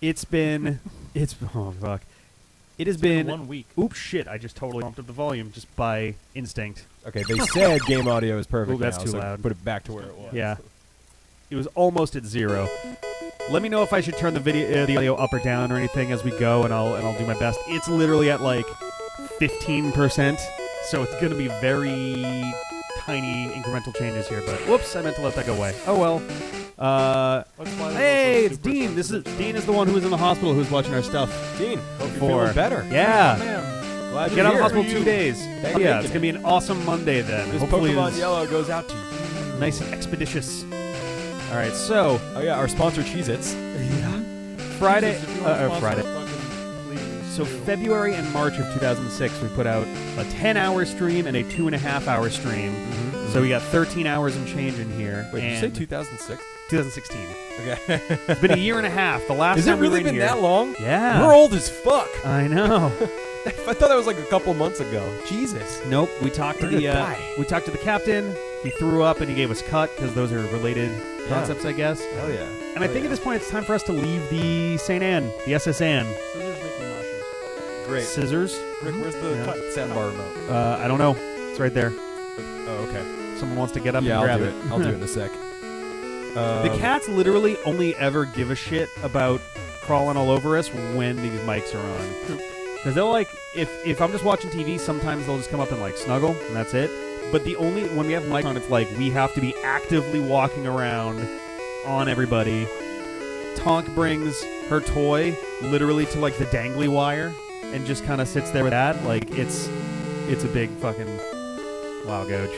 It's been... oh, fuck. It has been 1 week. Oops, shit. I just totally bumped up the volume just by instinct. Okay, they said game audio is perfect. Ooh, that's now, too so loud. Put it back to where it was. Yeah. It was almost at 0. Let me know if I should turn the audio up or down or anything as we go, and I'll do my best. It's literally at like 15%, so it's going to be very tiny incremental changes here. But whoops, I meant to let that go away. Oh well. Hey, it's Dean. Dean is the one who was in the hospital who's watching our stuff. Dean, hope you're feeling better. Yeah. Man. Glad Get out of the you're hospital here. 2 days. Yeah, it's gonna be an awesome Monday then. This Hopefully Pokemon it's Yellow goes out to you. nice and expeditious. All right, so Oh yeah, our sponsor Cheez-Its. Friday. Jesus, if you wanna sponsor Friday. us, fucking please So do. February and March of 2006, we put out a 10-hour stream and a 2.5-hour stream. So we got 13 hours and change in here. Wait, did you and say 2006? 2016. Okay. It's been a year and a half. The last Has it time we were really in been here. that long? Yeah. We're old as fuck. I know. I thought that was like a couple months ago. Jesus. Nope. We talked to We're gonna the die. we talked to the captain. He threw up and he gave us cut because those are related concepts, I guess. Hell yeah. And I think at this point it's time for us to leave the St. Anne, the SS Anne. Scissors make me nauseous. Great. Scissors. Rick, where's the Yeah. soundbar remote? I don't know. It's right there. Oh, okay. Someone wants to get up Yeah, and I'll grab do it. I'll do it in a sec. The cats literally only ever give a shit about crawling all over us when these mics are on. Because they'll like, if I'm just watching TV, sometimes they'll just come up and like snuggle, and that's it. But when we have mics on, it's like we have to be actively walking around on everybody. Tonk brings her toy literally to like the dangly wire and just kind of sits there with that. Like it's a big fucking wow, Goge.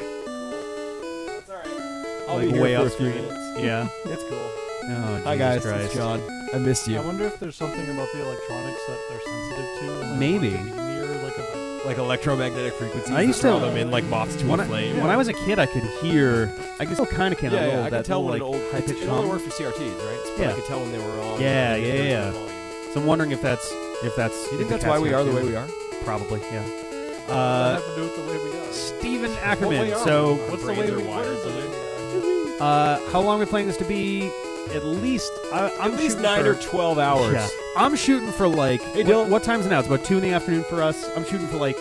That's all right. I'll Like, be here way for a off few screen. minutes. Yeah. It's cool. Oh, Hi Jesus guys, Christ. it's John. I missed you. I wonder if there's something about the electronics that they're sensitive to. And, like, Maybe. want to be near, Like electromagnetic frequencies. I used that to- draw them in like moths to a flame. When I was a kid, I could hear. I guess still kind of can. Yeah, a yeah, little, I that could tell when little, an like, old. high-pitched It only hum. worked for CRTs, right? But Yeah. I could tell when they were on. Yeah, and yeah, there's yeah. no volume. So I'm wondering if that's. You think that's the why cats we are the too. way we are? Probably, yeah. Does that have to do with the way we are? Stephen What Ackerman. way are So, we? What's the Brains way are we wired, what is so it? how long are we planning this to be? At least. I'm At least shooting 9 for, or 12 hours. Yeah. I'm shooting for like. Hey, Dylan. What time's it now? It's about 2 in the afternoon for us. I'm shooting for like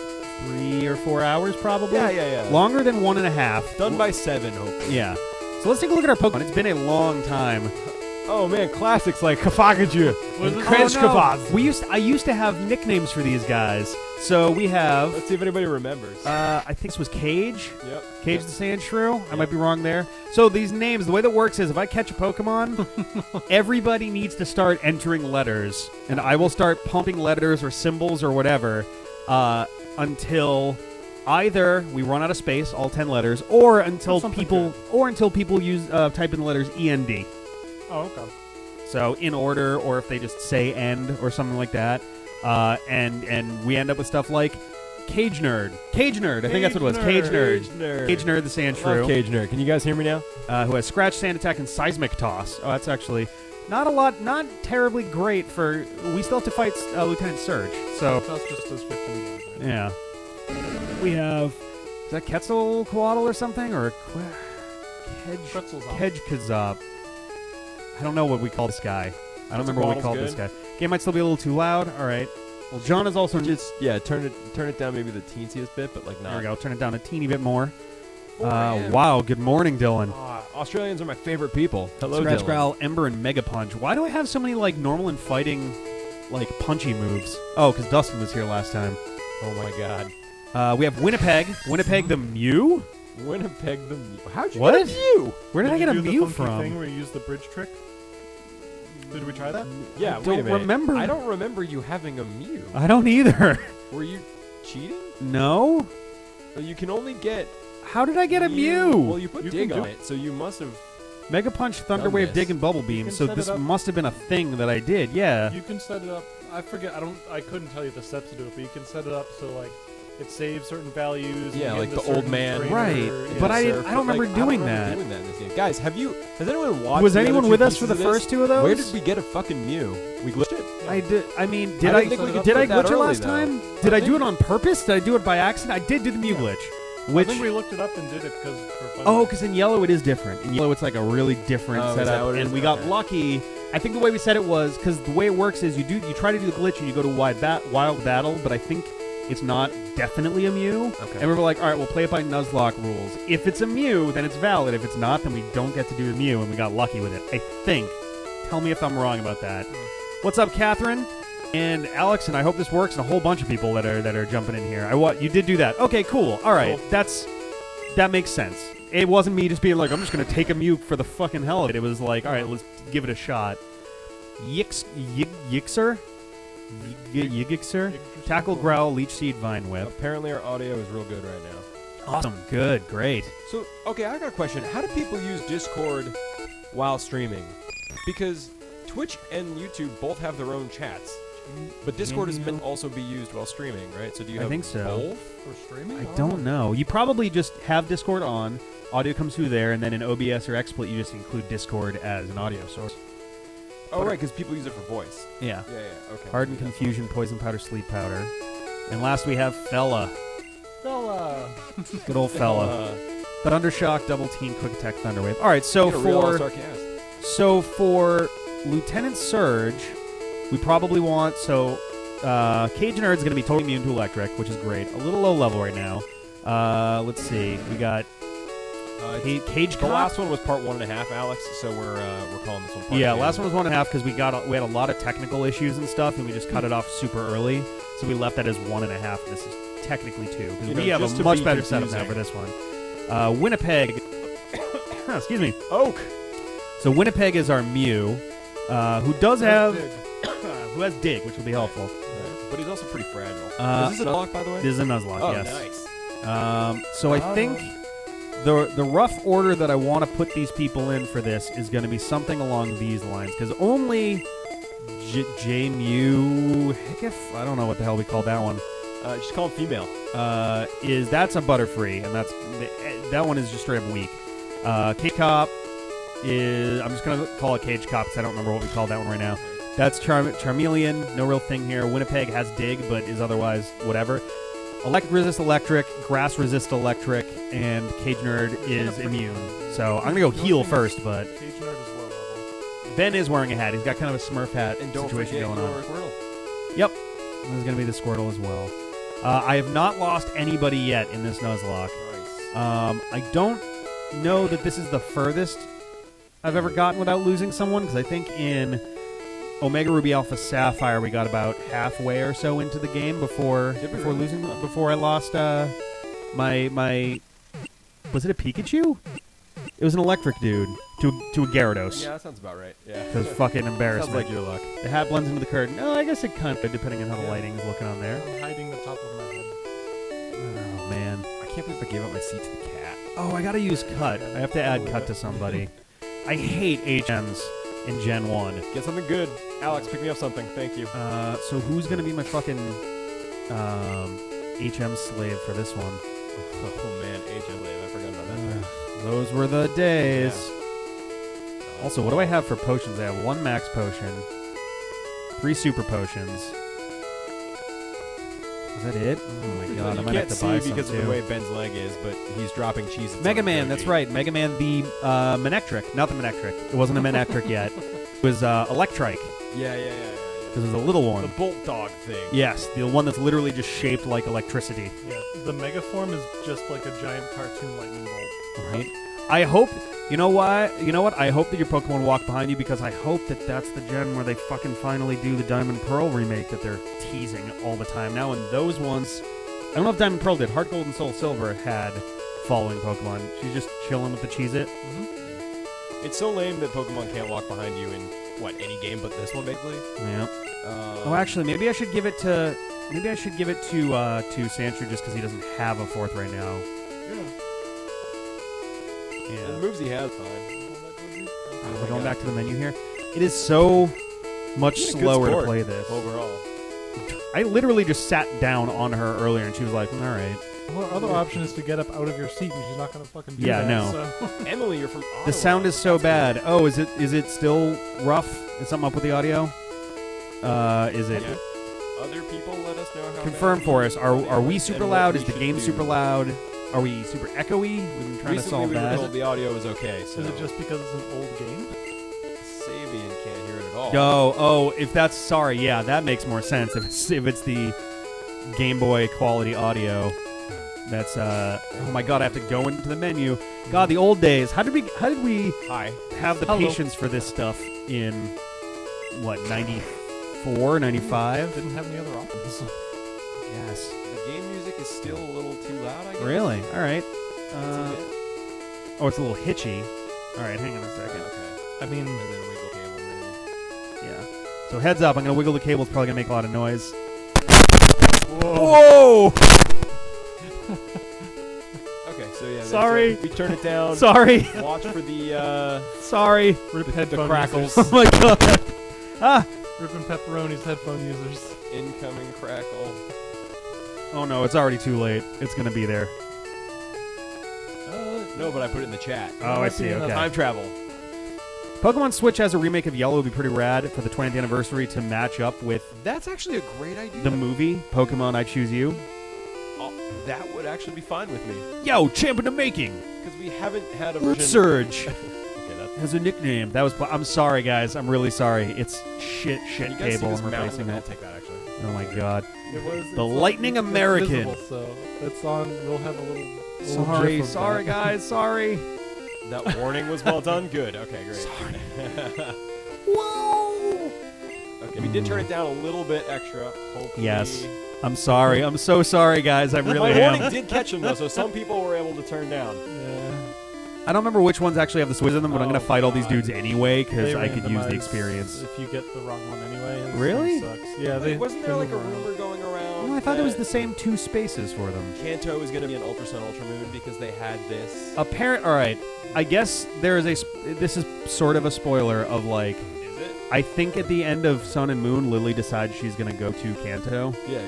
3 or 4 hours, probably. Yeah. Longer than 1.5. Done by 7, hopefully. Yeah. So let's take a look at our Pokemon. It's been a long time. Oh man, classics like Kafagaju Was and it- Crunch Oh, no. Kebab. I used to have nicknames for these guys. So we have. Let's see if anybody remembers. I think this was Cage. Yep. Cage the Sand Shrew. I might be wrong there. So these names, the way that works is if I catch a Pokemon, everybody needs to start entering letters, and I will start pumping letters or symbols or whatever until either we run out of space, all 10 letters, or until Something people use type in the letters END. Oh, okay. So in order, or if they just say end or something like that, and we end up with stuff like Cage Nerd. Cage Nerd, I think that's what it was. Cage Nerd. Cage Nerd the Sand Love Shrew. Cage Nerd. Can you guys hear me now? Who has Scratch, Sand Attack, and Seismic Toss. Oh, that's actually not terribly great for... We still have to fight Lieutenant Surge, so... That's just those 15 games, right? Yeah. We have... Is that Quetzalcoatl or something? Or... Pretzels on. Kejkazop. I don't know what we call this guy. I don't remember what we called Quetzalcoatl's this guy. Game might still be a little too loud. All right. Well, John is also... Just turn it down maybe the teensiest bit, but like not. There we go. Turn it down a teeny bit more. 4 a.m. Wow. Good morning, Dylan. Australians are my favorite people. Hello, Scratch, Dylan. Growl, Ember, and Mega Punch. Why do I have so many like normal and fighting, like punchy moves? Oh, because Dustin was here last time. Oh my god. We have Winnipeg. Winnipeg the Mew. Winnipeg the Mew. How'd you What? get a Mew? Where did I you get a do the Mew funky from? thing where you use the bridge trick? Did we try that? Yeah, I wait don't a minute. remember. I don't remember you having a Mew. I don't either. Were you cheating? No. You can only get How did I get a Mew? Well, you put You Dig can on do- it, so you must have. Mega Punch, Thunder Done Wave, this. Dig, and Bubble Beam. can So set this it up. must have been a thing that I did. Yeah. You can set it up. I forget. I couldn't tell you the steps to do it, but you can set it up so like it saves certain values. Yeah, you like get the into old certain man. trainer, Right, yeah. but I Surf, don't remember like, doing I don't remember that. doing that in this game. Guys, has anyone watched? Was the anyone other with two us for the pieces of first this? two of those? Where did we get a fucking Mew? We glitched it. I did. I mean, did I I? don't think we could Did I put that glitch it early, last though. time? I Did I do think- it on purpose? Did I do it by accident? I did do the Mew glitch. I Which? think we looked it up and did it because for fun. Oh, because in yellow it is different. In yellow it's like a really different Oh, is that setup, what it and is? we got Okay. lucky I think the way we said it was because the way it works is you try to do the glitch and you go to wild battle, but I think it's not definitely a Mew. Okay. And we were like, all right, we'll play it by Nuzlocke rules. If it's a Mew, then it's valid. If it's not, then we don't get to do the Mew, and we got lucky with it. I think. Tell me if I'm wrong about that. What's up, Catherine? And Alex, and I hope this works, and a whole bunch of people that are jumping in here. You did do that. Okay, cool. All right, Cool. that makes sense. It wasn't me just being like, I'm just going to take a Mew for the fucking hell of it. It was like, all right, let's give it a shot. Yixer? Yigixer? Tackle, Growl, Leech Seed, Vine Whip. Apparently our audio is real good right now. Awesome. Good. Great. So, okay, I got a question. How do people use Discord while streaming? Because Twitch and YouTube both have their own chats, but Discord is meant to also be used while streaming, right? So do you have think so. both? For streaming? I don't know. You probably just have Discord on, audio comes through there, and then in OBS or XSplit, you just include Discord as an audio source. Oh, right, because people use it for voice. Yeah. Yeah, okay. Hardened Confusion, Poison Powder, Sleep Powder. And last we have Fella. Fella. Good old Fella. Thundershock, Double Team, Quick Attack, Thunderwave. All right, so for Lieutenant Surge, we probably want Cage Nerd's going to be totally immune to Electric, which is great. A little low level right now. Let's see. We got Cage The Cop. last one was part 1.5, Alex, so we're calling this one part 2. Last one was 1.5 because we had a lot of technical issues and stuff, and we just cut it off super early. So we left that as 1.5. This is technically 2 because we have a much better setup now for this one. Winnipeg. Excuse me. Oak. So Winnipeg is our Mew, who does have Dig. who has Dig, which will be helpful. But he's also pretty fragile. Is this a Nuzlocke, by the way? This is a Nuzlocke, Oh, yes. nice. So I think the rough order that I want to put these people in for this is going to be something along these lines, because only J Mew Hickif, I don't know what the hell we call that one. Just call him female. That's a Butterfree, and that one is just straight up weak. K-Cop is, I'm just gonna call it Cage Cop because I don't remember what we called that one right now. That's Charmeleon, no real thing here. Winnipeg has Dig, but is otherwise whatever. Electric resist Electric, Grass resist Electric, and Cage Nerd is immune. So I'm gonna go heal first, but Cage Nerd is low level. Ben is wearing a hat. He's got kind of a Smurf hat And don't situation forget going your on. Squirtle. Yep, there's gonna be the Squirtle as well. I have not lost anybody yet in this Nuzlocke. Nice. I don't know that this is the furthest I've ever gotten without losing someone, because I think in Omega Ruby Alpha Sapphire we got about halfway or so into the game before I lost my was it a Pikachu? It was an electric dude to a Gyarados. Yeah, that sounds about right. Yeah. Because fucking embarrassment. Sounds like your luck. The hat blends into the curtain. Oh, I guess it kind of, depending on how the lighting is looking on there. I'm hiding the top of my head. Oh man. I can't believe I gave up my seat to the cat. Oh, I gotta use Cut. I have to add Cut to somebody. I hate HMs in Gen 1. Get something good. Alex, pick me up something. Thank you. So who's gonna be my fucking HM slave for this one? Oh man, HM Wave. I forgot about that. Those were the days. Also, what do I have for potions? I have 1 max potion, 3 super potions. Is that it? Oh my god, I You might can't have to buy see some because of too. the way Ben's leg is, but he's dropping cheese. Mega Man, that's right. Mega Man, the Manectric. Not the Manectric. It wasn't a Manectric yet. It was Electrike. Yeah. Because it was a little one. The Bolt Dog thing. Yes, the one that's literally just shaped like electricity. Yeah, the Mega Form is just like a giant cartoon lightning bolt. Right? I hope, you know what? I hope that your Pokemon walk behind you, because I hope that that's the gen where they fucking finally do the Diamond Pearl remake that they're teasing all the time now. And those ones, I don't know if Diamond Pearl did. Heart Gold and Soul Silver had following Pokemon. She's just chilling with the Cheez-It. It's so lame that Pokemon can't walk behind you in any game but this one, basically. Yeah. Oh, actually, maybe I should give it to Sandshrew just because he doesn't have a 4th right now. Yeah. The moves he has, fine. We're going back to the menu here. It is so much He's a good slower to sport play this. Overall. I literally just sat down on her earlier, and she was like, all right. Well, the other option is to get up out of your seat, and she's not going to fucking do Yeah, that. no. So. Emily, you're from Ottawa. The sound is so bad. Oh, is it still rough? Is something up with the audio? Is it? Yeah. Other people let us know how Confirm bad for it us. is Are we and super what loud? we Is the should game do. super loud? Are we super echoey? We've been trying to Recently solve we were that. told the audio is okay, so Is it just because it's an old game? Sabian can't hear it Oh, if that's sorry, yeah, that makes more sense. If it's the Game Boy quality audio, that's oh my god, I have to go into the menu. God, the old days. How did we have the patience for this stuff in what 94, 95? Didn't have any other options. Yes. The game music is still a little too loud, I guess. Really? All right. Oh, it's a little hitchy. All right, hang on a second. I mean, Wiggle cable, maybe. Yeah. So heads up, I'm gonna wiggle the cable. It's probably gonna make a lot of noise. Whoa! Okay, so yeah. Sorry. We turn it down. Sorry. Watch for the Sorry. rip the headphone crackles. Oh my god. Ah. Ripping pepperoni's headphone users. Incoming crackle. Oh no, it's already too late. It's gonna be there. No, but I put it in the chat. Oh, I see. Okay. Time travel. Pokemon Switch has a remake of Yellow. Would be pretty rad for the 20th anniversary to match up with That's actually a great idea. the movie Pokemon I Choose You. Oh, that would actually be fine with me. Yo, champ in the making. Because we haven't had a Root version. Surge Okay, that's. has a nickname. That was. I'm sorry, guys. I'm really sorry. It's shit You guys see cable. this I'm mountain? replacing I'll it. take that actually. Oh my god. It's The Lightning it's American. visible, so it's on. We'll have a little. Sorry, GIF of sorry, that. guys. Sorry. That warning was well done. Good. Okay, great. Sorry. Whoa. Okay, we did turn it down a little bit extra. Hopefully. Yes. I'm sorry. I'm so sorry, guys. I really My am. warning did catch them though, so some people were able to turn down. Yeah. I don't remember which ones actually have the switch in them, but I'm Oh, going to fight all these God. dudes anyway because They I could use the randomize experience. If you get the wrong one anyway. This Really? thing Sucks. Yeah. Wait, They wasn't there they like a move around. rumor going around? No, I thought it was that the same 2 spaces for them. Kanto is going to be an Ultra Sun Ultra Moon because they had this. All right. I guess there is this is sort of a spoiler of like, Is it? I think at the end of Sun and Moon, Lily decides she's going to go to Kanto. Yeah.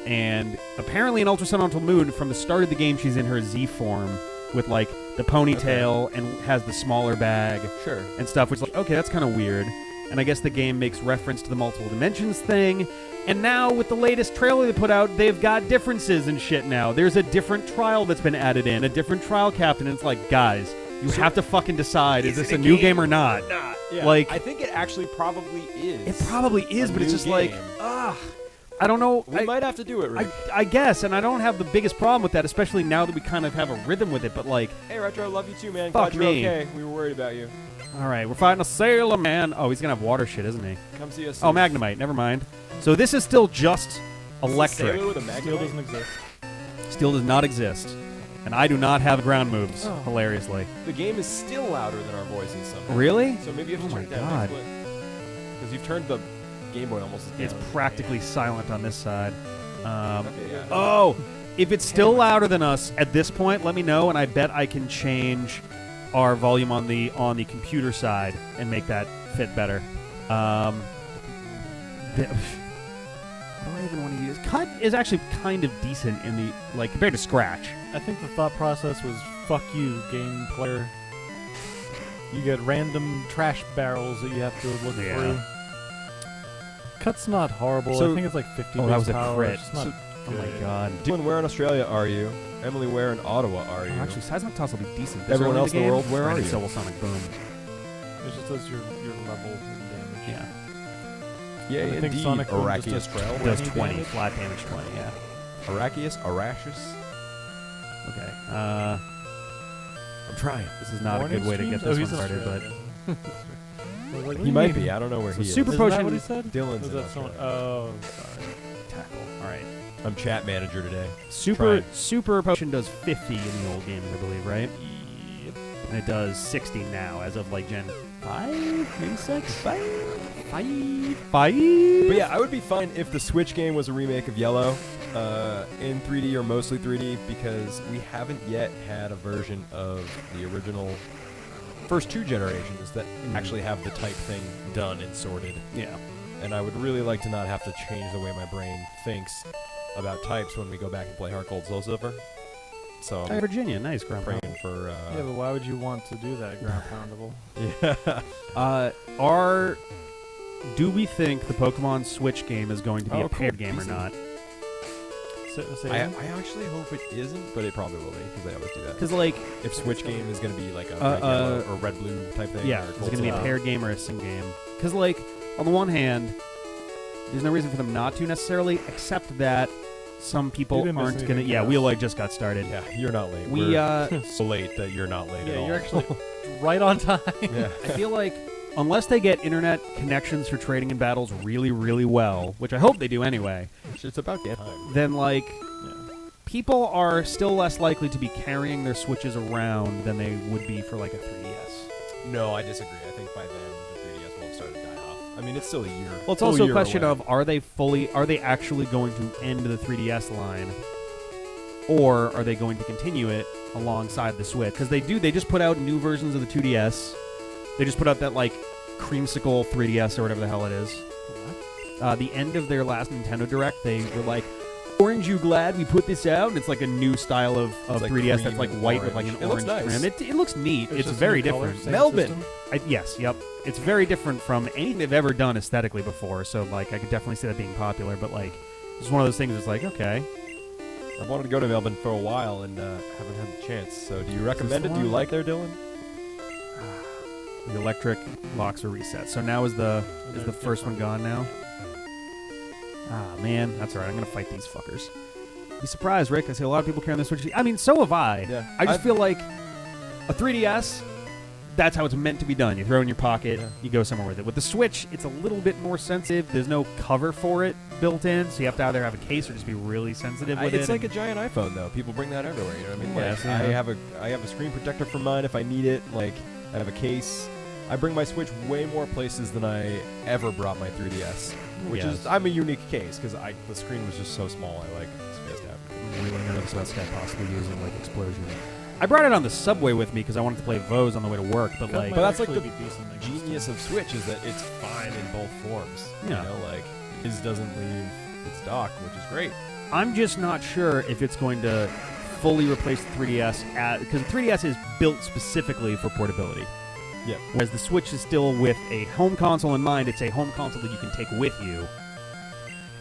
And apparently in Ultra Sun Ultra Moon, from the start of the game, she's in her Z form with like the ponytail and has the smaller bag Sure. and stuff, which is like, okay, that's kind of weird. And I guess the game makes reference to the multiple dimensions thing. And now with the latest trailer they put out, they've got differences and shit now. There's a different trial that's been added in, a different trial captain. And it's like, guys, you have to fucking decide, is this a new game or not? Yeah. Like, I think it actually probably is. it probably is, a but it's new just like, game. I don't know. We might have to do it, Rick. I guess, and I don't have the biggest problem with that, especially now that we kind of have a rhythm with it. But like, Hey, Retro, love you too, man. Fuck Glad you're me. okay. We were worried about you. all right, we're fighting a sailor man. Oh, he's gonna have water shit, isn't he? Come see us. Oh, soon. Magnemite. Never mind. So this is still just electric. Sailor with a Steel Magnemite? doesn't exist. Still does not exist, and I do not have ground moves. Oh. Hilariously. The game is still louder than our voices somehow. Really? So maybe you have to Oh turn my it down God. because you've turned the Game Boy almost down. It's practically silent on this side. Okay, yeah. Oh, if it's still louder than us at this point, let me know, and I bet I can change our volume on the computer side and make that fit better. What do I even want to use? Cut is actually kind of decent in the compared to Scratch. I think the thought process was, fuck you, game player. You get random trash barrels that you have to look Yeah. through. Cut's not horrible. So- I think it's like 50 Oh, that base was a power. crit. It's just not Oh my good. god. Dylan, where in Australia are you? Emily, where in Ottawa are you? Oh, actually, Seismic Toss will be decent. Everyone else in the game? world, where are Ready, you? So will Sonic Boom. It's just as your level and damage. Yeah. Yeah, I think indeed. Sonic Boom just Arachius does Trail. It does 20 20 damage? flat damage. 20. Yeah. Arachius, Arashus. Okay. I'm trying. This is not Morning a good way to get streams? this Oh, one he's started, but. Australian. I was like, what do He you might mean? be. I don't know where So he is. Super Isn't Potion- that what he said? Dylan's Was in that someone? Australia. Oh, sorry. Tackle. All right. I'm chat manager today. Super Potion does 50 in the old games, I believe, right? And it does 60 now, as of like Gen 5, maybe 6, 5. But yeah, I would be fine if the Switch game was a remake of Yellow in 3D or mostly 3D because we haven't yet had a version of the original first 2 generations that actually have the type thing done and sorted. Yeah. And I would really like to not have to change the way my brain thinks about types when we go back and play Heart Gold Soul Silver. So Hey, I'm Virginia, nice ground praying pound. for. Yeah, but why would you want to do that, ground poundable? Yeah. Do we think the Pokemon Switch game is going to be Oh, a paired cool. game or not? Say I again? actually hope it isn't, but it probably will be because they always do that. Because like, If Switch game is going to be like a red, Uh, yellow or red blue type thing, yeah, or is it gold going to be a silver. paired game or a sim game? Because like, on the one hand, there's no reason for them not to necessarily, except that some people You didn't miss aren't anything going to. Yeah, else. we like just got started. Yeah, you're not late. We We're so late that you're not late at Yeah, all. you're actually right on time. Yeah. I feel like unless they get internet connections for trading in battles really, really well, which I hope they do anyway, It's about get time. then like Yeah. people are still less likely to be carrying their Switches around than they would be for like a 3DS. No, I disagree. I think by then the 3DS will have started to die off. I mean, it's still a year. Well, it's full also a year question away. of are they actually going to end the 3DS line, or are they going to continue it alongside the Switch? Because they just put out new versions of the 2DS. They just put out that like creamsicle 3DS or whatever the hell it is. The end of their last Nintendo Direct, they were like, "Orange, you glad we put this out?" And it's like a new style of It's like 3DS that's cream like and white with like an orange. It looks orange nice. trim. It looks neat. It's just a very new color, different. same Melvin. system. Yes, yep. It's very different from anything they've ever done aesthetically before. So like, I could definitely see that being popular. But like, it's one of those things. It's like, okay, I wanted to go to Melbourne for a while and haven't had the chance. So do you recommend the it? Do you one? like there, Dylan? the electric locks are reset. So now is the first one gone now? Ah man, that's alright. I'm gonna fight these fuckers. Be surprised, Rick. I see a lot of people carrying the Switch. I mean, so have I. Yeah. I just feel like a 3DS. That's how it's meant to be done. You throw it in your pocket, Yeah. you go somewhere with it. With the Switch, it's a little bit more sensitive. There's no cover for it built in, so you have to either have a case or just be really sensitive with it. It's like a giant iPhone, though. People bring that everywhere. You know what I mean? Yes, Like, yeah. I have a screen protector for mine if I need it. Like, I have a case. I bring my Switch way more places than I ever brought my 3DS, which Yes. is I'm a unique case because the screen was just so small. I like spaced out. really nervous about this guy possibly using like explosion. I brought it on the subway with me because I wanted to play Vose on the way to work, but like, But that's like actually the be decent next Genius time. of Switch is that it's fine in both forms. Yeah. You know, like his doesn't leave its dock, which is great. I'm just not sure if it's going to fully replace the 3DS because the 3DS is built specifically for portability. Yeah. Whereas the Switch is still with a home console in mind. It's a home console that you can take with you.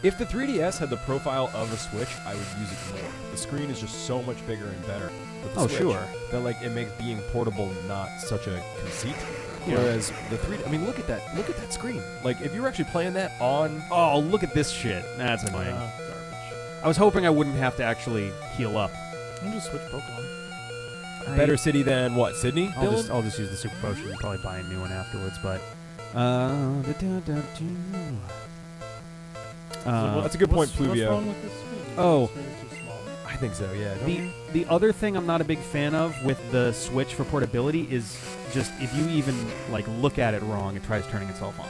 If the 3DS had the profile of a Switch, I would use it more. The screen is just so much bigger and better with the Oh, Switch sure. that like it makes being portable not such a conceit. Yeah. Whereas the 3D, I mean, look at that screen. Like if you were actually playing that on, Oh, look at this shit. That's annoying. Garbage. I was hoping I wouldn't have to actually heal up. You can just switch Pokemon. better city than what, Sydney? I'll Dylan? just use the Super Potion and probably buy a new one afterwards. But That's a good point, What's Pluvio. wrong with this screen? Oh. This screen is too small. I think so. Yeah. don't The you? the other thing I'm not a big fan of with the Switch for portability is just if you even like look at it wrong, it tries turning itself on.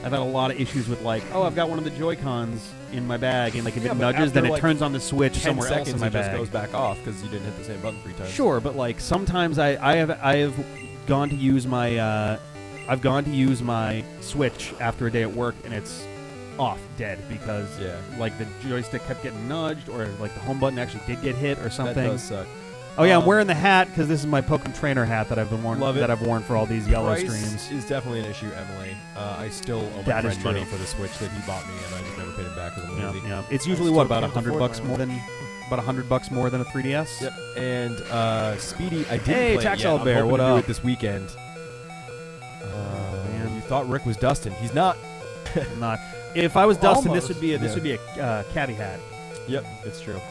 I've had a lot of issues with like, oh, I've got one of the Joy-Cons in my bag, and like if Yeah, it but nudges, then after, it like, turns on the Switch 10 somewhere else seconds in my it just bag. goes back off because you didn't hit the same button 3 times. Sure, but like sometimes I have gone to use my Switch after a day at work, and it's off dead because Yeah. like the joystick kept getting nudged, or like the home button actually did get hit or something. That does suck. Oh yeah, I'm wearing the hat because this is my Pokemon trainer hat that I've been worn Love it. that I've worn for all these yellow Price streams. is definitely an issue, Emily. I still owe my That is friend money true. for the Switch that he bought me, and I just never paid him back because I'm Yeah, lazy. yeah. It's usually still what about can't $100 afford my more than $100 more than a 3DS. Yep. And Speedy, I didn't Hey, play it Taxel yet. I'm Bear, hoping what to do up? it this weekend. Man. You thought Rick was Dustin. He's not. I'm not. If I was Dustin, Almost. this would be a cabbie hat. Yep, it's true.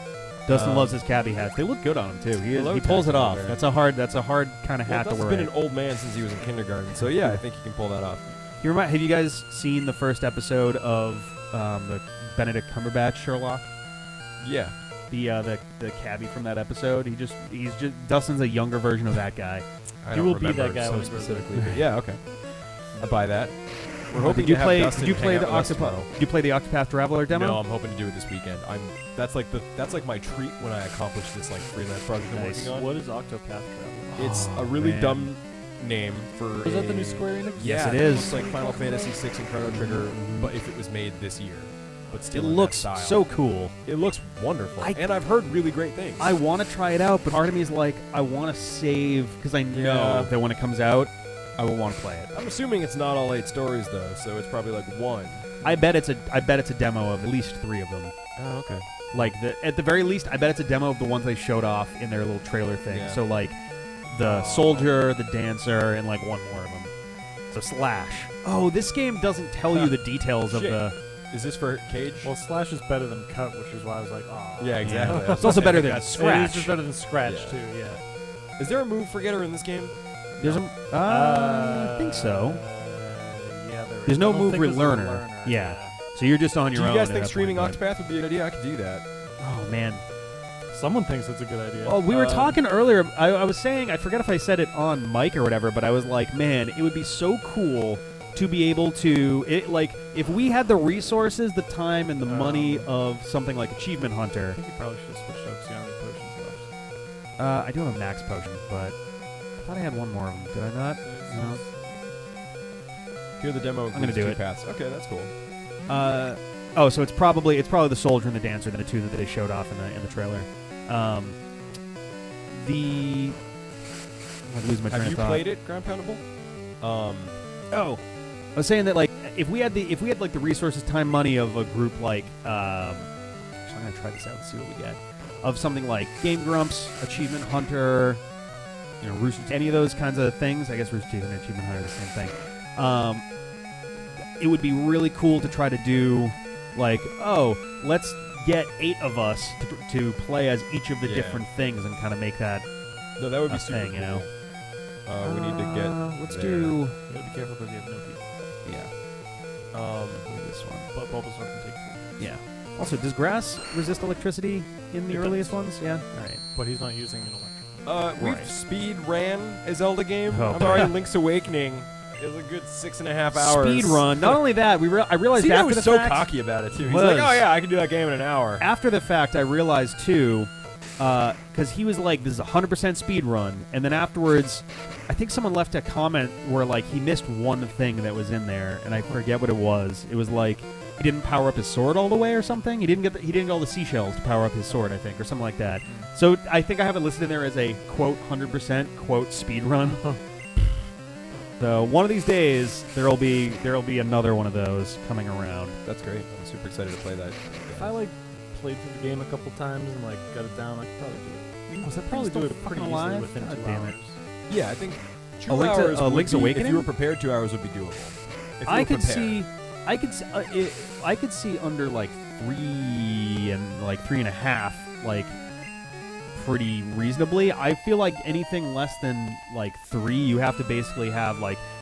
Dustin loves his cabbie hats. They look good on him too. He Hello, pulls it Taxel off. Bear. That's a hard kind of hat to Dustin's wear. been an old man since he was in kindergarten, so yeah, I think he can pull that off. Have you guys seen the first episode of the Benedict Cumberbatch Sherlock? Yeah. The cabbie from that episode. Dustin's a younger version of that guy. I You don't will be remember that guy so when he grows up. specifically, but yeah, okay. I buy that. We're hoping Did you to have play? Dustin Did you play hang the out with us Octopath? tomorrow. Did you play the Octopath Traveler demo? No, I'm hoping to do it this weekend. That's like my treat when I accomplish this like freelance project I'm Nice. working on. What is Octopath Traveler? It's Oh, a really man. dumb name for. Is that the a- new Square Enix? Yeah, Yes, it is. It's like Final Fantasy VI and Chrono Trigger, but if it was made this year, but It still in that looks style. so cool. It looks wonderful, I- and I've heard really great things. I want to try it out, but part of me is like, I want to save because I know Yeah. that when it comes out, I will want to play it. I'm assuming it's not all 8 stories though, so it's probably like 1. I bet it's a demo of at least 3 of them. Oh, okay. Like at the very least, I bet it's a demo of the ones they showed off in their little trailer thing. Yeah. So like the soldier, the dancer, and like one more of them. So Slash. Oh, this game doesn't tell you the details of Shit. the. Is this for Cage? Well, Slash is better than Cut, which is why I was like, oh. Yeah, exactly. Yeah. It's also better than It Scratch. is better than Scratch, Yeah. too, yeah. Is there a move forgetter in this game? There's a. I think so. Yeah, there There's is. no I don't move think there's a learner. Yeah. So you're just on Do your own. you guys at think that streaming point, Octopath would be an idea? I could do that. but- Oh man. Someone thinks it's a good idea. Well, we were talking earlier. I was saying, I forget if I said it on mic or whatever, but I was like, man, it would be so cool to be able to, if we had the resources, the time, and the money of something like Achievement I Hunter. think you probably should have switched out to see how many potions left. I do have a max potion, but I thought I had one more of them. Did I not? No. Here the demo I'm gonna includes do two it. paths. Okay, that's cool. Oh, so it's probably the soldier and the dancer, the two that they showed off in the trailer. I'm losing my train Have of you thought. played it, Ground Poundable? Oh, I was saying that if we had the resources, time, money of a group like actually I'm gonna try this out and see what we get of something like Game Grumps, Achievement Hunter, Rooster, any of those kinds of things. I guess Rooster Teeth and Achievement Hunter are the same thing. It would be really cool to try to do let's get 8 of us to play as each of the Yeah. different things and kind of make that No, that would be a super thing, cool. We need to get. let's there. do You gotta be careful because you have no people. this one. But Bulbasaur can take you. Yeah. Also, does grass resist electricity in the It earliest does. ones? Yeah. All right. But he's not using an electric. We've Right. speed ran a Zelda game. Oh, I'm sorry, Link's Awakening is a good 6.5 hours. Speed run. Not only that, I realized See, I after was the so fact. cocky about it too. He's Was. like, "Oh yeah, I can do that game in an hour." After the fact, I realized too, because he was like, "This is 100% speed run," and then afterwards, I think someone left a comment where he missed one thing that was in there, and I forget what it was. It was like he didn't power up his sword all the way or something. He didn't get all the seashells to power up his sword, I think, or something like that. So I think I have it listed in there as a quote 100% quote speed run. So one of these days there'll be another one of those coming around. That's great. I'm super excited to play that. If I played through the game a couple times and got it down, I could probably do it. Was that Probably thing do still it pretty fucking easily alive? within God 2 damn it. hours. Yeah, I think 2 A Link's- hours. a would Link's be, Awakening? If you were prepared, 2 hours would be doable. If you I were could prepared. I could see under 3 and 3.5 pretty reasonably. I feel like anything less than 3, you have to basically have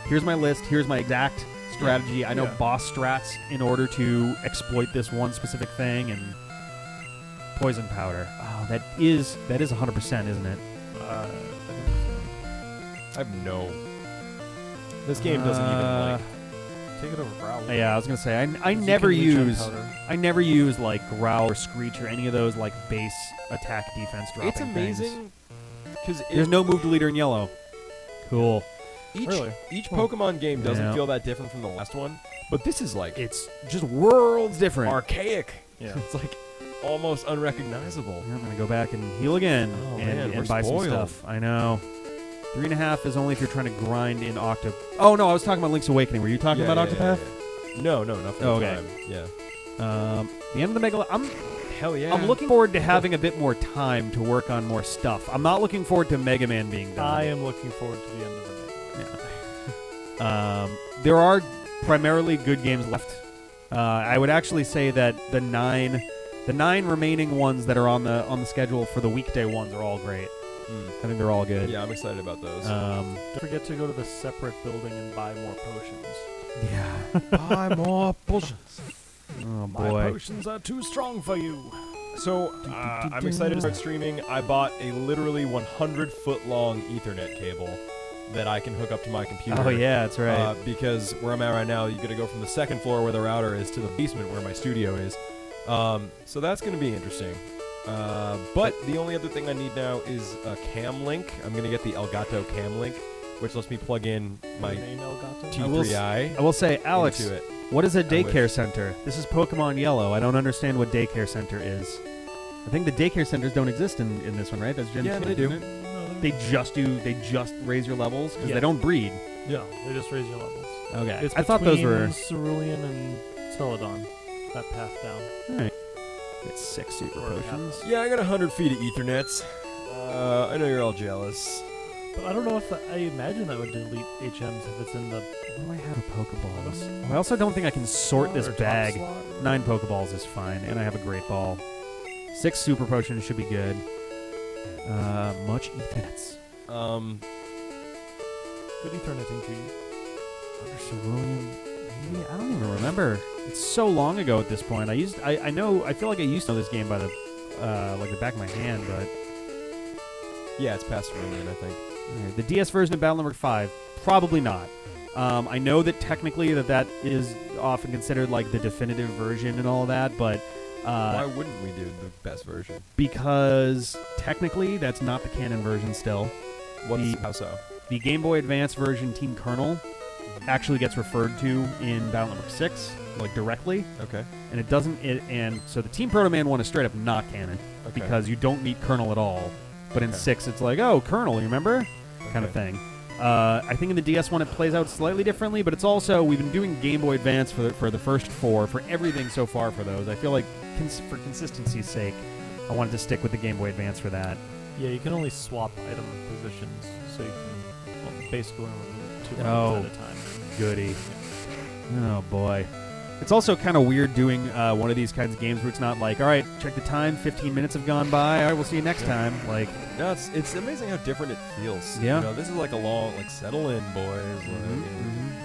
here's my list, here's my exact strategy. I know Yeah. boss strats in order to exploit this one specific thing, and poison powder. Oh, that is 100%, isn't it? I think I have no. This game doesn't even Uh, like. so. Take it over Growl. Yeah, I was gonna say I You never can reach on use. powder. I never use Growl or Screech or any of those base attack defense dropping It's amazing because There's no move deleter in yellow. Cool. each Really? each Pokemon game doesn't Yeah. feel that different from the last one, but this is It's just worlds different. archaic. Yeah. It's almost unrecognizable. I'm gonna go back and heal again Oh, and, man, and we're buy spoiled. some stuff. I know. 3.5 is only if you're trying to grind in Octo. Oh no, I was talking about Link's Awakening. Were you talking about Octopath? Yeah. No, nothing. Oh, okay. Time. Yeah. The end of the Mega. Hell yeah. I'm looking forward to having a bit more time to work on more stuff. I'm not looking forward to Mega Man being done. I am looking forward to the end of the game. There are primarily good games left. I would actually say that the nine remaining ones that are on the schedule for the weekday ones are all great. I think they're all good. Yeah, I'm excited about those. Um, Don't forget to go to the separate building and buy more potions. yeah. Buy more potions. Oh My boy. potions are too strong for you. So, I'm excited to start streaming. I bought a literally 100-foot long Ethernet cable that I can hook up to my computer. Oh yeah, that's right. Because where I'm at right now, you got to go from the second floor where the router is to the basement where my studio is. So that's going to be interesting. But the only other thing I need now is a cam link. I'm going to get the Elgato cam link, which lets me plug in my Name Elgato? T3i I will say, Alex, into it. what is a I daycare wish. center? This is Pokemon Yellow. I don't understand what daycare center is. I think the daycare centers don't exist in this one, right? That's Gen Yeah, 2, they do. isn't it? They just raise your levels because Yeah. they don't breed. Yeah, they just raise your levels. Okay. It's I thought those between were Cerulean and Celadon. That path down. Alright. It's 6 super Or potions. Yeah, I got 100 feet of Ethernets. I know you're all jealous. But I don't know if I imagine that would delete HMs if it's in the. What do I have a Pokeballs? I also don't think I can sort this or top bag. slot. 9 Pokeballs is fine, and I have a Great Ball. 6 Super Potions should be good. Much Ethernets. Good Etherneting to you. Under Cerulean, maybe? I don't even remember. It's so long ago at this point. I feel like I used to know this game by the like the back of my hand, but Yeah, it's past Cerulean, I think. the DS version of Battle Network 5, probably not. I know that technically that is often considered like the definitive version and all of that, but Why wouldn't we do the best version? because technically that's not the canon version still. How so? The Game Boy Advance version Team Colonel actually gets referred to in Battle Network 6, like directly, Okay. and it doesn't. And so the Team Proto Man one is straight up not canon Okay. because you don't meet Colonel at all. But in Okay. 6, it's like, oh, Colonel, you remember? Kind of Okay. thing. I think in the DS one it plays out slightly differently, but it's also we've been doing Game Boy Advance for the first 4 for everything so far for those. I feel like for consistency's sake, I wanted to stick with the Game Boy Advance for that. Yeah, you can only swap item positions, so you can basically only remove 2 Oh. items at a time. Goody. Oh boy. It's also kind of weird doing one of these kinds of games where it's not like, all right, check the time, 15 minutes have gone by, all right, we'll see you next time. Like, No, it's amazing how different it feels. Yeah. You know, this is like a long, like, settle in, boys. Like, you know,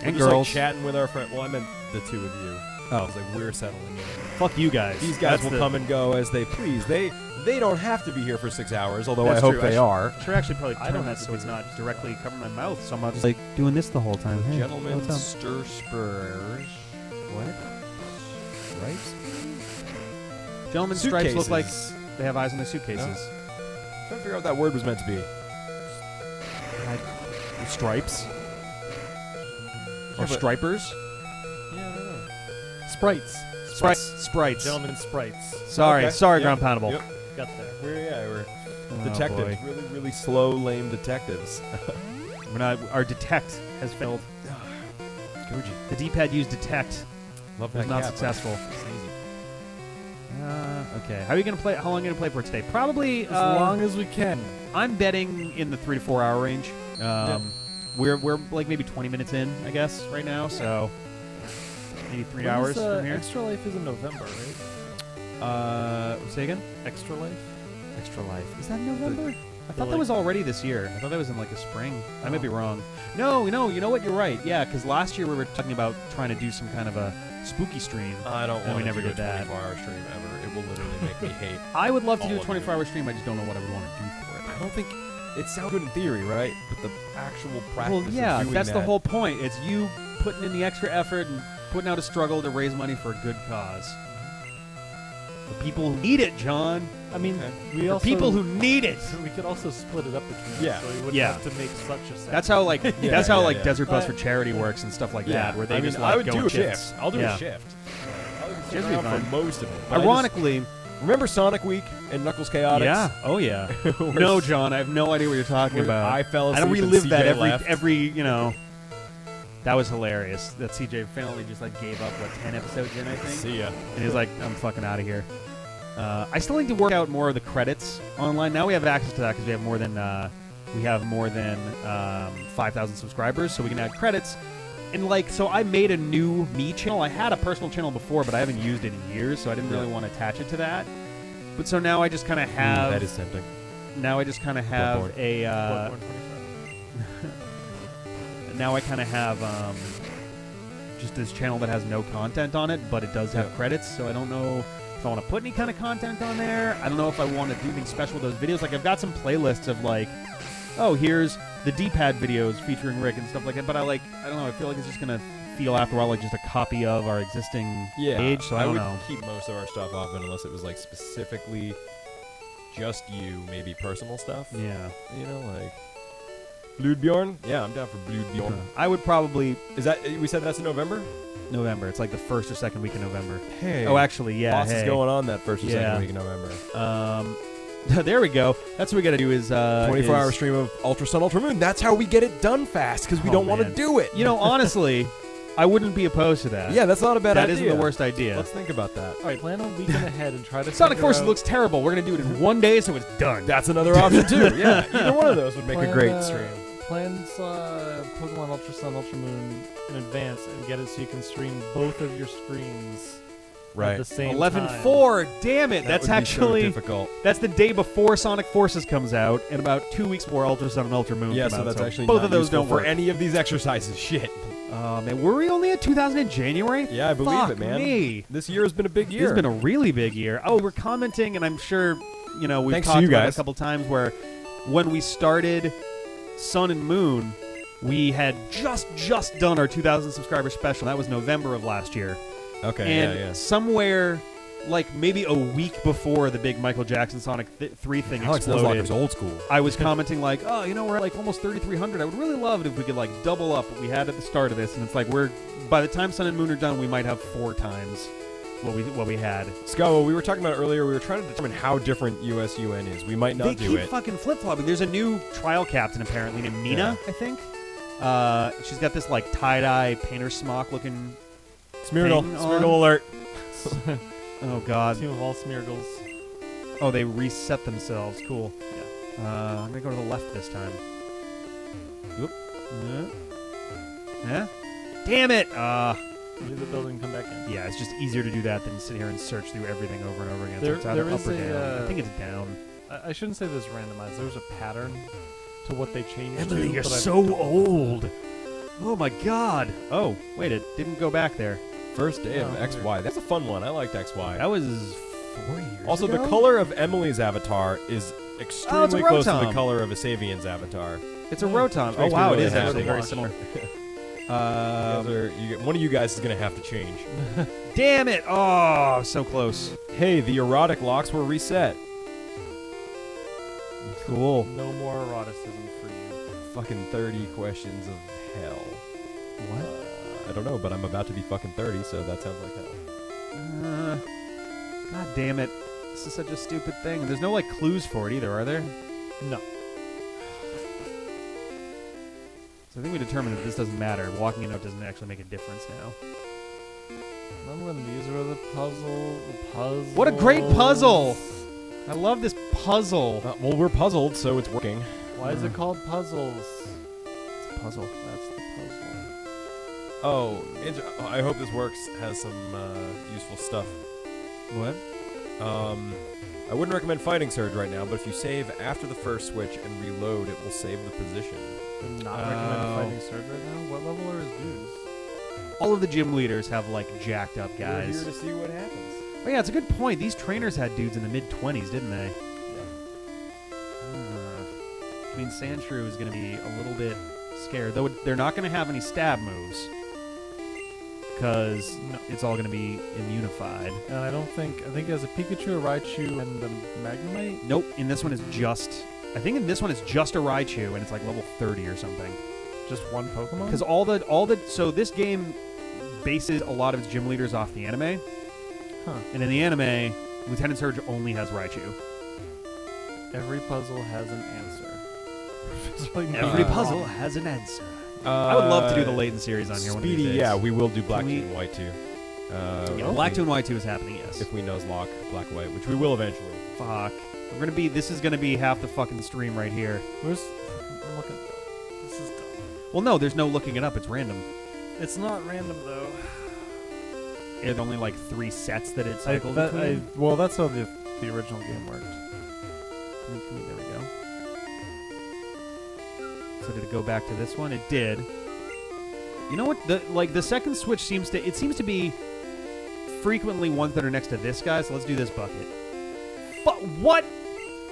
we're and just, girls. like, chatting with our friend. Well, I meant the two of you. Oh. It's like we're settling in. Fuck you guys. These guys That's will the- come and go as they please. They don't have to be here for 6 hours, although That's I hope true. they are. Should actually probably I turn don't that have to so be it's here. not directly covering my mouth, so I'm not just like doing this the whole time. Hey, Gentlemen, what's up? stir spurs. What? Stripes? Gentlemen stripes look like Suitcases. they have eyes on their suitcases. Trying to figure out what that word was meant to be. Stripes? Yeah, Or but- stripers? Yeah, I don't know. Sprites. Sprites. Gentlemen sprites. Sorry, Okay. sorry, Yep. Ground Poundable. Yep. Got there. We're Oh, detectives. boy. Really, really slow, lame detectives. We're not, our detect has failed. Koji. The D-pad used detect. Love Was that not cat, successful. but it's easy. Okay. How are you gonna play? How long are you gonna play for today? Probably As long as we can. I'm betting in the 3 to 4 hour range. We're like maybe 20 minutes in, I guess, right now. So maybe 3 When hours is, from here. Extra Life is in November, right? Say again. Extra Life? Extra Life. Is that in November? I thought that like- was already this year. I thought that was in like the spring. I may be wrong. No, you know what? You're right. Yeah, because last year we were talking about trying to do some kind of a spooky stream. I don't And we want to never do did a that. 24-hour stream ever. It will literally make me hate. I would love to all do a of 24-hour stream. I just don't know what I would want to do for it. I don't think it sounds good in theory, right? But the actual practice Well, yeah, of doing that's the that- whole point. It's you putting in the extra effort and putting out a struggle to raise money for a good cause. For people who need it, John. I mean, Okay. we For also people who need it. we could also split it up between Yeah. us, so we wouldn't Yeah. have to make such a set. That's how like Yeah, that's how yeah, like yeah. Desert Bus Uh, for Charity works and stuff like Yeah, that, where they I just mean, like I would go do in a shifts. shift. I'll do Yeah. a shift. I'll Shifts be would be around fine. for most of it. But I just- Ironically, remember Sonic Week and Knuckles Chaotix? yeah, oh yeah. Where No, John, I have no idea what you're talking where about. I fell I asleep don't and relive that CJ left. every you know. That was hilarious. That CJ finally just like gave up 10 episodes in, I think. See ya. And he's like, I'm fucking out of here. I still need to work out more of the credits online. Now we have access to that because we have more than 5,000 subscribers, so we can add credits. And like, so I made a new me channel. I had a personal channel before, but I haven't used it in years, so I didn't really want to attach it to that. But so now I just kind of have. That is tempting. Now I just kind of have Bloodborne. a. Bloodborne 25. Now I kind of have just this channel that has no content on it, but it does have Yeah. credits. So I don't know if I want to put any kind of content on there. I don't know if I want to do anything special with those videos. Like I've got some playlists of like, oh, here's the D-pad videos featuring Rick and stuff like that. But I don't know. I feel like it's just gonna feel after a while like just a copy of our existing page. So I don't would know. keep most of our stuff off it unless it was like specifically just you, maybe personal stuff. Yeah. You know, like Bloodbjorn. Yeah, I'm down for Bloodbjorn. I would probably Is that we said that's in November? November. It's like the first or second week in November. Hey. Oh, actually, yeah. Lots hey. is going on that first or Yeah. second week in November. There we go. That's what we got to do is 24-hour is- stream of Ultra Sun, Ultra Moon. That's how we get it done fast because we Oh, don't want to man. do it. You know, honestly, I wouldn't be opposed to that. Yeah, that's not a bad idea. That isn't the worst idea. Let's think about that. All right, plan on weekend ahead and try to. Sonic figure Forces out- looks terrible. We're gonna do it in 1 day, so it's done. That's another option too. Yeah, either one of those would make a Plan, great stream. Plans Pokemon Ultra Sun, Ultra Moon in advance and get it so you can stream both of your screens at the same time. 11-4. Damn it. That That's would be actually so difficult. that's the day before Sonic Forces comes out, and about 2 weeks before Ultra Sun and Ultra Moon Yeah, come so out. that's actually both not of those useful don't for work. any of these exercises. Shit. Man, were we only at 2000 in January? Yeah, I believe Fuck it, man. me. This year has been a big year. This has been a really big year. Oh, we're commenting, and I'm sure we've Thanks to talked you about it a guys. couple times where when we started Sun and Moon, we had just done our 2,000 subscriber special. That was November of last year. okay. And somewhere, like maybe a week before the big Michael Jackson Sonic 3 thing Alex exploded, Nuzlocke's old school. I was commenting like, oh, we're at like almost 3,300. I would really love it if we could like double up what we had at the start of this. And it's like by the time Sun and Moon are done, we might have 4 times what we had. Scott, we were talking about earlier, we were trying to determine how different USUN is. We might not They do keep it. fucking flip-flopping. There's a new trial captain apparently named Nina, I think. She's got this like tie-dye painter smock looking Smeargle. thing Smeargle on. alert. Oh god. Team of all Smeargles. Oh, they reset themselves. Cool. Yeah. I'm gonna go to the left this time. Whoop. Yeah. Damn it! Leave the building, come back in. Yeah, it's just easier to do that than sit here and search through everything over and over again. There- so it's either there up is or a, down. I think it's down. I shouldn't say this randomized. There's a pattern to what they changed. Emily, to, you're but I- so old. Oh my god. Oh, wait, it didn't go back there. First day of Oh, XY. That's a fun one. I liked XY. That was 4 years Also, ago? the color of Emily's avatar is extremely close to the Rotom. color of Asavian's avatar. It's a Rotom. Which Oh makes me wow, really it is happy. actually very similar. One of you guys is going to have to change. Damn it! Oh, so close. Hey, the erotic locks were reset. Cool. No more eroticism for you. Fucking 30 questions of hell. What? I don't know, but I'm about to be fucking 30, so that sounds like hell. God damn it! This is such a stupid thing. There's no like clues for it either, are there? No. So I think we determined that this doesn't matter. Walking it out doesn't actually make a difference now. Remember when these were the puzzles? What a great puzzle! I love this puzzle. Well, we're puzzled, so it's working. Why is it called puzzles? It's a puzzle. That's the puzzle. Oh, I hope this works. Has some useful stuff. What? I wouldn't recommend Fighting Surge right now, but if you save after the first switch and reload, it will save the position. I'm not recommend fighting Surge right now. What level are his dudes? All of the gym leaders have like jacked up We're guys. here to see what happens. Oh yeah, it's a good point. These trainers had dudes in the mid-20s, didn't they? I mean, Sandshrew is going to be a little bit scared, though they're not going to have any stab moves because it's all going to be immunified. And I think it has a Pikachu, a Raichu, and the Magnemite. Nope. In this one is just. I think in this one it's just a Raichu, and it's like level 30 or something. Just one Pokemon. Because so this game bases a lot of its gym leaders off the anime. Huh. And in the anime, Lieutenant Surge only has Raichu. Every puzzle has an answer. Every puzzle has an answer. I would love to do the Layton series on here one of these Speedy, days. yeah, we will do Black Can 2 we- and White 2. Yeah, Black 2 and White 2 is happening, yes. If we Nuzlocke Black White, which we will eventually. Fuck. This is gonna be half the fucking stream right here. Where's? I'm looking. This is dumb. Well, no, there's no looking it up. It's random. It's not random though. It's only like 3 sets that it cycles between. Well, that's how the original game worked. There we go. So did it go back to this one? It did. You know what? The second switch seems to be frequently ones that are next to this guy. So let's do this bucket. What?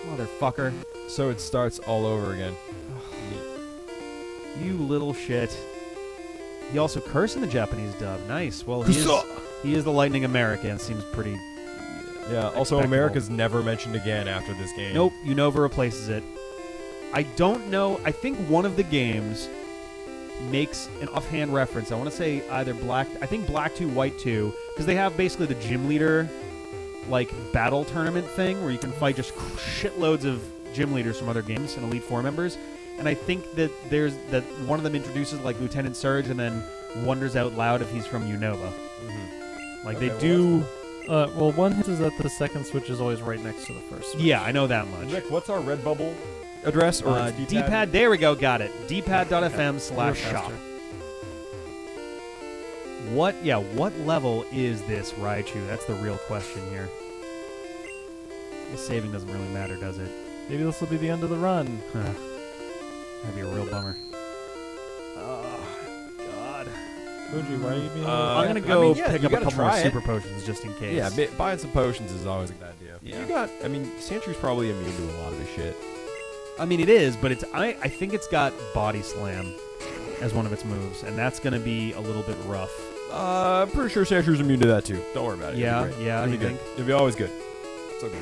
Motherfucker. So it starts all over again. You little shit. He also cursed in the Japanese dub. Nice. Well, he is the Lightning American. Seems pretty. Yeah, also expectable. America's never mentioned again after this game. Nope. Unova replaces it. I don't know. I think one of the games makes an offhand reference. I want to say either Black 2, White 2, because they have basically the gym leader like battle tournament thing where you can fight just shitloads of gym leaders from other games and Elite Four members. And I think that one of them introduces like Lieutenant Surge, and then wonders out loud if he's from Unova. Like Okay, they do. Well, one hint is that the second switch is always right next to the first switch. Yeah, I know that much. Nick, what's our red bubble address or its D-pad? D-pad. There we go. Got it. dpad.fm/shop. faster. What? Yeah. What level is this Raichu? That's the real question here. I guess saving doesn't really matter, does it? Maybe this will be the end of the run. That'd be a real bummer. Oh God. Koji, why are you being? I'm gonna go yeah, pick you up a gotta couple more try it. super potions just in case. Yeah, buying some potions is always a good idea. Yeah. You got. I mean, Sandshrews probably immune to a lot of this shit. I mean, it is, but it's. I think it's got Body Slam as one of its moves, and that's gonna be a little bit rough. I'm pretty sure Sandshrews immune to that too. Don't worry about it. Yeah, It'll be great. yeah, It'll you be good. think? It'll be always good. So good.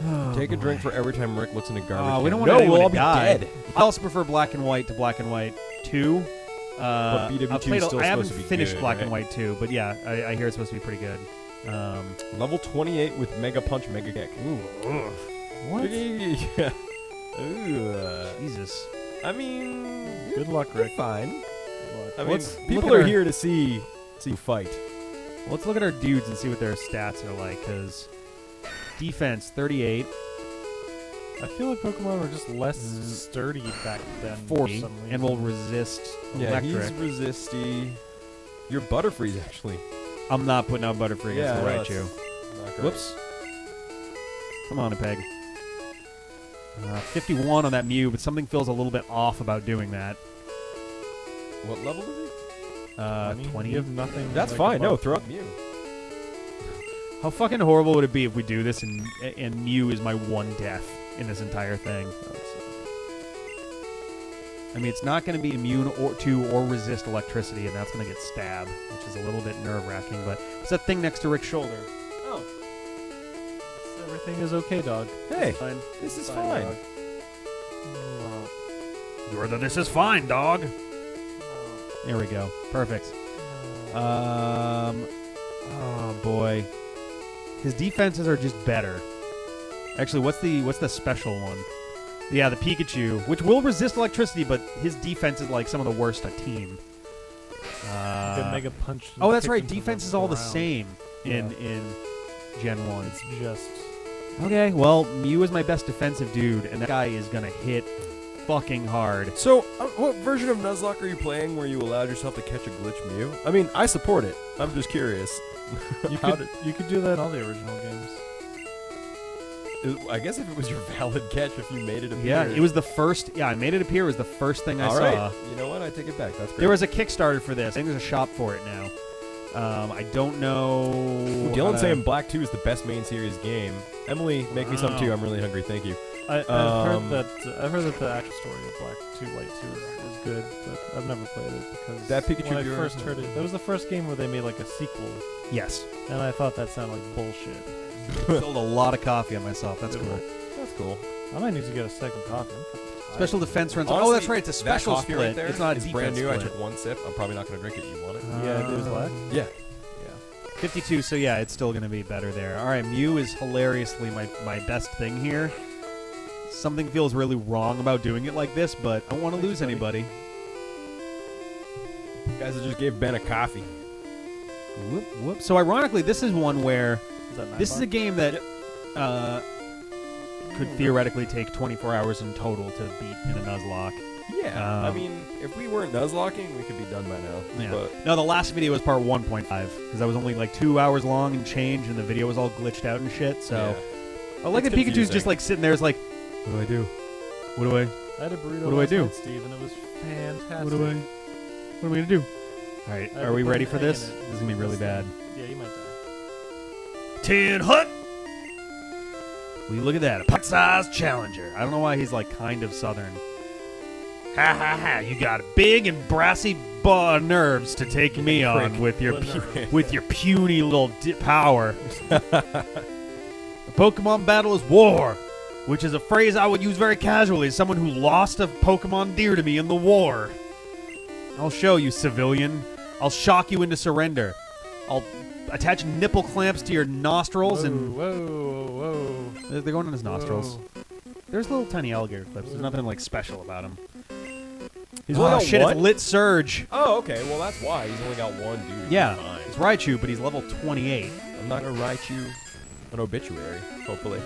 Oh, Take a drink boy. for every time Rick looks in a garbage can. We don't want no, anyone we'll all to be die. dead. I also prefer Black and White to Black and White 2. But BW2 I've played is still I haven't supposed to be finished good, Black right? and White 2, but yeah, I hear it's supposed to be pretty good. Level 28 with Mega Punch, Mega Kick. Ooh, What? Yeah. Ooh. Jesus. I mean, Good luck, you're Rick. fine. Good luck. I mean, Let's look people at are our- here to see you fight. Let's look at our dudes and see what their stats are like, because defense 38, I feel like Pokemon were just less sturdy back then. for 40, some reason. and will resist Yeah, electric. he's resisty. You're Butterfreeze, actually. I'm not putting out Butterfree against the no, Raichu. that's not great. Whoops. Come on, Peg. 51 on that Mew, but something feels a little bit off about doing that. What level is he? 20. You have nothing. That's like, fine. No, above- throw up Mew. How fucking horrible would it be if we do this and Mew is my one death in this entire thing? I mean, it's not going to be immune to or resist electricity, and that's going to get stabbed, which is a little bit nerve-wracking, but it's that thing next to Rick's shoulder. Oh. Everything is okay, dog. Hey, Fine. this is fine. dog. You're the this is fine, dog. There we go. Perfect. Oh, boy. His defenses are just better. Actually, what's the special one? Yeah, the Pikachu, which will resist electricity, but his defense is like some of the worst on team. Good Mega Punch. Oh, that's kick right. into Defense the is all the ground. same in Yeah. in Gen 1. It's just. Okay, well, Mew is my best defensive dude, and that guy is going to hit fucking hard. So, what version of Nuzlocke are you playing where you allowed yourself to catch a glitch Mew? I mean, I support it. I'm just curious. You How could do that in all the original games. I guess if it was your valid catch, if you made it appear. Yeah, it was the first. Yeah, I made it appear. It was the first thing I All saw. right. You know what? I take it back. That's great. There was a Kickstarter for this. I think there's a shop for it now. I don't know. Ooh, Dylan's saying Black 2 is the best main series game. Emily, make me some Wow. too. I'm really hungry. Thank you. I've heard that the actual story of Black 2 White 2 is good, but I've never played it because That Pikachu when I Jr. first heard it, that was the first game where they made like a sequel, Yes. and I thought that sounded like bullshit. Spilled a lot of coffee on myself. That's cool. That's cool. I might need to get a second coffee. Special defense runs. Honestly, oh, that's right. It's a special that coffee split. right there it's not a is defense brand new. I split. took one sip. I'm probably not going to drink it. You want it? Yeah, it was black. Yeah. 52. So yeah, it's still going to be better there. All right, Mew is hilariously my best thing here. Something feels really wrong about doing it like this, but I don't want to lose anybody. Guys, I just gave Ben a coffee. Whoop, whoop. So ironically, this is one where Is that this is a game that could theoretically take 24 hours in total to beat in a Nuzlocke. Yeah. I mean, if we weren't Nuzlocking, we could be done by now. Yeah. But No, the last video was part 1.5 because that was only like 2 hours long and change, and the video was all glitched out and shit. So I like It's that Pikachu's confusing. just like sitting there. It's like, what do I do? What do I? I had a burrito What do I last do? night, Steve, and it was fantastic. What am I gonna do? All right, I are we put ready an for egg this? in it. This is gonna be really bad. Yeah, you might die. Tin Hut. Will you look at that? A pot-sized challenger. I don't know why he's like kind of southern. Ha ha ha! You got big and brassy nerves to take me on with your puny little power. A Pokemon battle is war, which is a phrase I would use very casually as someone who lost a Pokemon dear to me in the war. I'll show you, civilian. I'll shock you into surrender. I'll attach nipple clamps to your nostrils and Whoa. they're going in his nostrils. There's little tiny alligator clips. There's nothing like special about them. He's only got shit, one? it's Lit Surge. Oh, okay. Well, that's why. He's only got one dude. Yeah, Fine. it's Raichu, but he's level 28. I'm not going to write you an obituary, hopefully.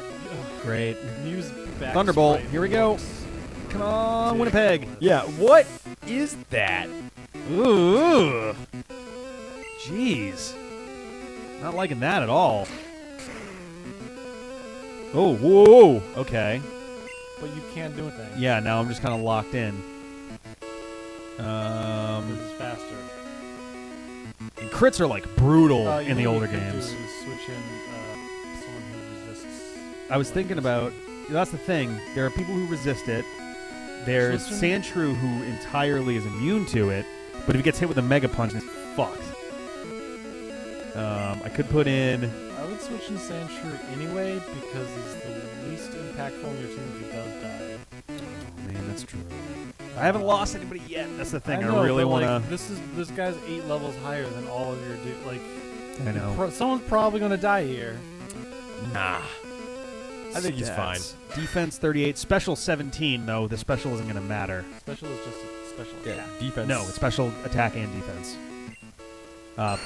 Great. Muse back Thunderbolt, sprite here we go. works. Come on, Winnipeg. Yeah, what is that? Ooh. Jeez. Not liking that at all. Oh, whoa. Okay. But you can't do anything. Yeah, now I'm just kind of locked in. This is faster. And crits are like brutal You in the know what older you could games. do is switch in someone who resists. I was thinking about, that's the thing. There are people who resist it. There's Switch in? Sandshrew who entirely is immune to it, but if he gets hit with a Mega Punch, then it's fucked. I could put in... I would switch in Sandshrew anyway because he's the least impactful in your team if he does die. Oh, man, that's true. I haven't lost anybody yet. That's the thing. I, know, really but, want like, to... this guy's 8 levels higher than all of your dude. Like, I know. Someone's probably gonna die here. Nah. I think he's fine. Defense 38, special 17, though. The special isn't going to matter. Special is just a special attack. Defense. No, it's special attack and defense.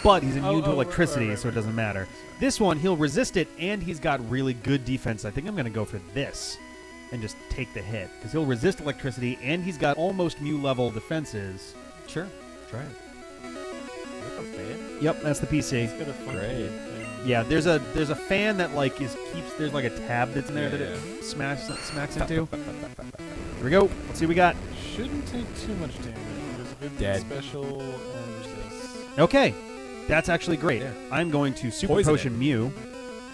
But he's immune to electricity, right, so it doesn't matter. This one, he'll resist it, and he's got really good defense. I think I'm going to go for this and just take the hit. Because he'll resist electricity, and he's got almost Mew-level defenses. Sure. Try it. Is that a fan? Yep, that's the PC. It's got a fun Great. thing. Yeah, there's a fan that like there's like a tab that's in there Yeah, that yeah. it smacks into. Here we go. Let's see what we got. Shouldn't take too much damage. There's a good Dead. special and resist. Okay, that's actually great. Yeah. I'm going to Super Poison Potion Mew.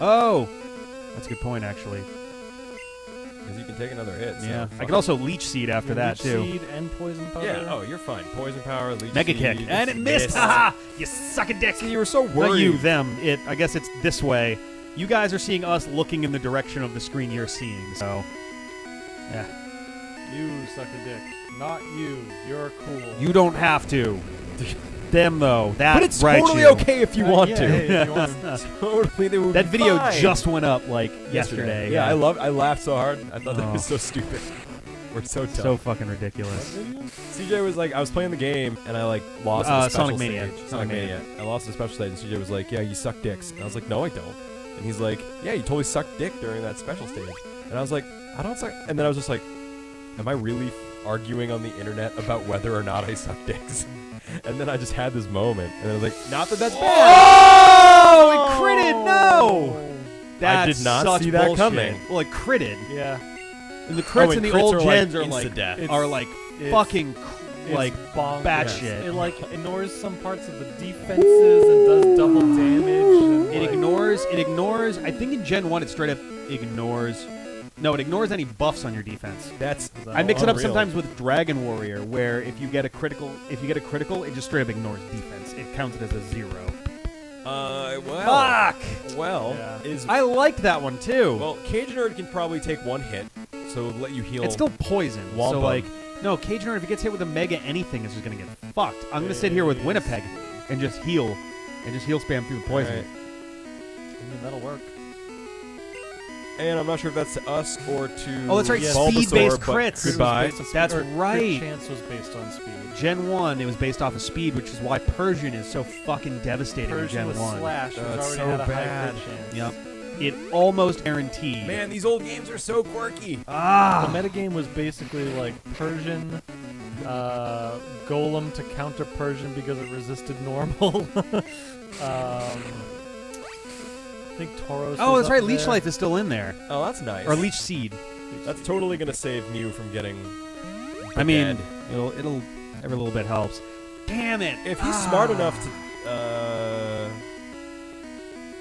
Oh, that's a good point actually. Because you can take another hit. So Yeah, fuck I could it. also Leech Seed after that Leech too. Seed and poison powder. Yeah, oh, you're fine. Poison power, leech Mega seed, Kick, and it missed. Haha! You suck a dick. See, you were so Not worried. you, them. It. I guess it's this way. You guys are seeing us looking in the direction of the screen you're seeing. So, yeah. You suck a dick. Not you. You're cool. You don't have to. Them though. That But it's right totally you. okay if you want yeah, to. hey, if you want. Totally, they would That be video fine. just went up like yesterday. Yeah, I laughed so hard. I thought that Oh. was so stupid. We're so dumb. So fucking ridiculous. CJ was like, I was playing the game and I like lost the special Sonic Mania. stage. Sonic Mania. I lost the special stage and CJ was like, yeah, you suck dicks. And I was like, no, I don't. And he's like, yeah, you totally sucked dick during that special stage. And I was like, I don't suck. And then I was just like, am I really arguing on the internet about whether or not I suck dicks? And then I just had this moment, and I was like, not that that's bad. Oh, it critted! No! That's I did not such see that bullshit. coming. Well, it critted. Yeah. And the crits in and the crits old are, like, gens are like insta-death. It's- fucking It's like bonkers. batshit. It like ignores some parts of the defenses and does double damage. And, It like, ignores. I think in Gen 1 it straight up ignores. No, it ignores any buffs on your defense. That's I mix it up unreal. sometimes with Dragon Warrior, where if you get a critical, it just straight up ignores defense. It counts it as a 0. Well, Fuck! well, Yeah. is I liked that one too. well, Cage Nerd can probably take one hit, so it'll let you heal. It's still poison. Womp So bum. like, no, Cage Nerd, if he gets hit with a Mega anything, is just gonna get fucked. I'm gonna sit here with Winnipeg and just heal spam through the poison. Alright. I mean, that'll work. And I'm not sure if that's to us or to Oh, that's right. Yes. Speed-based Bulbasaur, but crits. Goodbye. That's Or crit right. chance was based on speed. Gen 1, it was based off of speed, which is why Persian is so fucking devastating in Persian Gen with 1. Slash, which That's already so had a bad. high crit chance. Yep. It almost guaranteed. Man, these old games are so quirky. The Ah! metagame was basically like Persian, Golem to counter Persian because it resisted normal. I think Tauros. Oh, was that's up right. Leech there. Life is still in there. Oh, that's nice. Or Leech Seed. That's totally gonna save Mew from getting. I mean, dead. it'll every little bit helps. Damn it! If he's smart enough to.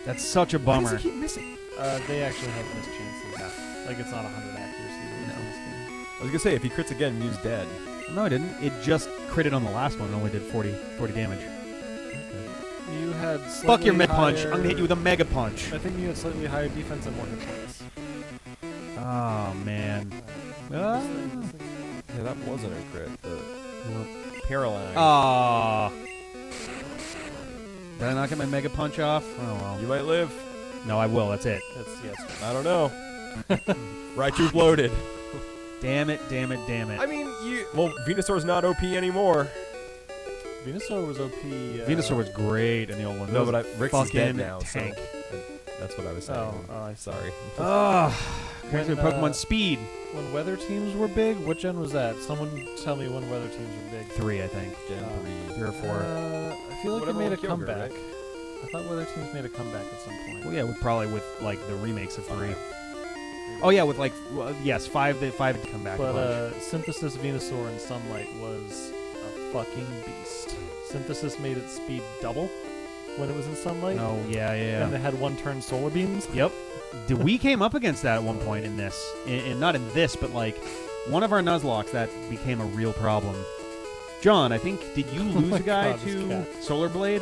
That's such a Why does bummer. he keep missing? They actually have missed chances. Like it's not 100 accuracy in this game. I was gonna say if he crits again, Mew's dead. No, it didn't. It just critted on the last one and only did 40 damage. You had Fuck your slightly mid punch. higher- I'm gonna hit you with a mega punch. I think you had slightly higher defense and more hit points. Oh man. Yeah, that wasn't a crit. Paralyzed. Ah. Did I not get my mega punch off? Oh well. You might live. No, I will. That's it. That's yes. I don't know. Raichu's loaded. Damn it! Damn it! Damn it! I mean, Well, Venusaur's not OP anymore. Venusaur was OP. Venusaur was great in the old one. No, but Rick's is dead now. Tank. So that's what I was saying. Oh, sorry. Crazy Pokemon Speed. When weather teams were big, what gen was that? Someone tell me when weather teams were big. 3, I think. Gen 3. 3 or 4. I feel like Whatever it made a with yogurt, comeback. right? I thought weather teams made a comeback at some point. Well, yeah, probably with like the remakes of 3. Oh yeah, with like yes, 5 did come back. But Synthesis Venusaur in Sunlight was a fucking beast. Synthesis made its speed double when it was in Sunlight. Oh yeah. And they had 1-turn solar beams. Yep. We came up against that at one point in this, not in this, but like one of our Nuzlocks that became a real problem. John, I think did you lose a guy to Solar Blade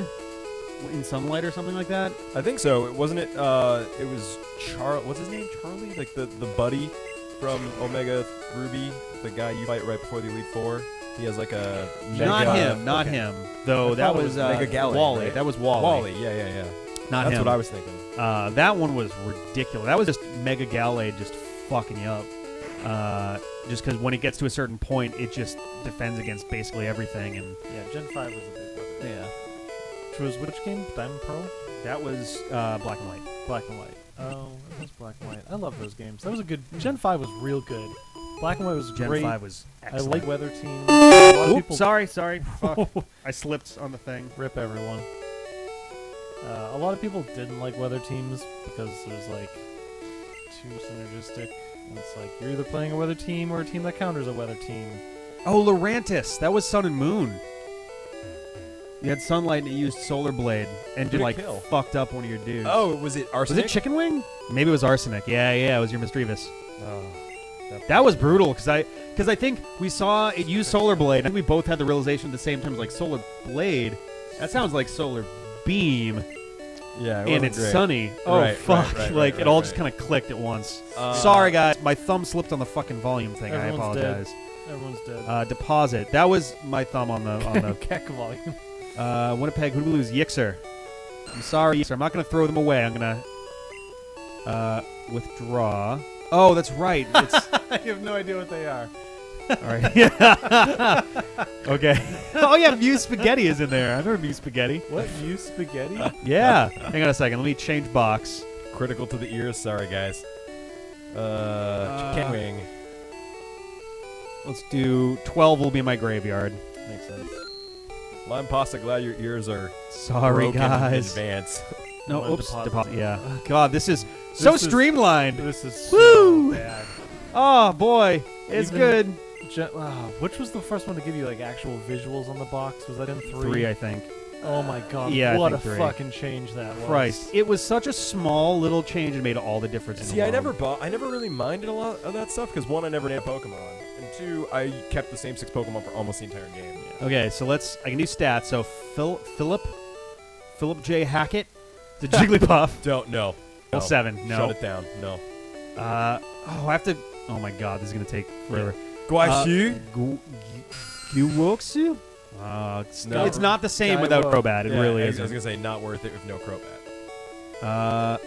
in Sunlight or something like that? I think so. Wasn't it? It was what's his name? Charlie, like the buddy from Omega Ruby, the guy you fight right before the Elite Four. He has like a not him. Though that was Mega Gallade, Wally. Right? That was Wally. Wally, yeah. Not That's him. what I was thinking. That one was ridiculous. That was just Mega Gallade just fucking you up. Just because when it gets to a certain point, it just defends against basically everything. And yeah, Gen 5 was a big one. yeah. Which was which game? Diamond Pearl? That was Black and White. Black and White. Oh, it was Black and White. I love those games. That was a good. Gen 5 was real good. Black and White was Gen great. 5 was excellent. I like Weather Team. A lot of people Sorry. Fuck. I slipped on the thing. Rip everyone. A lot of people didn't like Weather Teams because there's like too synergistic. And it's like you're either playing a Weather Team or a team that counters a Weather Team. Oh, Lurantis. That was Sun and Moon. You had Sunlight and it used Solar Blade and just like fucked up one of your dudes. Oh, was it Arsenic? Was it Chicken Wing? Maybe it was Arsenic. Yeah, it was your Misdreavus. Oh, that was brutal because I think we saw it use Solar Blade. I think we both had the realization at the same time, like Solar Blade. That sounds like Solar Beam. Yeah, and it's great. sunny. Oh right, fuck! Right, it all just kind of clicked at once. Sorry guys, my thumb slipped on the fucking volume thing. I apologize. Everyone's dead. Deposit. That was my thumb on the Keck volume. Winnipeg. Who do we lose? Yixer. I'm sorry, Yixer. I'm not gonna throw them away. I'm gonna withdraw. Oh, that's right. It's I have no idea what they are. all right. Okay. Oh yeah, Muse Spaghetti is in there. I've heard Muse Spaghetti. What? Muse Spaghetti? Yeah. Hang on a second. Let me change box. Critical to the ears. Sorry, guys. Chicken Wing. Let's do 12 will be my graveyard. Makes sense. Lime Pasta, glad your ears are sorry, broken guys. in advance. No, oops. Deposit. Yeah. God, this is so streamlined. This is Woo! so bad. Oh, boy. It's good. Which was the first one to give you like actual visuals on the box? Was that in 3? 3, I think. Oh my god. Yeah, what I a think 3. fucking change that was. Christ. It was such a small little change and made all the difference in the world. I never really minded a lot of that stuff because 1, I never named Pokemon. And 2, I kept the same 6 Pokemon for almost the entire game. Yeah. Okay, so I can do stats. So Philip J. Hackett, the Jigglypuff. Don't know. 7. No. Shut it down. No. I have to. Oh my god, this is gonna take forever. Guaishu? Guwoxu? It's not the same without Crobat. It really is. I was gonna say not worth it with no Crobat.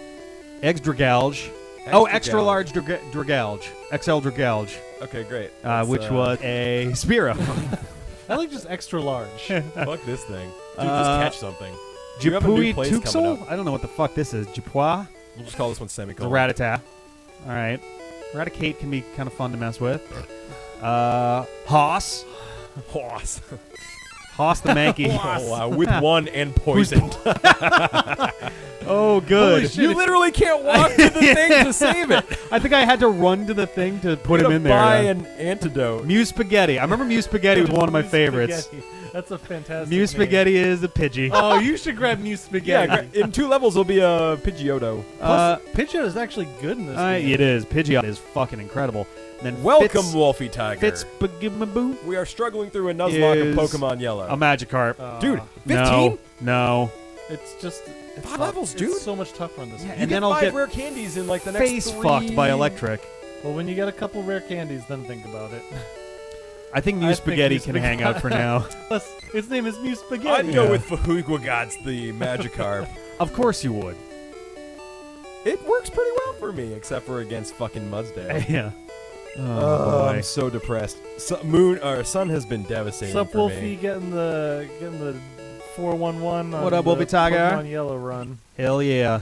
Eggs Dragalge. Extra large Dragalge. XL Dragalge. Okay, great. Which was a Spearow. I like just extra large. Fuck this thing. Dude, just catch something. Japui Tuxel? I don't know what the fuck this is. Japua? We'll just call this one semicolon. Rattata. Alright. Raticate can be kind of fun to mess with. Hoss. Hoss the Mankey. Oh, wow. With 1 and poisoned. Oh, good. You literally can't walk to the thing to save it. I think I had to run to the thing to put him in there. Buy an antidote. Muse Spaghetti. I remember Muse Spaghetti was one of my favorites. Spaghetti. That's a fantastic Muse name. Spaghetti is a Pidgey. Oh, you should grab Muse Spaghetti. Yeah, in 2 levels will be a Pidgeotto. Pidgeot is actually good in this game. It is. Pidgeot is fucking incredible. And then Welcome, Wolfie Tiger. Fitzbagibaboo. We are struggling through a Nuzlocke of Pokemon Yellow. A Magikarp. Dude, 15? No. It's just... It's 5 levels, dude. It's so much tougher on this game. And You then get I'll 5 get rare candies in like the next 3. face fucked by Electric. Well, when you get a couple rare candies, then think about it. I think Muse Spaghetti can hang out for now. Plus, its name is Muse Spaghetti. I'd go with Fahuiguagats, the Magikarp. Of course you would. It works pretty well for me, except for against fucking Mudsdale. Yeah. Oh, boy. I'm so depressed. Moon or Sun has been devastating. Sup, for Wolfie, me. getting the 411. What on up, Wolfie the Tiger? Pokemon Yellow run. Hell yeah.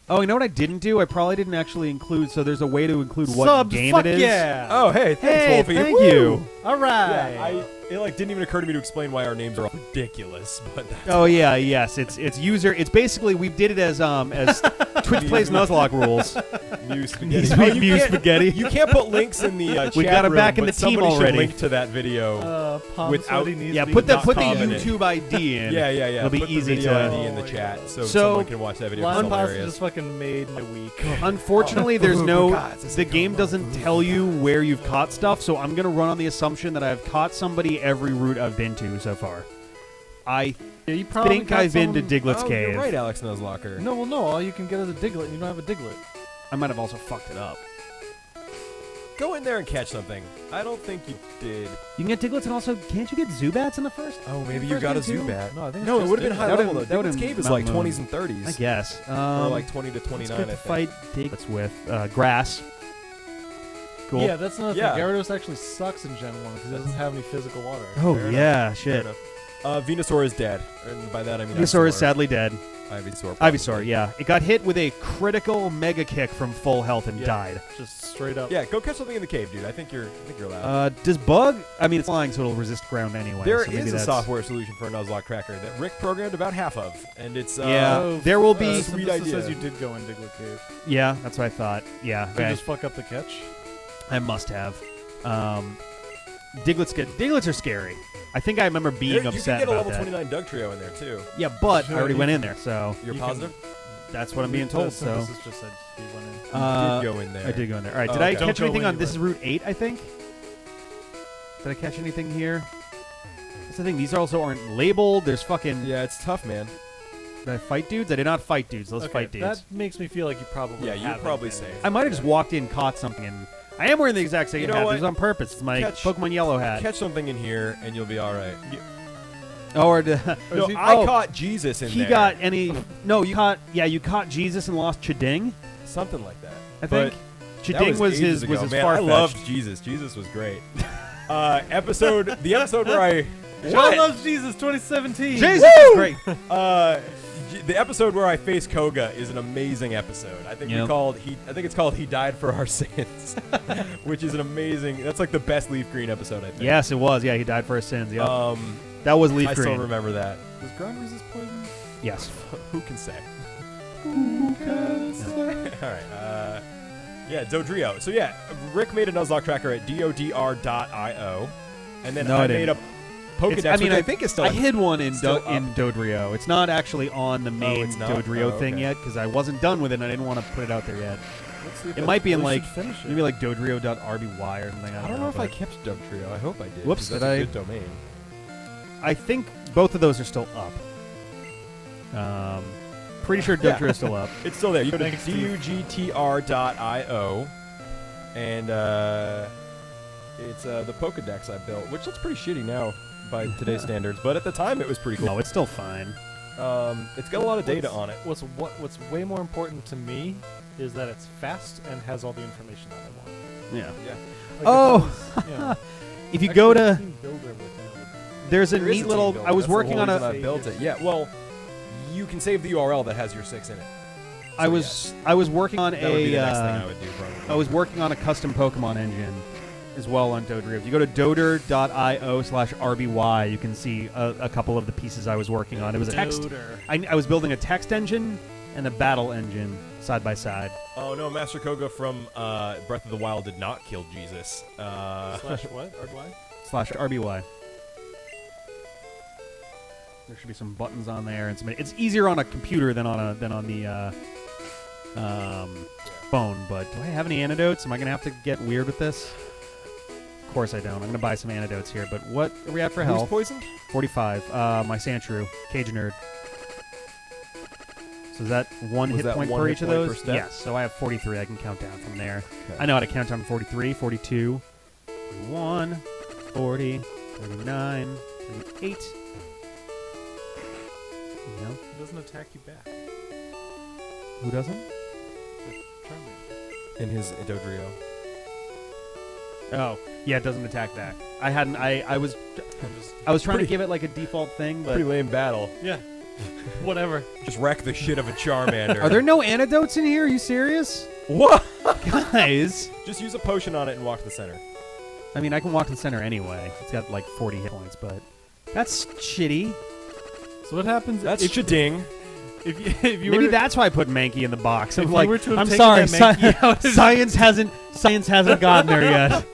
Oh, you know what I didn't do? I probably didn't actually include. So there's a way to include what game fuck it is. yeah! Oh, hey, thanks, Hey, Wolfie. thank Woo! you. All right. Yeah, it like didn't even occur to me to explain why our names are all ridiculous, but that's Oh yeah, yes. It's user. It's basically we did it as Twitch plays Nuzlocke rules. Mew He's spaghetti. made you Mew can't- spaghetti. You can't put links in the chat We got him room, back in but the team somebody should already. link to that video. Palm without- sweaty needs Yeah, to be put the not YouTube commenting. ID in. Yeah. It'll be Put the easy video to. ID in the chat so, So- someone can watch that video. It's Line pasta hilarious. just fucking made my week. Unfortunately, there's no. God, this is The game doesn't tell you where you've caught stuff, so I'm gonna run on the assumption that I've caught somebody every route I've been to so far. I Yeah, you probably think got I've been to some- Diglett's Oh, cave. you're right, Alex Nuzlocker. No, well, no. All you can get is a Diglett, and you don't have a Diglett. I might have also fucked it up. Go in there and catch something. I don't think you did. You can get Diglets and also can't you get Zubats in the first? Oh, maybe you got a Zubat. No, I think it's No, it just would have been Diglett. high That level though. would've- that Diglett's would've cave is Mount like Moon. 20s and 30s. I guess. Or like 20 to let's 29, get I to think. fight Diglets with grass. Cool. Yeah, that's another Yeah. thing. Gyarados actually sucks in Gen 1 because it doesn't have any physical water. Oh Fair yeah, Fair shit. enough. Venusaur is dead. And by that I mean Venusaur is Ivysaur. sadly dead. Ivysaur. Ivysaur, probably. yeah. It got hit with a critical mega kick from full health and Yeah. died. Just straight up. Yeah, go catch something in the cave, dude. I think you're allowed. Does Bug? I mean, it's flying, so it'll resist ground anyway. There so maybe is a that's- software solution for a Nuzlocke tracker that Rick programmed about half of, and it's Yeah. Oh, there will be- so Sweet this idea. says you did go in Diglett Cave. Yeah, that's what I thought. Yeah, Did you okay. just fuck up the catch? I must have. Diglets are scary. I think I remember being you can upset get a about level that. 29 Doug Trio in there too. Yeah, but I Sure, already you- went in there, so You're You positive? that's what I'm being told. So This just said you went in. You did go in there. I did go in there. All right, Oh, did I okay. catch Don't go anything when on you this is went. Route 8, I think? Did I catch anything here? That's the thing. These also aren't labeled. There's fucking. Yeah, it's tough, man. Did I fight dudes? I did not fight dudes. Let's Okay, fight dudes. That makes me feel like you probably Yeah, you're haven't probably been. safe. I might have just walked in, caught something, and I am wearing the exact same You know hat. what? This is on purpose. It's my Catch- Pokemon Yellow hat. Catch something in here, and you'll be all right. Or No, he- I oh, caught Jesus in he there. got any? No, you caught. Yeah, you caught Jesus and lost Chiding. something like that. I But think that Chiding was ages his ago. Man, far I loved Jesus. Jesus was great. The episode where I John Loves Jesus 2017. Jesus is great. the episode where I face Koga is an amazing episode. I think Yep. I think it's called He Died for Our Sins, which is an amazing. That's like the best Leaf Green episode, I think. Yes, it was. Yeah, he died for his sins. Yeah, that was Leaf I Green. still remember that. Was ground resist poison? Yes. Who can say? Who can say? All right. Yeah, Dodrio. So yeah, Rick made a Nuzlocke tracker at dodr.io, and then No, I I made didn't. a Pokedex, which I think is still. I hid one in still up. Dodrio. It's not actually on the main it's not? Dodrio Oh, thing okay. yet because I wasn't done with it and I didn't want to put it out there yet. Let's see if It I might be in really like should finish it. maybe like dodrio.rby or something. I don't know if I but kept Dugtrio. I hope I did. Whoops, 'cause did that's I- a good domain. I think both of those are still up. Pretty sure Yeah. Dodrio is still up. It's still there. You go to Thanks, Steve. dugtr.io, and it's the Pokedex I built, which looks pretty shitty now by today's standards, but at the time it was pretty cool. No, it's still fine. It's got a lot of data on it. What's way more important to me is that it's fast and has all the information that I want. Yeah. Yeah. Like Oh! if I was, you know, If you actually, go the to team builder with it, there's a There is neat team little. builder. I was That's the working whole on reason a. I built it. Yeah. Well, you can save the URL that has your 6 in it. I was working on That would be the next thing a. I would do, probably. I was working on a custom Pokemon engine as well on Dodrio. If you go to doder.io/rby, you can see a couple of the pieces I was working on. It was a text. Doder. I was building a text engine and a battle engine side by side. Oh no, Master Koga from Breath of the Wild did not kill Jesus. Slash what? RY? /RBY. There should be some buttons on there and some. It's easier on a computer than on the phone. But do I have any antidotes? Am I gonna have to get weird with this? Of course I don't. I'm gonna buy some antidotes here. But what are we at for Who's health? poisoned? 45. My Sandshrew, Cage Nerd. So is that one Was hit that point one per hit each of point per those? step? Yes. So I have 43. I can count down from there. Okay. I know how to count down 43, 42, 41, 40, 39, 38. You know? It doesn't attack you back. Who doesn't? Charmander. In his Dodrio. Oh, yeah, it doesn't attack back. I was trying to give it like a default thing, but Pretty lame battle. Yeah. Whatever. Just wreck the shit of a Charmander. Are there no antidotes in here? Are you serious? What? Guys. Just use a potion on it and walk to the center. I mean, I can walk to the center anyway. It's got like 40 hit points, but that's shitty. So what happens? That's if, shitting. if you Maybe were that's why I put Mankey in the box. I'm If like, you were to have I'm taken sorry, that Mankey out of- science hasn't gotten there yet.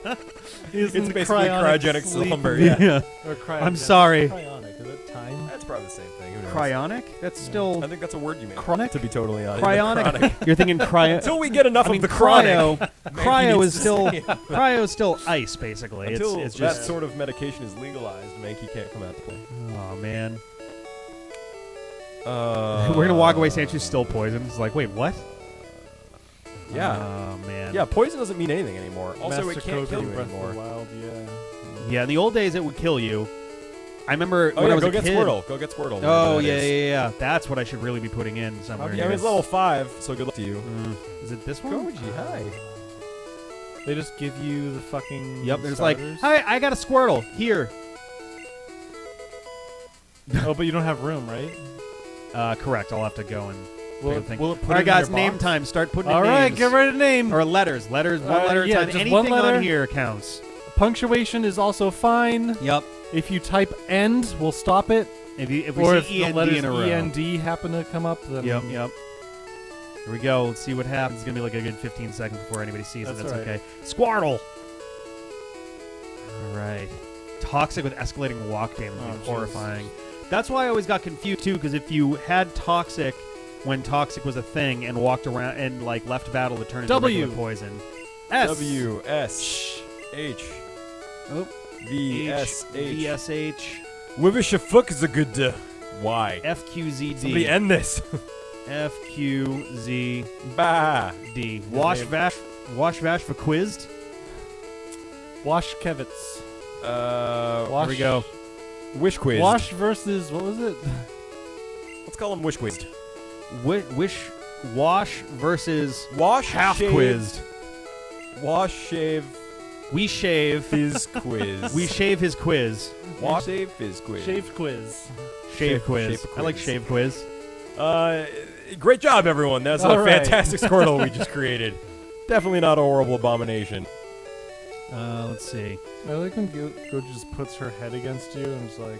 it's It's basically cryogenic slumber. Yeah. Or I'm sorry. Cryonic. Is it time? That's probably the same thing. Who knows? Cryonic? That's still I think that's a word you made. chronic. To be totally honest. Cryonic. You're thinking cryo. Until we get enough I mean, of the chronic. cryo needs is to still stay out. cryo is still ice basically. Until It's that just sort of medication is legalized, Mankey can't come out to play. oh man. We're We're gonna walk away saying she's still poisoned. It's like, wait, what? Yeah. Oh man. Yeah, poison doesn't mean anything anymore. Also, Master it can't Code kill from you Breath of the anymore. Wild, yeah. Yeah. In the old days, it would kill you. I remember Oh when yeah, I was go a get kid. Squirtle. Go get Squirtle. Oh whatever that yeah, is. yeah. That's what I should really be putting in somewhere. Yeah, I mean, it's level 5, so good luck to you. Is it this one? Goji, hi. They just give you the fucking. Yep. There's like, starters. hi, I got a Squirtle here. Oh, but you don't have room, right? Correct. I'll have to go and. Will pick a it, thing. will it put All right, it in guys. your Name box? time. Start putting. All in right, names. get ready to name. Or letters. One letter at a yeah, time. just Anything one letter. on here counts. Punctuation is also fine. Yep. If you type end, we'll stop it. If we Or if see the END letters in a row. END happen to come up, then Yep. Here we go. Let's see what happens. It's gonna be like a good 15 seconds before anybody sees That's it. That's all right. okay. Squirtle. All right. Toxic with escalating walk damage would be Oh, horrifying. That's why I always got confused too, because if you had toxic when toxic was a thing and walked around and like left battle to turn into W. regular poison. S. W S H Oh. V S H. VSH. Wivishafukzagud. Y. FQZD. Somebody end this. FQZD. Bah. Wash name. Vash for quizzed. Washkevitz. Here we go. Wish quiz. Wash versus what was it? Let's call him Wish quiz. Wash versus Wash half shave, quizzed. Wash shave We shave. fizz quiz. We shave his quiz. Wash shave fizz quiz. Shaved quiz. Shave quiz. Shave I like quiz. shave quiz. Great job, everyone. That's All a right. fantastic Squirtle we just created. Definitely not a horrible abomination. Let's see. I like when Goji just puts her head against you and is like,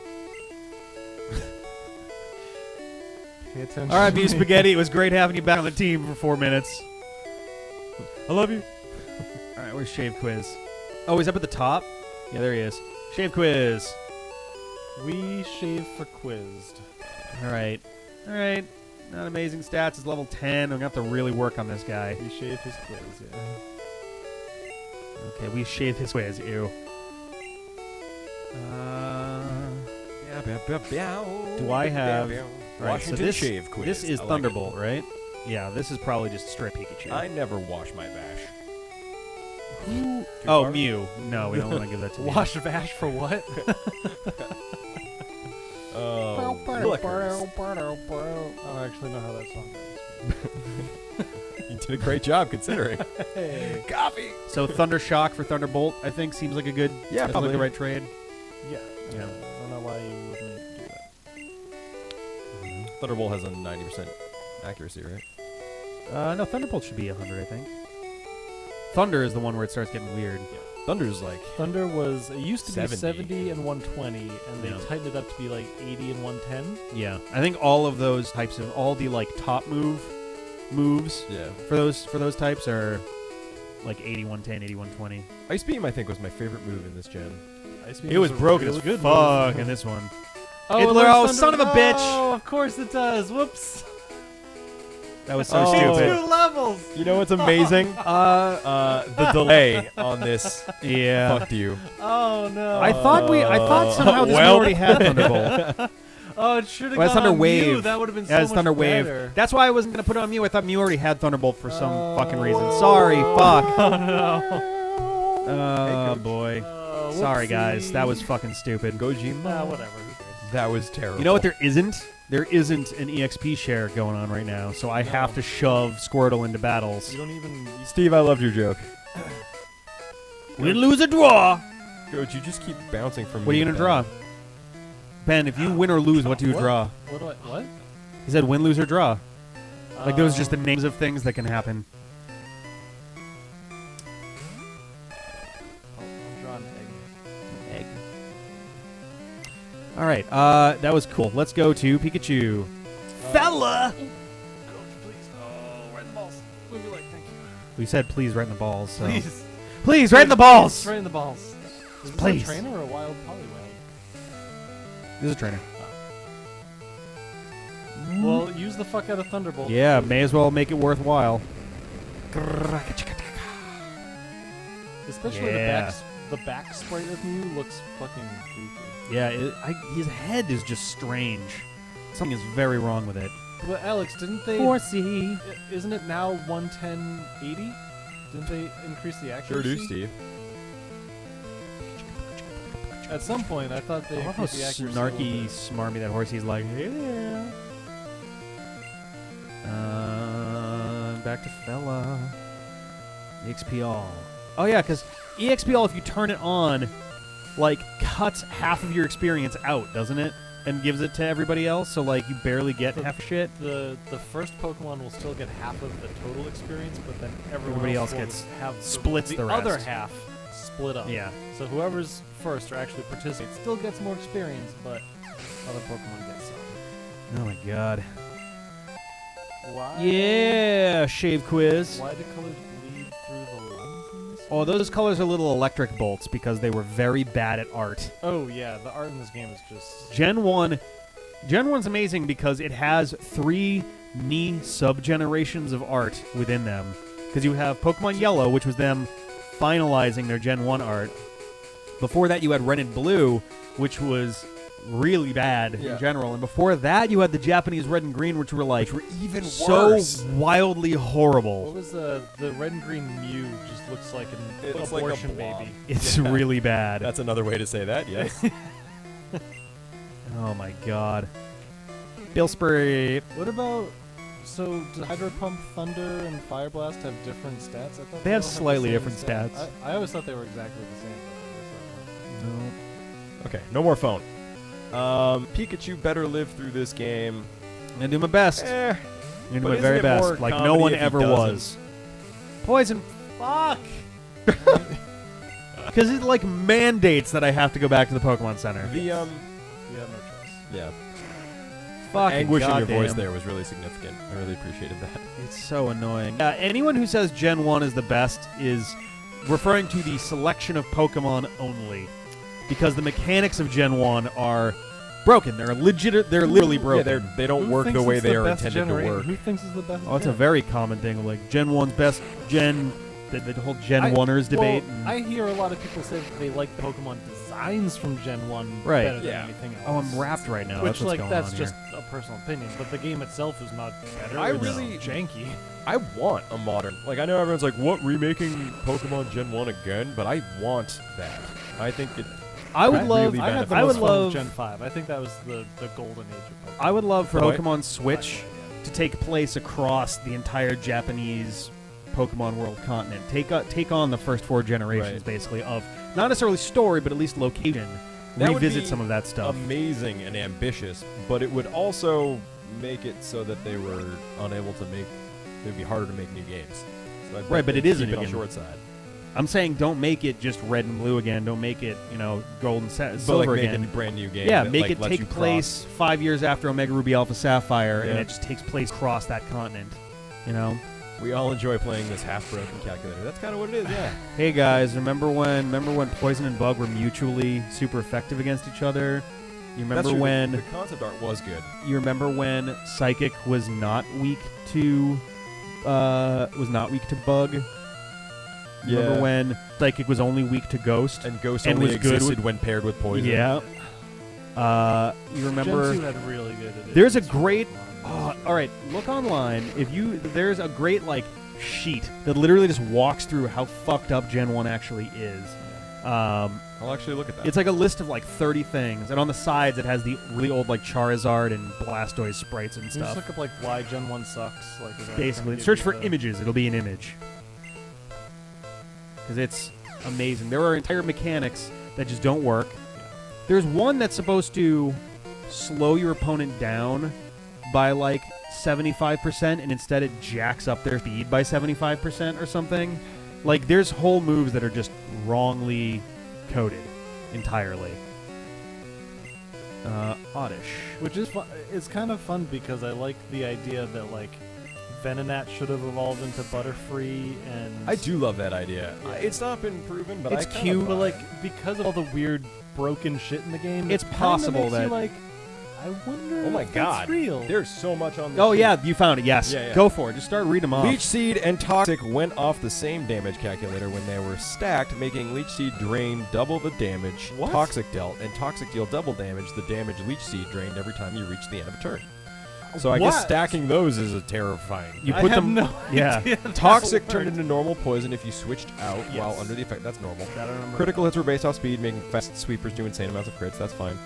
pay attention. All right, Beef Spaghetti. It was great having you back on the team for 4 minutes. I love you. All right, where's shave quiz? Oh, he's up at the top? Yeah, there he is. Shave quiz. We shave for quizzed. All right. All right. Not amazing stats. It's level 10. I'm going to have to really work on this guy. We shave his quiz, yeah. Okay, we shave his quiz. Ew. Do I have... All right, Washington so this, shave quiz? This is I like Thunderbolt, right? Yeah, this is probably just straight Pikachu. it. I never wash my Vash. Oh, far? Mew. No, we don't want to give that to Mew. Wash Vash for what? Oh, Lickers. I don't actually know how that song goes. You did a great job considering. Hey. Coffee. So Thunder Shock for Thunderbolt, I think, seems like a good, Yeah, seems like probably. the right trade. Yeah. Yeah. I don't know why you wouldn't do that. Thunderbolt has a 90% accuracy, right? No, Thunderbolt should be 100, I think. Thunder is the one where it starts getting weird. Thunder's like Thunder was, it used to 70. be 70 and 120, and they Yeah. tightened it up to be like 80 and 110. Yeah, I think all of those types of all the like top moves yeah. for those types are like 80, 110, 80, 120. Ice Beam, I think, was my favorite move in this gen. Ice Beam It was a broken really as good fuck move. in this one. Oh, It it learned- learns oh, son of a bitch. Oh, of course it does. Whoops. That was so Oh. stupid. 2 levels. You know what's amazing? The delay on this Yeah. fucked you. Oh no. I thought somehow this well. already had Thunderbolt. Oh, it should have Well, that's gone Thunder on Wave. Mew. That would have been Yeah, so it's much Thunder Wave. better. That's why I wasn't gonna put it on Mew. I thought Mew already had Thunderbolt for some fucking reason. Sorry, fuck. Oh no. Oh boy. Oh, Sorry guys, whoopsie. that was fucking stupid. Gojima. Nah, whatever. Who cares? That was terrible. You know what there isn't? There isn't an EXP share going on right now, so I have to shove Squirtle into battles. You don't even. Steve, I loved your joke. Win, lose, or draw. Coach, you just keep bouncing from What are me you to gonna draw? Ben, if you win or lose, what do you draw? What? He said win, lose, or draw. Like those are just the names of things that can happen. I'll draw an egg. All right, that was cool. Let's go to Pikachu. Fella! Coach, please. Oh, right in the balls. Move your leg, thank you. We said please right in the balls. So. Please. Please, right in the balls! Right in the balls. Is this Please. a trainer or a wild Poliwag? This is a trainer. Well, use the fuck out of Thunderbolt. Yeah, may as well make it worthwhile. Especially Yeah. the back sprite of Mew looks fucking goofy. Yeah, his head is just strange. Something is very wrong with it. But Alex, didn't they? Horsey. Isn't it now 11080? Didn't they increase the Sure accuracy? do, Steve. At some point, I thought they I love how increased the accuracy. a little snarky, bit. smarmy that Horsey's like, hey there. Back to Fella. EXP all. Oh yeah, because EXP all, if you turn it on, like cuts half of your experience out, doesn't it? And gives it to everybody else, so like you barely get half shit. The first Pokemon will still get half of the total experience, but then Everybody else will gets have splits the other rest. half split up. Yeah. So whoever's first or actually participates still gets more experience, but other Pokemon get some. Oh my god. Why? Yeah, shave quiz. Why do colors bleed through the lens in this? Oh, those colors are little electric bolts because they were very bad at art. Oh yeah, the art in this game is just. Gen 1's amazing because it has 3 sub-generations of art within them. Because you have Pokemon Yellow, which was them finalizing their Gen 1 art. Before that, you had Red and Blue, which was really bad in general. And before that, you had the Japanese Red and Green, which were like even so worse. wildly What horrible. was the red and green Mew? Just looks like an It looks like a abortion blob. baby. It's really bad. That's another way to say that, yes. Oh my god. Bill Spurry. What about? So, do Hydro Pump, Thunder, and Fire Blast have different stats? I thought They have all the slightly same different stats. I always thought they were exactly the same. But I guess No. Okay, no more phone. Pikachu better live through this game. I'm gonna do my best. Eh, I'm gonna do but my isn't very it more best, like no comedy one if he ever doesn't? was. Poison. Fuck. Because it like mandates that I have to go back to the Pokemon Center. The you have no choice. yeah, Fuck. anguish in your voice there was really significant. I really appreciated that. It's so annoying. Anyone who says Gen 1 is the best is referring to the selection of Pokemon only. Because the mechanics of Gen 1 are broken. They're legit. They're literally broken. Yeah, they don't Who work the thinks way it's they the are best intended to generation? work. Who thinks is the best? Oh, it's a gen? very common thing. Like Gen 1's best. The whole Gen 1ers debate. Well, and- I hear a lot of people say that they like the Pokemon designs from Gen 1 Right. better than Yeah. anything else. Oh, I'm wrapped right now. Which, that's what's like, going that's on just here. a personal opinion, but the game itself is not better. I it's really- janky. I want a modern. Like, I know everyone's like, what, remaking Pokemon Gen 1 again? But I want that. I think it. I would Really love. bad. I had the I most would fun with love. Gen 5. I think that was the golden age of Pokemon. I would love for Right. Pokemon Switch to take place across the entire Japanese Pokemon world continent. Take on the first 4 generations, Right. basically, of not necessarily story, but at least location. That would Revisit be some of that stuff. Amazing and ambitious, but it would also make it so that they were unable to make. It would be harder to make new games. So I bet Right, but they'd it is a keep new on the game. short side. I'm saying don't make it just Red and Blue again. Don't make it, Gold and But Silver like make again. a brand new game. Yeah, that, make like, it lets you take cross. place 5 years after Omega Ruby Alpha Sapphire, and Yeah. it just takes place across that continent. We all enjoy playing this half-broken calculator. That's kind of what it is. Yeah. Hey guys, remember when Poison and Bug were mutually super effective against each other? You remember That's true. when The concept art was good. you remember when Psychic was not weak to Bug? You remember Yeah. when Psychic was only weak to Ghost? And Ghost And only was good existed with- when paired with Poison. Yeah. You remember? Gen 2 had really good editions There's a for great. Pokemon. All right, look online. There's a great sheet that literally just walks through how fucked up Gen 1 actually is. I'll actually look at that. It's like a list of 30 things, and on the sides it has the really old Charizard and Blastoise sprites and You just stuff. look up why Gen 1 sucks. Is that Basically, gonna search give for you the- images. It'll be an image. Because it's amazing. There are entire mechanics that just don't work. There's one that's supposed to slow your opponent down by like 75%, and instead it jacks up their speed by 75% or something. Like, there's whole moves that are just wrongly coded entirely. Oddish. Which is it's kind of fun because I like the idea that like Venonat should have evolved into Butterfree, and I do love that idea. It's not been proven, but It's I kinda cute, buy but it. like because of all the weird broken shit in the game, It's it kinda possible makes you, that- like, I wonder. Oh my if god, that's real. there's so much on this. Oh sheet. yeah, you found it. Yes, Yeah, yeah. Go for it. Just start reading them off. Leech Seed and Toxic went off the same damage calculator when they were stacked, making Leech Seed drain double the damage What? Toxic dealt, and Toxic deal double damage the damage Leech Seed drained every time you reach the end of a turn. So I guess What? stacking those is a terrifying. You I put have them. no yeah. idea how Toxic it turned works. into normal poison if you switched out while Yes. under the effect. That's normal. That I remember. Critical hits were based off speed, making fast sweepers do insane amounts of crits. That's fine.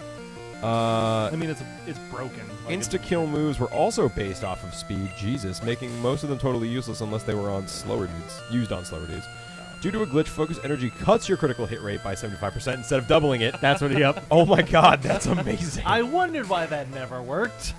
I mean, it's broken. Like, Insta-kill moves were also based off of speed, Jesus, making most of them totally useless unless they were on slower dudes, used on slower dudes. Due to a glitch, focus energy cuts your critical hit rate by 75% instead of doubling it. That's what. Yep. Oh my god, that's amazing. I wondered why that never worked.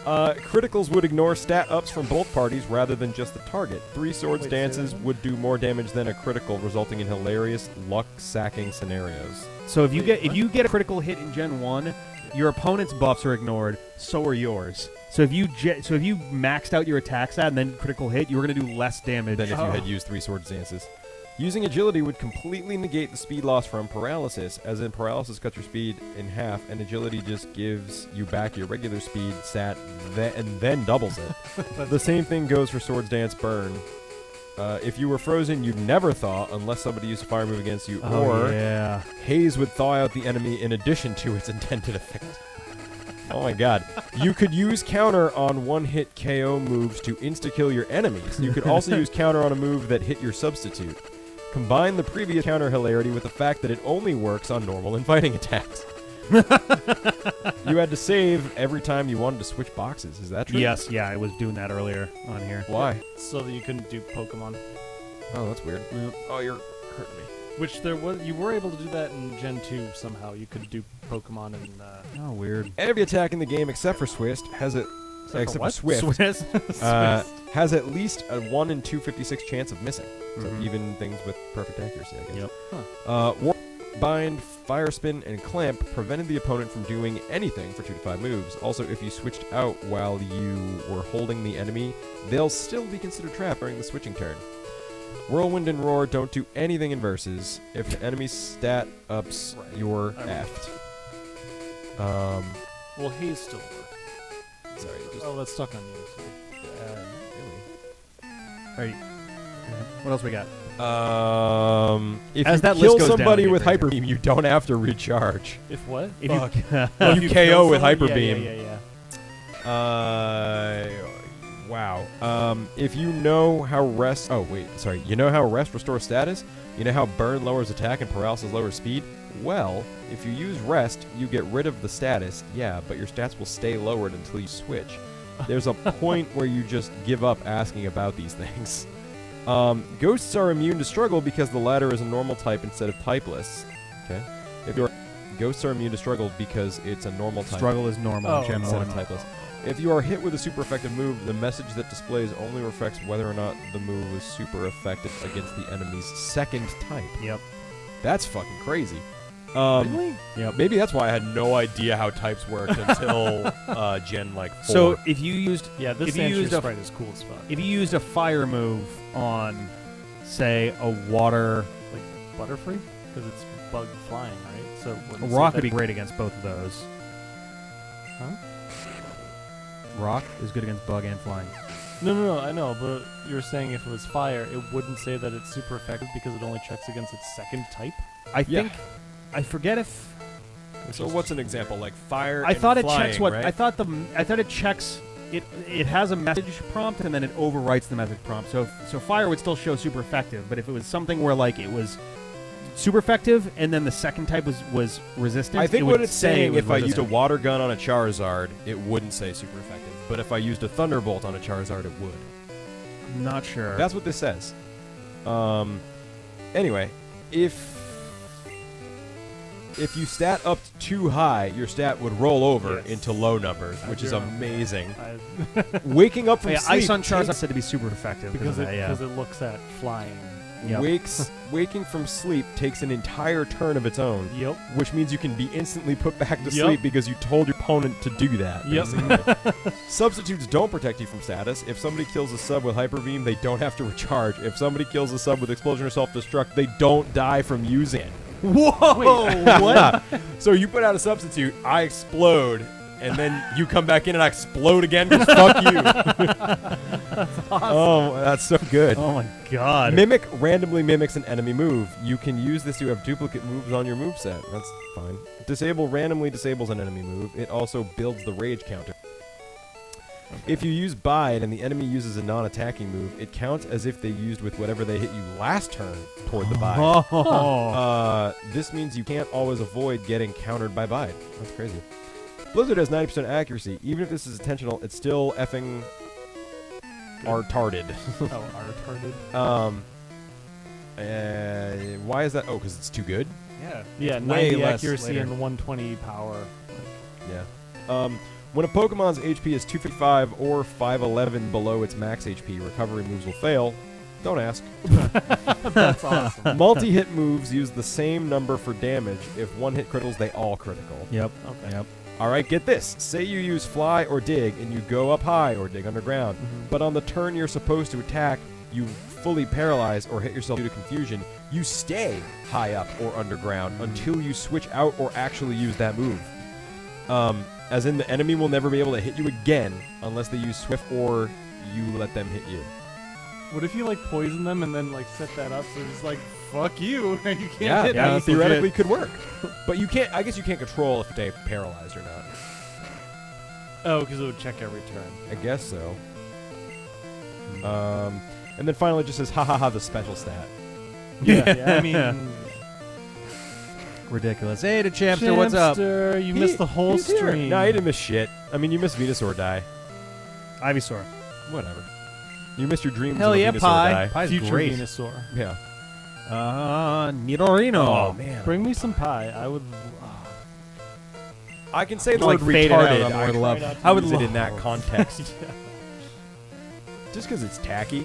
Criticals would ignore stat ups from both parties rather than just the target. Three Swords Wait, say that dances again? would do more damage than a critical, resulting in hilarious luck-sacking scenarios. So if you get a critical hit in Gen 1, your opponent's buffs are ignored. So are yours. So if you maxed out your attack stat and then critical hit, you were going to do less damage. Than if you had used Three Swords dances. Using agility would completely negate the speed loss from paralysis, as in paralysis cuts your speed in half, and agility just gives you back your regular speed stat and then doubles it. The same thing goes for Swords Dance Burn. If you were frozen, you'd never thaw unless somebody used a fire move against you, or yeah. Haze would thaw out the enemy in addition to its intended effect. Oh my god. You could use counter on one-hit KO moves to insta-kill your enemies. You could also use counter on a move that hit your substitute. Combine the previous counter hilarity with the fact that it only works on normal and fighting attacks. You had to save every time you wanted to switch boxes. Is that true? Yes, yeah, I was doing that earlier on here. Why? So that you couldn't do Pokemon. Oh, that's weird. Yep. Oh, you're hurting me. Which you were able to do that in Gen 2 somehow. You could do Pokemon and Oh, weird. Every attack in the game except for Swift has it. Except for what? Swift. Swiss. Has at least a 1 in 256 chance of missing. So Mhm. even things with perfect accuracy, I guess. Yep. Warp, Bind, Fire Spin, and Clamp prevented the opponent from doing anything for 2 to 5 moves. Also, if you switched out while you were holding the enemy, they'll still be considered trapped during the switching turn. Whirlwind and Roar don't do anything in versus. If the enemy stat ups, Right. you're I remember. effed. well, Haze still worked. Sorry, just Oh, that's stuck on you. Are you- what else we got? If As you that kill list goes down, somebody it with gets Hyper Beam, you don't have to recharge. If what? If Fuck. you, If you KO with Hyper Yeah, Beam. yeah. Wow. If you know how Rest... Oh, wait. Sorry. You know how Rest restores status? You know how Burn lowers attack and Paralysis lowers speed? Well, if you use Rest, you get rid of the status. Yeah, but your stats will stay lowered until you switch. There's a point where you just give up asking about these things. Ghosts are immune to Struggle because the latter is a normal type instead of typeless. Okay. Ghosts are immune to Struggle because it's a normal type. Struggle is normal Oh, in Gen instead 1. of typeless. If you are hit with a super effective move, the message that displays only reflects whether or not the move was super effective against the enemy's second type. Yep. That's fucking crazy. Really? Yep. Maybe that's why I had no idea how types worked until Gen like 4. So if you used Yeah, this If you Sandshrew used a- sprite is cool as fuck. if you used a fire move on, say, a water, Like Butterfree? Because it's bug flying, right? So it a wouldn't say rock that- would be great against both of those. Huh? Rock is good against bug and flying. No, I know, but you were saying if it was fire, it wouldn't say that it's super effective because it only checks against its second type? I Yeah. think. I forget if. So what's an example? Like fire I and thought it flying, checks what right? I thought it checks it has a message prompt and then it overwrites the message prompt. So fire would still show super effective, but if it was something where like it was super effective and then the second type was resistant, I think it what would it's say saying, it if was I used a resistant. water gun on a Charizard, it wouldn't say super effective. But if I used a Thunderbolt on a Charizard, it would. I'm not sure. That's what this says. Anyway, If you stat up too high, your stat would roll over Yes. into low numbers, which is Yeah. amazing. I, Waking up from Yeah, sleep Ice on Charizard takes- said to be super effective because of that, yeah. it looks at flying. Yep. waking from sleep takes an entire turn of its own, Yep. which means you can be instantly put back to Yep. sleep because you told your opponent to do that. Yep. basically. Substitutes don't protect you from status. If somebody kills a sub with Hyper Beam, they don't have to recharge. If somebody kills a sub with Explosion or Self-Destruct, they don't die from using it. Whoa! What? So you put out a substitute, I explode, and then you come back in and I explode again because fuck you. Oh, that's so good. Oh my god. Mimic randomly mimics an enemy move. You can use this to have duplicate moves on your moveset. That's fine. Disable randomly disables an enemy move. It also builds the rage counter. If you use Bide and the enemy uses a non-attacking move, it counts as if they used with whatever they hit you last turn toward the Bide. Oh. This means you can't always avoid getting countered by Bide. That's crazy. Blizzard has 90% accuracy. Even if this is intentional, it's still effing retarded. Oh, are retarded. Why is that? Oh, because it's too good? Yeah. Yeah, Way 90 less accuracy later. and 120 power. Yeah. When a Pokemon's HP is 255 or 511 below its max HP, recovery moves will fail. Don't ask. That's awesome. Multi-hit moves use the same number for damage. If one hit criticals, they all critical. Yep. Okay. Yep. All right, get this. Say you use Fly or Dig, and you go up high or dig underground. But on the turn you're supposed to attack, you fully paralyze or hit yourself due to confusion. You stay high up or underground until you switch out or actually use that move. As in, the enemy will never be able to hit you again unless they use Swift or you let them hit you. What if you like poison them and then like set that up so it's like fuck you? You can't Yeah, hit yeah, me. theoretically could work. But you can't. I guess you can't control if they're paralyzed or not. Oh, because it would check every turn. I guess so. And then finally, it just says ha ha ha the special stat. Yeah, I mean, Ridiculous. Hey, to Champster, what's up? Champster, you missed the whole He's here. stream. No, he didn't miss shit. I mean, you missed Venusaur die. Ivysaur. Whatever. You missed your dreams. Hell of a yeah, Venusaur Pie. die. Pie's Future great. Venusaur. Yeah. Nidorino. Oh man. Bring me some pie. I would. I can say the Like word fade it out retarded. on the I word would love. love. I would use it love in that context. Yeah. Just because it's tacky,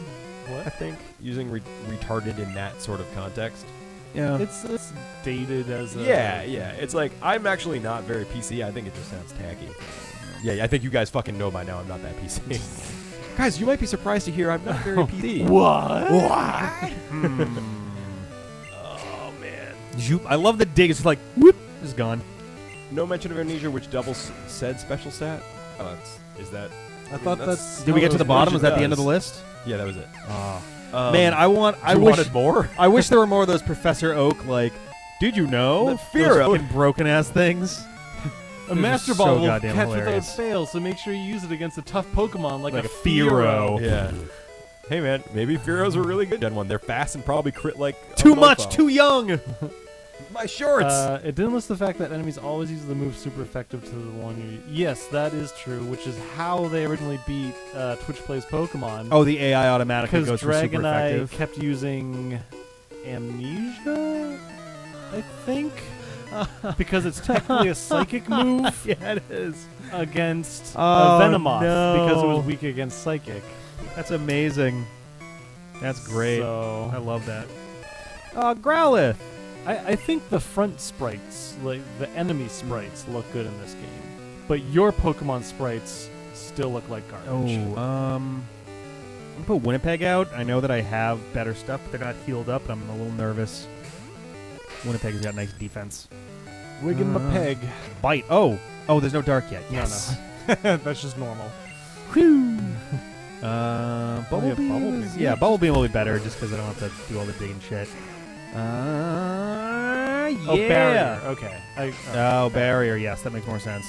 What? I think using retarded in that sort of context. Yeah. It's dated as a. Yeah, yeah. It's like I'm actually not very PC. I think it just sounds tacky. Yeah, I think you guys fucking know by now I'm not that PC. Guys, you might be surprised to hear I'm not very PC. What? Oh man. Zoop. I love the dig. It's like, whoop, it's gone. No mention of amnesia, which doubles said special stat. Oh, is that? I thought that's. Did we get to the bottom? Version Was that the end of does. the list? Yeah, that was it. Man, I you wish wanted more. I wish there were more of those Professor Oak, like, did you know? The Those Fear Oak. fucking broken ass things. A Those are Master so Ball will goddamn catch hilarious. without fail, so make sure you use it against a tough Pokemon like Like a a Fearow. Yeah. Hey man, maybe Fearows were really good Gen 1. They're fast and probably crit like a Too much, mofo. too young. My shorts. It didn't list the fact that enemies always use the move super effective to the one you. Yes, that is true, which is how they originally beat Twitch Plays Pokemon. Oh, the AI automatically because goes for super Dragonite effective. kept using Amnesia, I think, because it's technically a psychic move Yeah, it is. against Oh, Venomoth because it no. was weak against Psychic. That's amazing. That's great. So I love that. Growlithe. I think the front sprites, like the enemy sprites, look good in this game, but your Pokemon sprites still look like garbage. I'll put Winnipeg out. I know that I have better stuff, but they're not healed up. I'm a little nervous. Winnipeg's got nice defense. Wiggin' the peg. Bite. Oh, there's no dark yet. No, Yes. no. That's just normal. Whew. Oh, yeah, Bubble Beam. Bubble is- Beam. Yeah, Bubble Beam will be better just because I don't have to do all the digging shit. Oh, yeah. barrier. Okay. Oh, barrier. Yes, that makes more sense.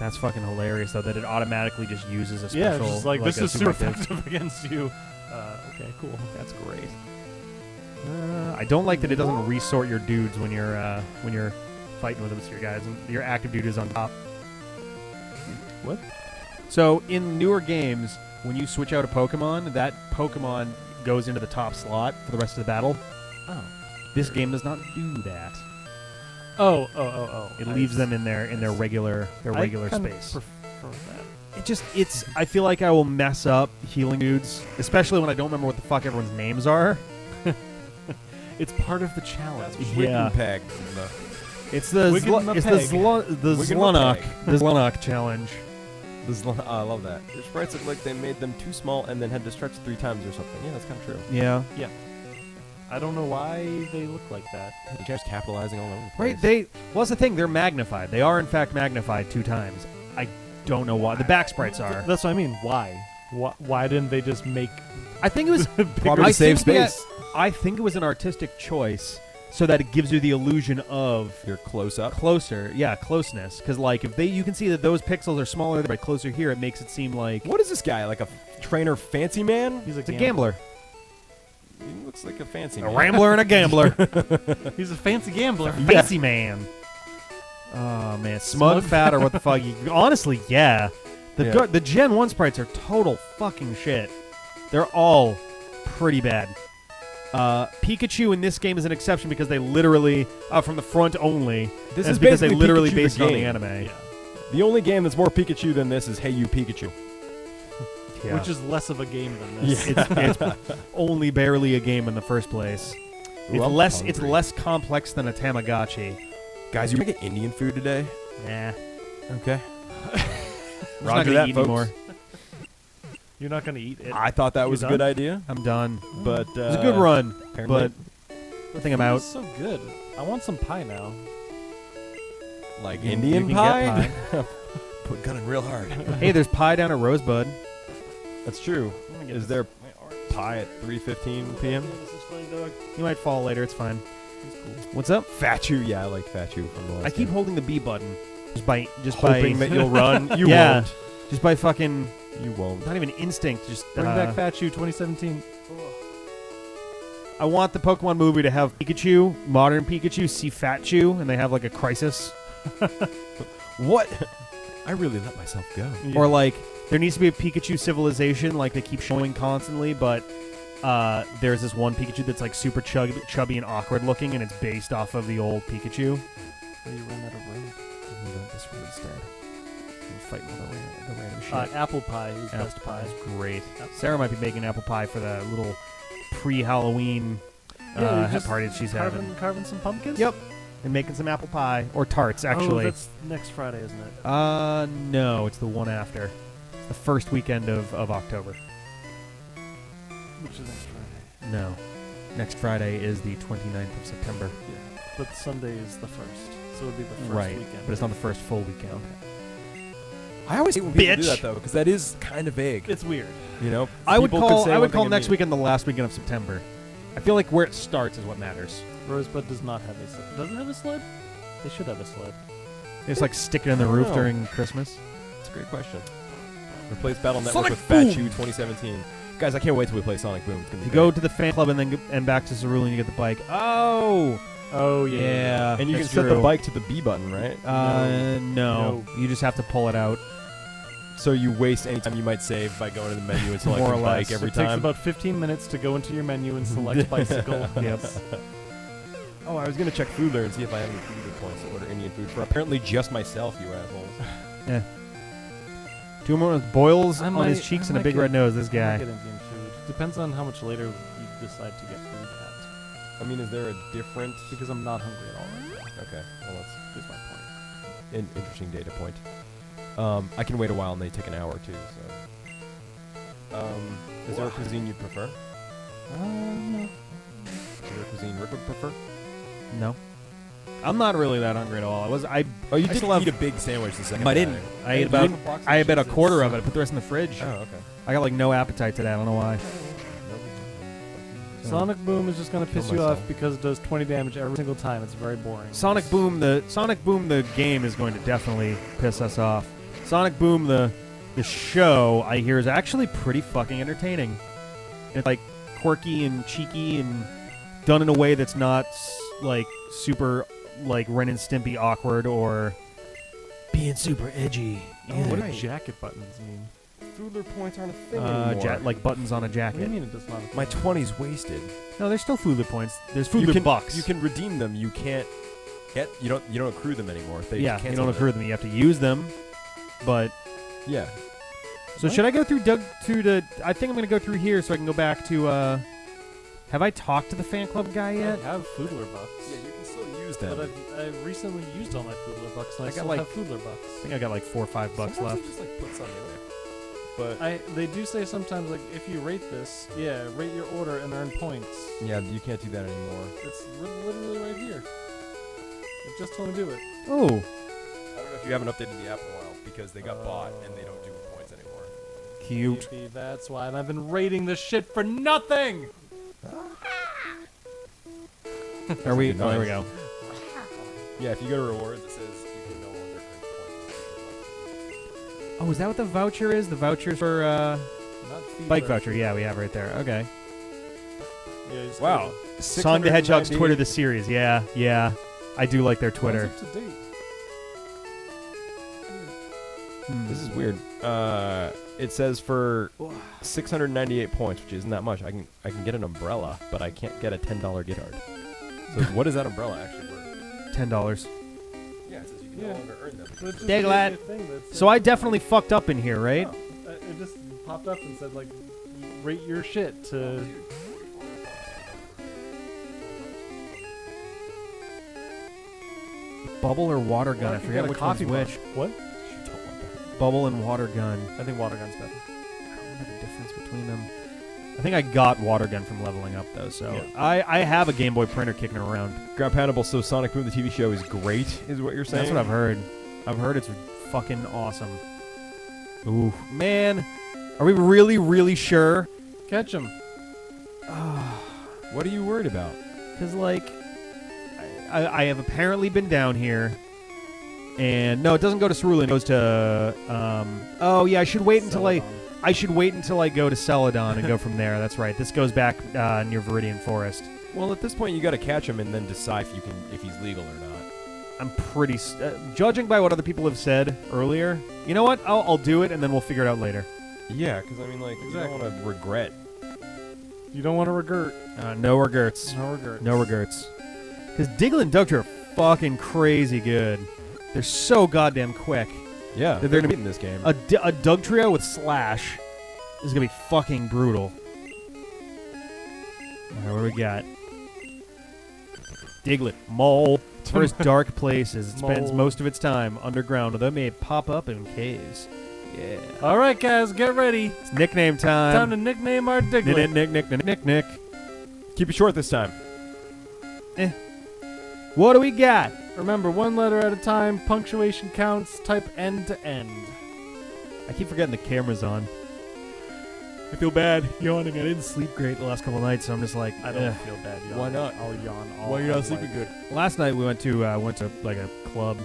That's fucking hilarious, though, that it automatically just uses a Yeah, special. it's just like this a is super effective. effective against you. Okay, cool. That's great. I don't like that it doesn't resort your dudes when you're fighting with them. So your guys, and your active dude is on top. What? So in newer games, when you switch out a Pokemon, that Pokemon goes into the top slot for the rest of the battle. Oh. This game does not do that. Oh. It leaves them in their regular I kinda space. prefer that. It's. I feel like I will mess up healing dudes, especially when I don't remember what the fuck everyone's names are. It's part of the challenge. Yeah. Peg. It's the Wiggle 'em a it's peg. the Wiggle 'em a Zlunok peg. the Zlunok challenge. I love that. Their sprites look like they made them too small and then had to stretch 3 times or something. Yeah, that's kind of true. Yeah. I don't know why they look like that. They're just capitalizing all over the place. Right. Well, that's the thing. They're magnified. They are in fact magnified 2 times. I don't know why. The back sprites are. That's what I mean. Why? Why didn't they just make? I think it was Probably I to save think that- space. I think it was an artistic choice so that it gives you the illusion of You're close up. closeness. Because like if you can see that those pixels are smaller, but closer here, it makes it seem like What is this guy? Like a trainer fancy man? He's it's a gambler, He looks like a fancy a man. rambler, and a gambler, He's a fancy gambler. fancy man. Oh man, smug fat or what the fuck? Honestly, yeah. The Gen 1 sprites are total fucking shit. They're all pretty bad. Pikachu in this game is an exception because they literally, from the front only, This and is it's because they basically literally Pikachu based the it on the game. anime. Yeah. The only game that's more Pikachu than this is Hey You Pikachu. Yeah. Which is less of a game than this. it's only barely a game in the first place. Ooh, I'm It's hungry. less complex than a Tamagotchi. Guys, you want to get Indian food today? Nah. Okay. I'm Roger not gonna that, eat folks. anymore. You're not gonna eat it. I thought that You was a done? good idea, I'm done. but It was a good run, apparently, but I think I'm out. It's so good. I want some pie now. like You Indian can pie. get Put gunning real hard. Hey, there's pie down at Rosebud. That's true. Is there pie at 3:15 p.m.? You might fall later. It's fine. What's up? Fachu, yeah, I like Fachu from the last I keep game. holding the B button. Just hoping by that you'll run. You Yeah. won't. just by fucking You won't. not even instinct. Just Bring back Pikachu 2017. I want the Pokemon movie to have Pikachu, modern Pikachu, see Fatchu, and they have like a crisis. What? I really let myself go. Or like there needs to be a Pikachu civilization, like they keep showing constantly, but there's this one Pikachu that's like super chubby and awkward looking, and it's based off of the old Pikachu. You ran out of room. This room instead. I'm fighting with the random shit. Apple pie is Apple best pie pie. is great. Sarah might be making apple pie for the little pre-Halloween just party that she's having. Carving some pumpkins? Yep. And making some apple pie or tarts, Oh, actually. that's next Friday, isn't it? No, it's the one after. The first weekend of October. Which is next Friday. No. Next Friday is the 29th of September. Yeah. But Sunday is the first. So it would be the first Right. weekend. But it's not the first full weekend. I always hate when people do Bitch. that though, because that is kind of vague. It's weird. You know, I would People could say one thing call and next mean- weekend the last weekend of September. I feel like where it starts is what matters. Rosebud does not have a sled. Does it have a sled? They should have a sled. It's like sticking in the I don't roof know. during Christmas. That's a great question. Replace Battle Network Sonic with Boom! Fachu 2017. Guys, I can't wait till we play Sonic Boom. It's gonna be You go great. to the fan club and then and back to Cerulean, you get the bike. Oh! Oh, Yeah. and you can that's set true. the bike to the B button, right? No. You just have to pull it out. So you waste any time you might save by going to the menu and selecting More or bike less. every It takes time. about 15 minutes to go into your menu and select bicycle. Yep. Oh, I was gonna check food there and see if I have any food points to order Indian food for. Apparently, just myself, you assholes. Yeah. 2 more boils I on his might- cheeks I and a might big get- red nose. This I might guy. get Indian food. Depends on how much later you decide to get food at. I mean, is there a different? Because I'm not hungry at all right now. Okay, well that's Is my point. an interesting data point. I can wait a while and they take an hour too. So, is there a cuisine you prefer? No. Is there a cuisine Rick would prefer? No. I'm not really that hungry at all. I Oh, you I did still have- eat a big sandwich the second I time. didn't. I ate about a quarter of it. I put the rest in the fridge. Oh, okay. I got like no appetite today. I don't know why. Sonic Boom is just gonna piss you myself. off because it does 20 damage every single time. It's very boring. Sonic Boom the game is going to definitely piss us off. Sonic Boom the show I hear is actually pretty fucking entertaining. It's like quirky and cheeky and done in a way that's not like super like Ren and Stimpy awkward or being super edgy. Oh, what Right. do jacket buttons mean? Foodler points aren't a thing anymore. like buttons on a What do you jacket. mean it does not? My 20's wasted. No, there's still Foodler points. There's Foodler bucks. You can redeem them. You can't get. You don't accrue them anymore. They yeah, you cancel don't accrue them. You have to use them. But Yeah. so should I go through the? I think I'm gonna go through here so I can go back to. Have I talked to the fan club guy yet? I have Foodler bucks. Yeah, you can still use them. But I've recently used all my Foodler bucks, and I got still like- have Foodler bucks. I think I got like $4 or $5 Sometimes left. they just like put some in there. But They do say sometimes, like, if you rate this, rate your order and earn points. yeah, you can't do that anymore. It's literally right here. It just told me to do it. Oh, I don't know if you haven't updated the app in a while because they got bought and they don't do points anymore. cute. Maybe that's why. And I've been rating this shit for nothing! Are we? Good Oh, there we noise. go. Yeah, if you go to rewards, it says you can no longer earn points. Oh, is that what the voucher is? The voucher for Not bike Feedler. voucher? Yeah, we have it right there. Okay. Yeah, you just Wow. go- Song the Hedgehog's Twitter the series. Yeah, yeah. I do like their Why is Twitter. it to date? This is weird. It says for 698 points, which isn't that much. I can get an umbrella, but I can't get a $10 gift card. So what is that umbrella actually worth? $10. Yeah, it says you can Yeah. no longer earn them. But it just Diglett. gave me a thing that said- So I definitely fucked up in here, right? No, it just popped up and said, like, rate your shit to... Bubble or water gun? Or I if you forget got a which one's coffee mug. which. What? Bubble and water gun. I think water gun's better. I don't know the difference between them. I think I got water gun from leveling up though, so Yeah. I have a Game Boy printer kicking around. Grab Hannibal, so Sonic Boom the TV show is great, is what you're saying? That's what I've heard. I've heard it's fucking awesome. Ooh, man, are we really sure? Catch him. What are you worried about? Because like, I have apparently been down here, and no, it doesn't go to Cerulean. It goes to oh yeah, I should wait until I go to Celadon and go from there. That's right. This goes back near Viridian Forest. Well, at this point, you got to catch him and then decide if he's legal or not. I'm pretty judging by what other people have said earlier. You know what? I'll do it, and then we'll figure it out later. Yeah, because I mean, like, you don't want to regret. You don't want to regret. No regrets. No regrets. No regrets. Because Diglett and Dugtrio are fucking crazy good. They're so goddamn quick. Yeah, They're gonna be in this game. A Dugtrio with Slash is gonna be fucking brutal. Alright, what do we got? Diglett, mole. For its dark places, it spends Mole. most of its time underground, although it may pop up in caves. Yeah. All right, guys, get ready. It's nickname time. Time to nickname our Diglett. Nick. Keep it short this time. What do we got? Remember, one letter at a time, punctuation counts, type end to end. I keep forgetting the camera's on. I feel bad yawning. I didn't sleep great the last couple nights, so I'm just like, I don't feel bad yawning. Why not? I'll yawn all Why you're not of sleeping life. good? Last night we went to like a club,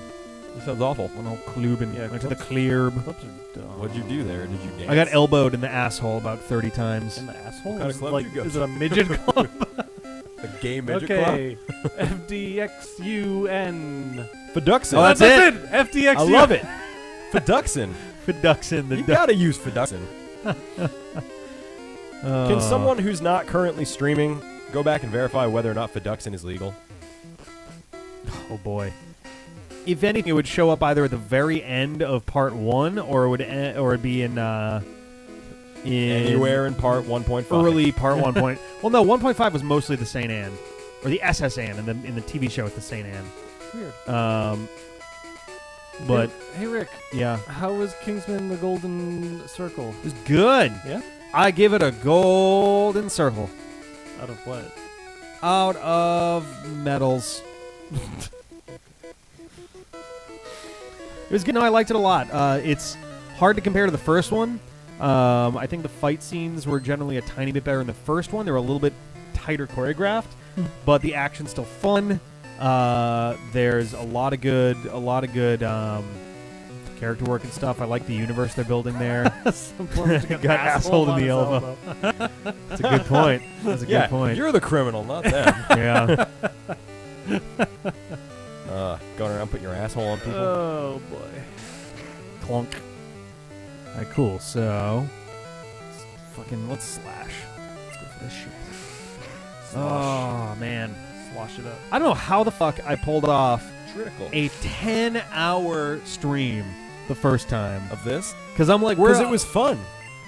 This sounds awful. an old club, and Yeah, went to the clubs- club. Clubs are dumb. What'd you do there? Did you dance? I got elbowed in the asshole about 30 times. In the asshole? What kind of Is it club like, did you go is to? it a midget club? a gay midget club. Okay. FDXUN. Fiduxin. Oh, that's it. FDXUN. I love it. Fiduxin. Fiduxin, the You gotta use Fiduxin. Oh. Can someone who's not currently streaming go back and verify whether or not Fiduxin is legal? Oh boy. If anything, it would show up either at the very end of part 1, or it would or it'd be in Anywhere in part 1.5. early part 1. Well, no, 1.5 was mostly the Saint Anne, or the SS Anne in the TV show with the Saint Anne. Weird. But Hey, Rick, yeah, how was Kingsman the Golden Circle? it was good. Yeah? I give it a golden circle Out of what? out of medals. It was good. No, I liked it a lot. It's hard to compare to the first one. I think the fight scenes were generally a tiny bit better in the first one. They were a little bit tighter choreographed, but the action's still fun. There's a lot of good character work and stuff. I like the universe they're building there. Got asshole in the elbow. That's a good point. That's a good point. You're the criminal, not them. Yeah. Going around putting your asshole on people. Oh, boy. Clunk. All right, cool. So, let's slash. Let's go for this shit. Oh, man. Slosh it up. I don't know how the fuck I pulled off Critical. a 10-hour stream the first time. Of this? Because I'm like, Because it was fun.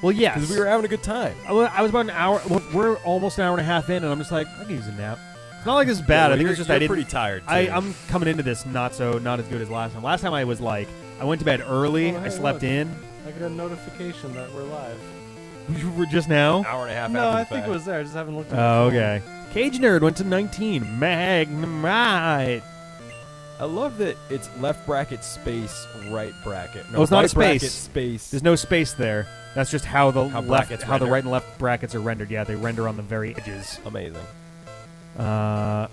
Well, yes. Because we were having a good time. I was about an hour. Well, we're almost an hour and a half in, and I'm just like, I can use a nap. It's not like this is bad. I think it's just I didn't. Pretty tired. Too. I'm coming into this not as good as last time. Last time I was like, I went to bed early. Oh, hey, I slept look. in. I got a notification that we're live. You were just now. Hour and a half. No, after I the think fact. it was there. I just haven't looked at Oh, my phone. okay. Cage Nerd went to 19. Magnemite. I love that it's left bracket space, right bracket. No, Oh, it's not a right bracket, space. space. There's no space there. That's just how the brackets the render. right and left brackets are rendered. Yeah, they render on the very edges. Amazing. All right,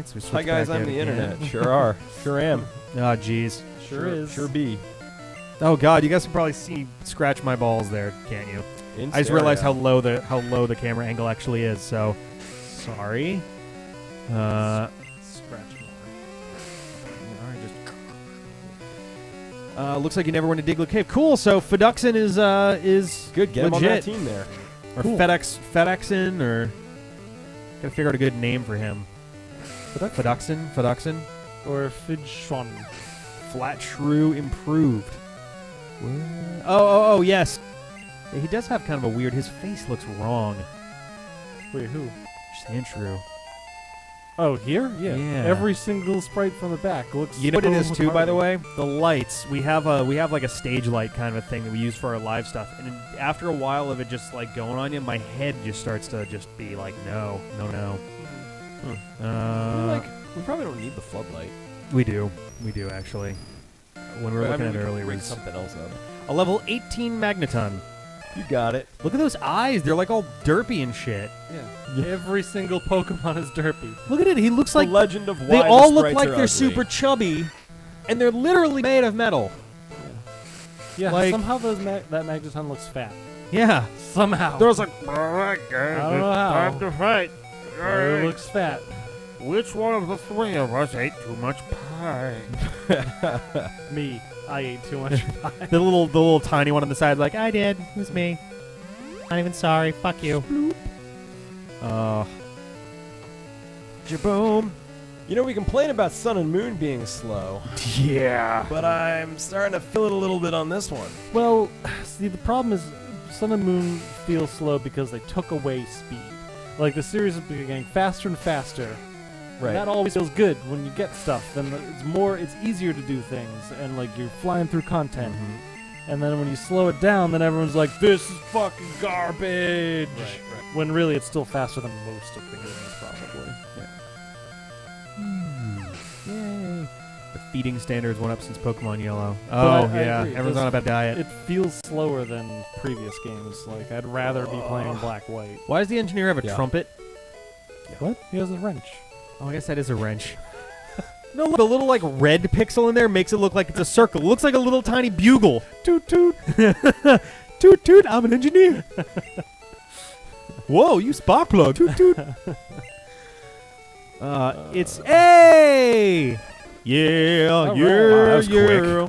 so we switch Hi guys, back I'm out the again. internet. Sure are. Sure am. Oh, jeez. Sure is. Sure be. Oh God, you guys can probably scratch my balls there, can't you? In I just realized how stereo. low the camera angle actually is. So, sorry. Scratch more. Looks like you never went to Diglett Cave. Cool. So Feduxin is Good. Get him on that legit. team there. Or Cool. FedExin, or gotta figure out a good name for him. Feduxin. Or Fidshon. Flat Shrew improved. Oh, yes. Yeah, he does have kind of a weird. His face looks wrong. Wait, who? Sandshrew. Oh, here? Yeah. Yeah. Every single sprite from the back looks. You know what it is so too, by the retarded. way? The lights. We have like a stage light kind of a thing that we use for our live stuff. And after a while of it just like going on you, my head just starts to just be like, no. We probably don't need the floodlight. We do actually. When we were looking at it earlier, bring was something else up. a level 18 Magneton. You got it. Look at those eyes. They're like all derpy and shit. Yeah. Every single Pokemon is derpy. Look at it. He looks The like legend of why they the all look sprites like are they're ugly. super chubby, and they're literally made of metal. Yeah, Like- somehow that Magneton looks fat. Yeah. Somehow. There's like, I don't know how. time to fight. But it looks fat. Which one of the three of us ate too much pie? Me. I ate too much pie. The little tiny one on the side, like, I did. It was me. Not even sorry. Fuck you. Jaboom. You know, we complain about Sun and Moon being slow, Yeah. but I'm starting to feel it a little bit on this one. Well, see, the problem is Sun and Moon feel slow because they took away speed. Like, the series is getting faster and faster. Right. And that always feels good when you get stuff. Then it's easier to do things, and like you're flying through content. And then when you slow it down, then everyone's like, "This is fucking garbage." Right. When really, it's still faster than most of the games, probably. Yay. The feeding standards went up since Pokemon Yellow. But Oh, I yeah. agree. Everyone's on a bad diet. It feels slower than previous games. Like I'd rather be playing Black-White. Why does the engineer have a Yeah. trumpet? What? He has a wrench. Oh, I guess that is a wrench. No, look, the little like red pixel in there makes it look like it's a circle. It looks like a little tiny bugle. Toot toot. Toot toot. I'm an engineer. Whoa, you spark plug. Toot toot. It's A. Yeah, All right. yeah, Wow, that was yeah.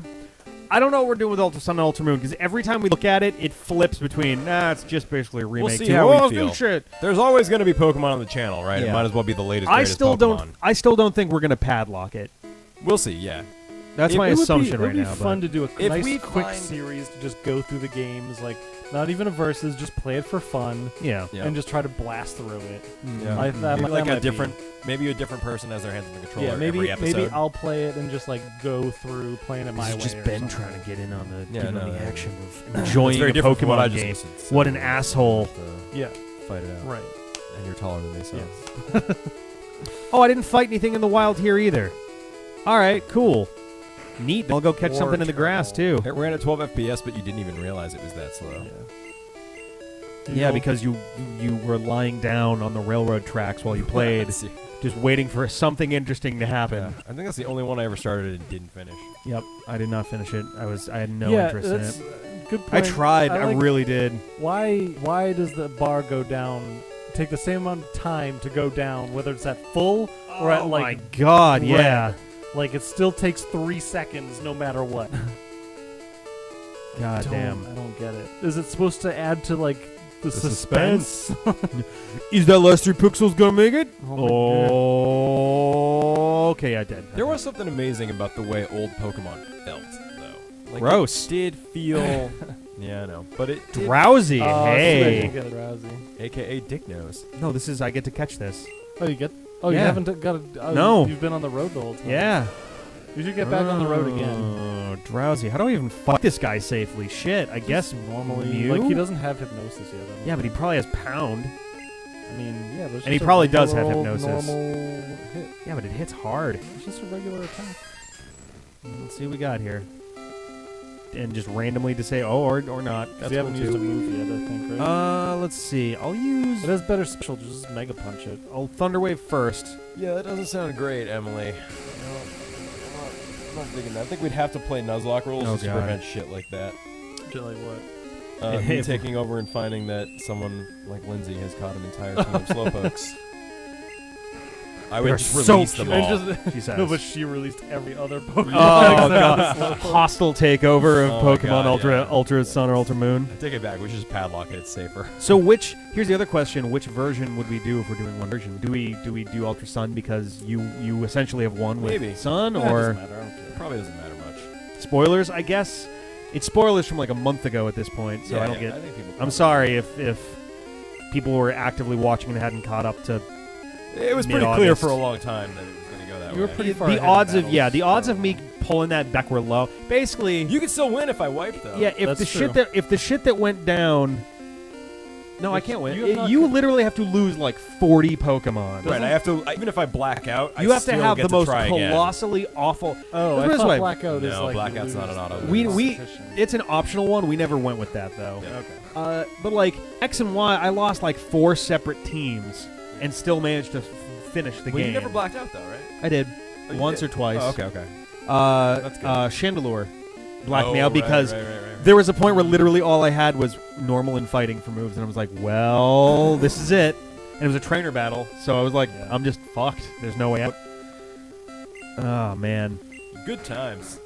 I don't know what we're doing with Ultra Sun and Ultra Moon because every time we look at it, it flips between. It's just basically a remake. see to, how we it's feel. new shit. There's always going to be Pokemon on the channel, right? Yeah. It might as well be the latest. I greatest still Pokemon. don't think we're gonna padlock it. We'll see. Yeah. That's my It would assumption be, right now. It would be fun to do a If nice, we quick find- series to just go through the games, like not even a versus, just play it for fun, Yeah. Yeah. and just try to blast through it. Yeah. I- that maybe might- like that a might be- different, maybe a different person has their hands on the controller Yeah, maybe every episode. I'll play it and just like go through playing it my way. just or Ben something. trying to get in on the, Yeah, get in no, on the no, action of It's enjoying very a different from what I Pokemon just game. listened, so What an asshole! Yeah, Fight it out. right. And you're taller than me, so. Yes. Oh, I didn't fight anything in the wild here either. All right, cool, neat. I'll go catch Or something in the grass too. It ran at 12 FPS, but you didn't even realize it was that slow. Yeah, because you were lying down on the railroad tracks while you played, just waiting for something interesting to happen. Yeah, I think that's the only one I ever started and didn't finish. Yep, I did not finish it. I had no yeah, interest in that's it. a good I point. tried. I like- really did. Why does the bar go down? Take the same amount of time to go down, whether it's at full or at Oh like my god, red. yeah. Like it still takes 3 seconds no matter what. God damn. I don't get it. Is it supposed to add to like the suspense? Is that last 3 pixels gonna make it? Oh my God. Okay, I did. There was something amazing about the way old Pokemon felt, though. Like, Gross. It did feel. Yeah, I know, but it did, Drowsy. Oh, Hey. get a Drowzee. AKA Dick Nose. No, this is I get to catch this. Oh, you get? Oh, you Yeah. haven't got a. Oh, No. You've been on the road the whole time. Yeah. You should get back on the road again. Oh, Drowsy. How do I even fight this guy safely? Shit. I guess Normally, Mew? like he doesn't have hypnosis yet. I don't Yeah, but he probably has Pound. I mean, yeah, but it's And he just a probably does have regular old hypnosis. Normal hit. Yeah, but it hits hard. It's just a regular attack. Let's see what we got here. And just randomly to say, or not. That's You haven't cool used a too. move yet, I think, right? Let's see. I'll use. It has better special. Just Mega Punch it. I'll Thunder Wave first. Yeah, that doesn't sound great, Emily. I'm not digging that. I think we'd have to play Nuzlocke rules Oh, just to God. prevent shit like that. Shit like what? Me taking over and finding that someone like Lindsay has caught an entire team of Slowpokes. I would They're just so release them cute. all. She says. No, but she released every other Pokemon. Oh god! Hostile takeover of Oh my Pokemon God, yeah. Ultra Sun or Ultra Moon. I take it back. We should just padlock it. It's safer. So here's the other question: which version would we do if we're doing one version? Do we do Ultra Sun because you essentially have one with Maybe. Sun, It or doesn't matter. I don't care. Probably doesn't matter much. spoilers? I guess it's spoilers from like a month ago at this point, so I don't get. I think people I'm probably- sorry if people were actively watching and hadn't caught up to It was pretty clear mid-August. for a long time that it was going to go that You were way. pretty far the ahead in odds of battles the odds for of a me while. pulling that back were low. Basically, You could still win if I wiped though. yeah. If That's the true. shit that went down. No, I can't win. you have not You co- literally have to lose like 40 Pokemon. Right. I have to. Even if I black out, You I have to still have get the most try again. colossally awful. Oh, Let's I put it this thought way. Blackout is No, like Blackout's you not lose an auto. We competition. it's an optional one. We never went with that though. Yeah. Okay. But like X and Y, I lost like 4 separate teams and still managed to finish the Well, game. you never blacked out though, right? I did Oh, you once did? or twice. Oh, okay. That's good. Chandelure blacked me Oh, out because right. there was a point where literally all I had was normal and fighting for moves, and I was like, well, this is it. And it was a trainer battle, so I was like, Yeah. I'm just fucked. There's no way out. Oh man. Good times.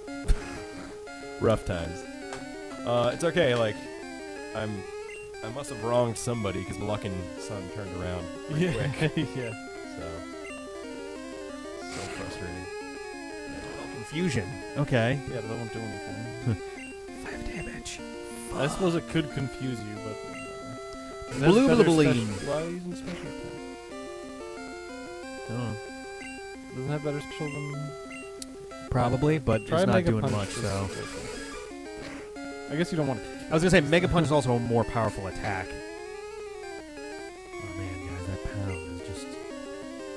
Rough times. It's okay. Like, I must have wronged somebody because the luck and Sun turned around pretty quick. Yeah. So frustrating. Confusion. Okay. Yeah, but that won't do anything. 5 damage. I suppose it could confuse you, but. Blue There's better Blue. special- Why are you using special attack? Oh. Doesn't it have better special than. Probably, but Try it's not Mega doing Punch much, just so. to- I guess you don't want to. I was gonna say Mega Punch is also a more powerful attack. Oh man, guys, that pound is just.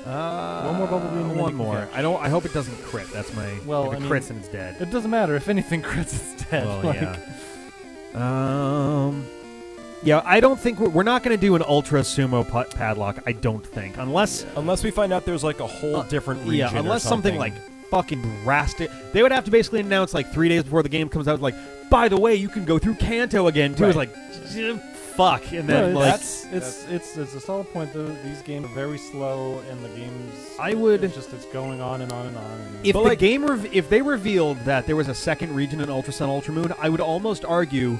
One more Bubble Beam and then one you can more. catch. I hope it doesn't crit. That's my. Well, if it I mean- crits, then it's dead. It doesn't matter. If anything crits, it's dead. Well, Like, yeah. Yeah, I don't think we're not going to do an Ultra Sumo padlock. I don't think, unless Unless we find out there's like a whole different region. yeah, unless or something like fucking drastic. They would have to basically announce like 3 days before the game comes out, like, by the way, you can go through Kanto again too. It's Right. like, fuck, and then no, like it's a solid point though. These games are very slow, and the games. I would- it's going on and on and on. And if But, the like- game if they revealed that there was a second region in Ultra Sun Ultra Moon, I would almost argue,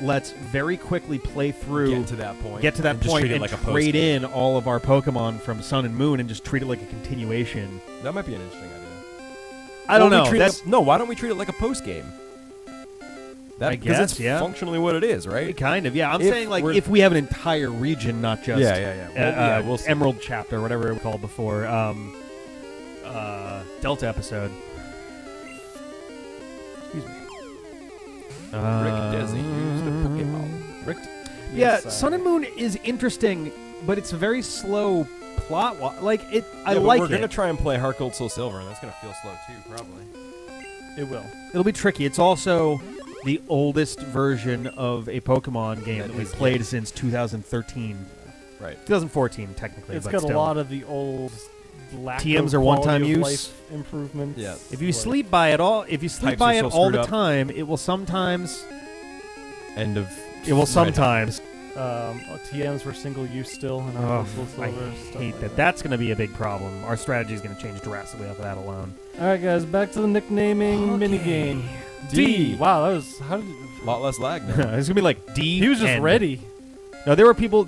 let's very quickly play through. get to that point. Get to that and just point treat it and like a trade post-game. in all of our Pokemon from Sun and Moon and just treat it like a continuation. That might be an interesting idea. I don't Or we know. treat it That's like- no, why don't we treat it like a post game? I Because guess, it's yeah. functionally what it is, right? kind of, yeah. I'm If saying like we're- if we have an entire region, not just Yeah. Well, we'll see. Emerald chapter, whatever it was called before, Delta episode. Excuse me. Rick Desi used a Pokeball. Rick. Yeah, Yes, Sun and Moon is interesting, but it's a very slow plot. Like it, I Yeah, but like we're it. gonna try and play Heart Gold Soul Silver, and that's gonna feel slow too, probably. it will. It'll be tricky. It's also the oldest version of a Pokemon game that we've is, played yeah. since 2013. Right. 2014, technically. It's but got still. a lot of the old lack TMs of are one-time quality of use. life improvements. Yeah. If you Like- sleep by it all, if you sleep Pipes by are it so all screwed the up. time, it will sometimes. End of. It will sometimes. TMs were single use still, and Oh, Silver, I stuff hate like that. That's going to be a big problem. Our strategy is going to change drastically off of that alone. All right, guys, back to the nicknaming Okay. minigame. D. Wow, that was how did A lot less lag now. It's gonna be like D. he was just N. ready. No, there are people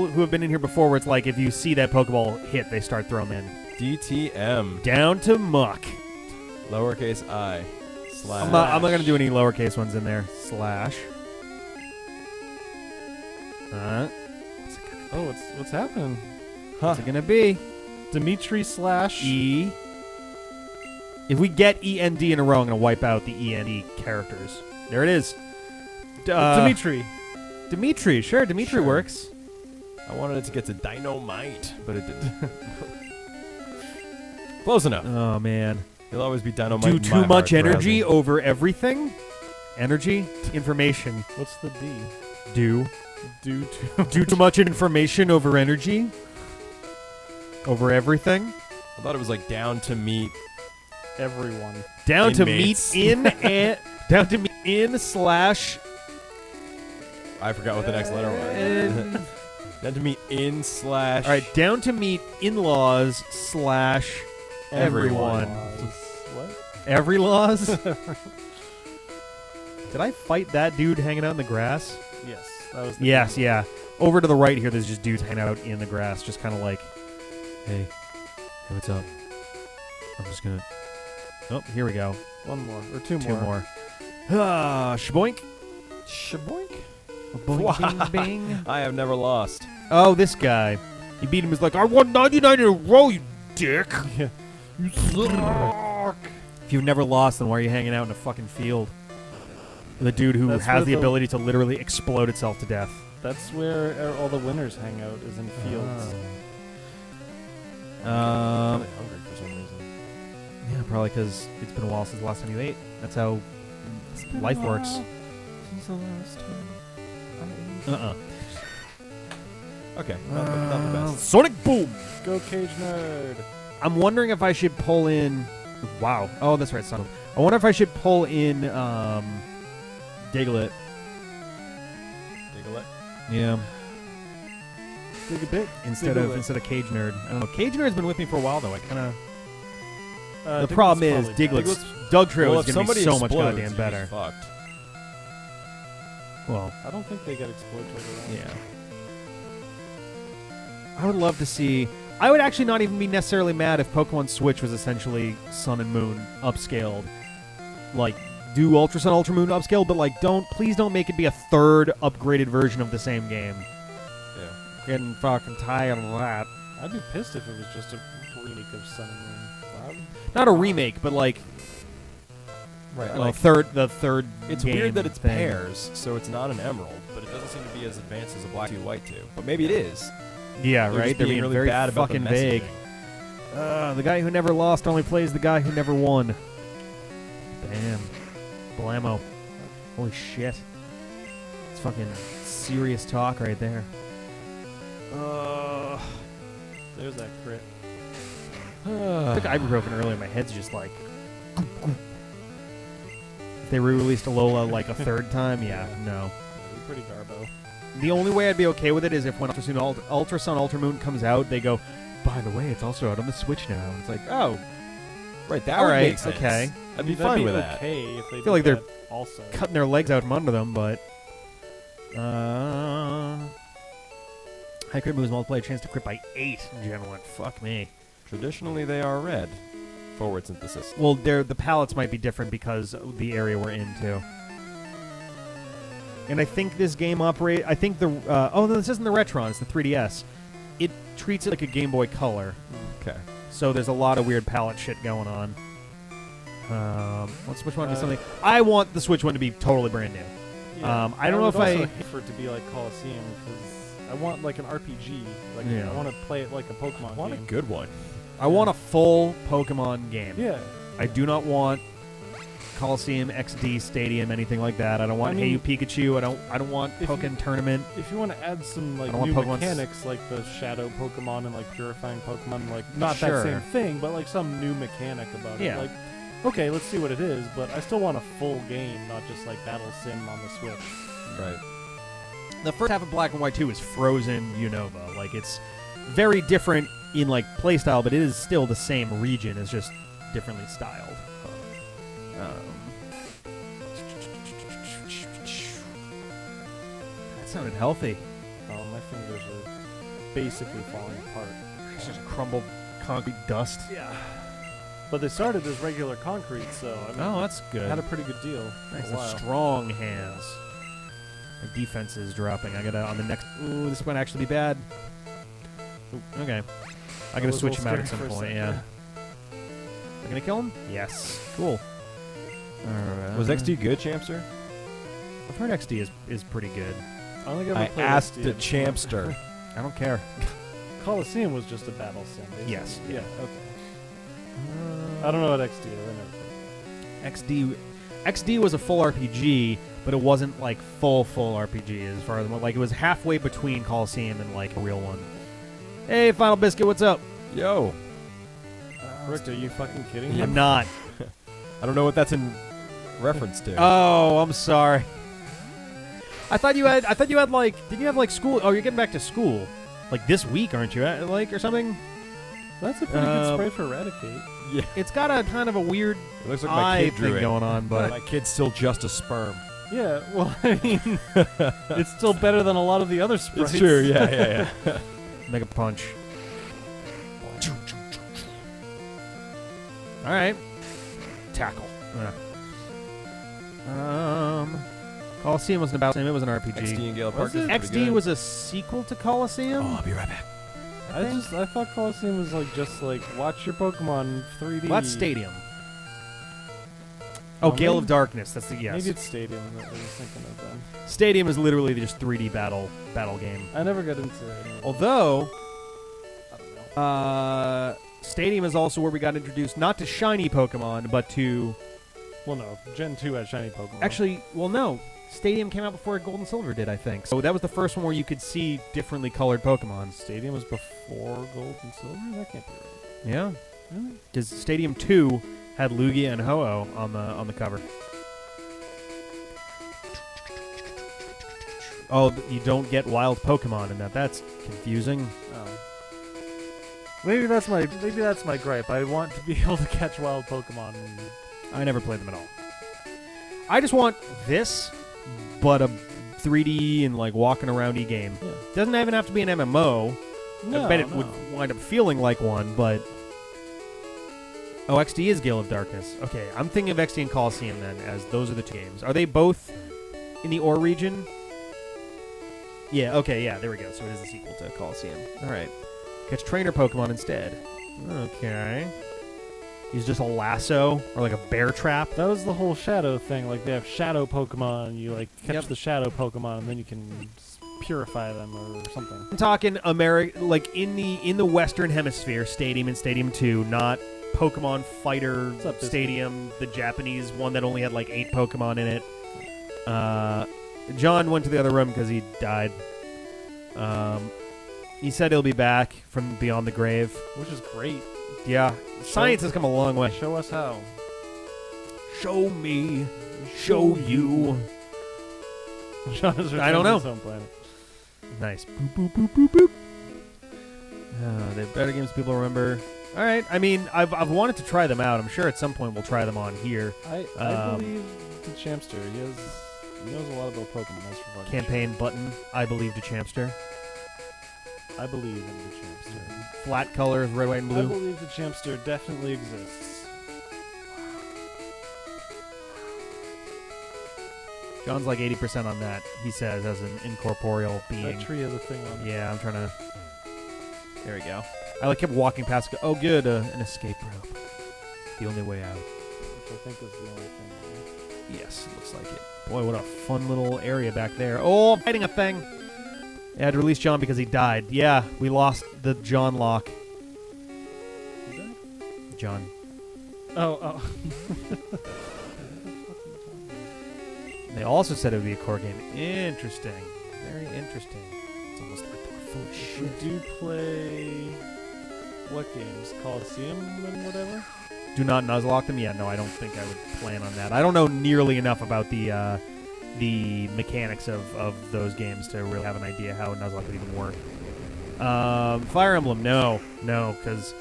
who have been in here before where it's like if you see that Pokeball hit, they start throwing them in. DTM. Down to muck. Lowercase I. Slash. I'm not gonna do any lowercase ones in there. Slash. Oh, what's happening? What's it gonna be? Dimitri slash E. If we get END in a row, I'm gonna wipe out the END characters. There it is. Dimitri. Dimitri, sure. Dimitri Sure. works. I wanted it to get to Dynamite, but it didn't. Close enough. Oh man. He'll always be Dynamite. Do in too my much heart, energy Drowzee. over everything. Energy, information. What's the D? Do Do too much information over energy. Over everything. I thought it was like down to meet. everyone. Down Inmates. to meet in and down to meet in slash. I forgot what the next letter was. Down to meet in slash. All right, down to meet in-laws slash everyone. What? Every laws? Did I fight that dude hanging out in the grass? Yes, that was. The Yes, game. yeah. Over to the right here, there's just dudes hanging out in the grass, just kind of like, hey, what's up? I'm just gonna. Oh, here we go. One more or two Two more. more. Ah, shboink. Shaboink. Boing, bing, bing. I have never lost. Oh, this guy. He beat him. He's like, I won 99 in a row, you dick. Yeah. You suck. If you've never lost, then why are you hanging out in a fucking field? The dude who That's has where the the- ability to literally explode itself to death. That's where all the winners hang out, is in fields. I'm really hungry for some reason. Yeah, probably because it's been a while since the last time you ate. That's how life works. Okay, not the best. Sonic Boom! Go Cage Nerd. I'm wondering if I should pull in... Wow. Oh, that's right, Sonic. I wonder if I should pull in Diglett. Diglett. Yeah. Dig a bit. Instead Diglett. of Cage Nerd. I don't know. Cage Nerd's been with me for a while, though. I kind of... the Diglett's problem is probably bad. Diglett's Doug Trio Well, is if going to be somebody so much explodes, goddamn you're better. just fucked. Well, I don't think they got exploited at all. yeah. I would love to see... I would actually not even be necessarily mad if Pokemon Switch was essentially Sun and Moon upscaled. Like, do Ultra Sun, Ultra Moon upscale, but like, please don't make it be a third upgraded version of the same game. Yeah. Getting fucking tired of that. I'd be pissed if it was just a remake of Sun and Moon. Not a remake, but like, Right. the third. It's game weird that it's thing. pairs, so it's not an emerald, but it doesn't seem to be as advanced as a black 2 white 2. But maybe it is. Yeah, They're right. just They're being being really very bad about the fucking vague. messaging. The guy who never lost only plays the guy who never won. Bam. Blammo. Holy shit. It's fucking serious talk right there. There's that crit. I took ibuprofen earlier. My head's just like. If they re-released Alola like a third time, yeah, no. That'd be pretty garbo. The only way I'd be okay with it is if when Ultra Sun, Ultra Moon comes out, they go, by the way, it's also out on the Switch now. And it's like, oh, Right, that All would right, make sense. okay. I'd be That'd fine be with that. okay if they I feel like did they're that also. cutting their legs out from under them, but high crit moves multiply chance to crit by 8 in Gen 1. Fuck me. Traditionally, they are red. Forward synthesis. Well, the palettes might be different because of the area we're in too. And I think this game I think the no, this isn't the Retron, it's the 3DS. It treats it like a Game Boy Color. Okay. So there's a lot of weird palette shit going on. Let's switch one to something. I want the Switch one to be totally brand new. Yeah. I don't know if would also I- hate for it to be like Coliseum because I want like an RPG. Like Yeah. I want to play it like a Pokemon I want a game. good one. I want a full Pokemon game. Yeah. I do not want Coliseum, XD, Stadium, anything like that. I don't want Hey You Pikachu. I don't want if you- Pokken Tournament. If you want to add some like I don't want new Pokemon's- mechanics, like the Shadow Pokemon and like Purifying Pokemon, like not Sure. that same thing, but like some new mechanic about Yeah. it. Like, okay, let's see what it is, but I still want a full game, not just like Battle Sim on the Switch. Right. The first half of Black and White 2 is frozen Unova. Like, it's very different in like playstyle, but it is still the same region. It's just differently styled. sounded healthy. Oh, my fingers are basically falling apart. It's just crumbled concrete dust. Yeah. But they started as regular concrete, so I mean, Oh, that's good. had a pretty good deal. Nice for a and while. strong hands. My defense is dropping. I gotta on the next. Ooh, this might actually be bad. Ooh, okay, I gotta was a switch him little out at some scary for a point. second. Yeah. I'm gonna kill him. Yes. Cool. Was XD good, Champster? I've heard XD is pretty good. I don't think I've I ever played asked XD the before. Champster. I don't care. Coliseum was just a battle sim. Basically. Yes. Yeah. Okay. I don't know what XD is. I never played. XD was a full RPG, but it wasn't like full RPG as far as like it was halfway between Coliseum and like a real one. Hey, Final Biscuit, what's up? Yo. Rick, are you fucking kidding me? I'm not. I don't know what that's in reference to. Oh, I'm sorry. I thought you had like, didn't you have like school? Oh, you're getting back to school, like this week, aren't you? Like or something. That's a pretty good spray for Eradicate. Yeah. It's got a kind of a weird It looks like my eye kid drew thing it. going on, but My kid's still just a sperm. Yeah, well, I mean, it's still better than a lot of the other sprites. It's true, yeah. Mega Punch. All right. Tackle. Coliseum wasn't about it was an RPG. XD and Gale Was Park is it? pretty XD good. was a sequel to Coliseum. Oh, I'll be right back. I thought Coliseum was like just like watch your Pokemon 3D. Well, that's Stadium. Oh, Gale maybe- of Darkness. That's the yes. Maybe it's Stadium that I was thinking of then. Stadium is literally just 3D battle game. I never got into it. Although, I don't know. Stadium is also where we got introduced not to shiny Pokemon, but to Well, no. Gen 2 had shiny Pokemon. actually, well, no. Stadium came out before Gold and Silver did, I think. So that was the first one where you could see differently colored Pokemon. Stadium was before Gold and Silver? That can't be right. Yeah, Really? because Stadium 2 had Lugia and Ho-Oh on the cover. Oh, you don't get wild Pokemon in that. That's confusing. Oh. Maybe that's my gripe. I want to be able to catch wild Pokemon. I never played them at all. I just want this, but a 3D and like walking around-y game. Yeah. Doesn't even have to be an MMO. No, I bet it no. would wind up feeling like one, but... Oh, XD is Gale of Darkness. Okay, I'm thinking of XD and Coliseum then, as those are the two games. Are they both in the Ore region? Yeah, okay, yeah, there we go. So it is a sequel to Coliseum. All right. Catch trainer Pokemon instead. Okay. Use just a lasso or like a bear trap. That was the whole shadow thing. Like they have shadow Pokemon. You like catch Yep. the shadow Pokemon, and then you can purify them or something. I'm talking like in the Western Hemisphere, Stadium and Stadium 2, not Pokemon Fighter What's up, Biscuit? Stadium, the Japanese one that only had like 8 Pokemon in it. John went to the other room because he died. He said he'll be back from beyond the grave. Which is great. Yeah, science has come a long way. Show us how. Show me, show you. John is I don't know. His own planet. Nice. Boop, boop, boop, boop, boop. They're better games people remember. All right. I mean, I've wanted to try them out. I'm sure at some point we'll try them on here. I believe the Champster. He knows a lot about Pokemon. That's for fucking Campaign button. I believe to Champster. sure. I believe in the Champster. Flat colors, red, white, and I blue. believe the Champster definitely exists. John's like 80% on that. He says as an incorporeal being. That tree has a thing on it. Yeah, I'm trying to. There we go. I like kept walking past. Oh, good, an escape rope. The only way out. Which I think is the only thing. Yes, it looks like it. Boy, what a fun little area back there. Oh, I'm fighting a thing. I had to release John because he died. Yeah, we lost the John lock. You died? John. Oh. They also said it would be a core game. Interesting. Very interesting. It's almost like they were full of shit. Would you play what games? Coliseum and whatever? Do not Nuzlocke them? Yeah, no, I don't think I would plan on that. I don't know nearly enough about the mechanics of those games to really have an idea how Nuzlocke would even work. Fire Emblem, no, because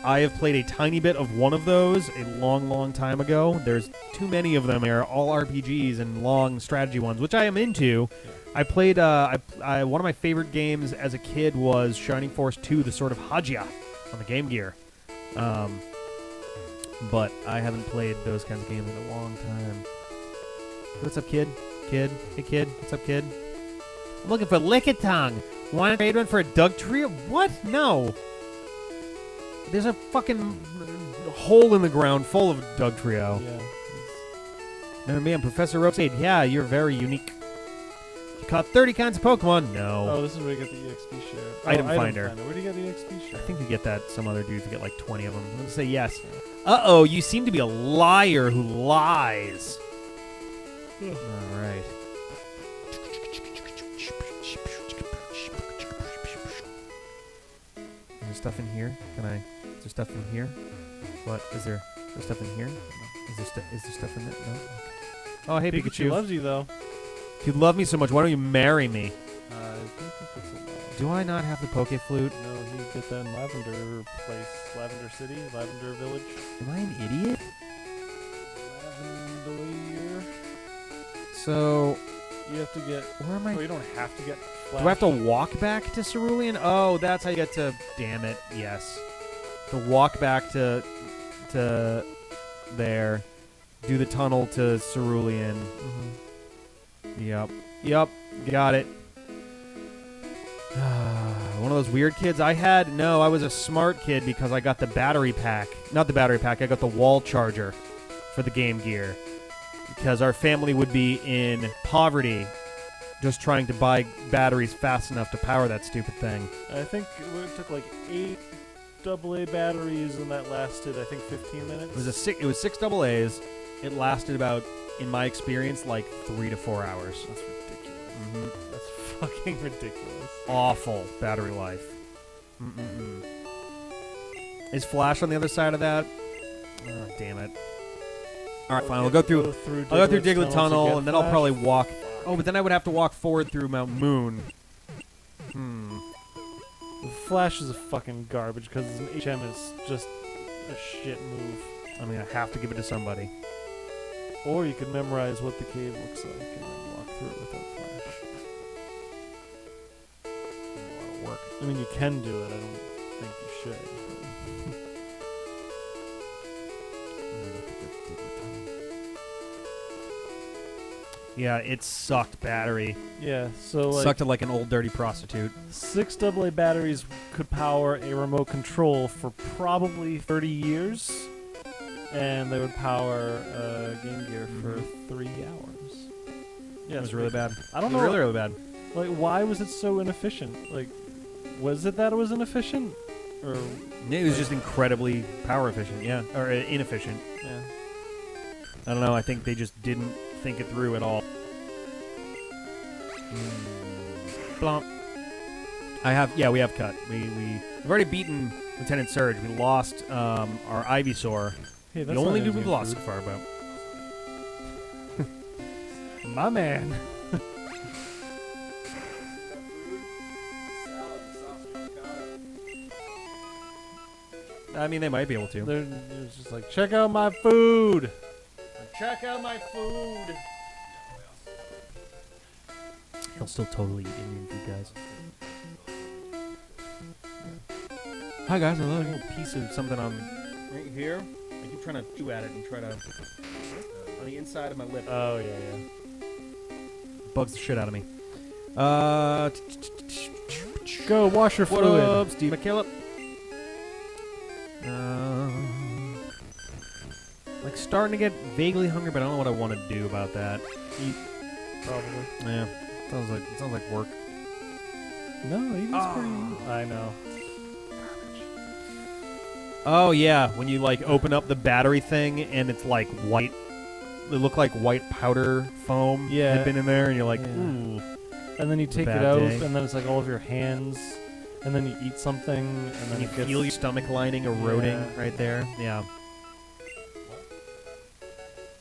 I have played a tiny bit of one of those a long, long time ago. There's too many of them. They're all RPGs and long strategy ones, which I am into, I played. One of my favorite games as a kid was Shining Force 2: The Sword of Hajia on the Game Gear. But I haven't played those kinds of games in a long time. What's up, kid? Hey, kid. What's up, kid? I'm looking for Lickitung. Want to trade one for a Dugtrio? What? No. There's a fucking hole in the ground full of Dugtrio. Yeah. Remember me? I'm Professor Roseade. Yeah, you're very unique. You caught 30 kinds of Pokemon? No. Oh, this is where you get the EXP share. Item Finder. Where do you get the EXP share? I think you get that some other dudes get like 20 of them. I'm going to say yes. Uh-oh, you seem to be a liar who lies. All right. Is there stuff in here? Is there stuff in here? What? Is there stuff in here? Is there stuff in there? No? Oh, hey, Pikachu. loves you, though. If you love me so much, why don't you marry me? I don't think it's allowed. Do I not have the Poke Flute? No, you get that in Lavender place. Lavender City? Lavender Village? Am I an idiot? Lavender. So, You have to get... where am I? Oh, you don't have to get Flash. Do I have to walk back to Cerulean? Oh, that's how you get to... Damn it, yes. To walk back to there. Do the tunnel to Cerulean. Yep, got it. One of those weird kids I had? No, I was a smart kid because I got the battery pack. Not the battery pack, I got the wall charger for the Game Gear. Because our family would be in poverty just trying to buy batteries fast enough to power that stupid thing. I think it took like 8 AA batteries, and that lasted, I think, 15 minutes. It was 6 AA's. It lasted about, in my experience, like 3 to 4 hours. That's ridiculous. That's fucking ridiculous. Awful battery life. Is Flash on the other side of that? Oh, damn it. All right, fine. I'll go through Diglett Tunnel, and then I'll probably walk. Oh, but then I would have to walk forward through Mount Moon. Flash is a fucking garbage because an HM is just a shit move. I mean, I have to give it to somebody. Or you could memorize what the cave looks like and then walk through it without Flash. A lot of work. I mean, you can do it. I don't think you should. Yeah, it sucked battery. Yeah, so like Sucked it like an old dirty prostitute. 6 AA batteries could power a remote control for probably 30 years, and they would power a Game Gear for 3 hours. Yeah, It was really bad. I don't know. Really, really bad. Like, why was it so inefficient? Like, was it that it was inefficient, or It was just incredibly power efficient, yeah. Or inefficient. yeah? I don't know. I think they just didn't think it through at all. Blomp. We have cut. We've already beaten Lieutenant Surge. We lost our Ivysaur. Hey, The that's only not dude we've Indian lost so food. far, but My man. I mean, they might be able to. They're just like, check out my food. Check out my food. He'll still totally eat Indian food, guys. Hi, guys. I love a little piece of something on right here. I keep trying to chew at it and try to on the inside of my lip. Oh yeah. Bugs the shit out of me. Go wash your What fluid. up, Steve McKillop? Like starting to get vaguely hungry, but I don't know what I want to do about that. Eat, probably. Yeah, sounds like work. No, eating's pretty. I know. Oh yeah, when you like open up the battery thing and it's like white. They look like white powder foam Yeah. had been in there, and you're like, Yeah. ooh. And then you take it bad out, day. and then it's like all of your hands, and then you eat something, and then And you it gets feel your stomach lining eroding Yeah. right there. Yeah.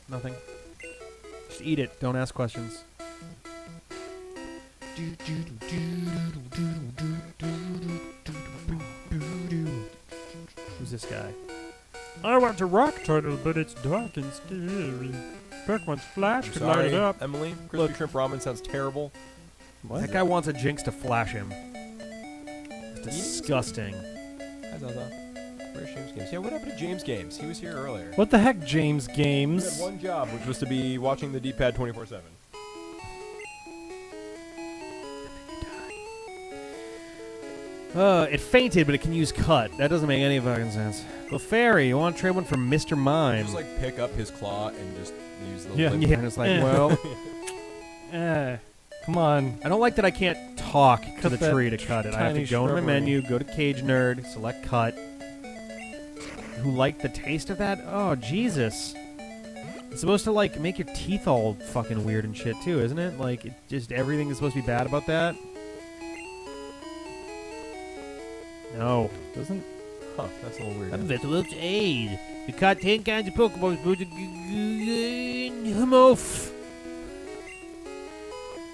Nothing. Just eat it. Don't ask questions. Who's this guy? I want to rock turtle, but it's dark and scary. Pokemon's flash could light it Sorry, up. Emily. Crispy Look. shrimp ramen sounds terrible. What? That guy wants a Jinx to flash him. It's disgusting. Hi, Zaza. Where's James Games? Yeah, what happened to James Games? He was here earlier. What the heck, James He Games? had one job, which was to be watching the D-pad 24/7. It fainted, but it can use cut. That doesn't make any fucking sense. Clefairy, you want to trade one from Mr. Mime? Just like pick up his claw and just use the Yeah. lip. Yeah, and it's like, Eh. well, Come on. I don't like that I can't talk to Cut the that tree to cut it. I have to tiny go in my shrubbery. menu, go to Cage Nerd, select cut. Who like the taste of that? Oh, Jesus. It's supposed to, like, make your teeth all fucking weird and shit, too, isn't it? Like, it just everything is supposed to be bad about that? No. Doesn't. Huh, that's a little weird. Vitamin aid. We caught 10 kinds of Pokemon. Humof.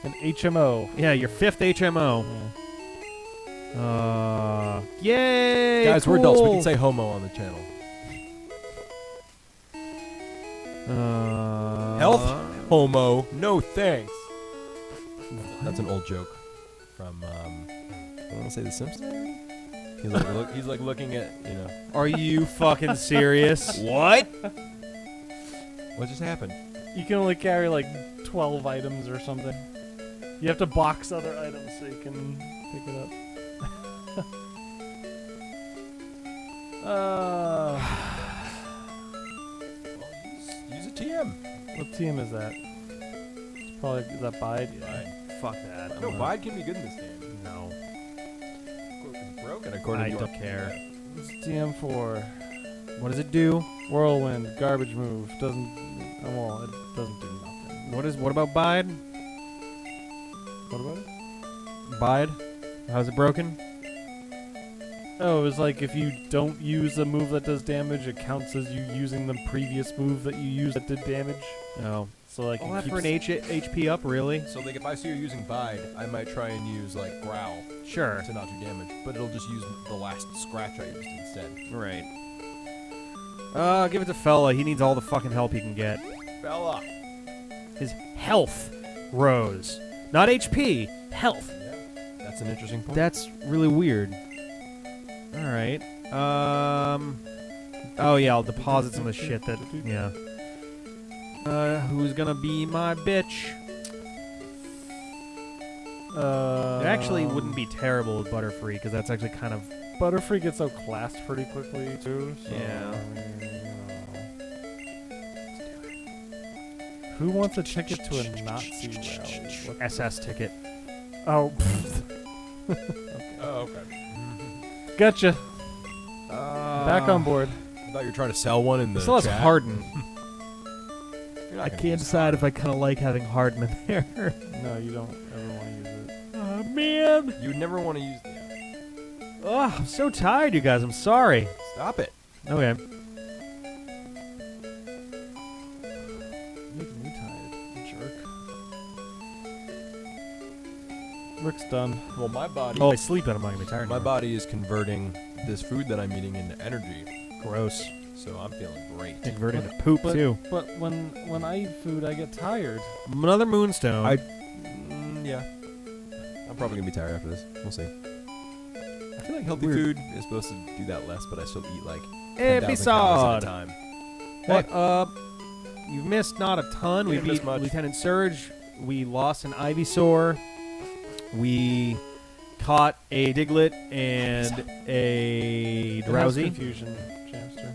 An HMO. Yeah, your 5th HMO. Yeah. Yay! Guys, we're adults. We cool. can say homo on the channel. Health? Homo. No thanks. That's an old joke from, I want to say The Simpsons. He's like looking at, you know. Are you fucking serious? What? What just happened? You can only carry like 12 items or something. You have to box other items so you can pick it up. Use a TM. What TM is that? It's probably, is that Bide? Yeah. Fuck that. No, Bide can be good in this game. No. It's broken according I to don't care. What's TM for? What does it do? Whirlwind, garbage move. Doesn't. Well, it doesn't do nothing. What about Bide? What about it? Bide? How's it broken? Oh, it was like if you don't use a move that does damage, it counts as you using the previous move that you used that did damage. No. So like, All it that for an keeps- HP up, really? So like if I see you using Bide, I might try and use like Growl Sure. to not do damage, but it'll just use the last scratch I used instead. Right. Give it to Fella. He needs all the fucking help he can get. Bella. His health rose. Not HP. Health. Yeah, that's an interesting point. That's really weird. All right. Oh yeah, I'll deposit some of the shit that. Yeah. Who's gonna be my bitch? It actually wouldn't be terrible with Butterfree because that's actually kind of. Butterfree gets outclassed pretty quickly too. So, Yeah. I mean, you know. Who wants a ticket to a Nazi rally? What SS ticket. Oh. Oh, okay. Gotcha. Back on board. I thought you were trying to sell one in the It still has chat. Harden. You're not I gonna can't use decide if I kind of like having Harden in there. No, you don't ever want to use it. Oh man. You would never want to use the Oh, I'm so tired, you guys. I'm sorry. Stop it. Okay. Making me tired, you jerk. Rick's done. Well, my body. Oh, I sleep and I'm not gonna be tired. My anymore. body is converting this food that I'm eating into energy, Gross. so I'm feeling great. Converted to poop But- too. But when I eat food, I get tired. Another moonstone. Yeah. I'm probably gonna be tired after this. We'll see. I feel like healthy Weird. food is supposed to do that less, but I still eat like 10,000 calories at a Episode. time. What up? You've missed not a ton. You We didn't miss beat much. Lieutenant Surge. We lost an Ivysaur. We caught a Diglett and a It has Drowzee. confusion, Jamster.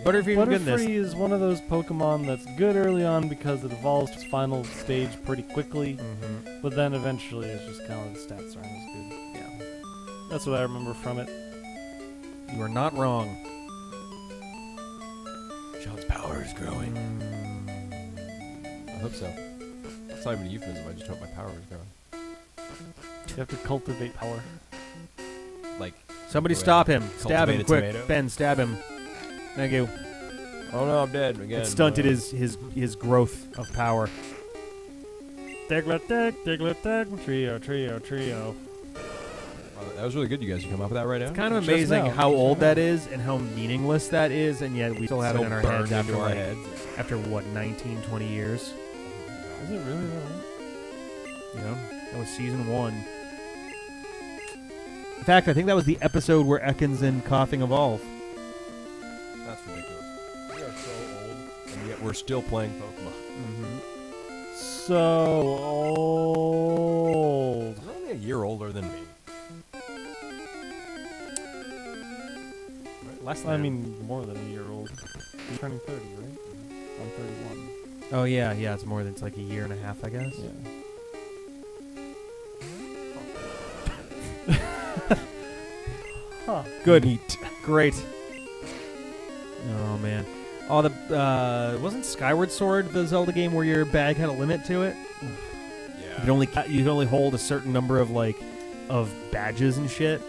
Butterfree and goodness. Butterfree is one of those Pokemon that's good early on because it evolves to its final stage pretty quickly, Mm-hmm. but then eventually it's just kind of the stats aren't as good. Yeah. That's what I remember from it. You are not wrong. Sean's power is growing. I hope so. It's not even a euphemism. I just hope my power is growing. You have to cultivate power. Like, Somebody Go stop ahead. him. Stab him Cultivate a quick. tomato. Ben, stab him. Thank you. oh no, I'm dead again. It stunted his growth of power. Diglett, Diglett, trio. That was really good. You guys can come up with that right now. It's kind of Just amazing now. how old that is and how meaningless that is, and yet we still have it So in our burned heads after into our like, heads. after what, 19, 20 years? Is it really that old? You know, that was season 1. In fact, I think that was the episode where Ekans and Coughing evolve. That's ridiculous. We are so old, and yet we're still playing Pokemon. So old. You're only a year older than me. Less I mean, more than a year old. You're turning 30, right? I'm 31. Oh yeah, it's more than, it's like a year and a half, I guess. Yeah. Huh. Good. Great. Oh man. Oh, the wasn't Skyward Sword the Zelda game where your bag had a limit to it? Yeah. You could only hold a certain number of of badges and shit.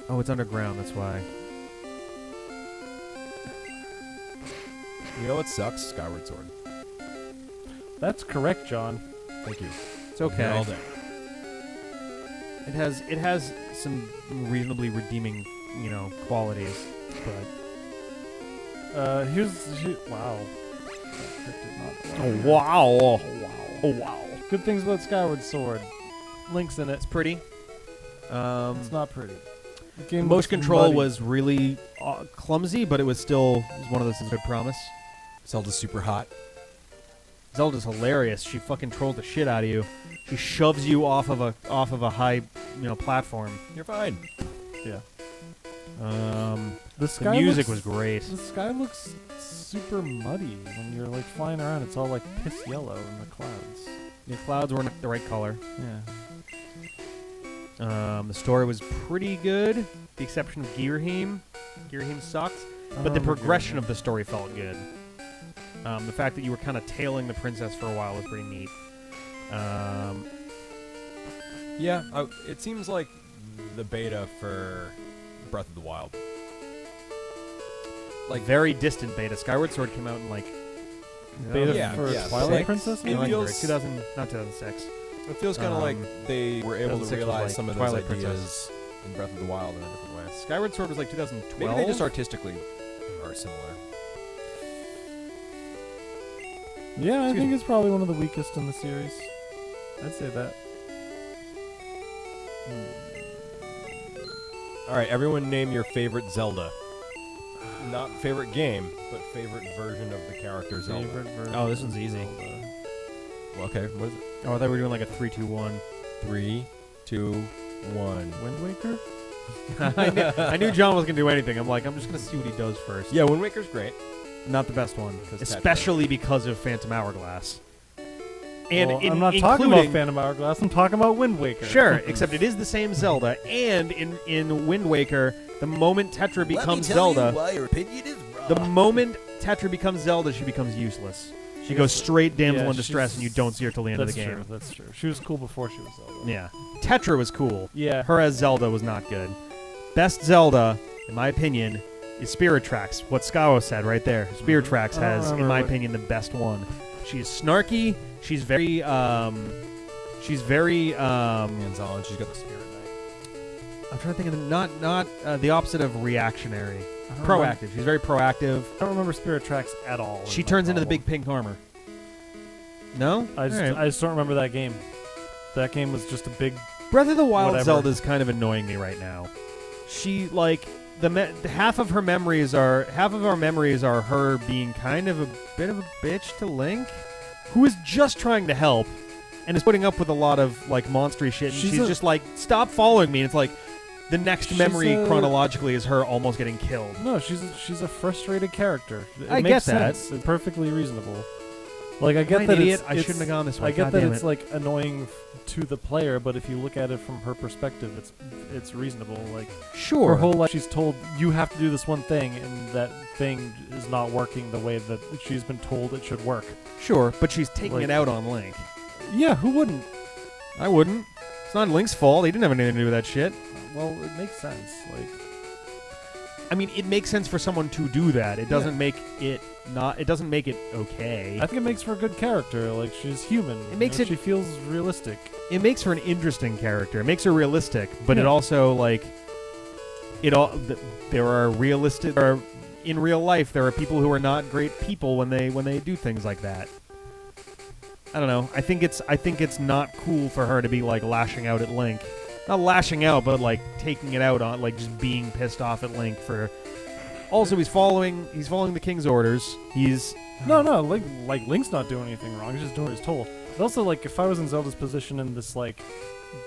Oh, it's underground. That's why. You know what sucks? Skyward Sword. That's correct, John. Thank you. It's okay. All day. It has some reasonably redeeming, qualities, but wow. oh wow. Oh wow. Good things about Skyward Sword. Link's in it. It's pretty. It's not pretty. The game Motion looks control muddy. was really clumsy, but it was one of those things I promise. Zelda's super hot. Zelda's hilarious. She fucking trolls the shit out of you. She shoves you off of a high, platform. You're fine. Yeah. The The music was great. The sky looks super muddy when you're flying around. It's all piss yellow in the clouds. The clouds weren't the right color. Yeah. The story was pretty good, with the exception of Girahim. Girahim sucked, but the progression of the story felt good. The fact that you were kind of tailing the princess for a while was pretty neat. Yeah, it seems like the beta for Breath of the Wild. Very distant beta. Skyward Sword came out in Beta for Twilight Six? Princess? It maybe? feels- 2006. It feels kind of like they were able to 2006 was realize like some of Twilight those ideas Princess. in Breath of the Wild in a different way. Skyward Sword was 2012. Maybe they just artistically are similar. Yeah, I Excuse think me. it's probably one of the weakest in the series. I'd say that. All right, everyone name your favorite Zelda. Not favorite game, but favorite version of the character Zelda. Favorite version Oh, this one's easy. of Zelda. Well, okay, what is it? Oh, I thought we were doing like a 3-2-1. 3, 2, 1. Wind Waker? I knew John wasn't going to do anything. I'm just going to see what he does first. Yeah, Wind Waker's great. Not the best one. 'Cause Especially because of Phantom Hourglass. And Well, I'm not talking about Phantom Hourglass. I'm talking about Wind Waker. Sure, except it is the same Zelda. And in Wind Waker, the moment Tetra becomes Zelda, why your opinion is wrong. the moment Tetra becomes Zelda, she becomes useless. She goes straight damsel Yeah, in distress, she's- and you don't see her till the end of the That's game. true. That's true. She was cool before she was Zelda. Yeah. Tetra was cool. Yeah. Her as Zelda was not good. Best Zelda, in my opinion, is Spirit Tracks. What Skawo said right there. Spirit Tracks I don't has, in remember my what- opinion, the best one. She's snarky. She's very, She's very. Hands-on. She's got the spirit knight. I'm trying to think of not the opposite of reactionary. I don't Proactive. She's very proactive. I don't remember Spirit Tracks at all. She in that turns into the novel. big pink armor. No? I just, Alright. I just don't remember that game. That game was just a big. Breath of the Wild whatever. Zelda is kind of annoying me right now. She half of our memories are her being kind of a bit of a bitch to Link, who is just trying to help and is putting up with a lot of monstery shit. And she's just like, stop following me. And it's like the next She's memory a- chronologically is her almost getting killed. No, she's a frustrated character. It I makes get that. sense. It's perfectly reasonable. I get I'm an that idiot. it's, I shouldn't have gone this way. I get God that damn it's it. annoying to the player, but if you look at it from her perspective, it's reasonable. Sure. Her whole life, she's told you have to do this one thing, and that thing is not working the way that she's been told it should work. Sure, but she's taking Like- it out on Link. Yeah, who wouldn't? I wouldn't. It's not Link's fault. He didn't have anything to do with that shit. Well, it makes sense. I mean, it makes sense for someone to do that. It doesn't make it not. It doesn't make it okay. I think it makes for a good character. She's human. It makes it- She feels realistic. It makes her an interesting character. It makes her realistic, but it Yeah. also there are realistic. Or in real life, there are people who are not great people when they do things like that. I don't know. I think it's not cool for her to be like lashing out at Link. Not lashing out, but like taking it out on like just being pissed off at Link for. Also, he's following the king's orders. He's No, Link's not doing anything wrong. He's just doing what he's told. But also, like, if I was in Zelda's position and this like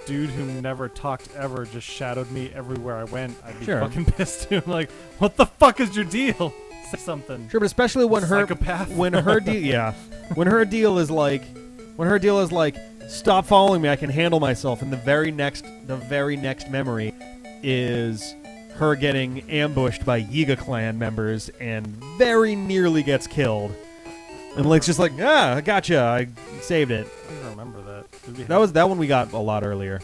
dude who never talked ever just shadowed me everywhere I went, I'd be fucking pissed too. Like, what the fuck is your deal? Say something. sure, but especially when Psychopath. when her deal is like stop following me. I can handle myself. And the very next memory is her getting ambushed by Yiga clan members and very nearly gets killed. And Link's just like, I gotcha. I saved it. I don't remember that. That one we got a lot earlier.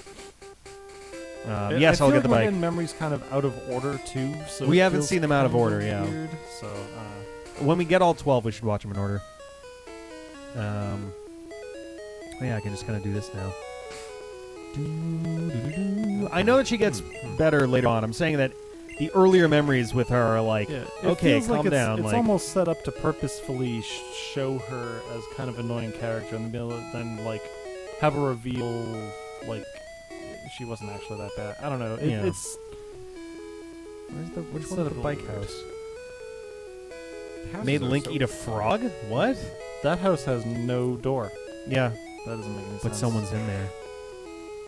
Yes, I I'll feel get the like bike. my memory's kind of out of order too. So We it haven't feels seen them out of kind order, yeah. weird, so When we get all 12, we should watch them in order. Yeah, I can just kind of do this now. I know that she gets better later on. I'm saying that the earlier memories with her are like, yeah, it okay, feels calm like down. It's like, almost set up to purposefully show her as kind of annoying character, and then like have a reveal like she wasn't actually that bad. I don't know. Yeah. It's which it's one's set the up bike weird. house? Houses Made are Link so eat a small. frog? What? That house has no door. Yeah, That doesn't make any sense. but someone's in there.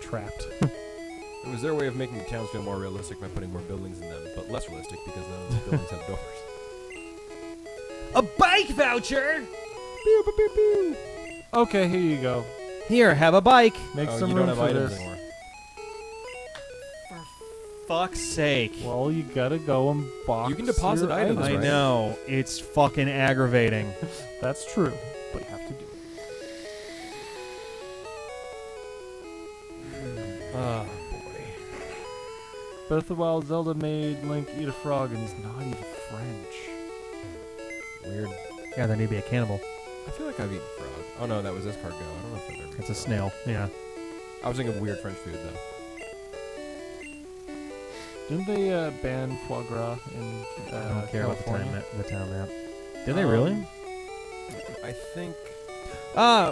trapped. It was their way of making the towns feel more realistic by putting more buildings in them, but less realistic because none of the buildings have doors. A bike voucher? Pew, pew, pew, pew. Okay, here you go. Here, have a bike. Make Oh, some you room don't have for items this. anymore. Fuck's sake. Well, you gotta go and box. You can deposit your items, I right? know. It's fucking aggravating. That's true, but you have to do it. Oh, boy. Breath of the Wild Zelda made Link eat a frog, and he's not even French. Weird. Yeah, there need to be a cannibal. I feel like I've eaten frog. Oh, no, that was escargot. I don't know if I've ever It's a eaten snail. Yeah. frog. I was thinking weird French food, though. Didn't they ban foie gras in I don't care California? about the town map. Did they really? I think,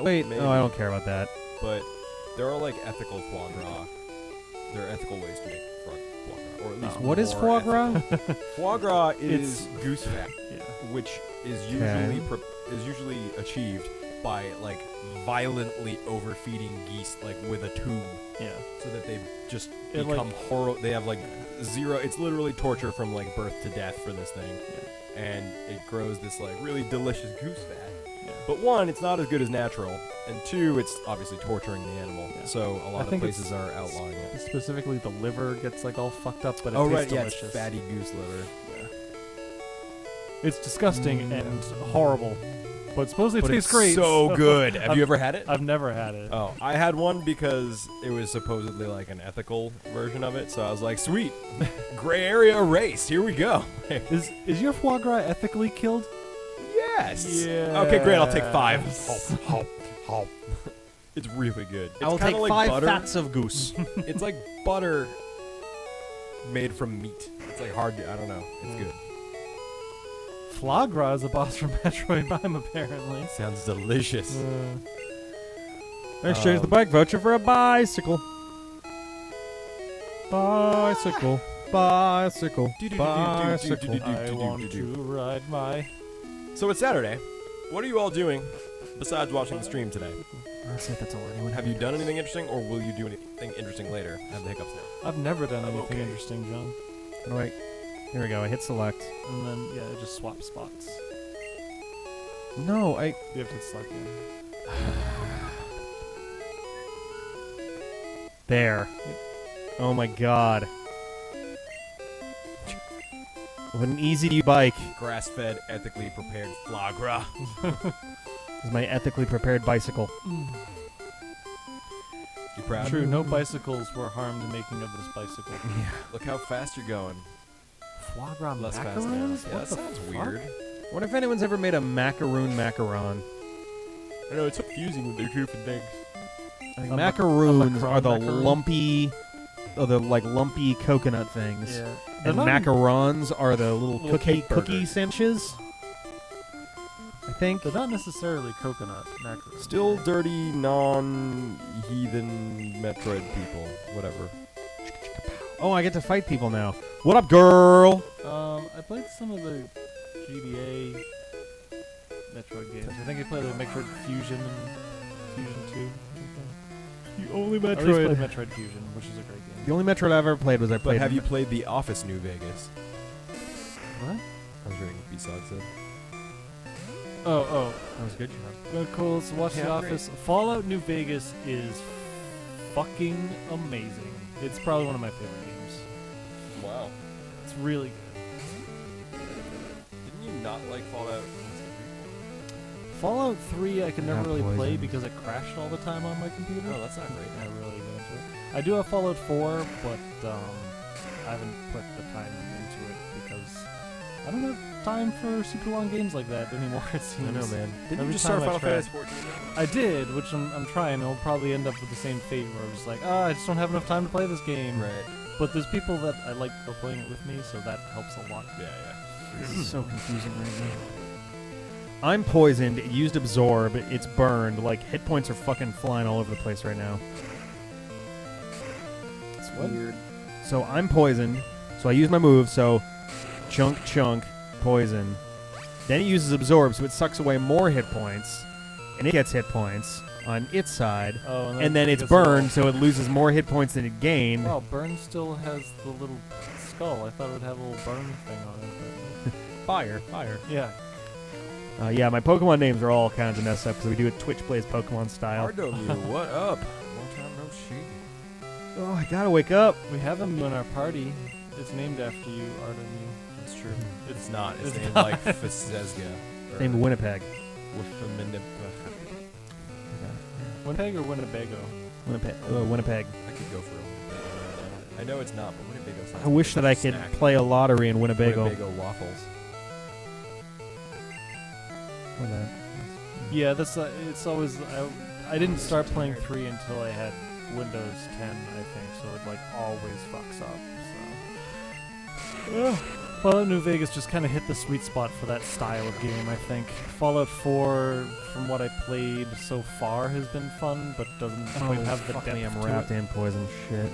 Wait. maybe. Oh, I don't care about that. but there are, like, ethical foie gras. There are ethical ways to make foie gras, or at least What is more foie gras? ethical. Foie gras is goose fat, Yeah. which is Okay. usually achieved by like violently overfeeding geese like with a tube, Yeah. so that they just It, become like- horrible. They have like zero. It's literally torture from like birth to death for this thing, and it grows this like really delicious goose fat. Yeah. But one, it's not as good as natural, and two, it's obviously torturing the animal. Yeah. So a lot I of think places are outlawing it. Specifically, the liver gets like all fucked up, but it Oh tastes right, yeah, delicious. it's fatty goose liver. Yeah. It's disgusting and horrible, but supposedly But it tastes it's great. so good. Have you ever had it? I've never had it. Oh, I had one because it was supposedly like an ethical version of it. So I was like, sweet, gray area erased. Here we go. Is your foie gras ethically killed? Yes. Okay, great. I'll take 5. Yes. It's really good. It's I'll kinda take like 5 butter. fats of goose. It's like butter made from meat. It's like hard to, I don't know. It's good. Foie gras is a boss from Metroid Prime, apparently. Sounds delicious. Exchange the bike voucher for a bicycle. Bicycle. Bicycle. Bicycle. I want to ride my... So it's Saturday. What are you all doing besides watching the stream today? Honestly, that's all anyone Have you done anything interesting, or will you do anything interesting later? I have the hiccups now. I've never done anything Okay. interesting, John. Oh, wait. Here we go. I hit select. And then, yeah, it just swaps spots. No, I... You have to select it. There. Oh my god. What an easy bike. Grass-fed, ethically prepared foie gras. This is my ethically prepared bicycle. You proud? True, no bicycles were harmed in making of this bicycle. Yeah. Look how fast you're going. Foie gras Less fast now. macarons? Yeah, What that the sounds fuck? weird. What if anyone's ever made a macaroon macaron? I know, it's confusing with their different things. I think A macaroons macaron are the macaroon? lumpy coconut things. Yeah. And They're not- macarons are the little Little cake cookie burgers. sandwiches. I think. They're not necessarily coconut macros. Still dirty, non-heathen Metroid people. Whatever. Oh, I get to fight people now. What up, girl? I played some of the GBA Metroid games. I think I played the Metroid Fusion and Fusion 2. The only I at least played Metroid Fusion, which is a great game. The only Metroid I've ever played was I But played. have you played The Office New Vegas? What? I was reading B-Side said. Oh. That was good. Well, cool. So watch Yeah, The Office. Fallout New Vegas is fucking amazing. It's probably one of my favorite games. Wow. It's really good. Didn't you not like Fallout? Fallout 3 I could never Not really play Poison. because it crashed all the time on my computer. Oh, that's not great. I really got into it. I do have Fallout 4, but I haven't put the time into it because I don't have time for super long games like that anymore, it seems. I know, man. Didn't Every you just start time I Final try- Fantasy 14? I did, which I'm trying. I'll probably end up with the same fate where I'm just like, I just don't have enough time to play this game. Right. But there's people that I like are playing it with me, so that helps a lot. Yeah. This is so confusing right now. I'm poisoned. It used absorb. It's burned. Like hit points are fucking flying all over the place right now. It's Weird. So I'm poisoned. So I use my move. So chunk, poison. Then it uses absorb, so it sucks away more hit points, and it gets hit points on its side. Oh, And then it's gets burned, so it loses more hit points than it gained. Well, burn still has the little skull. I thought it would have a little burn thing on it. Fire. But yeah. Yeah, my Pokemon names are all kinds of messed up because we do it Twitch plays Pokemon style. Ardo Mew, what up? Long time no see. Oh, I gotta wake up. We have a Mew in our party. It's named after you, Artemio. That's true. It's not. It's It's named not. like Fesezga. Named Winnipeg. Winnipeg or Winnebago? Winnipeg. I could go for a Winnebago right now. I know it's not, but Winnebago sounds I wish like that I a could snack. play a lottery in Winnebago. Winnebago waffles. Oh, that. Yeah, that's it's always. I didn't start playing 3 until I had Windows 10, I think, so it like always fucks up. So. Fallout New Vegas just kind of hit the sweet spot for that style of game, I think. Fallout 4, from what I played so far, has been fun, but doesn't quite have the fuck depth me, I'm to wrapped it. in poison shit.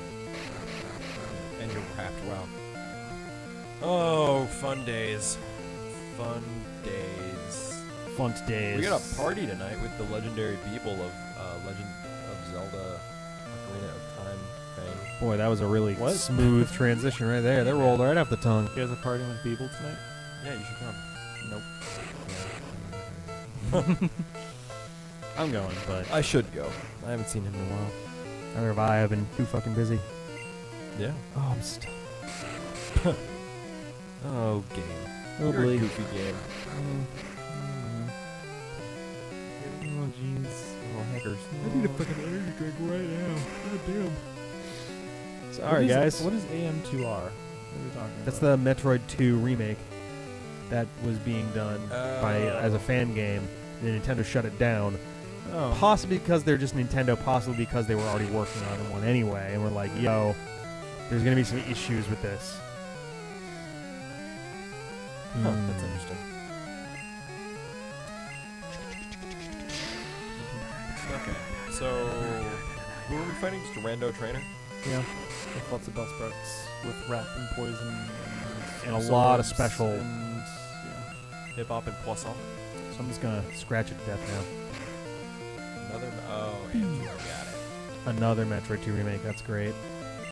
And you're wrapped. Wow. Oh, fun days. Fun days. Funt days. We got a party tonight with the legendary people of Legend of Zelda Ocarina of Time thing. Boy, that was a really What? smooth transition right there. That rolled right off the tongue. You guys are partying with Beeble tonight? Yeah, you should come. Nope. I'm going, but I should go. I haven't seen him in a while. neither have I. I've been too fucking busy. Yeah. Oh, I'm still. Oh, game. Oh, You're a boy. goofy game. Oh, jeez. Oh, hackers. fucking energy drink right now. God damn. Sorry, What is- guys. What is AM2R? What are we talking That's about? the Metroid 2 remake that was being done as a fan game. And Nintendo shut it down. Oh. Possibly because they're just Nintendo, possibly because they were already working on one anyway, and we're like, yo, there's gonna be some issues with this. Huh, that's interesting. Okay, so who are we fighting? Just a rando trainer? Yeah. With lots of Bellsprouts. With rat and poison. And a lot of absorbs special- And, yeah. Hip hop and poisson. So I'm just gonna scratch it to death now. Another. Oh, and you got it. Another Metroid 2 remake, that's great.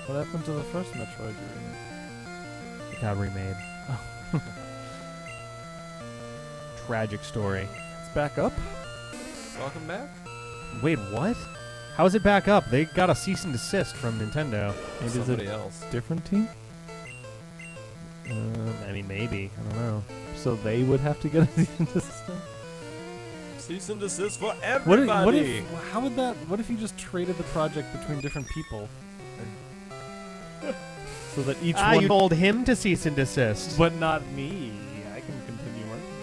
What happened to the first Metroid game? It got remade. Tragic story. It's back up? Welcome back. Wait, what? How is it back up? They got a cease and desist from Nintendo. Maybe Somebody it's else. a different team? I mean, maybe. I don't know. So they would have to get a cease and desist? Cease and desist for What everybody. how would that? What if you just traded the project between different people? So that each one, you told him to cease and desist. but not me. I can continue working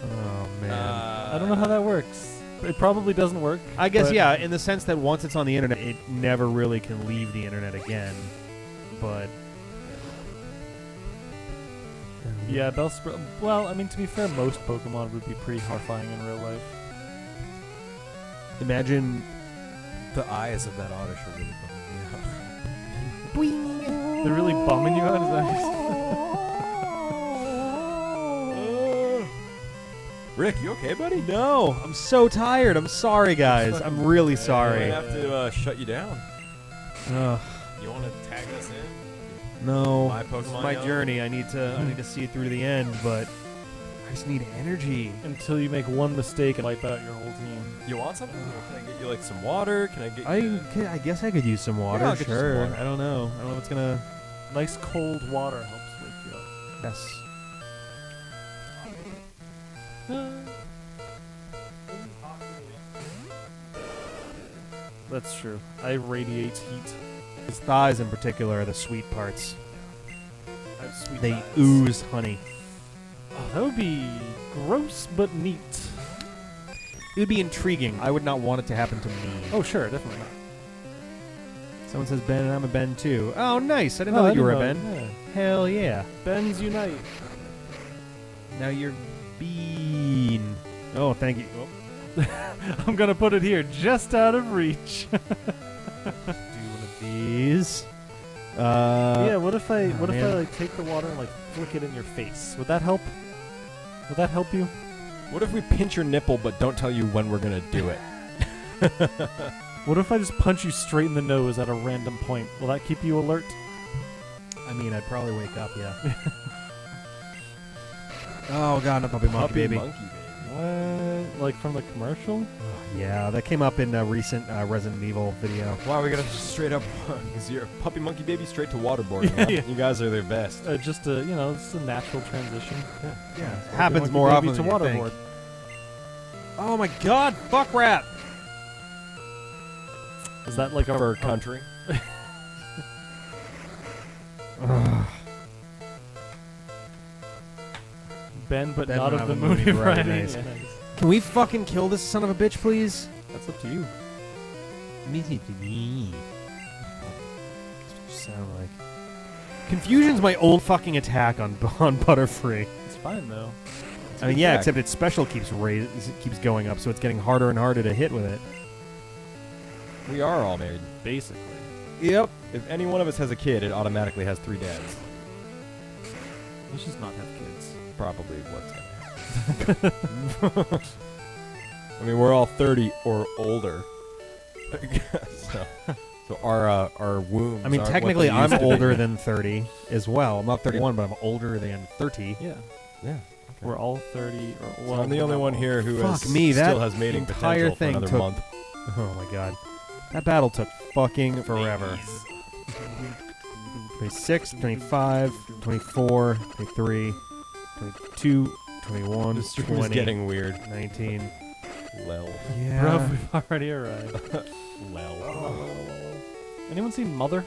on Oh, man. it. I don't know how that works. It probably doesn't work. I guess, but- yeah, in the sense that once it's on the internet, it never really can leave the internet again. But Yeah, Bellsprout. Well, I mean, to be fair, most Pokemon would be pretty horrifying in real life. Imagine The eyes of that Oddish are really bumming me out. They're really bumming you out? Is that Rick, you okay, buddy? No, I'm so tired. I'm sorry, guys. I'm really I sorry. have to shut you down. Ugh, You want to tag us in? no, My this is Pokemon my Yellow? journey. I need to see it through to the end, but I just need energy. until you make one mistake and wipe out your whole team? You want something? Can I get you like some water? Can I get you? I guess I could use some water. I'll get you some Sure. water. I don't know. I don't know what's gonna. Nice cold water helps wake you up. Yes. That's true. I radiate heat. His thighs, in particular, are the sweet parts. I have sweet They thighs. ooze honey. Oh, that would be gross but neat. It would be intriguing. I would not want it to happen to me. Oh, sure, definitely not. Someone says Ben, and I'm a Ben too. Oh, nice. I didn't know that you were a Ben. Yeah. Hell yeah. Bens unite. Now you're Bean. Oh, thank you. Oh. I'm gonna put it here, just out of reach. Do one of these. Yeah. What if I man. like take the water and like flick it in your face? Would that help? Would that help you? What if we pinch your nipple but don't tell you when we're gonna do it? What if I just punch you straight in the nose at a random point? Will that keep you alert? I mean, I'd probably wake up, yeah. Oh, God, not Puppy Monkey Baby. Monkey baby. What? Like from the commercial? Yeah, that came up in a recent Resident Evil video. Wow, we got to straight up. Is your puppy monkey baby straight to waterboarding? Huh? Yeah. You guys are the best. Just a just a natural transition. Yeah, Puppy happens Monkey more Baby often to than you think. waterboard. Oh, my God, fuck rap. Is that like a For country. Ben, but Ben not would of the have a Mooney Mooney variety, variety? nice. Yeah, nice. Can we fucking kill this son of a bitch, please? That's up to you. Sound like Confusion's my old fucking attack on Butterfree. It's fine though. I mean, yeah, except its special keeps keeps going up, so it's getting harder and harder to hit with it. We are all married. Basically. Yep. If any one of us has a kid, it automatically has 3 dads. Let's just not have kids. Probably what's gonna happen. I mean, we're all 30 or older. so our wombs. I mean, aren't what technically, they I'm used to be. older than 30 as well. I'm not 31, but I'm older than 30. Yeah. Yeah. We're all 30 or So well, I'm the only one here who Fuck has me, still that has mating entire potential for thing another took- month. Oh my god. That battle took fucking forever. 26, 25, 24, 23, 22, 21, This stream is 20, getting weird. 19. Lel. Yeah. Bro, we've already arrived. Lel. Anyone seen Mother?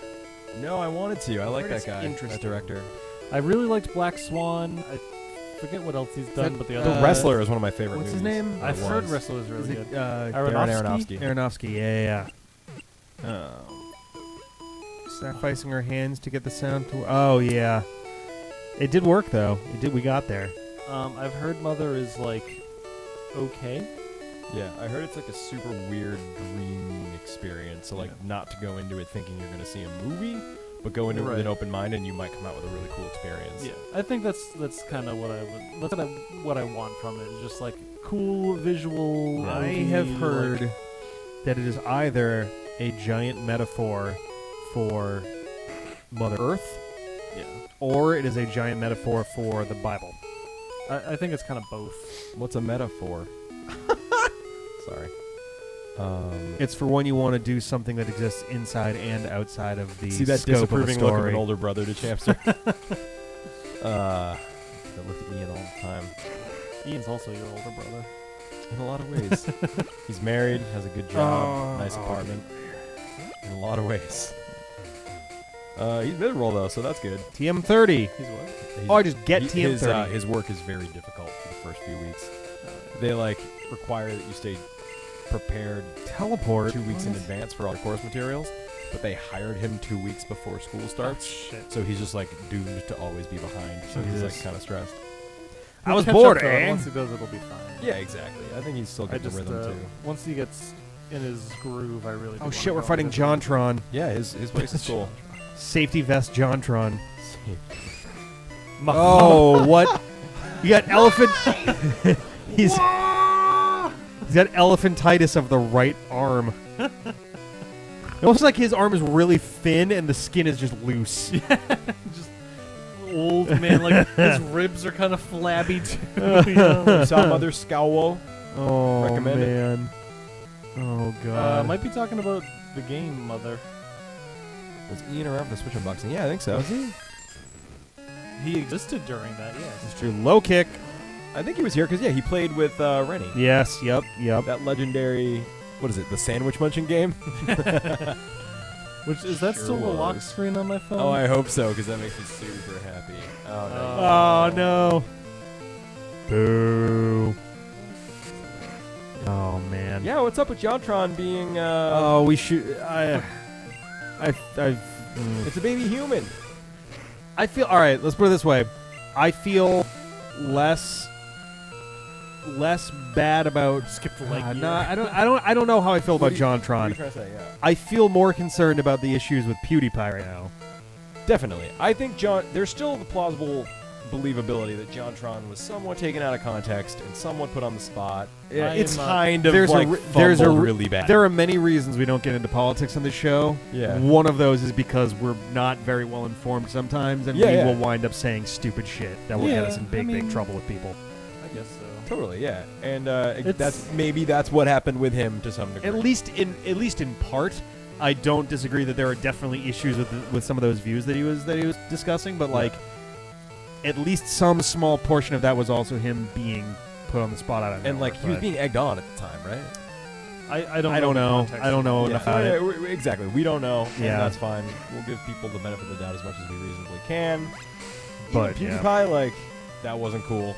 No, I wanted to. I like Heard that it's guy. That interesting. director. I really liked Black Swan. I forget what else he's done, that, but the The other. Wrestler is one of my favorite what's his movies. name? I've It heard was. Wrestler is really Is good. it, Darren Aronofsky. Aronofsky, yeah. Sacrificing our hands to get the sound to. Oh yeah, it did work though. It did. We got there. I've heard Mother is like okay. Yeah, I heard it's like a super weird dream experience. So like, not to go into it thinking you're going to see a movie, but go into it with Right. an open mind, and you might come out with a really cool experience. Yeah, I think that's kind of what I would. That's what I want from it. Is just like cool visual. I movie, have like- heard that it is either a giant metaphor for Mother Earth, yeah, or it is a giant metaphor for the Bible. I think it's kind of both. What's a metaphor? Sorry. It's for when you want to do something that exists inside and outside of the See that scope of a disapproving look of story. an older brother to Chapster. I look at Ian all the time. Ian's also your older brother. In a lot of ways. He's married, has a good job, nice apartment. In a lot of ways. He's mid-roll though, so that's good. TM30. He's what? Oh, I just get His, TM30. his work is very difficult for the first few weeks. They like require that you stay prepared Teleport. 2 weeks in advance for all the course materials. but they hired him 2 weeks before school starts. Shit. So he's just like doomed to always be behind. So he's like kind of stressed. I was Catch bored, up, though, eh? Once he does, it'll be fine. Yeah, exactly. I think he's still I got the just rhythm too. once he gets in his groove, I really. do Oh wanna shit, we're go fighting and visit. JonTron. Yeah, his voice is cool. Safety vest JonTron. Ma- Oh, what? You got elephant. he's got elephantitis of the right arm. It looks like his arm is really thin and the skin is just loose. just old man, like his ribs are kind of flabby too. You know? Some other Scowl. Oh Recommend it. man. Oh god. Might be talking about the game, Mother. Was Ian around for the Switch unboxing? Yeah, I think so. Was he? He existed during that, yes. It's true. Low kick. I think he was here because he played with Rennie. Yes. Yep. That legendary. What is it? The sandwich munching game? Which is that Sure still the lock was. screen on my phone? Oh, I hope so because that makes me super happy. Oh no. Oh no. Boo. Oh man. Yeah, what's up with JonTron being? Oh, we should. It's a baby human. I feel all right. Let's put it this way. I feel less bad about. Skip the leg. No, I don't know how I feel about What are you JonTron. trying to say? Yeah. I feel more concerned about the issues with PewDiePie right now. Definitely. I think there's still the plausible believability that JonTron was somewhat taken out of context and somewhat put on the spot. Yeah, It's I'm, kind of there's a like re- there's a fumbled re- really bad. There are many reasons we don't get into politics on this show. Yeah. One of those is because we're not very well informed sometimes, and Yeah, we yeah. will wind up saying stupid shit that will get Yeah, us in I big mean- trouble with people. I guess so. Totally, yeah. And It's- that's what happened with him to some degree. At least in part, I don't disagree that there are definitely issues with some of those views that he was discussing, but like at least some small portion of that was also him being put on the spot out of And nowhere, like he was but being egged on at the time, right? I don't know. the context I don't know of it. enough about it. Exactly. We don't know. Yeah. And that's fine. We'll give people the benefit of the doubt as much as we reasonably can. But, Even yeah. PewDiePie, like, that wasn't cool.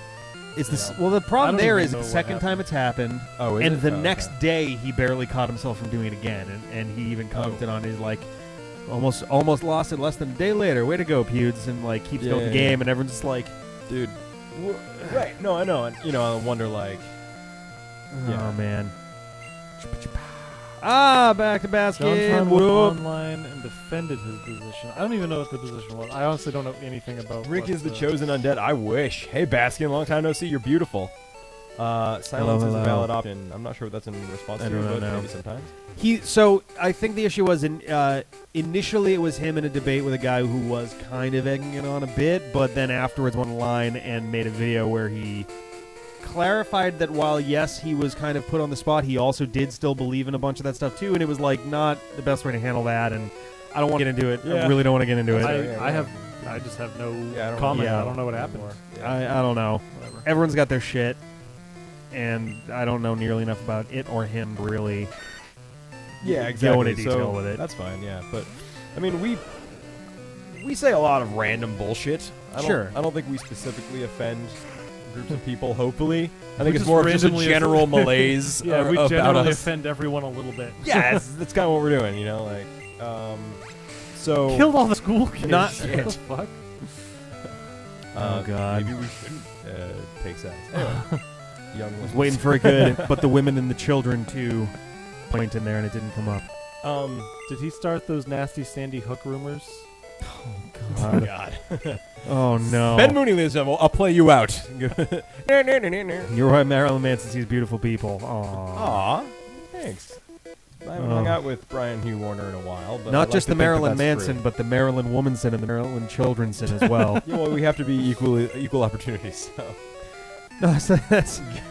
It's You the know. well. The problem I don't there even is know the what second happened. time it's happened, Oh, is and it? the Oh, next okay. day he barely caught himself from doing it again, and he even commented on his like almost lost it less than a day later. Way to go, Pewds, and like keeps going the Yeah. game, and everyone's just like, Dude. Right. No, I know. And, I wonder, like, Yeah. oh man. Back to basket. JonTron What went up? online and defended his position. I don't even know what the position was. I honestly don't know anything about. Rick what is the chosen undead. I wish. Hey, Baskin, long time no see. You're beautiful. Silence is a hello. valid option. I'm not sure what that's in response I to, don't but know. maybe sometimes. So I think the issue was initially it was him in a debate with a guy who was kind of egging it on a bit, but then afterwards went online and made a video where he clarified that while yes he was kind of put on the spot, he also did still believe in a bunch of that stuff too, and it was like not the best way to handle that, and I don't want to get into it. Yeah. I really don't want to get into it. I just have no Yeah, I don't comment. yeah. I don't know what happened. I don't know. Whatever. Everyone's got their shit, and I don't know nearly enough about it or him to really. Yeah, Go exactly. into detail So with it. That's fine, yeah. But, I mean, we say a lot of random bullshit. Sure. I don't think we specifically offend groups of people, hopefully. I think We it's just more of just a randomly general malaise Yeah, we about generally us. offend everyone a little bit. Yeah, that's kind of what we're doing, like, so... Killed all the school kids. Not- What the fuck? Oh, God. Maybe we shouldn't take sides. Anyway, young I was ones. waiting for a good, but the women and the children too. Point in there and it didn't come up. Did he start those nasty Sandy Hook rumors? Oh, God. Oh no. Ben Mooney lives. I'll play you out. You're right, Marilyn Manson sees beautiful people. Aww. Aw, thanks. I haven't hung out with Brian Hugh Warner in a while, but I'd Not like just to the think that Marilyn that's Manson, true. but the Marilyn Womanson and the Marilyn Childrenson as well. Yeah, well, we have to be equal opportunities. So. No,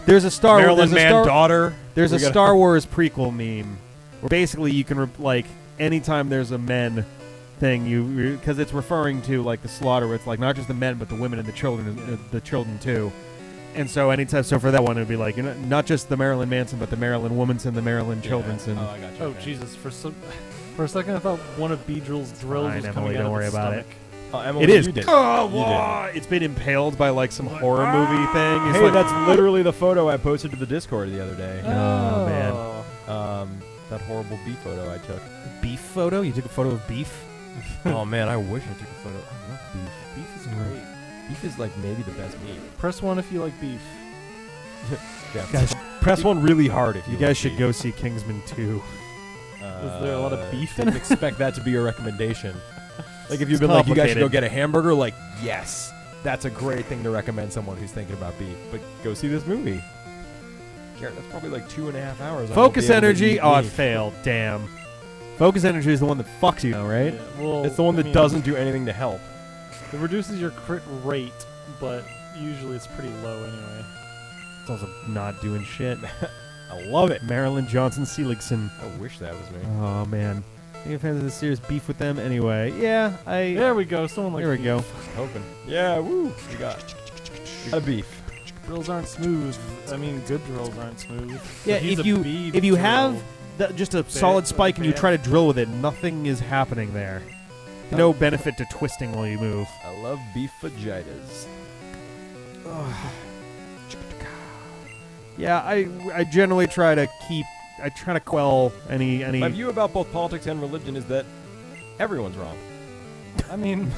there's a Star Marilyn there's a Star- daughter. There's We a gotta- Star Wars prequel meme where basically you can like anytime there's a men thing because it's referring to like the slaughter where it's like not just the men but the women and the children too. And so anytime for that one it'd be like not just the Marilyn Manson but the Marilyn Womanson, the Marilyn Childrenson. Oh, I got you. Oh okay. Jesus! For a second, I thought one of Beedrill's drills Fine, was Emily, coming don't out worry of its about it. stomach. Oh, Emily, It is. You did. Oh, You did. wow. It's been impaled by like some horror movie thing. It's Hey, like, that's literally the photo I posted to the Discord the other day. Oh, man. that horrible beef photo I took. Beef photo? You took a photo of beef? Oh man, I wish I took a photo. I love beef. Beef is great. Beef is like maybe the best meat. Press 1 if you like beef. Yeah. Guys, Press 1 really hard if you you guys like should beef. go see Kingsman 2. Is there a lot of beef in Didn't it? expect that to be your recommendation. Like if you've It's been like, you guys should go complicated. get a hamburger, like, yes, that's a great thing to recommend someone who's thinking about beef. But go see this movie. Garrett, that's probably like 2.5 hours. I won't Focus be able to energy. eat Oh, it beef. failed. Damn. Focus energy is the one that fucks you, right? Yeah, well, It's the one I that mean, doesn't do anything to help. It reduces your crit rate, but usually it's pretty low anyway. It's also not doing shit. I love it. Marilyn Johnson Seligson. I wish that was me. Oh man. Any fans of the serious beef with them anyway? Yeah, There we go. Someone like There we go. Hoping. Yeah, woo. We got a beef. Drills aren't smooth. I mean, good drills aren't smooth. Yeah, But he's if a you bead if you drill. have just a solid spike and you try to drill with it, nothing is happening there. No benefit to twisting while you move. I love beef vaginas. Yeah, I generally try to quell any My view about both politics and religion is that everyone's wrong. I mean,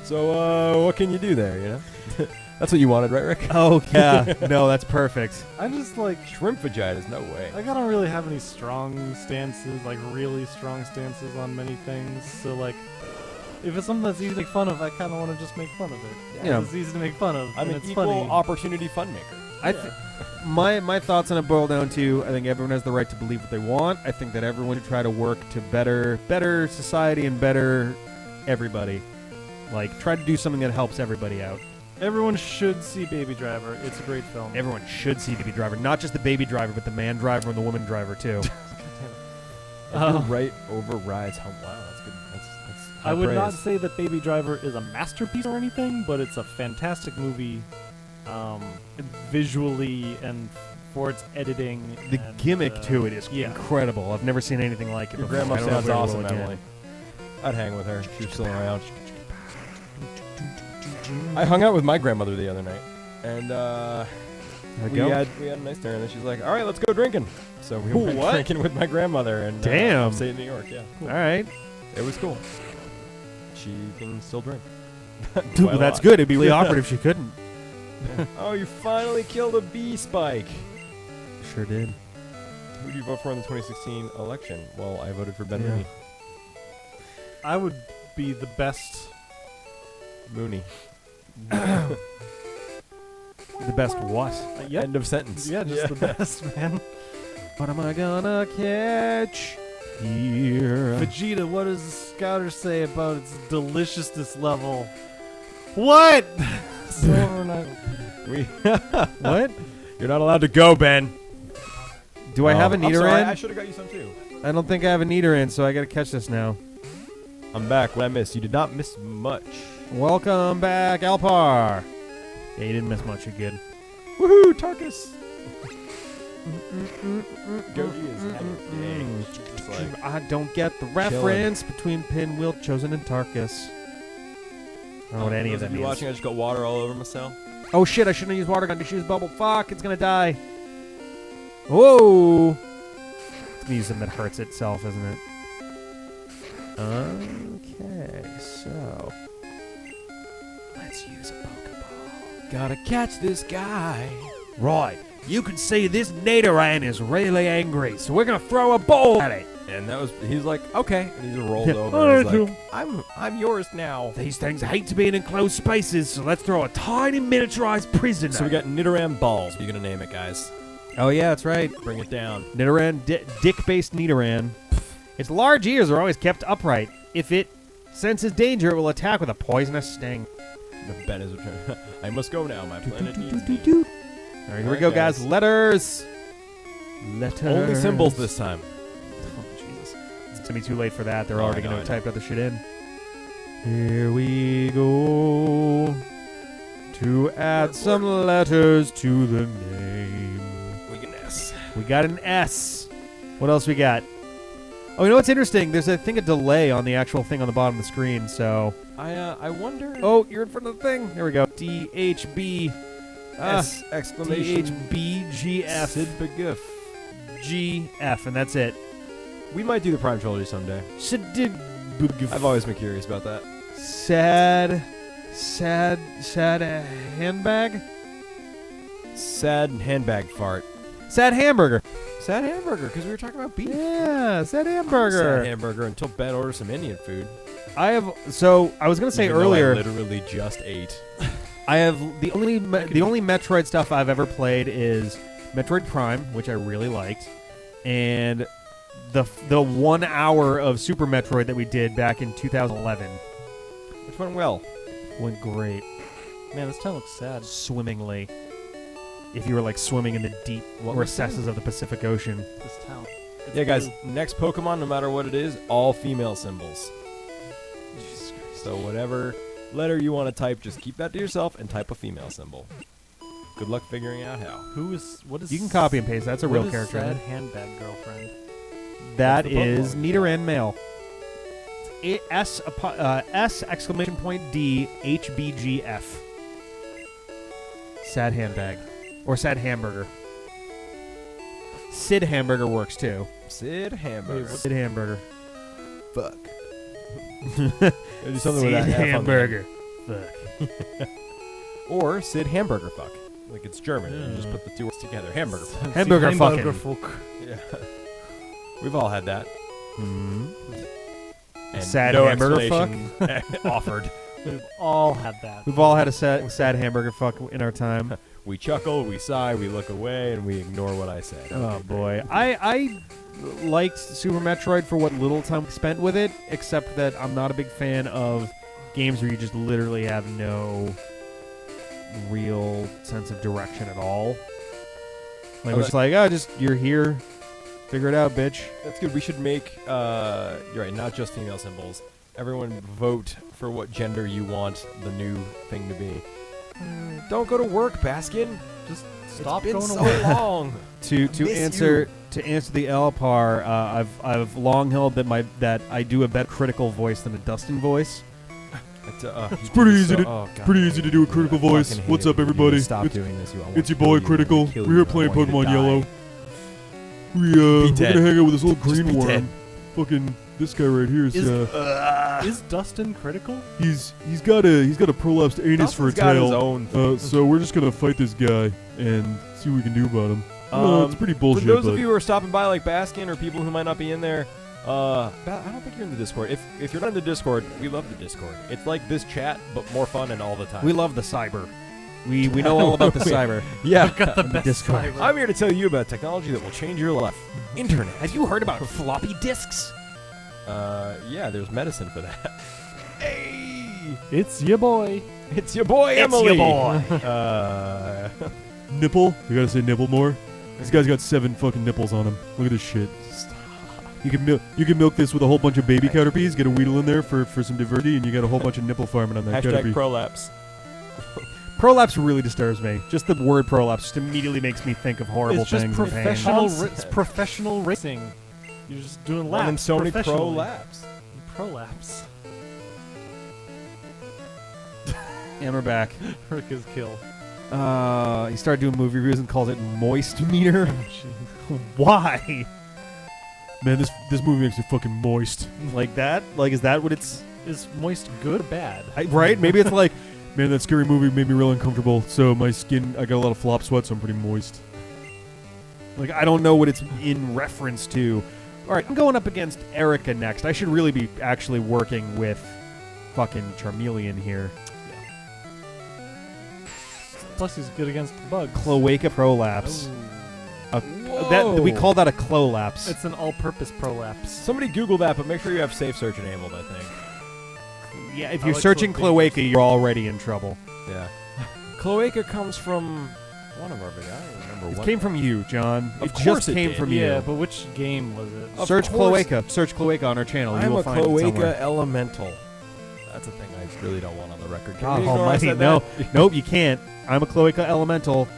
So, what can you do there, you know? That's what you wanted, right, Rick? Oh yeah. No, that's perfect. I just like Shrimp vaginas, no way. I don't really have any strong stances, like really strong stances on many things. So like, if it's something that's easy to make fun of, I kind of want to just make fun of it. Yeah. It's easy to make fun of. I'm and an it's equal funny. opportunity fun maker. My thoughts on it boil down to I think everyone has the right to believe what they want. I think that everyone should try to work to better society and better everybody. Like try to do something that helps everybody out. Everyone should see Baby Driver. It's a great film. Everyone should see Baby Driver, not just the baby driver, but the man driver and the woman driver too. Your right overrides home. Wow, that's good. That's high I would praise. not say that Baby Driver is a masterpiece or anything, but it's a fantastic movie, visually and for its editing. The and, gimmick to it is yeah. incredible. I've never seen anything like it Your before. grandma I don't know sounds if I will awesome, again. Emily. I'd hang with her. She's still around. I hung out with my grandmother the other night, and we had a nice dinner. And then she's like, "All right, let's go drinking." So we went what? drinking with my grandmother, and Damn. upstate New York. Yeah, cool. All right. It was cool. She can still drink. Well, that's good. It'd be really awkward if she couldn't. Oh, you finally killed a bee spike. Sure did. Who did you vote for in the 2016 election? Well, I voted for Ben Yeah. Mooney. I would be the best. Mooney. The best what? Yep. End of sentence. Yeah, just the best, man. What am I gonna catch here? Vegeta, what does the scouter say about its deliciousness level? What? Silver Knight. We What? You're not allowed to go, Ben. Do I have a I'm sorry, Nidoran? I should have got you some too. I don't think I have a Nidoran, so I gotta catch this now. I'm back. What I missed? You did not miss much. Welcome back, Alpar. Yeah, you didn't miss much. You're good. Woohoo, Tarkus. Goji is having a day. It's like, I don't get the reference between Pinwheel, Chosen, and Tarkus. I don't know what any of those that you means. watching, I just got water all over myself. Oh shit, I shouldn't have used water gun to shoot his bubble. Fuck, it's gonna die. Whoa! It's gonna use something that hurts itself, isn't it? Okay, so let's use a Pokeball. Gotta catch this guy. Right, you can see this Nidoran is really angry, so we're gonna throw a ball at it. And that was, he's like, okay. And he's rolled Yeah. over. And he's like, I'm yours now. These things hate to be in enclosed spaces, so let's throw a tiny miniaturized prison. So we got Nidoran balls. You're gonna name it, guys. Oh yeah, that's right. Bring it down. Nidoran, dick-based Nidoran. Its large ears are always kept upright. If it senses danger, it will attack with a poisonous sting. The Ben is returned. I must go now. My planet needs me. All right, here we go, guys. Letters. Only symbols this time. Oh, Jesus. It's going to be too late for that. They're Oh, already I know, going to I type other shit in. Here we go. To add some letters to the name. We can S. We got an S. What else we got? Oh, you know what's interesting? There's, I think, a delay on the actual thing on the bottom of the screen, so... I wonder. Oh, you're in front of the thing. There we go. DHB. S exclamation. DHBGF. Sid Beguf. GF, and that's it. We might do the Prime Trilogy someday. I've always been curious about that. Sad handbag? Sad handbag fart. Sad hamburger. Sad hamburger, because we were talking about beef. Yeah, sad hamburger. Sad hamburger until Ben orders some Indian food. I was gonna say Even though earlier. I literally just ate. I have the only Metroid stuff I've ever played is Metroid Prime, which I really liked, and the 1 hour of Super Metroid that we did back in 2011. Which went well. Went great, Man, this town looks sad. swimmingly. If you were like swimming in the deep What was recesses of the Pacific Ocean. This town. It's Yeah, guys, blue. next Pokemon, no matter what it is, all female symbols. So whatever letter you want to type, just keep that to yourself and type a female symbol. Good luck figuring out how. What is? You can copy and paste. That's a what real is character. Sad handbag girlfriend. That What's the is Pokemon? Nidoran male. S exclamation point D HBGF. Sad handbag. Or sad hamburger. Sid hamburger works too. Sid Hamburger. Sid hamburger. Fuck. Do something with that Sid F on the end. hamburger. Fuck. Or Sid Hamburger Fuck. Like it's German. You just put the two words together. Hamburger Fuck. Hamburger fucking. Fuck. Yeah. We've all had that. Mm. And Sad no hamburger fuck? explanation offered. We've all had that. We've all had a sad hamburger fuck in our time. We chuckle, we sigh, we look away, and we ignore what I said. Oh boy, I liked Super Metroid for what little time we spent with it, except that I'm not a big fan of games where you just literally have no real sense of direction at all. Like it's like, just you're here, figure it out, bitch. That's good. We should make, you're right, not just female symbols. Everyone vote for what gender you want the new thing to be. Don't go to work, Baskin. Just stop It's been going so away. long. To Miss answer the L par, I've long held that I do a better critical voice than a Dustin voice. It's pretty easy to do a critical voice. What's up, everybody? Stop It's- doing this. It's your boy Critical. We're here playing Pokemon Yellow. We're P10. gonna hang out with this little Just green P10. worm. Fucking this guy right here is Is Dustin critical? he's got a prolapsed anus for a Dustin's got his tail. own thing. So we're just gonna fight this guy and see what we can do about him. It's pretty For bullshit. those but of you who are stopping by, like Baskin, or people who might not be in there, I don't think you're in the Discord. If you're not in the Discord, we love the Discord. It's like this chat, but more fun and all the time. We love the cyber. We know all about the cyber. Yeah. Got the best Discord. cyber. I'm here to tell you about technology that will change your life. Internet. Have you heard about floppy disks? Yeah, there's medicine for that. Hey, It's your boy. it's your boy It's Emily. your boy. nipple. You gotta say nipple more. This guy's got 7 fucking nipples on him. Look at this shit. You can milk this with a whole bunch of baby Caterpies, get a Weedle in there for some diversity, and you got a whole bunch of nipple farming on that Hashtag Caterpie. prolapse. Prolapse really disturbs me. Just the word prolapse just immediately makes me think of horrible It's just things. and pain. it's professional racing. You're just doing laps. And then so many professionally. prolapse. Prolapse. And we're back. Erika's kill. He started doing movie reviews and calls it moist meter. Why? Man, this movie makes me fucking moist. Like that? Like, is that what it's... Is moist good or bad? right? Maybe it's like... Man, that scary movie made me real uncomfortable. So my skin, I got a lot of flop sweat, so I'm pretty moist. Like, I don't know what it's in reference to. All right, I'm going up against Erika next. I should really be actually working with fucking Charmeleon here. Plus, he's good against bugs. Cloaca Prolapse. Whoa. We call that a Clolapse. It's an all-purpose prolapse. Somebody Google that, but make sure you have safe search enabled, I think. Yeah, if I you're like searching cloaca. Cloaca, you're already in trouble. Yeah. Cloaca comes from one of our videos. I don't remember It what. came from you, John. Of It course just it came did. from Yeah, you. but which game was it? Of Search course. Cloaca. Search Cloaca on our channel. You I'm will a find it Cloaca somewhere. elemental. That's a thing I really don't want on the record. Can God we ignore I almighty, said no. that? Nope, you can't. I'm a Cloaca Elemental.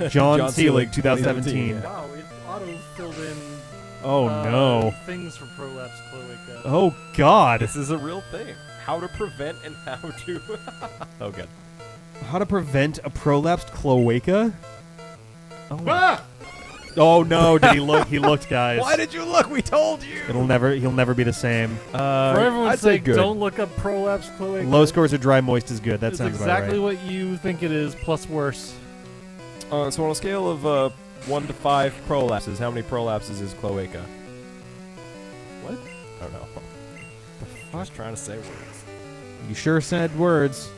John John Seelig, Seelig, 2017. Wow, it auto-filled in Oh, no. things for prolapse cloaca. Oh, God. This is a real thing. How to prevent and how to. Oh, good. How to prevent a prolapsed cloaca? Oh. Oh no! Did he look? He looked, guys. Why did you look? We told you. He'll never be the same. For everyone's I'd say sake, good. don't look up Prolapse Cloaca. Low scores are dry, moist is good. That It's sounds exactly about right. what you think it is, plus worse. So on a scale of 1 to 5 prolapses, how many prolapses is Cloaca? What? I don't know. I was trying to say words. You sure said words.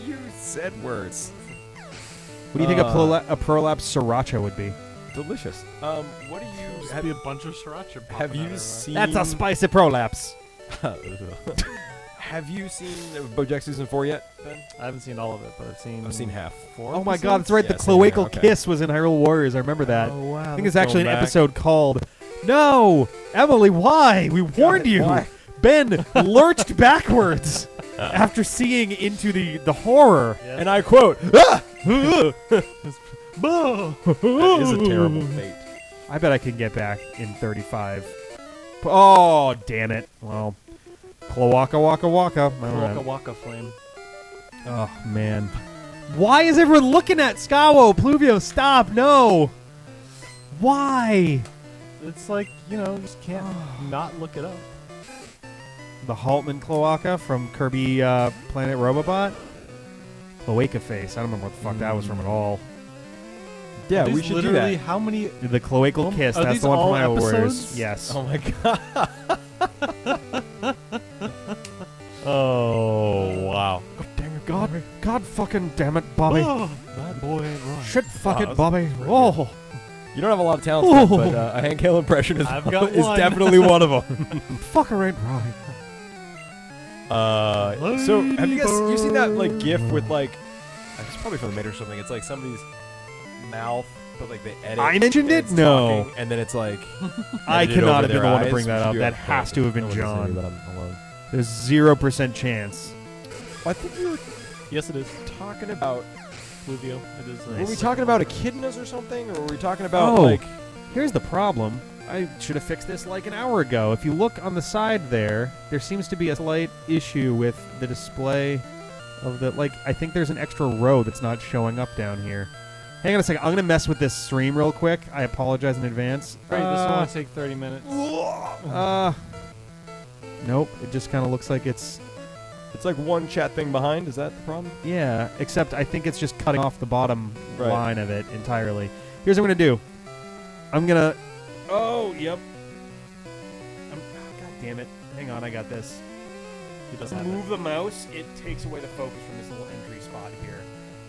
You said words. What do you think a prolapse sriracha would be? Delicious. What do you Have be a bunch of sriracha. have you seen? That's a spicy prolapse. Have you seen BoJack season 4 yet, Ben? I haven't seen all of it, but I've seen half. 4. Oh my God, that's right. Yeah, the same here, cloacal okay. kiss was in Hyrule Warriors. I remember that. Oh wow! I think it's actually an episode called "No, Emily, why? We warned you." why? Ben lurched backwards after seeing into the horror. Yes. And I quote, Ah! that is a terrible fate. I bet I can get back in 35. Oh, damn it. Well, Cloaca Waka Waka. All right. Waka Waka Flame. Oh, man. Why is everyone looking at Skawo? Pluvio, stop. No. Why? It's like, you just can't not look it up. The Haltman Cloaca from Kirby Planet Robobot? Cloaca Face. I don't remember what the fuck that was from at all. Yeah, These we should do literally that. How many? The Cloacal Kiss. Are That's these the one from all my Warriors. episodes? Yes. Oh my god. Oh wow! God fucking damn it, Bobby. That boy ain't right. Shit, fuck Wow, it, Bobby. Oh. You don't have a lot of talent, Steph, but a Hank Hill impression is, I've got is one. definitely one of them. Fucker ain't right. So have you seen that like GIF with like it's probably from the Mate or something. It's like somebody's mouth, but like they edit. I mentioned and it? it's No. talking, and then it's like I edited cannot over have been their the one to eyes. bring that up. You That have- has to have been no one listens to me, John. but I'm alone. There's 0% chance. I think we were Yes, it is. talking about. Pluvio. It is. Were we talking about echidnas or something, or were we talking about Oh. like? Here's the problem. I should have fixed this like an hour ago. If you look on the side there seems to be a slight issue with the display of the, I think there's an extra row that's not showing up down here. Hang on a second. I'm going to mess with this stream real quick. I apologize in advance. Great. This will only take 30 minutes. Nope. It just kind of looks like it's, It's like one chat thing behind. Is that the problem? yeah, except I think it's just cutting off the bottom Right. line of it entirely. Here's what I'm going to do. I'm going to, oh, yep. God damn it. Hang on, I got this. He doesn't have it. Move the mouse, it takes away the focus from this little entry spot here.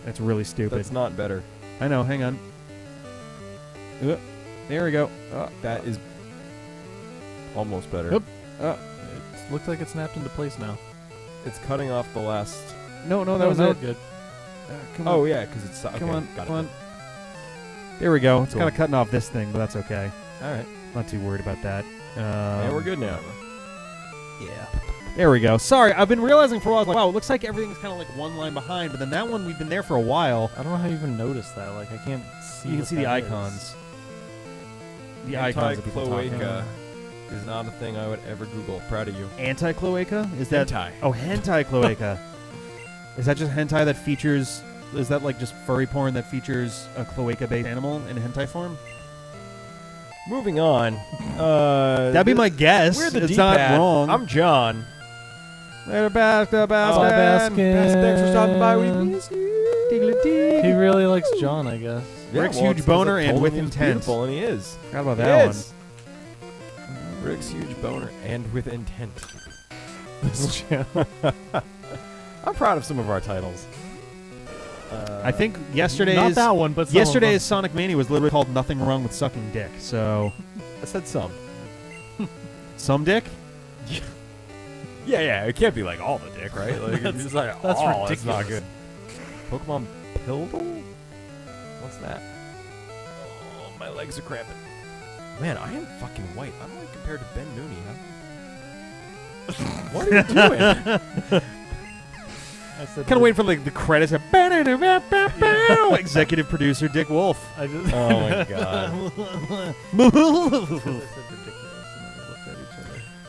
That's really stupid. That's not better. I know, hang on. There we go. That is almost better. Yep. It looks like it's snapped into place now. It's cutting off the last. No, that was it. Good. Come on. Oh yeah, because it's okay, Come on, got come it. on. There we go. It's Cool. kind of cutting off this thing, but that's okay. All right, Not too worried about that. and we're good now. Yeah. There we go. Sorry, I've been realizing for a while, wow, it looks like everything's kind of like one line behind, but then that one, we've been there for a while. I don't know how you even noticed that. Like, I can't see. You can what see the that icons. is. The icons of people talking. Anti-cloaca is not a thing I would ever Google. Proud of you. Anti-cloaca? Is that... Hentai. Oh, hentai cloaca. Is that just hentai that features... Is that like just furry porn that features a cloaca-based animal in hentai form? Moving on. That'd be my guess. We're the it's not D-pad. wrong. I'm John. Later, Baskin. Baskin. Thanks for stopping by. We miss you. He really likes John, I guess. Rick's well, huge it says boner I and told with him he was intent. Beautiful, and he is. Forgot about He that is. Rick's huge boner and with intent. This channel. I'm proud of some of our titles. one. I think yesterday's... Not that one, but some of Yesterday's Sonic Mania was literally called Nothing Wrong with Sucking Dick, so... I said some. Some dick? Yeah, it can't be like all the dick, right? Like it's just like, that's oh, that's not ridiculous. good. Pokemon Pildle? What's that? Oh, my legs are cramping. Man, I am fucking white. I'm like compared to Ben Mooney, huh? What are you doing? I said Kind of waiting for like the credits. Executive producer Dick Wolf. I just. Oh my god.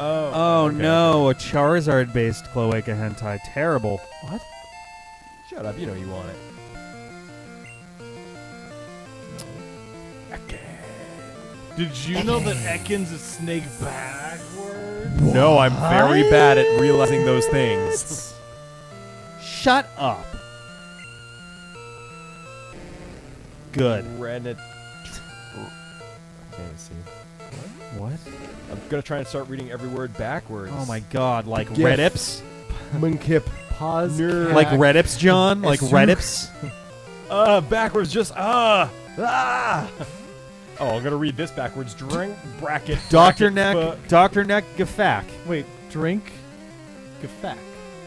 Oh okay, no, a Charizard-based cloaca hentai. Terrible. What? Shut up, you know you want it. Did you know that Ekans is snake backwards? No, I'm very bad at realizing those things. Shut up. Good. Rennet. Can't see. What? I'm gonna try and start reading every word backwards. Oh my god, like Gif. Redips? Munkip. Pause. Like Redips, John? Like Redips? Backwards, just ah. Oh, I'm gonna read this backwards. Drink bracket. Dr. bracket, Neck, book. Dr. Neck Gafak. Wait, drink. Gafak.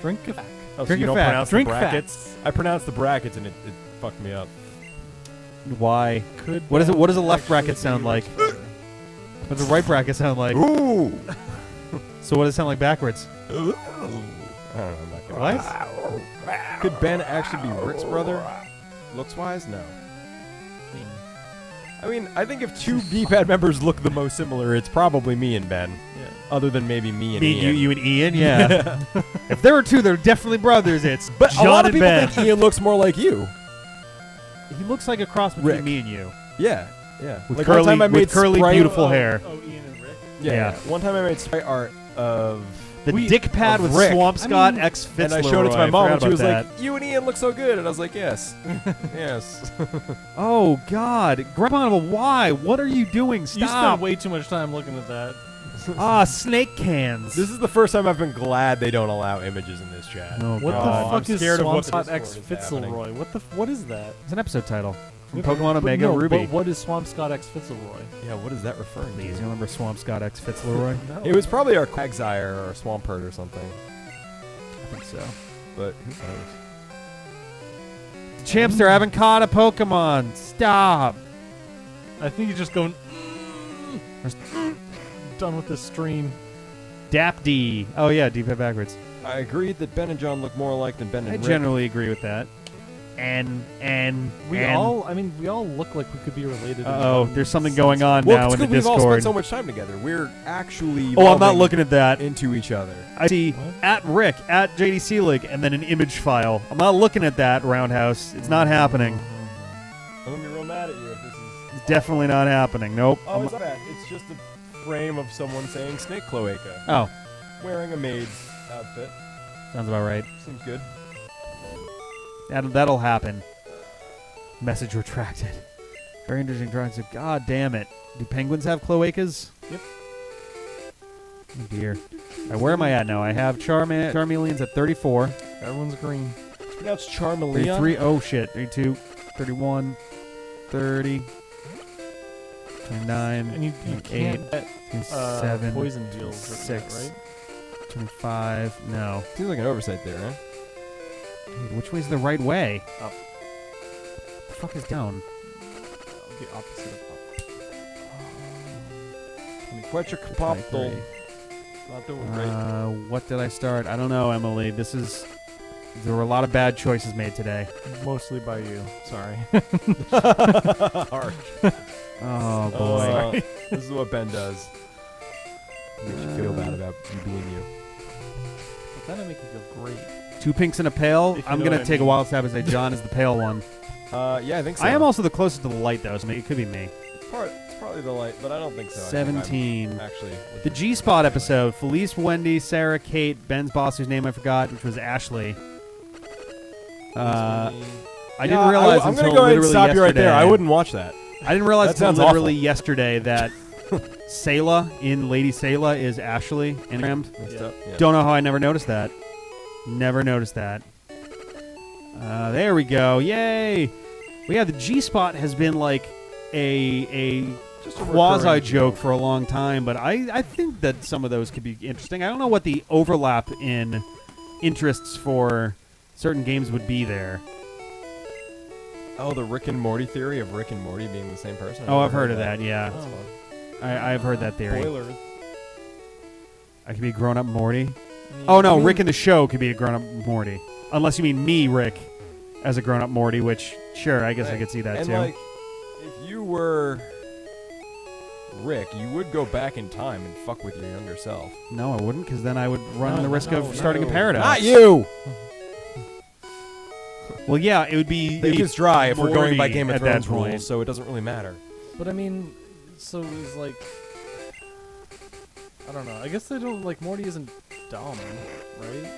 Drink Gafak. Oh, so Drink you don't fact. pronounce Drink the brackets? facts. I pronounced the brackets and it fucked me up. Why? What does it? What does a left bracket sound like? What does a right bracket sound like? Ooh. So what does it sound like backwards? I don't know. I'm not gonna. What? Could Ben actually be Rick's brother? Looks wise, no. I mean, I think if two D-pad members look the most similar, it's probably me and Ben. Yeah. Other than maybe me and Me, Ian. you and Ian, yeah. If there were two, they're definitely brothers. It's But John a lot of and people Ben. think Ian looks more like you. He looks like a cross between Rick. me and you, Yeah, yeah. with Like one curly, time I made with curly, sprite- beautiful hair. Oh, Ian and Rick. Yeah, Yeah. yeah. One time I made sprite art of, The dick pad of with Rick. Swampscott X and Fitzleroy. I showed it to my mom, forgot and she was about like, "You and Ian look so good," and I was like, "Yes, yes." that. "Oh God, Grandma, why? What are you doing? You spent Stop!" way too much time looking at that. Snake cans. This is the first time I've been glad they don't allow images in this chat. Oh, What God. the fuck I'm is scared of what the Swampscott Discord X is happening. Fitzleroy? What is that? It's an episode title from Yeah, Pokemon but Omega no, Ruby. But what is Swampscott X Fitzleroy? Yeah, what is that referring Please, you to? remember Swampscott X Fitzleroy? No. It was probably our Quagsire or Swampert or something, I think so. but who knows? Champster, I haven't caught a Pokemon. Stop. I think you're just going. Done with this stream. Dapd. Oh yeah, D-pad backwards. I agreed that Ben and John look more alike than Ben and I Rick. generally agree with that. We all look like we could be related. in Oh, one there's something sense. going on Well, now it's in the 'cause we've all Discord. spent so much time together. We're actually Oh, I'm not evolving looking at that. into each other. I see What? at Rick, at JD Seelig, and then an image file. I'm not looking at that, Roundhouse. It's not happening. I'm gonna be real mad at you if this is. It's definitely not happening. Nope. Oh, it's not bad. It's just a frame of someone saying Snake Cloaca, Oh, wearing a maid's outfit. sounds about right. Seems good. That'll happen. Message retracted. Very interesting drawing. So, God damn it. Do penguins have cloacas? Yep. Oh dear. All right, where am I at now? I have Charmeleon's at 34. Everyone's green. Now it's Charmeleon. 33. Oh shit. 32. 31. 30. 29. And you 28. can't get 27. poison deals, 6. right? 25. No. Seems like an oversight there, huh? Dude, which way's the right way? Up. The fuck is down? The opposite of up. Quetzalcoatl. 23. Not doing great. What did I start? I don't know, Emily. There were a lot of bad choices made today. Mostly by you. Sorry. Harsh. Oh boy. This is what Ben does. Makes you feel bad about you being you. But then I make you feel great. 2 pinks and a pale. If you I'm know gonna what I take a mean. wild stab and say John is the pale one. Yeah, I think so. I am also the closest to the light though, so it could be me. It's probably the light, but I don't think so. I think 17. I'm actually. The G-Spot episode. Felice, Wendy, Sarah, Kate, Ben's boss, whose name I forgot, which was Ashley. I didn't realize I'm until gonna go ahead and literally stop you right there. yesterday- I wouldn't watch that. I didn't realize That until sounds literally awful. yesterday that Sayla in Lady Sayla is Ashley Engrammed. Yeah. Yeah. Don't know how I never noticed that. Never noticed that. There we go. Yay! Well, yeah, the G-Spot has been like a Just a quasi recurring joke for a long time, but I think that some of those could be interesting. I don't know what the overlap in interests for certain games would be there. Oh, the Rick and Morty theory of Rick and Morty being the same person. Oh, I've heard of that. Yeah, That's fun. I've heard that theory. Spoilers. I could be a grown-up Morty. Oh no, Rick in the show could be a grown-up Morty. Unless you mean me, Rick, as a grown-up Morty, which sure, I guess I could see that and too. like, if you were Rick, you would go back in time and fuck with your younger self. No, I wouldn't, because then I would run No, the risk no, of starting a no. paradox. Not you. Well, yeah, it would be. The ink is dry if we're going by Morty Game of at that Thrones point. rules, so it doesn't really matter. But I mean, So he's like, I don't know. I guess they don't like Morty isn't dumb, right?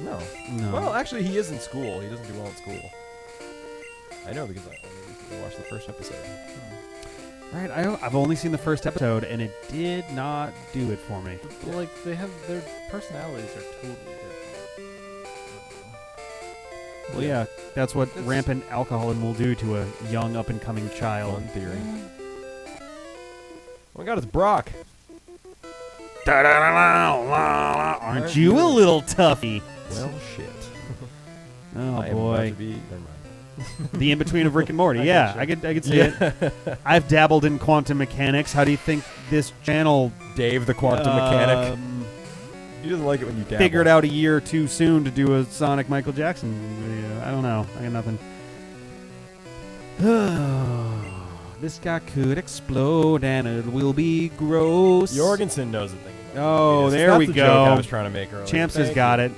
No. No. Well, actually, he is in school. He doesn't do well in school. I know because I recently watched the first episode. Right, I've only seen the first episode, and it did not do it for me. But, like they have their personalities are totally different. Well, yeah, that's what rampant alcoholism will do to a young, up-and-coming child. Fun theory. Oh my God, it's Brock. Aren't you a little toughie? Well, shit. Oh, I am boy. about to be. Never mind. The in-between of Rick and Morty. Yeah, I could see it. I've dabbled in quantum mechanics. How do you think this channel Dave, the quantum mechanic. He doesn't like it when you dabble. figured out a year too soon to do a Sonic Michael Jackson video? I don't know. I got nothing. This guy could explode and it will be gross. Jorgensen knows the thing. Oh, Yes, there that's we the go. joke I was trying to make earlier. Champs has Thank got you. it.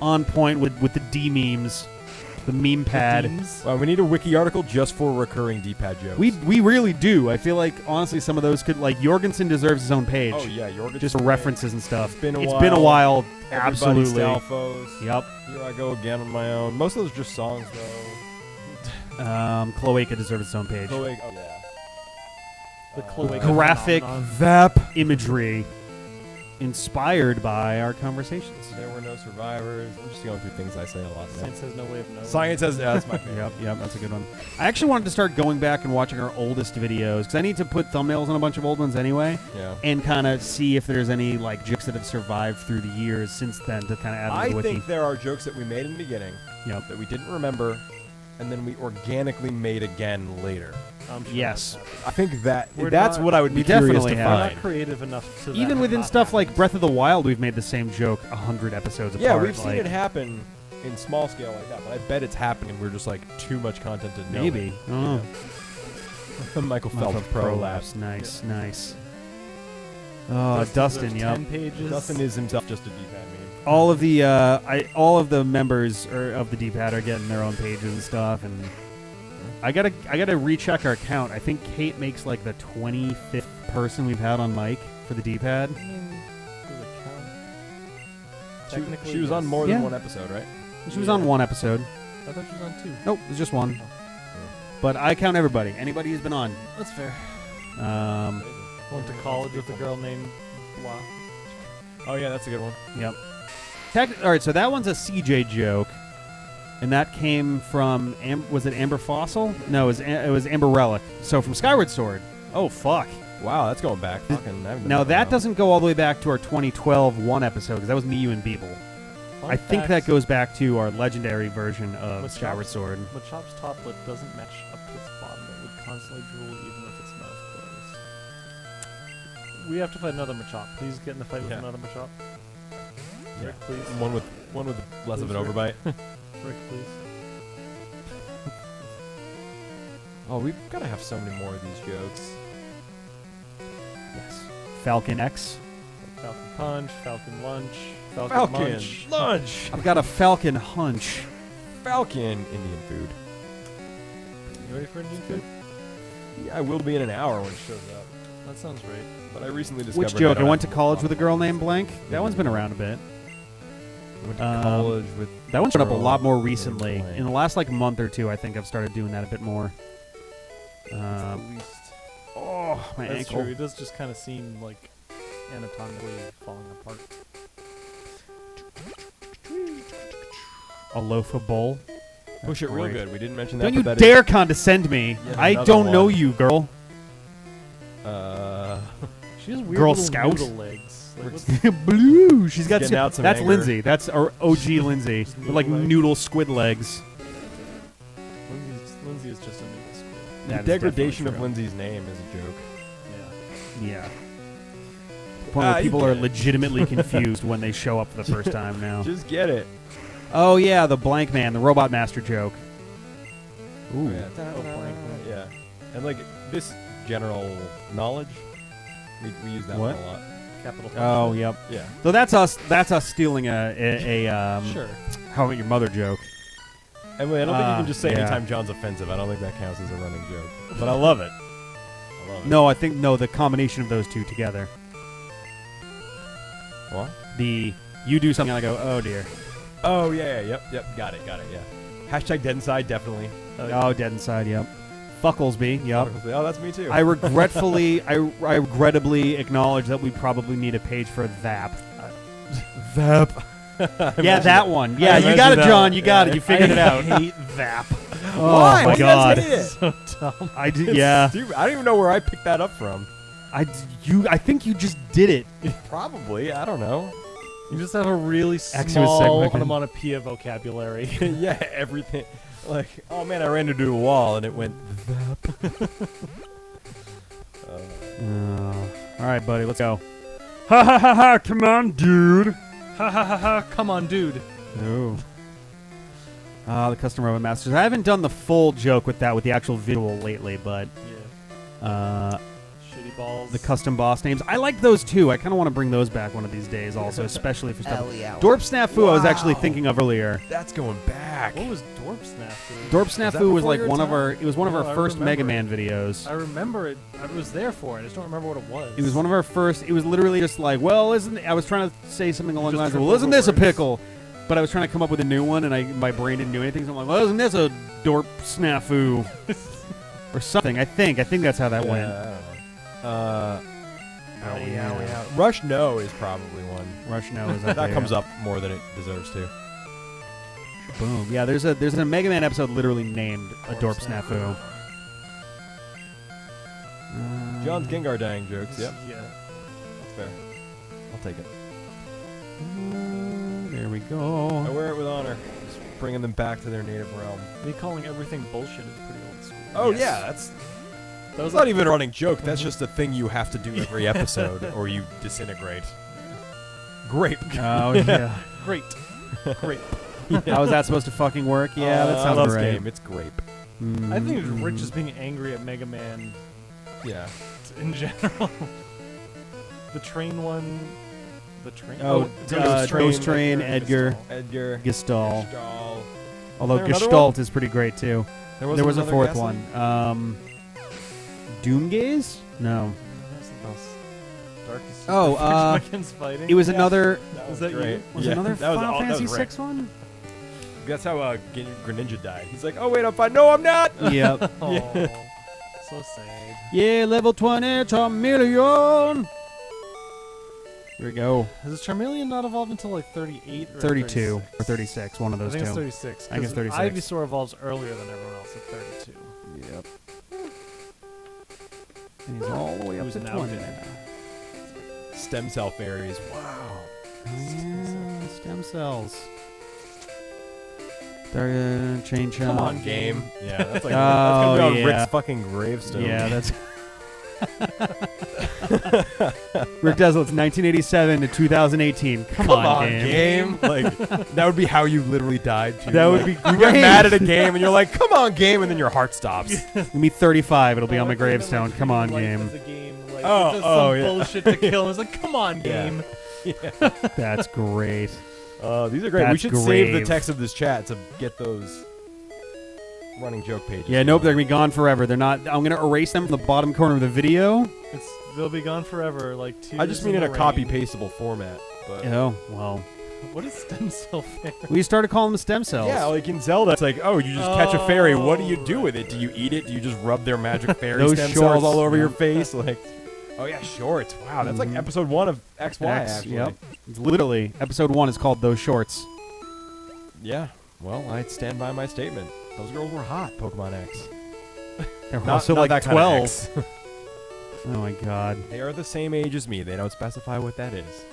On point with the D memes. The meme pad. Well, we need a wiki article just for recurring D-pad jokes. We really do. I feel like, honestly, some of those could, like, Jorgensen deserves his own page. Oh, yeah, Jorgensen. Just for references and stuff. It's been a It's while. been a while. Everybody's Absolutely. Stalfos. Yep. Here I go again on my own. Most of those are just songs, though. Cloaca deserves its own page. Oh, yeah. The Cloaca Graphic phenomenon. VAP imagery inspired by our conversations. There were no survivors. I'm just going through things I say a lot now. Science has no way of knowing. Science has. That's my favorite. Yep, that's a good one. I actually wanted to start going back and watching our oldest videos because I need to put thumbnails on a bunch of old ones anyway, Yeah. and kind of see if there's any like jokes that have survived through the years since then to kind of add to I the wiki. think there are jokes that we made in the beginning Yep. that we didn't remember, and then we organically made again later. I'm sure Yes. that's happened. I think We're that's not- what I would be we curious definitely to have. We're find. not creative enough to Even that within not stuff happen. like Breath of the Wild, we've made the same joke 100 episodes Yeah, apart. we've seen like, it happen in small scale like that, but I bet it's happening and we're just like too much content to know. Maybe. I don't know. Michael Phelps Pro Labs. Nice, nice. Oh, Dustin Dustin, deserves yep. 10 pages. Dustin is himself just a D-pad meme. All of the all of the members of the D-pad are getting their own pages and stuff, and I gotta recheck our count. I think Kate makes like the 25th person we've had on mic for the D-pad. I mean, does it count? Technically, She was on yes. more than Yeah. one episode, right? She was on one episode. I thought she was on 2. Nope, it was just one. But I count everybody. Anybody who's been on. That's fair. Went Went to college with a girl named Blah. Oh yeah, that's a good one. Yep. All right, so that one's a CJ joke, and that came from was it Amber Fossil? No, it was Amber Relic. So from Skyward Sword. Oh fuck. Wow, that's going back. Fucking, I haven't Now done that in a doesn't go all the way back to our 2012 one episode because that was me, you, and Beeble. I think that goes back to our legendary version of What's Skyward Chop's- Sword. Machop's top lip doesn't match up to its bottom. It would constantly drool even with its mouth closed. We have to fight another Machop. Please get in the fight with Yeah. another Machop. Yeah. Rick, please. One with less of an Please, overbite. Rick, please. Oh, we've got to have so many more of these jokes. Yes. Falcon X. Falcon Punch, Falcon Lunch, Falcon Munch. lunch, I've got a Falcon hunch. Falcon Indian food. You ready for Indian food? Yeah, I will be in an hour when it shows up. That sounds right. But I recently discovered. Which joke? that I went to don't college have with a girl named Blank. That one's been around a bit. I went to college with. That one's been up a girl lot more named recently. Blank. In the last like month or two, I think I've started doing that a bit more. At least. Oh, my That's ankle. true. It does just kind of seem like anatomically falling apart. A loaf of bowl. Push it That's real great. good. We didn't mention that. Don't you but that dare condescend me. Yet I another don't know one. you, girl. She has weird Girl little Scout? noodle legs. Like, what's Blue. She's got. getting out some That's anger. Lindsay. That's our OG Lindsay. Just With like noodle legs. noodle squid legs. Lindsay is just a noodle squid. The That is degradation definitely of Lindsay's name is a joke. Yeah. Yeah. The point where you people get are it. legitimately confused when they show up for the first time now. Just get it. Oh yeah, the blank man, the robot master joke. Ooh. Yeah. Yeah. And like this general knowledge, we use that What? one a lot. Capital. Oh yep. Yeah. So that's us. That's us stealing a Sure. How about your mother joke? And wait, I don't think you can just say yeah. anytime John's offensive. I don't think that counts as a running joke. But I love it. I love of it. No, I think the combination of those two together. What? You do something and I go, oh dear. Oh yeah, yep. Got it. Yeah. Hashtag dead inside, definitely. Oh, dead inside. Yep. Fucklesby. Yep. Oh, that's me too. I regretfully acknowledge that we probably need a page for that. Vap. Yeah, that one. Yeah, I you got it, imagine John. that. You got it. You figured it out. I hate Vap. Oh Why? my Why do you god. guys hate it? So dumb. I did. Yeah. Dude, I don't even know where I picked that up from. I think you just did it. Probably. I don't know. You just have a really Exodus small segment. onomatopoeia vocabulary. Yeah, everything. Like, oh man, I ran into a wall and it went. All right, buddy. Let's go. Ha ha ha ha! Come on, dude. Ha ha ha ha! Come on, dude. No. The custom robot masters. I haven't done the full joke with that with the actual visual lately, but Yeah. Shitty balls. the custom boss names. I like those too. I kind of want to bring those back one of these days, also, especially for stuff. Dorp Snafu. I was actually thinking of earlier. That's going back. What was Dorp Snafu? Dorp that Snafu was before like your one of time? our. It was one of No, our I first Mega Man remember videos. I remember it. I was there for it. I just don't remember what it was. It was one of our first. It was literally just like, well, isn't I was trying to say something along the Just lines of, trip well, isn't over this a words. pickle? But I was trying to come up with a new one, and my brain didn't do anything. So I'm like, well, isn't this a Dorp Snafu or something? I think that's how that went. I don't know. Yeah. Rush No is probably one. Rush No is up That there. comes up more than it deserves to. Boom. Yeah, there's a Mega Man episode literally named a Dorp Snafu. John's Gengar dying jokes. Yep, Yeah. that's fair. I'll take it. There we I go. wear it with honor. Just bringing them back to their native realm. Me calling everything bullshit is pretty old school. Oh Yes. yeah, that's That was not even a running joke. That's just a thing you have to do every episode, or you disintegrate. Grape. Oh yeah. great. Great. How is that supposed to fucking work? Yeah, that I sounds love right. Game. It's grape. I think it's Rich just being angry at Mega Man Yeah. in general. The train one. The train. Oh, Ghost Train, Edgar, Edgar. Gestalt. Gestalt. Although there another Gestalt is pretty great too. There There was a another fourth guessing? one. Doomgaze? No. Darkest Oh, Secret fighting. It was Yeah. another. That Was that you? great. Was Yeah, another that was Final all- that Fantasy was VI one? That's how Greninja died. He's like, oh wait, I'm fine. No, I'm not. Yep. Oh, so sad. Yeah, level 20, Charmeleon. Here we go. Has Charmeleon not evolved until like 38 or 32 36? or 36, one of I those think it's two. 36. I think it's 36. Ivysaur evolves earlier than everyone else at 32. Yep. And he's all the way up Who's to now 20. dead. Stem cell fairies. Wow. Yeah, stem cells. They're chain chomp. Come on, game. Yeah, that's like Oh, that's gonna be on yeah. Rick's fucking gravestone. Yeah, that's. Rick Deslitz, 1987 to 2018. Come on, game. Like that would be how you literally died. Too. That would Like, be You get great. mad at a game and you're like, "Come on, game," and then your heart stops. Give me 35. It'll be on my I thought you meant, gravestone. like, Come on, life game. as a game. Like, Oh, it does oh, some yeah. bullshit to kill. It's like, come on, Yeah. game. That's great. These are great. We That's should save the grave. text of this chat to get those running joke pages. Yeah, nope, they're gonna be gone forever. They're not. I'm gonna erase them from the bottom corner of the video. They'll be gone forever. Like two. I just mean in a copy pastable format. But Oh well. What is stem cell fair? We started calling them stem cells. yeah, like in Zelda, it's like, oh, you just catch a fairy. What do you do with it? Do you eat it? Do you just rub their magic fairy Those stem shorts, cells all over yeah. your face? Like, oh yeah, shorts. Wow, that's like episode 1 of XY. Actually. Yep. It's literally episode 1 is called Those Shorts. Yeah. Well, I stand by my statement. Those girls were hot. Pokemon X. They're Not- also not like that kind of 12. X. Oh my god. They are the same age as me. They don't specify what that is.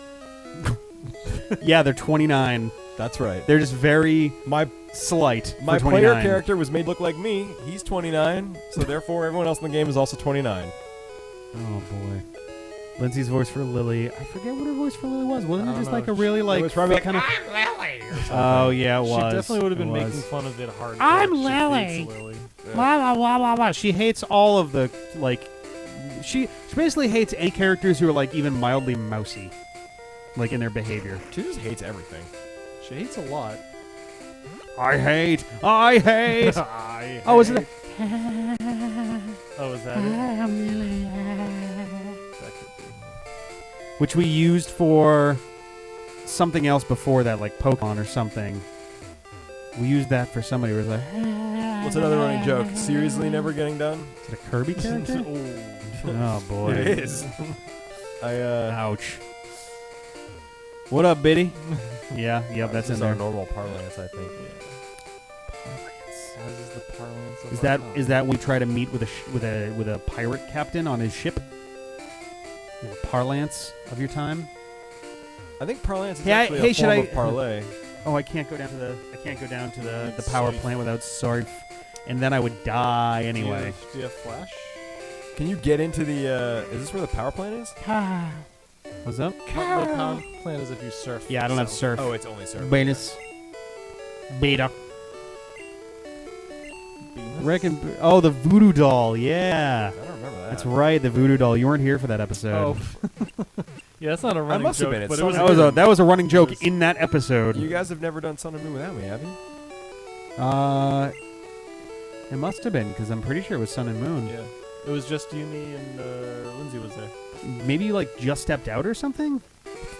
Yeah, they're 29. That's right. They're just very My slight. my for player 29. character was made look like me. He's 29, so therefore everyone else in the game is also 29. Oh boy. Lindsay's voice for Lily. I forget what her voice for Lily was. Wasn't I it don't just know. like a really like was probably kind of? I'm Lily. Or something. Oh yeah, it was. She definitely would have been It making was. fun of it hard. I'm She hates Lily. Lily. Blah, blah, blah, blah. She hates all of the like. She basically hates any characters who are like even mildly mousy, like in their behavior. She just hates everything. She hates a lot. I hate. I hate. I Oh, is it? Oh, is that it? which we used for something else before that, like Pokemon or something. We used that for somebody who was like, What's another running joke? Seriously never getting done? is it a Kirby character? Oh, boy. It is. Ouch. What up, Biddy? Yeah, yep, that's in This is our there. normal parlance, I think. As is the parlance of Is our that time. is that when we try to meet with a pirate captain on his ship? The parlance of your time? I think parlance is Hey, actually hey, a should form I- of parlay. Oh, I can't go down to the power plant without Sarf, and then I would die anyway. Do you have flash? Can you get into the, is this where the power plant is? What's up? The power plant is if you surf. Yeah, I don't have surf. Oh, it's only surf. Venus. Beta. Venus? Oh, the voodoo doll. Yeah. I don't remember that. That's right, the voodoo doll. You weren't here for that episode. Oh. Yeah, that's not a running must have joke, been. It's but it was something- That was good. that was a running joke in that episode. You guys have never done Sun and Moon without me, have you? It must have been because I'm pretty sure it was Sun and Moon. Yeah. It was just you, me, and Lindsay was there. Maybe you like just stepped out or something.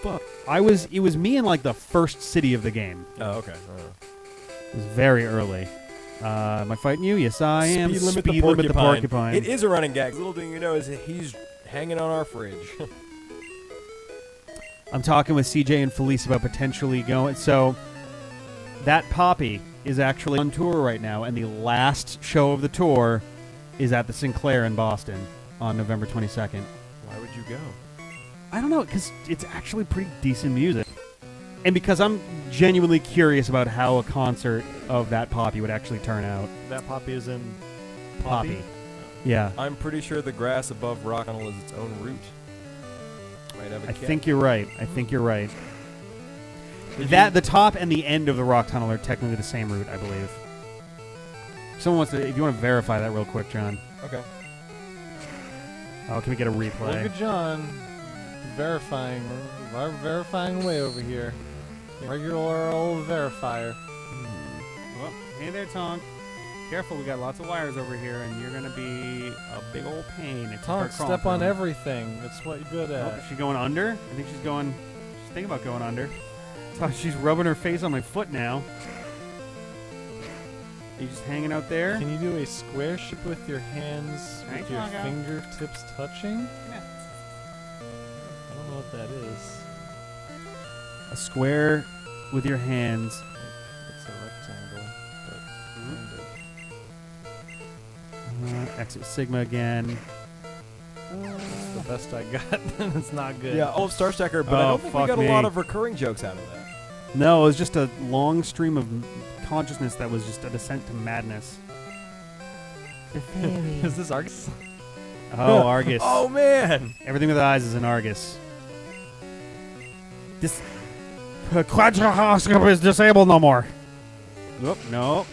Fuck. It was me in like the first city of the game. Oh, okay. It was very early. Am I fighting you? Yes, I am. Speed limit the porcupine. It is a running gag. Little thing you know is that he's hanging on our fridge. I'm talking with CJ and Felice about potentially going. So that Poppy is actually on tour right now, and the last show of the tour is at the Sinclair in Boston on November 22nd. Why would you go? I don't know, because it's actually pretty decent music. And because I'm genuinely curious about how a concert of that Poppy would actually turn out. That Poppy is in Poppy. Yeah. I'm pretty sure the grass above Rock Tunnel is its own route. Might have a I cat. think you're right. I think you're right. Did The top and the end of the rock tunnel are technically the same route, I believe. Someone wants to, if you want to verify that real quick, John. Okay. Oh, can we get a replay? Look at John verifying away over here. Regular old verifier. Well, hey there, Tonk. Careful, we got lots of wires over here, and you're gonna be a big old pain. If you Tonk, start crawling step on through. everything. That's what you're good Oh, at. is she going under? I think she's going. She's thinking about going under. Oh, she's rubbing her face on my foot now. Are you just hanging out there? Can you do a square shape with your hands Hey, with your Tonka. fingertips touching? Yeah. I don't know what that is. A square with your hands. It's a rectangle, but rounded. Exit Sigma again. That's the best I got. It's not good. Yeah, old Star Stacker, but I Oh, don't think we fuck got me. a lot of recurring jokes out of that. No, it was just a long stream of consciousness that was just a descent to madness. Is this Argus? Oh, Argus. Oh, man! Everything with eyes is an Argus. This quadroscope is disabled no more. Nope. Nope.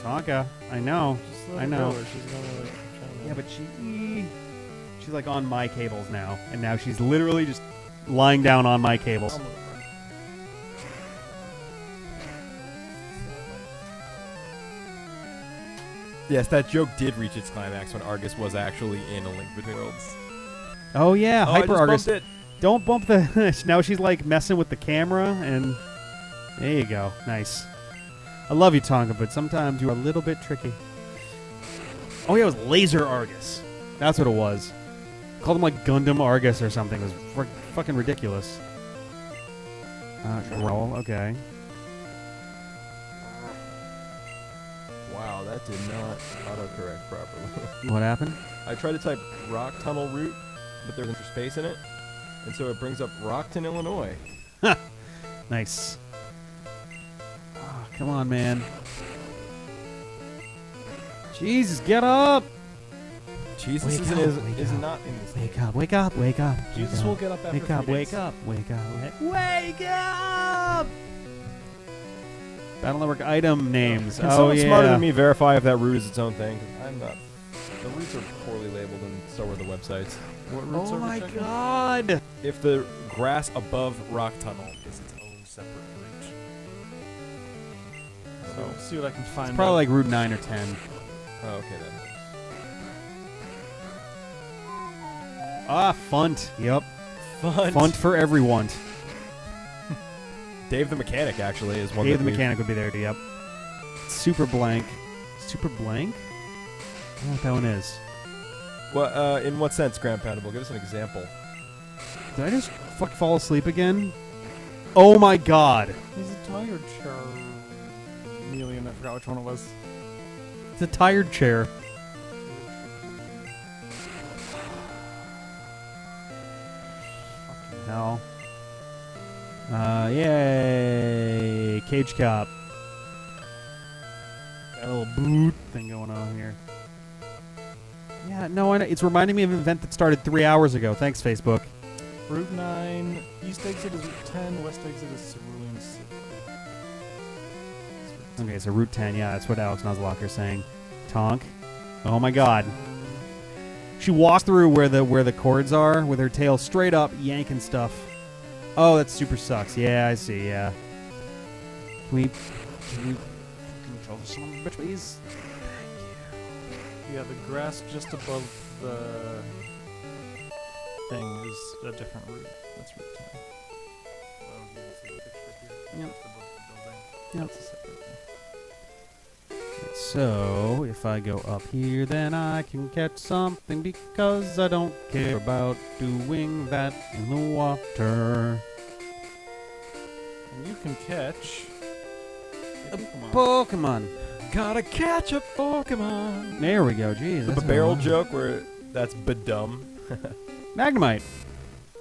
Tonka. I know. Just let I her know. go, or she's gonna, like, try to- Yeah, but she's like on my cables now, and now she's literally just lying down on my cables. Yes, that joke did reach its climax when Argus was actually in A Link Between Worlds. Oh yeah, Oh, I Hyper just Argus. bumped it. Don't bump the. Now she's like messing with the camera, and there you go. Nice. I love you, Tonka, but sometimes you're a little bit tricky. Oh yeah, it was Laser Argus. That's what it was. Called him like Gundam Argus or something. It was fucking ridiculous. Roll. Okay. Wow, that did not autocorrect properly. What happened? I tried to type Rock Tunnel route, but there's extra space in it, and so it brings up Rockton, Illinois. Nice. Oh, come on, man. Jesus, get up! Jesus Wake up, wake is up. not in this. Wake up! Wake up! Wake up! Jesus will get up after Wake up! 3 Wake days. up! Wake up! Wake up! Battle Network item names. Can oh someone yeah. smarter than me verify if that route is its own thing? 'Cause I'm not. The routes are poorly labeled, and so are the websites. What routes Oh are we my checking? god! If the grass above Rock Tunnel is its own separate route. So, see what I can find. It's probably like Route 9 or 10. Oh, okay then. Ah, Funt. Yep. Font for everyone. Dave the Mechanic actually is one. Dave that the we've- Mechanic would be there. Yep. Super blank. Super blank? I don't know what that one is. Well, in what sense, Grand Poundable? Give us an example. Did I just fall asleep again? Oh my god. He's a tired chameleon. I forgot which one it was. It's a tired chair. No. Yay! Cage Cop. Got a little boot thing going on here. Yeah, no, I know. It's reminding me of an event that started 3 hours ago. Thanks, Facebook. Route 9, east exit is Route 10, west exit is Cerulean City. Okay, so Route 10, yeah, that's what Alex Nuzlocke is saying. Tonk. Oh my god. She walks through where the cords are with her tail straight up, yanking stuff. Oh, that super sucks. Yeah, I see, yeah. Can we control this one, bitch, please? Yeah, the grass just above the thing is a different route. That's Route 10. Yep. Yep. That's a separate thing. So, if I go up here, then I can catch something because I don't care about doing that in the water. And you can catch A Pokemon. Gotta catch a Pokemon. There we go. Jeez. The that's barrel annoying. joke where that's bedum. Magnemite.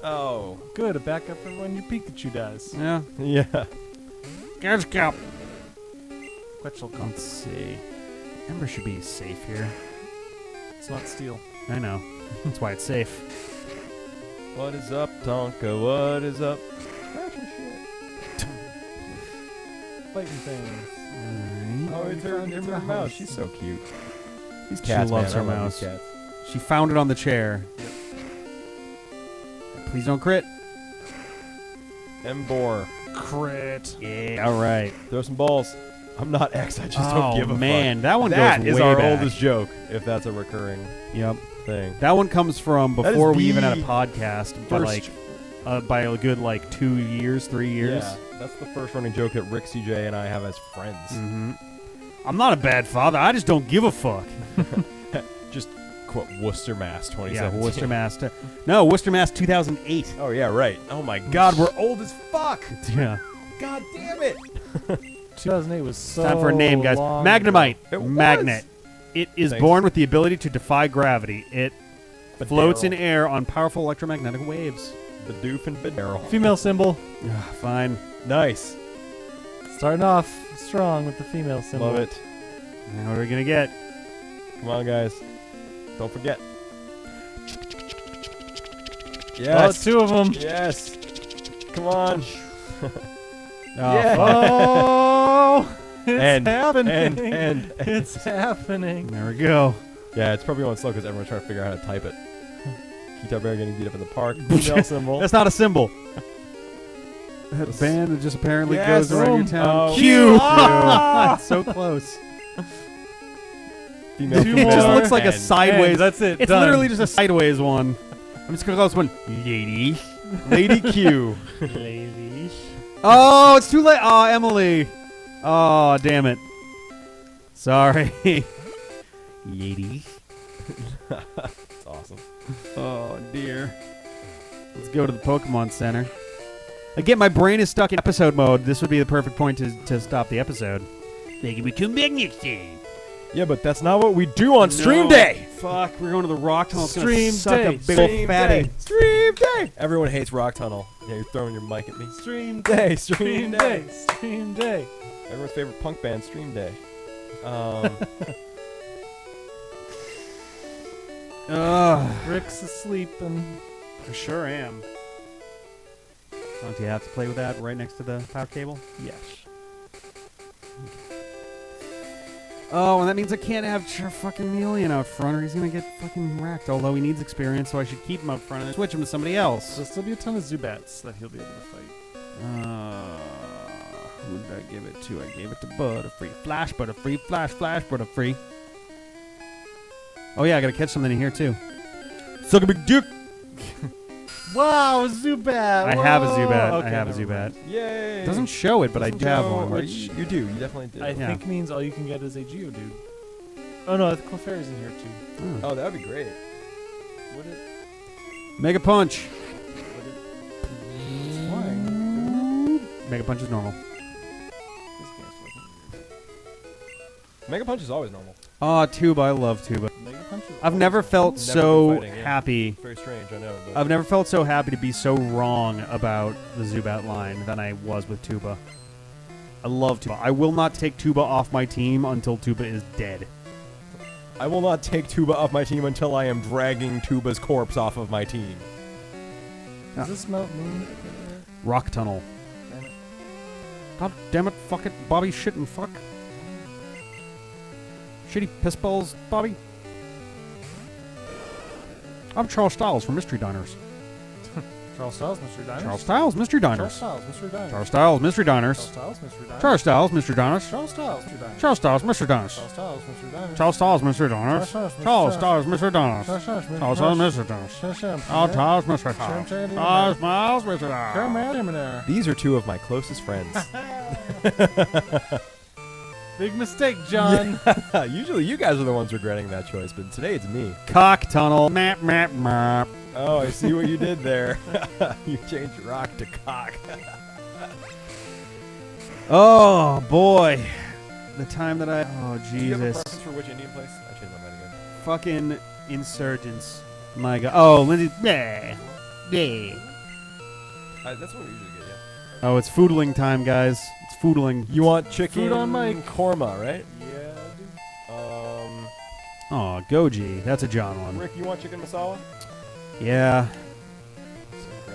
Oh. Good, a backup for when your Pikachu dies. Yeah. Yeah. Catch Cap. Quetzalcoatl. Let's see. Ember should be safe here. It's not steel. I know. That's why it's safe. What is up, Tonka? What is up? Fighting things. Oh, it's her mouse. She's so cute. These She cats, loves man. her I love mouse. these cats. She found it on the chair. Please don't crit. Embor. Crit. Yeah. All right. Throw some balls. I'm not X. I just don't give a man, that one That goes is way our back. oldest joke, if that's a recurring Yep. thing. That one comes from That is before we even had a the podcast, but first- by a good 2 years, 3 years. Yeah, that's the first running joke that Rick, CJ, and I have as friends. Mm-hmm. I'm not a bad father. I just don't give a fuck. Just quote Worcester, Mass. 2017. Yeah, Worcester Mass. No, Worcester Mass 2008. Oh yeah, right. Oh my God, we're old as fuck. Yeah. God damn it. 2008 was so Time for a name, guys. long Magnemite. It was. Magnet. It is Thanks. born with the ability to defy gravity. It But floats in Daryl. air on powerful electromagnetic waves. The doof and Daryl. Female symbol. Fine. Nice. Starting off strong with the female symbol. Love it. Now what are we going to get? Come on, guys. Don't forget. Oh, Yes. 2 of them. Yes. Come on. Oh, Yeah. fuck. Oh, it's And- happening. and It's happening. There we go. yeah, it's probably going slow because everyone's trying to figure out how to type it. Guitar Bear getting beat up in the park. Female symbol. That's not a symbol. That band that just apparently Yes. goes around your Boom. town. Oh. Q. Ah. so close. Female. Two It just more. looks like a and- sideways. And that's it. It's done. literally just a sideways one. I'm just gonna call this one Lady. Lady Q. Ladies. Oh, it's too late. Oh, Emily. Oh, damn it. Sorry. Lady. That's awesome. Oh dear. Let's go to the Pokemon Center. Again, my brain is stuck in episode mode. This would be the perfect point to stop the episode. They can be two magnets. Yeah, but that's not what we do on Stream No. Day. Fuck, we're going to the Rock Tunnel. It's gonna Stream suck Day. a big old fatty. Stream Day. Everyone hates Rock Tunnel. Yeah, you're throwing your mic at me. Stream Day. Stream day. Stream day. Everyone's favorite punk band, Stream Day. Rick's asleep and I sure am. Don't you have to play with that right next to the power cable? yes. Oh, and that means I can't have fucking Melian out front or he's going to get fucking wrecked. Although he needs experience, so I should keep him up front and switch him to somebody else. There'll still be a ton of Zubats that he'll be able to fight. Who did I give it to? I gave it to Butterfree. Flash Butterfree. Flash Butterfree. Oh, yeah, I got to catch something in here, too. Suck a big dick. Wow, Zubat! I have a Whoa! Zubat. Okay, I have a never Zubat. mind. Yay! It doesn't show it, but I do have one. Which you do. You definitely do. I Yeah. think means all you can get is a Geodude. Oh no, Clefairy's in here too. Oh, that would be great. Would it? Mega Punch. Would it? It's flying. Mega Punch is normal. This game's fucking weird. Mega Punch is always normal. Ah, Tuba. I love Tuba. Mega Punch is I've never felt Never so been fighting, yeah. happy. Very strange, I know. But I've never felt so happy to be so wrong about the Zubat line than I was with Tuba. I love Tuba. I will not take Tuba off my team until Tuba is dead. I will not take Tuba off my team until I am dragging Tuba's corpse off of my team. Does this Mount Moon? Rock Tunnel. Damn it. God damn it, fuck it, Bobby, shit and fuck. Shitty piss balls, Bobby. I'm Charles Styles from Mystery Diners. Charles Styles, Mystery Diners. Charles Styles, Mystery Charles Diners. Styles, Mystery Diners. Charles Styles, Mystery Diners. Charles Styles, Mystery Diners. Charles Styles, Mystery Diners. Charles Styles, Mystery Diners. Charles Styles, Mystery Diners. Charles Styles, Mystery Diners. Charles Styles, Mystery Diners. Charles Styles, Mystery Diners. Charles Styles, Charles Styles, Mystery Diners. Charles Styles, Mystery Diners. Charles Styles, Mystery Diners. These are two of my closest friends. Big mistake, John. Usually you guys are the ones regretting that choice, but today it's me. Cock Tunnel. Map, map, map. Oh, I see what you did there. You changed rock to cock. Oh, boy. The time that I... Oh, Do you have a Jesus. preference for which Indian place? I changed my mind again. Fucking insurgents. My God. Oh, Lindsay. Yeah. Yeah. That's what we usually get, yeah. Oh, it's foodling time, guys. It's foodling. You want chicken Food on Mike. korma, right? Yeah, dude. Oh, Goji. That's a John one. Rick, you want chicken masala? Yeah.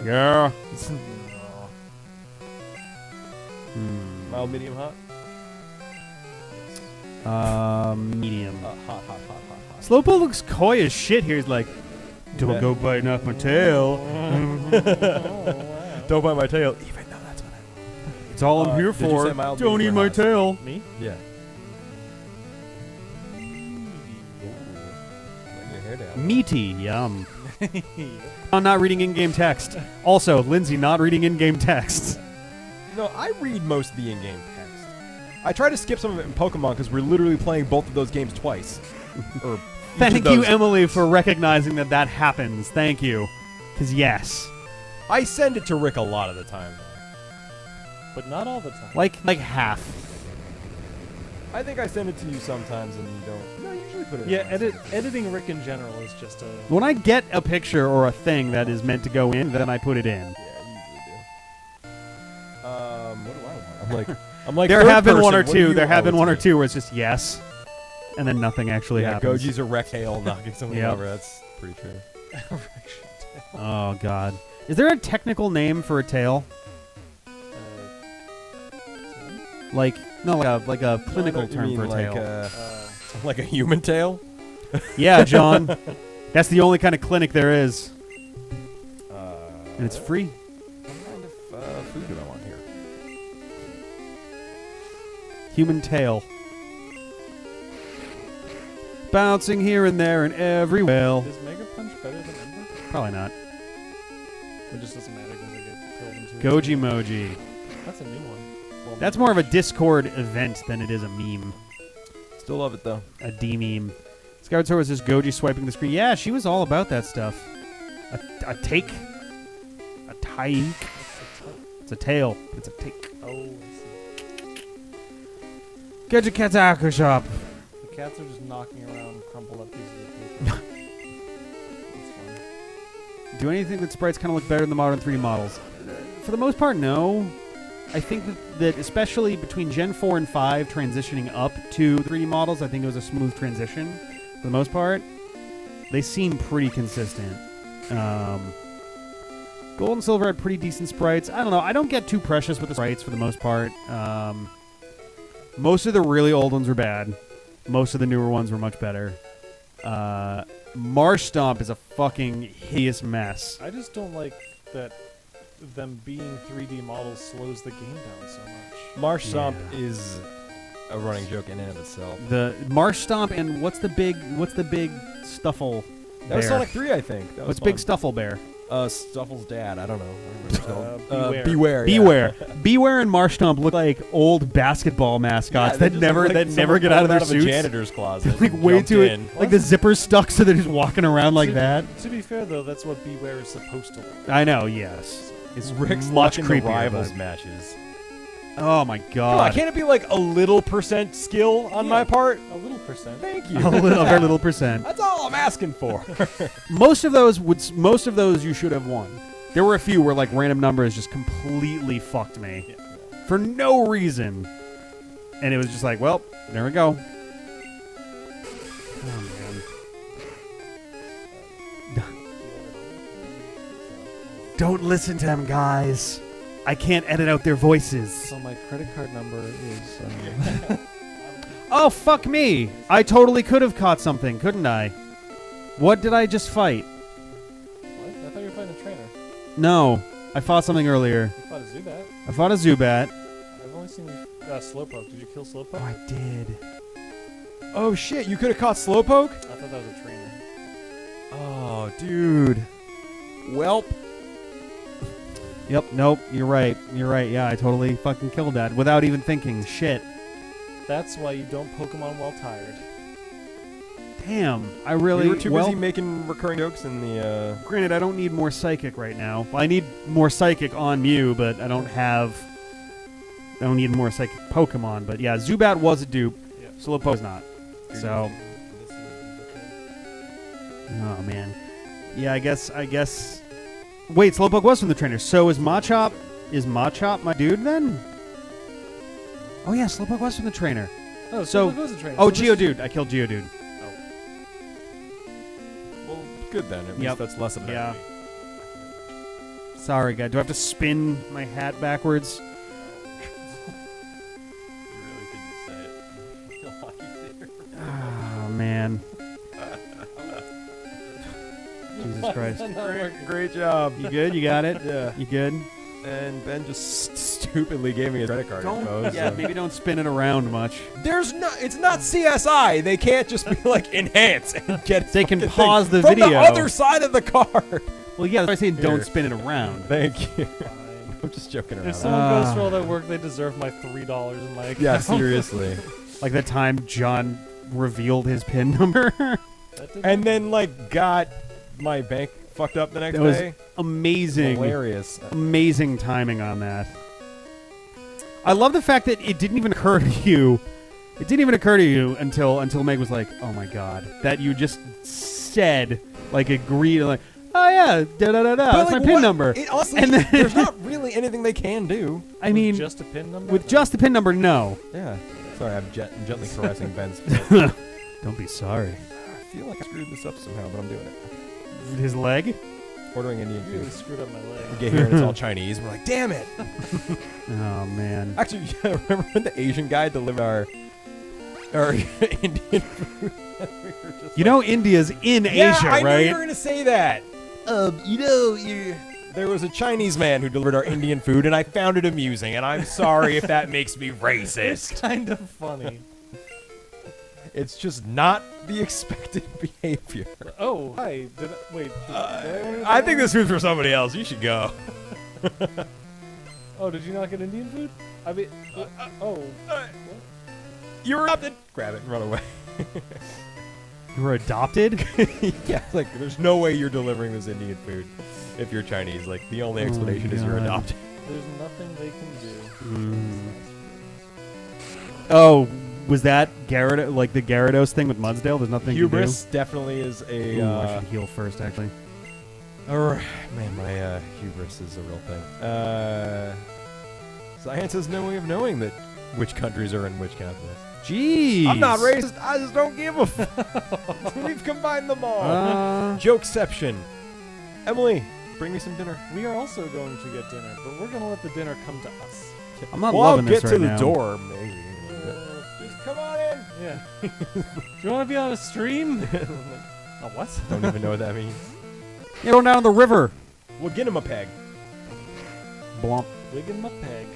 Yeah. Mild, medium, hot? Medium. Hot. Slowpoke looks coy as shit here. He's like, don't Yeah. go biting off my tail. Don't bite my tail. Even though that's what I It's all I'm here did you for. say mild, Don't eat medium, my or hot? tail. Me? Yeah. Letting your hair down. Meaty. Yum. I'm not reading in-game text. Also, Lindsay not reading in-game text. No, I read most of the in-game text. I try to skip some of it in Pokemon because we're literally playing both of those games twice. Or each of Thank you, those. Emily, for recognizing that that happens. Thank you. Because yes. I send it to Rick a lot of the time. But not all the time. Like half. I think I send it to you sometimes and you don't. No, I usually put it. Yeah, in my editing Rick in general is just a... When I get a picture or a thing that is meant to go in, then I put it in. Yeah, I usually do. What do I want? I'm like. There third have been person, one or what do two. you There have always been one or do? two where it's just yes, and then nothing actually Yeah, happens. Goji's a wreck hail knocking something Yep. over. That's pretty true. Oh God. Is there a technical name for a tail? Like like a clinical You term mean for a like, tail. like a human tail? Yeah, John. That's the only kind of clinic there is, and it's free. What kind of food do I want here? Human tail. Bouncing here and there and everywhere. Is Mega Punch better than Ember? Probably not. It just doesn't matter because I get killed into it. Goji Moji. That's a new one. Well, That's more of a Discord event than it is a meme. Still love it though. A D-meme. Skyward Sword was just Goji swiping the screen. Yeah, she was all about that stuff. A take. A taik. It's a tail. It's a take. Oh, I see. Get your cat's aqua shop. The cats are just knocking around crumpled up pieces of paper. That's fun. Do anything that sprites kind of look better than the modern 3D models? For the most part, no. I think that especially between Gen 4 and 5 transitioning up to 3D models, I think it was a smooth transition. For the most part, they seem pretty consistent. Gold and Silver had pretty decent sprites. I don't know. I don't get too precious with the sprites for the most part. Most of the really old ones were bad. Most of the newer ones were much better. Marsh Stomp is a fucking hideous mess. I just don't like that them being 3D models slows the game down so much. Marsh Stomp Yeah. is a running joke in and of itself. The Marsh Stomp and what's the big Stuffle That was bear? Sonic 3, I think. That was What's Big fun. Stuffle Bear? Stuffle's dad. I don't know. I don't remember. Beware. Beware. Yeah. Beware. Beware and Marshtomp look like old basketball mascots they that just never look like never get out of their someone suits. a janitor's closet. Like way jumped too in. like the zipper's stuck so they're just walking around like To- that. To be fair, though, that's what Beware is supposed to look. I know, yes. It's Rick's much watching creepier. the rivals but- matches. Oh my Come on, god. can't it be like a little % skill on my part? A little percent. Thank you. A very little percent. That's all I'm asking for. Most of those you should have won. There were a few where like random numbers just completely fucked me for no reason, and it was just like, well, there we go. Oh man! Don't listen to them, guys. I can't edit out their voices. So my credit card number is. Oh fuck me! I totally could have caught something, couldn't I? What did I just fight? What? I thought you were fighting a trainer. No, I fought something earlier. You fought a Zubat. I fought a Zubat. I've only seen you. Slowpoke. Did you kill Slowpoke? Oh, I did. Oh shit, you could have caught Slowpoke? I thought that was a trainer. Oh, dude. Welp. Yep, nope, you're right. You're right, yeah, I totally fucking killed that without even thinking. Shit. That's why you don't Pokemon while tired. Damn, I really... We were too well, busy making recurring jokes in the, granted, I don't need more Psychic right now. Well, I need more Psychic on Mew, but I don't need more Psychic Pokemon. But yeah, Zubat was a dupe. Yep. Slowpoke's not. So... Oh, man. Yeah, I guess... Wait, Slowpoke was from the trainer. So is Machop... Is Machop my dude, then? Oh, yeah, Slowpoke was from the trainer. Oh, So- Slowpoke was a trainer. Oh, So this- Geodude. I killed Geodude. well, good then. At Yep. least that's less of an Yeah. enemy. Sorry, guy. Do I have to spin my hat backwards? You really couldn't say it. Oh, man. Jesus Christ. Great job. You good? You got it? Yeah. You good? And Ben just stupidly gave me his credit card info. Yeah, so- maybe don't spin it around much. There's no. It's not CSI. They can't just be like enhance and get. They can fucking pause thing the from video. the other side of the card. Well, yeah, that's why I say don't Here. spin it around. Thank you. Fine. I'm just joking around. If someone goes through all that work, they deserve my $3 in my account. Yeah, seriously. Like the time John revealed his PIN number. That did And then like got my bank fucked up the next That was day. amazing. Hilarious. Amazing timing on that. I love the fact that it didn't even occur to you. It didn't even occur to you until Meg was like, "Oh my god," that you just said, like, agreed, like, "Oh yeah, da da da da." That's like, my PIN what- number. It, honestly, And then- there's not really anything they can do. I mean, just a PIN number. with just the PIN number, no. Yeah. Sorry, I'm gently caressing Ben's foot. Don't be sorry. I feel like I screwed this up somehow, but I'm doing it. His leg. Ordering Indian You really food. screwed up my leg. We get here and it's all Chinese. We're like, damn it. Oh man. Actually, yeah, remember when the Asian guy delivered our Indian food? We were just You like, know India's in yeah, Asia, I knew right? you were gonna say that. There was a Chinese man who delivered our Indian food, and I found it amusing. And I'm sorry if that makes me It's racist. kind of funny. It's just not the expected behavior. Oh, hi. Wait. I think this food's for somebody else. You should go. Oh, did you not get Indian food? I mean, oh. You were adopted. Grab it and run away. You were adopted? Yeah, like there's no way you're delivering this Indian food if you're Chinese. Like the only Oh, explanation is you're God. adopted. There's nothing they can do. Oh, was that Gyarados, like the Gyarados thing with Mudsdale? There's nothing Hubris definitely is to do? a. Ooh, I should heal first, actually. Man, my hubris is a real thing. Science has no way of knowing that which countries are in which continents. Jeez. I'm not racist. I just don't give a fuck. We've combined them all. Jokeception. Emily, bring me some dinner. We are also going to get dinner, but we're going to let the dinner come to us. I'm not Well, I'll loving get this to right the now. door, maybe. Just come on in. Yeah. Do you want to be on a stream? Oh, what? Don't even know what that means. Yeah, going down the river. Well, get him a peg. Blomp. Wiggin' my peg.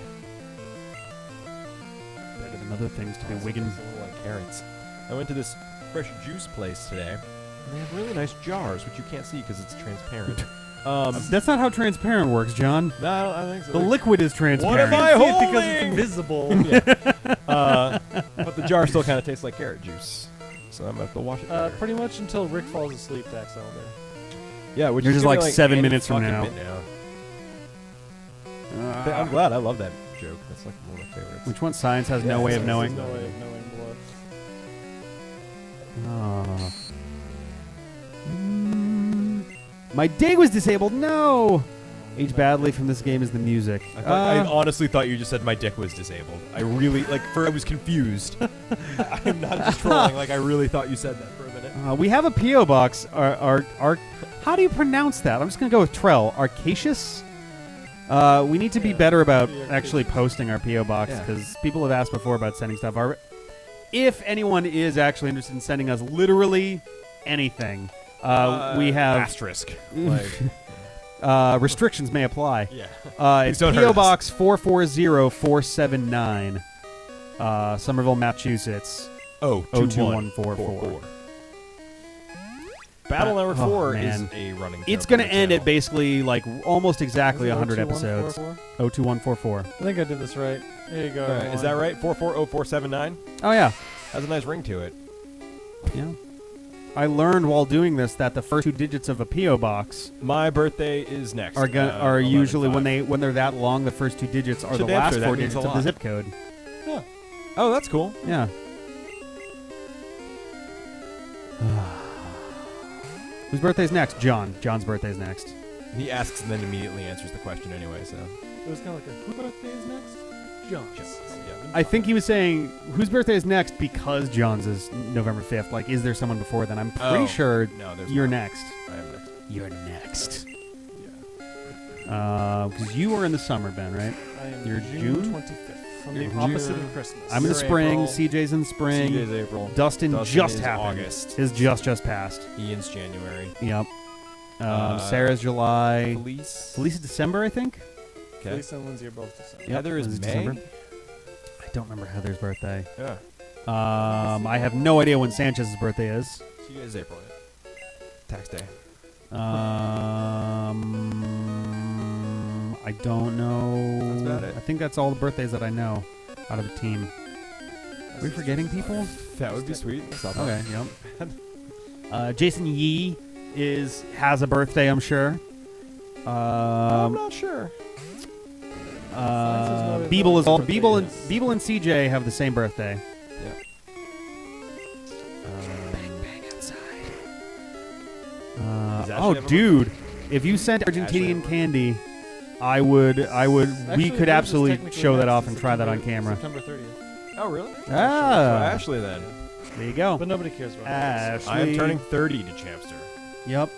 Better than other things to be wigging. It's a little like carrots. I went to this fresh juice place today, and they have really nice jars, which you can't see because it's transparent. That's not how transparent works, John. No, I think so. The liquid is transparent. What am I See it holding? because it's invisible. But the jar still kind of tastes like carrot juice. So I'm going to have to wash it better. Pretty much until Rick falls asleep to accidentally. Yeah, which You're is just gonna like be 7 any minutes from fucking now. minute I'm glad. I love that joke. That's like one of my favorites. Which one? Science has no way of knowing. There's no way of knowing blood. Oh. My dig was disabled. No. Aged badly from this game is the music. I honestly thought you just said my dick was disabled. I really I was confused. I'm not just trolling. Like I really thought you said that for a minute. We have a PO box. How do you pronounce that? I'm just gonna go with Trell. Arcacious. We need to be better about actually posting our PO box because people have asked before about sending stuff. If anyone is actually interested in sending us literally anything, we have asterisk. Like, restrictions may apply. yeah. It's don't hurt PO us. Box 440479, Somerville, Massachusetts. 02144. Battle number 4 is man. a running. It's joke going on to the end at channel. basically like almost exactly 100 episodes. 02144? 02144. I think I did this right. There you go. All right, is that right? 440479 Oh yeah. has a nice ring to it. Yeah. I learned while doing this that the first 2 digits of a PO box My birthday is next. are usually when they're that long. The first 2 digits are To the the last answer, that 4 means digits a of the lot. zip code. Oh, that's cool. Yeah. Whose birthday's next? John. John's birthday's next. He asks and then immediately answers the question anyway. So It was kind of like a whose birthday is next? John's. yeah. I think he was saying whose birthday is next because John's is November 5th. Like, is there someone before then? I'm pretty sure No, there's you're not. next. I am next. You're next. Yeah. Because you were in the summer, Ben, right? I am You're June June? 25th. From You're the opposite June. of Christmas. I'm in the You're spring. April. CJ's in the spring. CJ's April. Dustin just is happened. August. His just passed. Ian's January. Yep. Sarah's July. Felice. Felice is December, I think. Okay. Lisa and Lindsay are both December. Yep, Heather is Lindsay's May. December. I don't remember Heather's birthday. Yeah. I have no idea when Sanchez's birthday is. CJ's April. Tax day. I don't know. That's about it. I think that's all the birthdays that I know out of the team. Are we forgetting people? That would be sweet. Stop Okay, yep. Jason Yee has a birthday, I'm sure. I'm not sure. Beeble is all Beeble and CJ have the same birthday. Yeah. Bang outside. Does Ashley Oh, have a dude! If you sent Ashley Argentinian have a candy, I would. Actually, We could yours is absolutely technically show that next. off It's and try that on September- camera. September 30th. Oh, really? Ah. So Ashley then. There you go. But nobody cares about Ashley. I am turning 30 to Champster. Yep.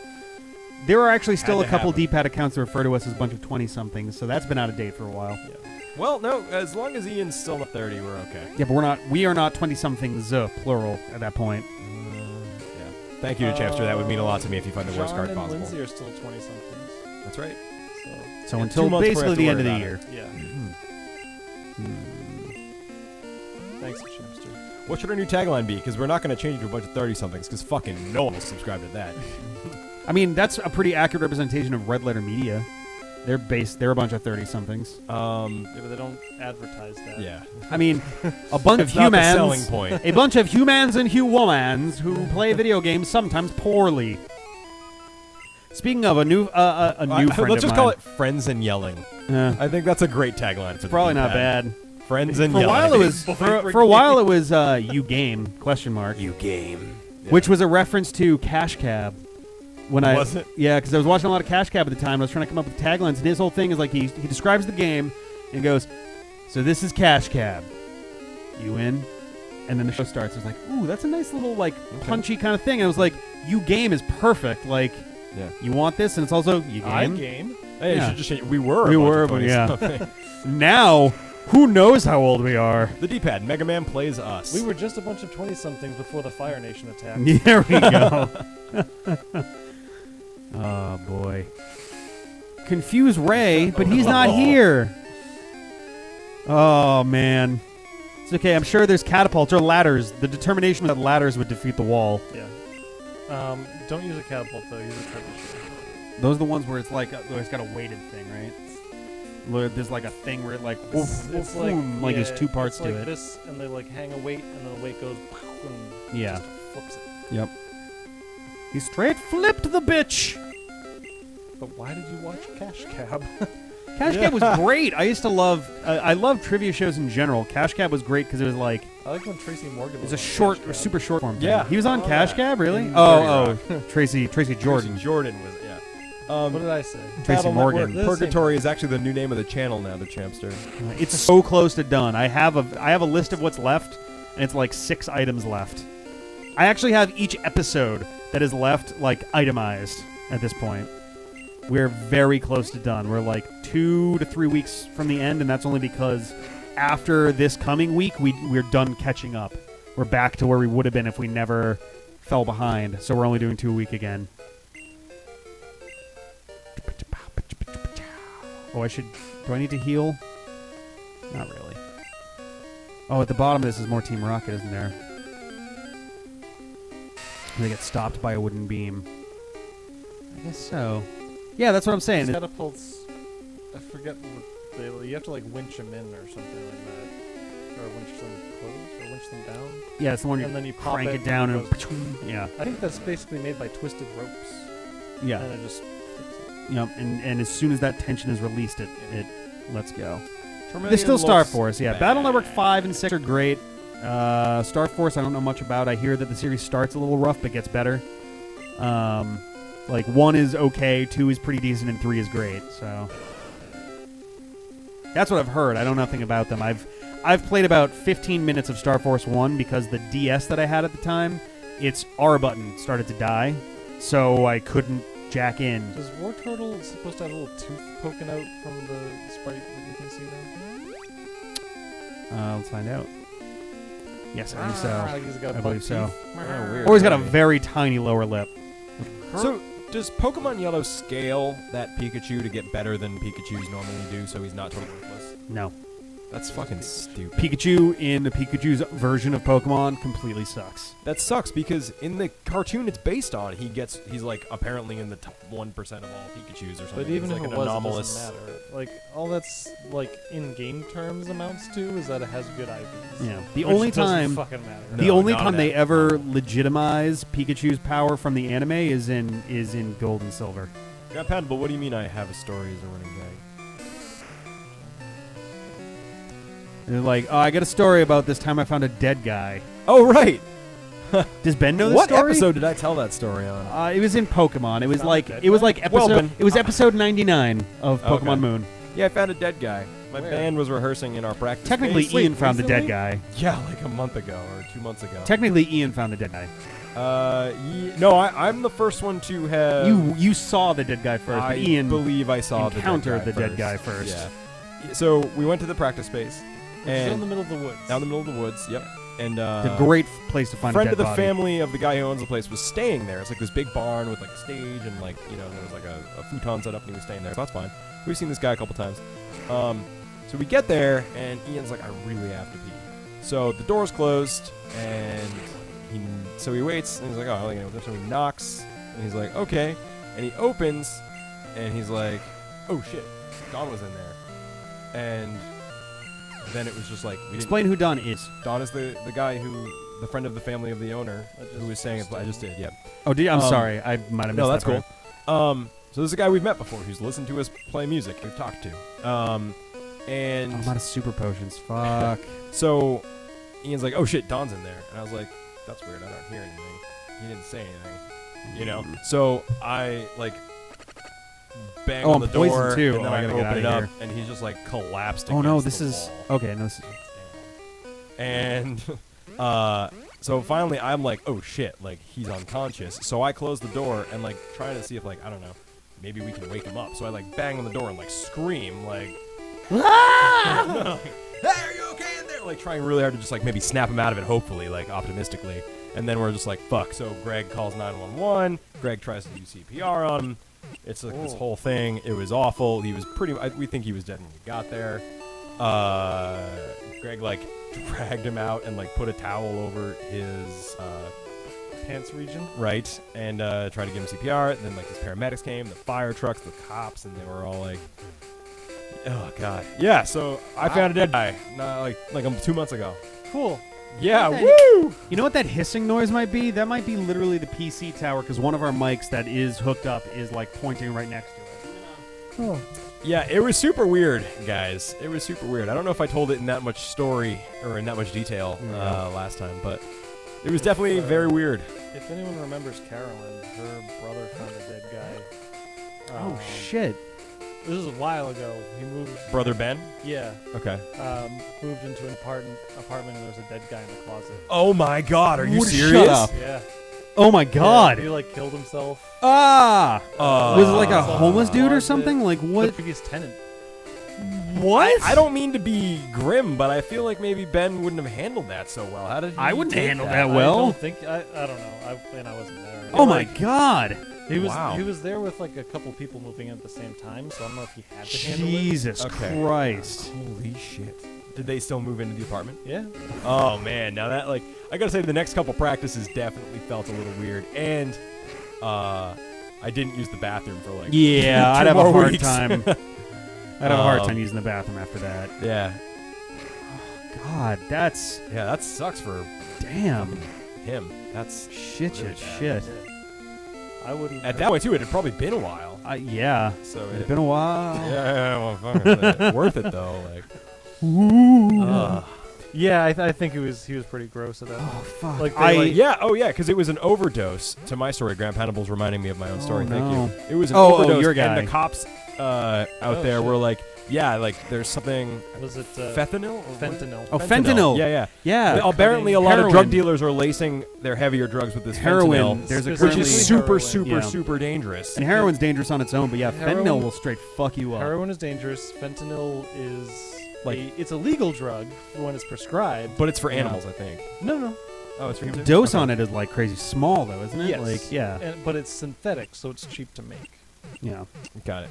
There are actually still a to couple happen. D-pad accounts that refer to us as a bunch of 20-somethings, so that's been out of date for a while. Well, no, as long as Ian's still not 30, we're okay. Yeah, but we are not 20-somethings, plural, at that point. Yeah. Thank you to Champster. That would mean a lot to me if you find the worst John card and possible. Lindsay are still 20-somethings. That's right. So, So Yeah, until 2 months before I basically have to the end of worry the about year. yeah. Thanks, Chimster. What should our new tagline be? Because we're not going to change it to a bunch of 30-somethings, because fucking no one will subscribe to that. I mean, that's a pretty accurate representation of Red Letter Media. They're a bunch of 30-somethings. Yeah, but they don't advertise that. Yeah. I mean, a bunch of It's not the humans. selling point. A bunch of humans and humans who play video games sometimes poorly. Speaking of a new friend Let's of just mine. call it Friends and Yelling. Yeah. I think that's a great tagline for the Probably not D-pad. bad. Friends and For a Yelling. while it was for a while it was you game ? You game. Which was a reference to Cash Cab. Was it? Yeah, because I was watching a lot of Cash Cab at the time. I was trying to come up with taglines, and his whole thing is like he describes the game and goes, "So this is Cash Cab. You in?" And then the show starts. It's like, "Ooh, that's a nice little like punchy kind of thing." And I was like, "You game is perfect. Like, Yeah. you want this, and it's also you game." I game. Hey, you Yeah. should just change. We were. We a bunch were, of but 20-something. Now, who knows how old we are? The D-pad. Mega Man plays us. We were just a bunch of 20-somethings before the Fire Nation attacked. There we go. Oh boy. Confuse Ray, but he's not here. Oh man. It's okay. I'm sure there's catapults or ladders. The determination that ladders would defeat the wall. Yeah. Don't use a catapult though. Use a trebuchet. Those are the ones where it's like where it's got a weighted thing, right? Where there's like a thing where it like It's like there's two parts it's to like it. This, and they like hang a weight, and then the weight goes and Yeah. just flips it. Yep. He straight flipped the bitch. But why did you watch Cash Cab? Cash Cab was great. I used to love. I love trivia shows in general. Cash Cab was great because it was like I like when Tracy Morgan. it's was a on short, Cash Cab. super short form. Yeah. Thing. He was on Oh, Cash yeah. Cab, really? In Oh, 30 Tracy Jordan. Tracy Jordan was yeah. What did I say? Tracy Battle Morgan. Network Purgatory is actually the new name of the channel now, the Champster. It's so close to done. I have a list of what's left, and it's like 6 items left. I actually have each episode that is left like itemized at this point. We're very close to done. We're like 2 to 3 weeks from the end, and that's only because after this coming week, we're done catching up. We're back to where we would have been if we never fell behind. So we're only doing 2 a week again. Oh, do I need to heal? Not really. Oh, at the bottom of this is more Team Rocket, isn't there? They get stopped by a wooden beam. I guess so. Yeah, that's what I'm saying. These catapults, I forget what you have to like winch them in or something like that, or winch them close, or winch them down. Yeah, it's the one And then you pop crank it it down and and it goes- yeah, I think that's basically made by twisted ropes. yeah. And it just flips it. Yep, and as soon as that tension is released, it lets go. Vermilion There's still Star looks Force, yeah. bad. Battle Network 5 and 6 are great. Star Force, I don't know much about. I hear that the series starts a little rough but gets better. Like 1 is okay, 2 is pretty decent, and 3 is great. So that's what I've heard. I know nothing about them. I've played about 15 minutes of Star Force 1 because the DS that I had at the time, its R button started to die, so I couldn't jack in. Is War Turtle supposed to have a little tooth poking out from the sprite that you can see there? Let's find out. Yes, I think so. He's got I buck believe so. teeth. Oh, weird. Or he's got a very tiny lower lip. So, does Pokemon Yellow scale that Pikachu to get better than Pikachus normally do, so he's not totally worthless? No. That's fucking stupid. Pikachu in the Pikachu's version of Pokemon completely sucks. That sucks because in the cartoon it's based on, he's like apparently in the top 1% of all Pikachus or something. But even He's if like it an was, anomalous. it doesn't matter. Like all that's like in game terms amounts to is that it has good IVs. Yeah. The Which only doesn't time fucking matter. the No, only not time at they all. ever legitimize Pikachu's power from the anime is in Gold and Silver. Yeah, Pat, but what do you mean I have a story as a running gag? They're like, oh, I got a story about this time I found a dead guy. Oh, right! Does Ben know this What story? episode did I tell that story on? It was in Pokemon. It was Found a like dead episode. Well, Ben- it was episode 99 of Okay. Pokemon Moon. Yeah, I found a dead guy. My Where? band was rehearsing in our practice Technically, space. Ian found the dead recently? guy. Yeah, like a month ago or 2 months ago. Technically, Ian found the dead guy. No, I'm the first one to have. You saw the dead guy first, I but Ian believe I saw encountered the the dead guy first. Yeah. So we went to the practice space Which is in and the middle of the woods. down the middle of the woods. Yep. And It's a great place to find friend a of dead the body. family of the guy who owns the place was staying there. It's like this big barn with like a stage and like there was like a futon set up and he was staying there. So that's fine. We've seen this guy a couple times. So we get there and Ian's like, I really have to pee. So the door's closed and he waits and he's like, oh, so he knocks and he's like, okay, and he opens and he's like, oh shit, Don was in there, and then it was just like Explain who Don is. Don is the guy the friend of the family of the owner who was saying it. I just did, yeah. Oh, I'm Um, sorry. I might have missed No, that that's cool. part. So this is a guy we've met before who's listened to us play music, we've talked to. And I'm out of super potions. Fuck. so Ian's like, oh shit, Don's in there. And I was like, that's weird, I don't hear anything. He didn't say anything. So I like bang Oh, on the I'm poisoned door too. and then Oh, I I gotta open get it outta up here. and he's just like collapsed Oh no, against this the is wall. okay. No, this is And so finally I'm like, oh shit, like he's unconscious. So I close the door and like trying to see if like, I don't know, maybe we can wake him up. So I like bang on the door and like scream like, like, hey, are you okay in there? Like trying really hard to just like maybe snap him out of it, hopefully, like optimistically. And then we're just like, fuck. So Greg calls 911. Greg tries to do CPR on him. It's like this whole thing. It was awful. He was we think he was dead when we got there. Greg like dragged him out and like put a towel over his pants region. Right, and tried to give him CPR. And then like these paramedics came, the fire trucks, the cops, and they were all like, "Oh God, yeah." So I found a dead guy, like 2 months ago. Cool. Yeah, Okay. woo! You know what that hissing noise might be? That might be literally the PC tower because one of our mics that is hooked up is like pointing right next to it. Oh. Yeah, it was super weird, guys. It was super weird. I don't know if I told it in that much story or in that much detail last time, but it was definitely very weird. If anyone remembers Carolyn, her brother found a dead guy. Oh shit! This was a while ago. He moved. Brother Ben? Yeah. Okay. Moved into an apartment, and there was a dead guy in the closet. Oh my God, are you What? serious? Shut up. Yeah. Oh my god! Yeah, he like killed himself. Ah! Was it like a Uh, homeless dude or closet. something? Like The what? previous tenant. What? I don't mean to be grim, but I feel like maybe Ben wouldn't have handled that so well. How did he I wouldn't take handle that? that I well. don't think. I don't know. I wasn't there. Oh my god! He was. Wow. He was there with like a couple people moving in at the same time, so I don't know if he had to handle it. Jesus Okay. Christ! Holy shit. Did they still move into the apartment? Yeah. Oh man, now that like I gotta say the next couple practices definitely felt a little weird, and I didn't use the bathroom for like Yeah, 2 I'd have a more hard weeks. time. I'd have a hard time using the bathroom after that. Yeah, God, that's yeah, that sucks for damn. him. That's Shit, really shit, bad. shit. I wouldn't. At that point too. It had probably been a while, Yeah, so it's been a while. yeah, well, fuck, worth it though. Like, Yeah, I think he was pretty gross at that. Oh fuck! Like, they, yeah, because it was an overdose. To my story, Graham Hannibal's reminding me of my own story. Oh, Thank no. you. It was an Oh, overdose, your guy. and the cops out there shit. were like, yeah, like there's something was it fentanyl. Or what? fentanyl? Oh, fentanyl. Yeah. Yeah. Apparently, a lot of Heroin. drug dealers are lacing their heavier drugs with this Heroin. fentanyl, There's a which currently is super, heroin. super dangerous. And heroin's dangerous on its own, but yeah, Heroin- fentanyl will straight fuck you up. Heroin is dangerous. Fentanyl is Like- it's a legal drug when it's prescribed. But it's for Yeah. animals, I think. No. Oh, it's for humans? Dose Okay. on it is like crazy small though, isn't it? Yes. Like yeah, But it's synthetic, so it's cheap to make. yeah. Got it.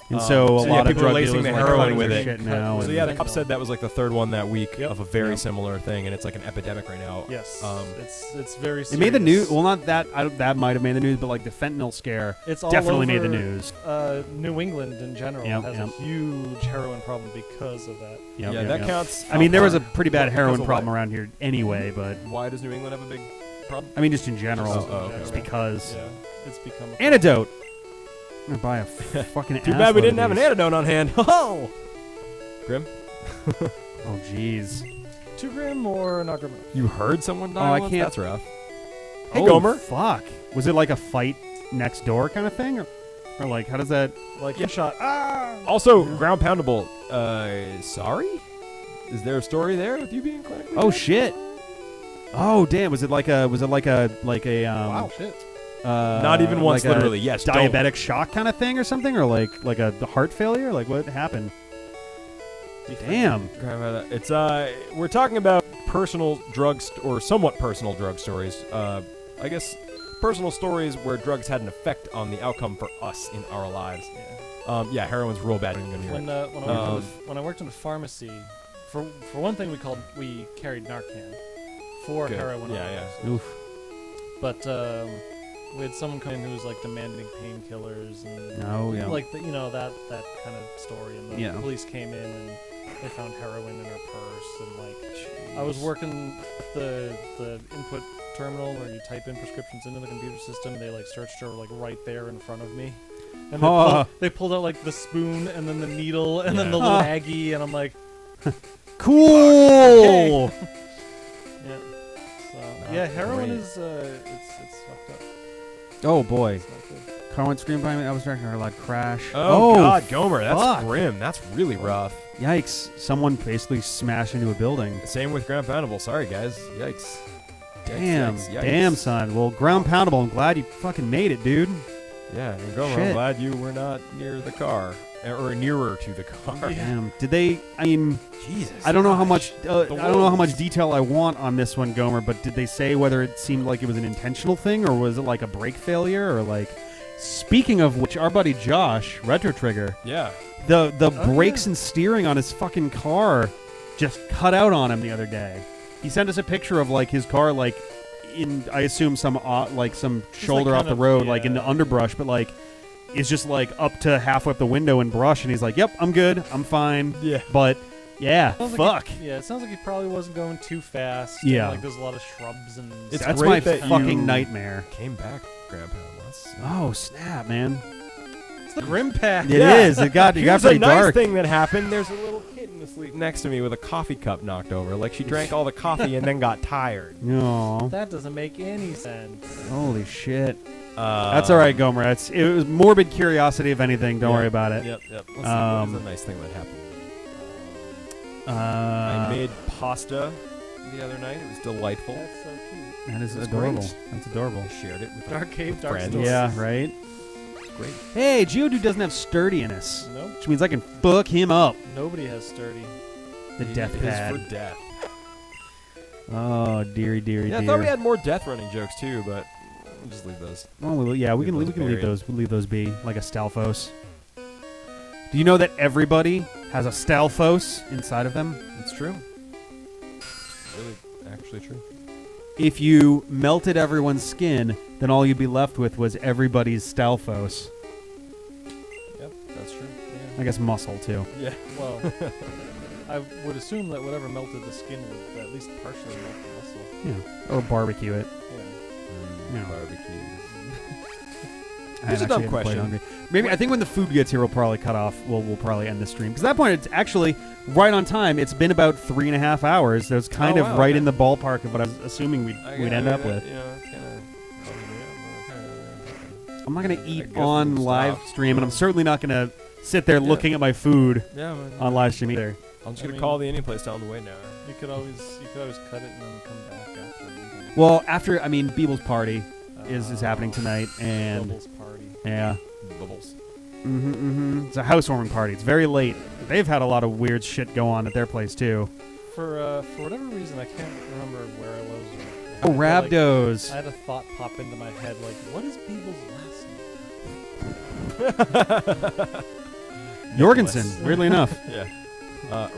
And so a so yeah, lot of people are drug lacing dealers the are, like, heroin cutting with their it. shit now. So and- yeah, the cops said that was like the third one that week Yep. of a very Yep. similar thing, and it's like an epidemic right now. Yes. It's very. It made the serious. news. Well, not that. That might have made the news, but like the fentanyl scare It's all definitely made the over, news. New England in general Yep, has yep. a huge heroin problem because of that. Yep, yeah, yep, that yep. counts. I mean, there was a How pretty bad Because heroin of problem what? around here anyway, but Why does New England have a big problem? I mean, just in general, Just in okay. just general. because. Yeah, it's become a Antidote. I'm gonna buy a fucking. Too bad we assload didn't of have an these. antidote on hand. Oh, Grim, Oh jeez. 2 gram or not gram. you heard someone die? Oh, I once? can't- That's rough. Hey, Oh, Gomer. Fuck. Was it like a fight next door kind of thing, or like how does that? Like Yeah. shot. Ah! Also, ground poundable. Sorry. Is there a story there with you being clinically? Oh dead? shit. Oh damn. Was it like a? Wow, shit. Not even once, like a literally. Yes. diabetic shock kind of thing or something, or like a heart failure? Like what happened? Damn. It's we're talking about personal drugs or somewhat personal drug stories. I guess personal stories where drugs had an effect on the outcome for us in our lives. Yeah. Heroin's real bad. I'm gonna hear When it. when I worked in a pharmacy, for one thing we carried Narcan for Good. heroin. Yeah, overdoses. Oof. But we had someone come in who was like demanding painkillers and Oh yeah. like that kind of story. And the Yeah. police came in and they found heroin in her purse and like I was working the input terminal where you type in prescriptions into the computer system and they like searched her like right there in front of me. And they pulled out like the spoon and then the needle and then the little Aggie and I'm like, Cool. yeah. So Not yeah, heroin great. is it's fucked up. Oh boy. It's not good. Car went screamed by me. I was directing her like crash. Oh, God, Gomer, that's fuck. grim. That's really rough. Yikes! Someone basically smashed into a building. Same with ground poundable. Sorry, guys. Yikes. Damn. Yikes, yikes. Damn, son. Well, ground poundable. I'm glad you fucking made it, dude. Yeah, and Gomer, Shit. I'm glad you were not near the car or nearer to the car. Damn. Did they? I mean, Jesus. I don't know how much. I don't know how wolves. much detail I want on this one, Gomer. But did they say whether it seemed like it was an intentional thing or was it like a brake failure or like? Speaking of which, our buddy Josh, Retro Trigger, Yeah. the brakes yeah. and steering on his fucking car just cut out on him the other day. He sent us a picture of like his car like in I assume some some shoulder like off the kind of- road, like in the yeah. underbrush, but like is just like up to halfway up the window and brush, and he's like, "Yep, I'm good, I'm fine." Yeah. But yeah, Sounds fuck. Like it sounds like he probably wasn't going too fast. Yeah. And, like there's a lot of shrubs and. It's That's great my that fucking you- nightmare. Came back, Grandpa. That's Oh snap, man! It's the Grim Pack. It is. It got Here's pretty a nice dark. thing that happened. There's a little kitten asleep next to me with a coffee cup knocked over. Like she drank all the coffee and then got tired. No, That doesn't make any sense. holy shit. That's all right, Gomer. It was morbid curiosity, if anything. Don't Yeah. worry about it. Yep. Let's see, what is a nice thing that happened? I made pasta the other night. It was delightful. That's so cute. That is It's adorable. great. That's adorable. I shared it with Dark Cave, Dark friends. Stories. Yeah, right. Great. Hey, Geodude doesn't have sturdiness, Nope. which means I can fuck him up. Nobody has sturdy. The It death is pad. for death. Oh, dearie, deary, Yeah, I dear. thought we had more death running jokes too, but we'll just leave those. Oh, yeah, we can Leave leave those buried. those. We'll leave those be like a Stalfos. Do you know that everybody has a Stalfos inside of them? It's true. It's really, actually true. If you melted everyone's skin, then all you'd be left with was everybody's Stalfos. Yep, that's true. I guess muscle too. Yeah. Well, I would assume that whatever melted the skin would at least partially melt the muscle. Yeah, or barbecue it. Yeah. Yeah. Barbecue. I'm Here's a actually dumb getting quite question. hungry. Maybe I think when the food gets here, we'll probably cut off. We'll probably end the stream because at that point it's actually right on time. It's been about 3.5 hours. So it's kind Oh, of wow, right okay. in the ballpark of what I was assuming we'd end up with. You know, I'm not gonna I eat guess on we'll live stop. stream, and I'm certainly not gonna sit there looking at my food yeah, man. on live stream either. I'm just I gonna mean- call the Indian place down the way now. You could always cut it and then come back after eating. Well, after Beeble's party is happening tonight, and Bubbles party. yeah, Bubbles. it's a housewarming party. It's very late. They've had a lot of weird shit go on at their place too. For whatever reason, I can't remember where I was. Oh, I had to, Rabdos. I had a thought pop into my head, like, what is Beeble's last name? Jorgensen, weirdly enough. Yeah.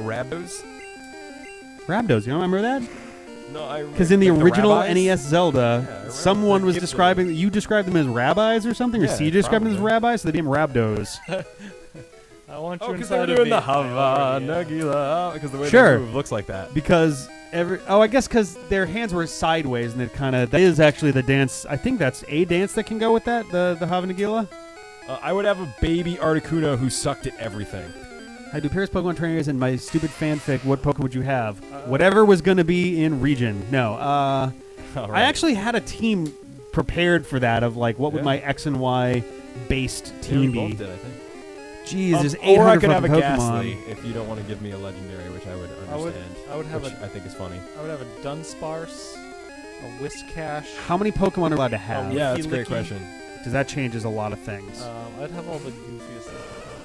Rabdos? Rabdos, you don't remember that? No, I Because in the like original rabbis? NES Zelda, Yeah, I remember someone the was gift describing. You described them as rabbis or something, or Yeah, C described them as probably. rabbis, so they became Rabdos. I want you Oh, because they inside were of doing me. the Hava Nagila. Because the way Sure. they move looks like that. Because I guess because their hands were sideways, and it kind of that is actually the dance. I think that's a dance that can go with that. The Havanagila. I would have a baby Articuno who sucked at everything. I do Paris Pokemon trainers and my stupid fanfic. What Pokemon would you have? Whatever was going to be in region. No. All I right. actually had a team prepared for that of like what would Yeah. my X and Y based Yeah, team we be. both did, I think. Jeez, there's 800 or I could have a fucking Ghastly Pokemon. if you don't want to give me a legendary, which I would I would, understand. I would have which a, I think is funny. I would have a Dunsparce, a Whiscash. How many Pokemon are allowed to have? Yeah, that's a great Licky. question. Because that changes a lot of things. I'd have all the goofiest stuff.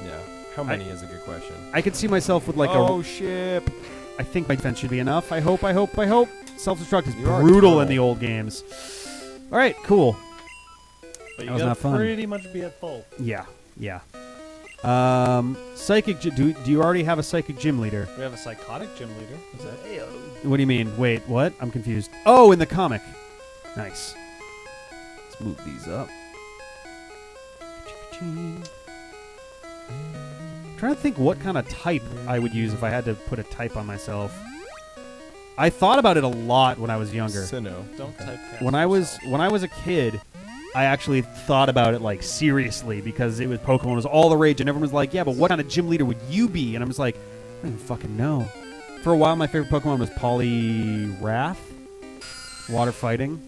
Yeah. How many is a good question. I could see myself with like ship. I think my defense should be enough. I hope. Self-destruct is You are brutal tall. in the old games. All right, cool. But you That was gotta not fun. pretty much be at full. Yeah. Psychic. Do you already have a psychic gym leader? We have a psychotic gym leader. Is that What do you mean? Wait, what? I'm confused. Oh, in the comic. Nice. Let's move these up. Trying to think what kind of type I would use if I had to put a type on myself. I thought about it a lot when I was younger. Sinnoh. Don't typecast When I was yourself. a kid, I actually thought about it like seriously because it was Pokemon was all the rage and everyone was like, "Yeah, but what kind of gym leader would you be?" And I was like, "I don't even fucking know." For a while, my favorite Pokemon was Poliwrath, water fighting.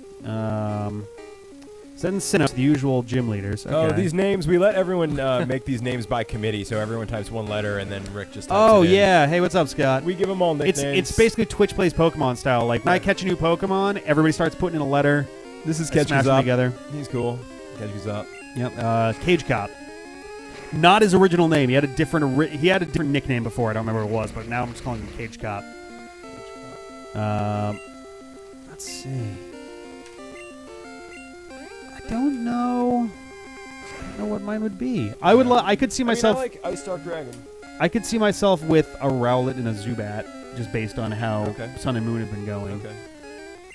Then Sinnoh, the usual gym leaders. Okay. Oh, these names, we let everyone make these names by committee, so everyone types one letter, and then Rick just types Oh it in. yeah. Hey, what's up, Scott? We give them all nicknames. It's basically Twitch plays Pokemon style. Like when I catch a new Pokemon, everybody starts putting in a letter. This is I smash Catches them Up. together. He's cool. Catches Up. Yep. Cage Cop. Not his original name. He had a different nickname before. I don't remember what it was, but now I'm just calling him Cage Cop. Let's see. I don't know what mine would be. I could see myself. I like Ice Dark Dragon. I could see myself with a Rowlet and a Zubat, just based on how Okay. Sun and Moon have been going. Okay.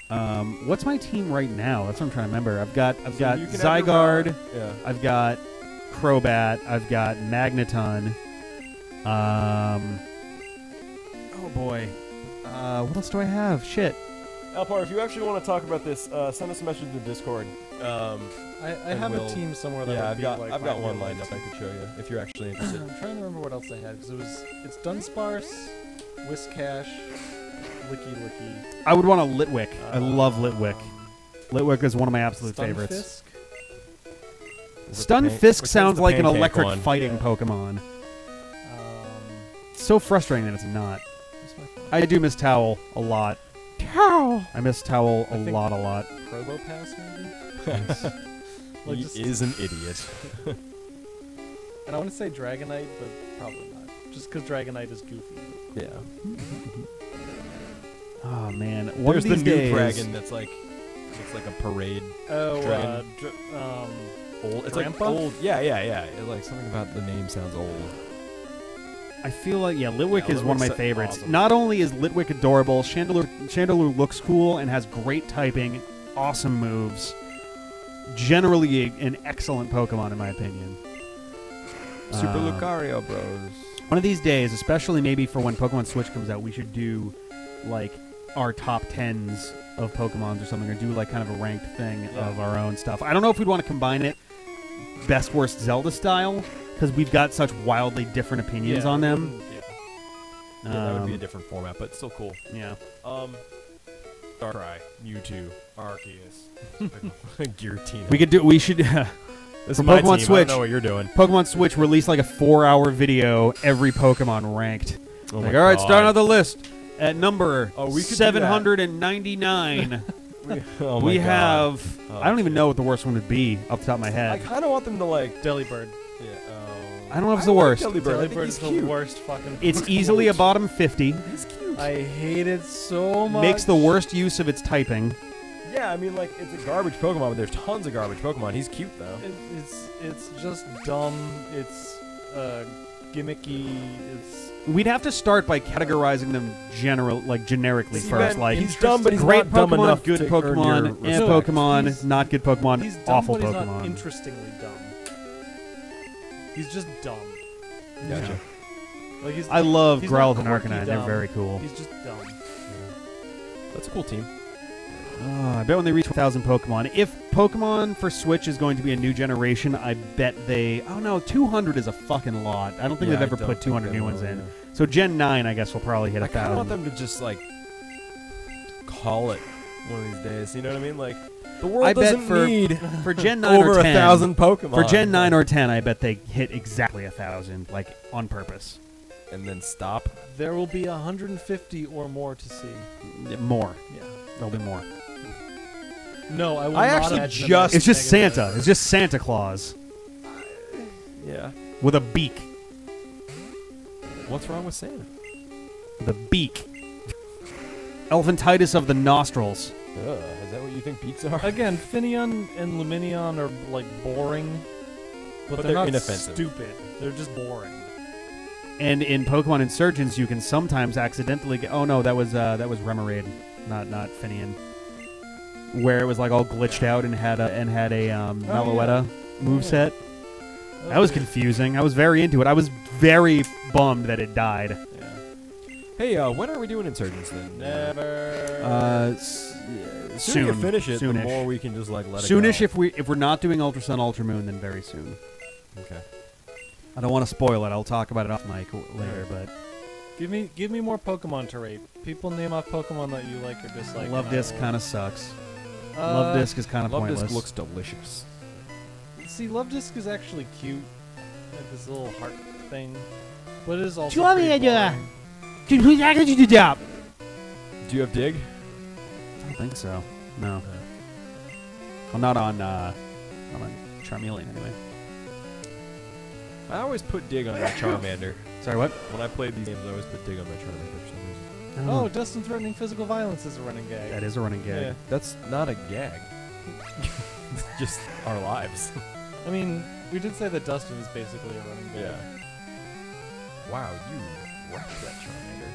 What's my team right now? That's what I'm trying to remember. I've got you can have your Zygarde. Yeah. I've got Crobat. I've got Magneton. Oh boy. What else do I have? Shit. Alpar, if you actually want to talk about this, send us a message in the Discord. I have a team somewhere that Yeah, would be like I've got my one real lined up life I could show you if you're actually interested. I'm trying to remember what else I had because it's Dunsparce, Whiscash, Licky. I would want a Litwick. I love Litwick. Litwick is one of my absolute favorites. Stunfisk sounds like an electric fighting Pokemon. It's so frustrating that it's not. I do miss Towel a lot. Towel! I miss Towel a lot. Probopass, maybe? He is an idiot. And I want to say Dragonite, but probably not. Just because Dragonite is goofy. Yeah. Oh man, There's the new new dragon that's like a parade. Oh, Dragon. Old. It's Grandpa? like old. Yeah. It's like something about the name sounds old. I feel like Litwick Yeah, is one of my Litwick's favorites. awesome. Not only is Litwick adorable, Chandelure looks cool and has great typing, awesome moves. Generally an excellent Pokemon in my opinion. Super Lucario Bros. One of these days, especially maybe for when Pokemon Switch comes out, we should do like our top 10s of Pokemons or something, or do like kind of a ranked thing of our own stuff. I don't know if we'd want to combine it best worst Zelda style, because we've got such wildly different opinions on them. Yeah, that would be a different format, but still cool. Yeah. Darkrai, Mewtwo, Arceus, Giratina. We should This for is my Pokemon team. Switch. I don't know what you're doing. Pokemon Switch released like a 4-hour video, every Pokemon ranked. Oh Like, my all right, God. start on the list. At number Oh, we could do that. 799, Oh my we God. have... Oh, I don't even shit. know what the worst one would be off the top of my I head. kind of want them to like. Delibird. Yeah. I don't know if it's the worst. Delibird. I think Delibird he's is the cute. worst fucking It's Pokemon. easily a bottom 50. He's cute. I hate it so much. Makes the worst use of its typing. Yeah, I mean, like, it's a garbage Pokemon, but there's tons of garbage Pokemon. He's cute, though. It's just dumb. It's gimmicky. It's We'd have to start by categorizing them generically See, first. Ben, Like he's dumb, but he's great not dumb Pokemon, enough good to earn Pokemon, your eh respect. Pokemon, He's- not good Pokemon, he's dumb, awful but he's Pokemon. not interestingly dumb. He's just dumb. Gotcha. Like he's, I love he's Growlithe not and quirky Arcanine. They're dumb. very cool. He's just dumb. That's a cool team. I bet when they reach 1,000 Pokemon, if Pokemon for Switch is going to be a new generation, I bet they... Oh, no, 200 is a fucking lot. I don't think they've ever put 200 new ones in. So Gen 9, I guess, will probably hit I kind of 1,000. want them to just, like, call it one of these days. You know what I mean? Like, the world I bet doesn't need for Gen 9 over or 10, 1,000 Pokemon. For Gen 9 or 10, I bet they hit exactly 1,000, like, on purpose. And then stop. There will be 150 or more to see. More. Yeah. There'll be more. No, I will I not actually imagine just- them It's just negative. Santa. It's just Santa Claus Yeah. with a beak. What's wrong with Santa? With a beak. Elephantitis of the nostrils. Is that what you think beaks are? Again, Finneon and Luminion are like boring, but they're not inoffensive. stupid. They're just boring. And in Pokemon Insurgents, you can sometimes accidentally get... Oh, no, that was Remoraid, not Finneon. Where it was like all glitched out and had a Meloetta moveset. That was confusing. I was very into it. I was very bummed that it died. Yeah. Hey, when are we doing Insurgents then? Never. Soon you finish it, Soonish. the more we can just like let Soonish, it go. if we're not doing Ultra Sun, Ultra Moon, then very soon. Okay. I don't want to spoil it. I'll talk about it off mic later, but Give me more Pokemon to rate. People name off Pokemon that you like or dislike. Love and I Disc will- kind of sucks. Love Disc is kind of Love pointless. Disc looks delicious. See, Love Disc is actually cute. Like this little heart thing. But it is also Do you want me pretty to boring. do the job? Do you have Dig? I don't think so. No. I'm not on Charmeleon anyway. I always put Dig on my Charmander. Sorry, what? When I played these games, I always put Dig on my Charmander for some reason. Oh, Dustin threatening physical violence is a running gag. That is a running gag. Yeah. That's not a gag. It's just our lives. I mean, we did say that Dustin is basically a running gag. Wow, you wrecked that Charmander.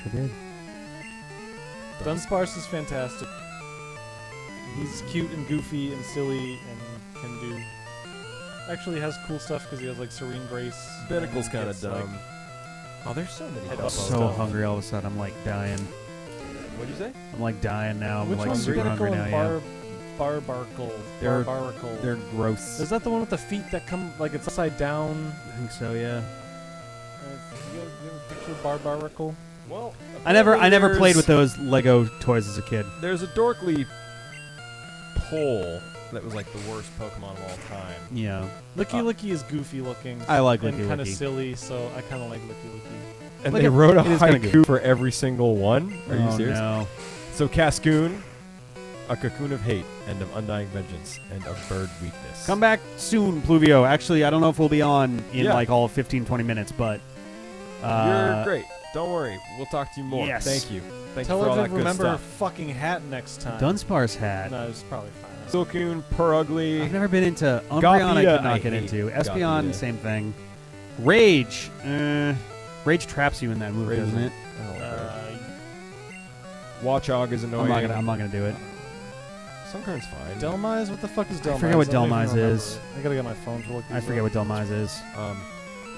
Sure did. Dunsparce is fantastic. He's cute and goofy and silly and can do. Actually, has cool stuff because he has like Serene Grace. Binnacle's kind of It's, dumb. like, Oh, there's so many. Head I'm up. so hungry all of a sudden. I'm like dying. What'd you say? I'm like dying now. I'm Which like one's super Binnacle hungry now. and Barbarcle? They're- Barbaracle. They're gross. Is that the one with the feet that come like it's upside down? I think so. Yeah. You ever picture Barbaracle? Well, I never apparently played with there's- those Lego toys as a kid. There's a Dorkly poll that was like the worst Pokemon of all time. Yeah. Licky Licky is goofy looking. I like and Licky kind of Licky. silly, so I kind of like Licky Licky. And Look they at- wrote a it is kinda haiku good. for every single one. Are you Oh, serious? No. So Cascoon, a cocoon of hate and of undying vengeance and of bird weakness. Come back soon, Pluvio. Actually, I don't know if we'll be on in Yeah. like all of 15, 20 minutes, but You're great. Don't worry. We'll talk to you more. Yes. Thank you. Thank Tell you for all her that to good remember her stuff. fucking hat next time. Dunsparce hat. No, it's probably fine. Silcoon, Purugly. I've never been into Umbreon. I Gothita, could not I get hate into. Espeon, Gothita. same thing. Rage. Rage traps you in that move, Rage doesn't it? I don't like Uh, Rage. Watchog is annoying. I'm not gonna do it. Sunkern's fine. Delmise? What the fuck is Delmise? I forget what don't even Delmise remember. is. I gotta get my phone to look. I forget what Delmise is.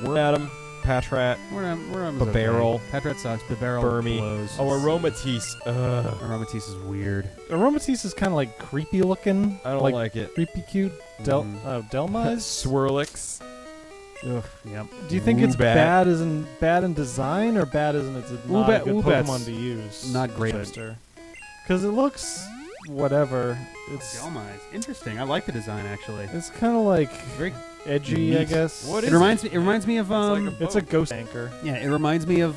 Wormadam, Patrat, Babarrel. Patrat sucks. Babarrel Burmy. blows. Oh, Aromatisse. Aromatisse is weird. Aromatisse is kind of like creepy looking. I don't like it. Creepy cute. Delmise? Swirlix. Ugh. Yep. Do you think it's Woobat. bad in design or bad as in it's not a good Woobat's Pokemon to use? not great. Because it looks whatever. It's Delmise. Interesting. I like the design actually. it's kind of like Very edgy, I neat. guess. What It is reminds it? me. It reminds me of It's a ghost anchor. Yeah, it reminds me of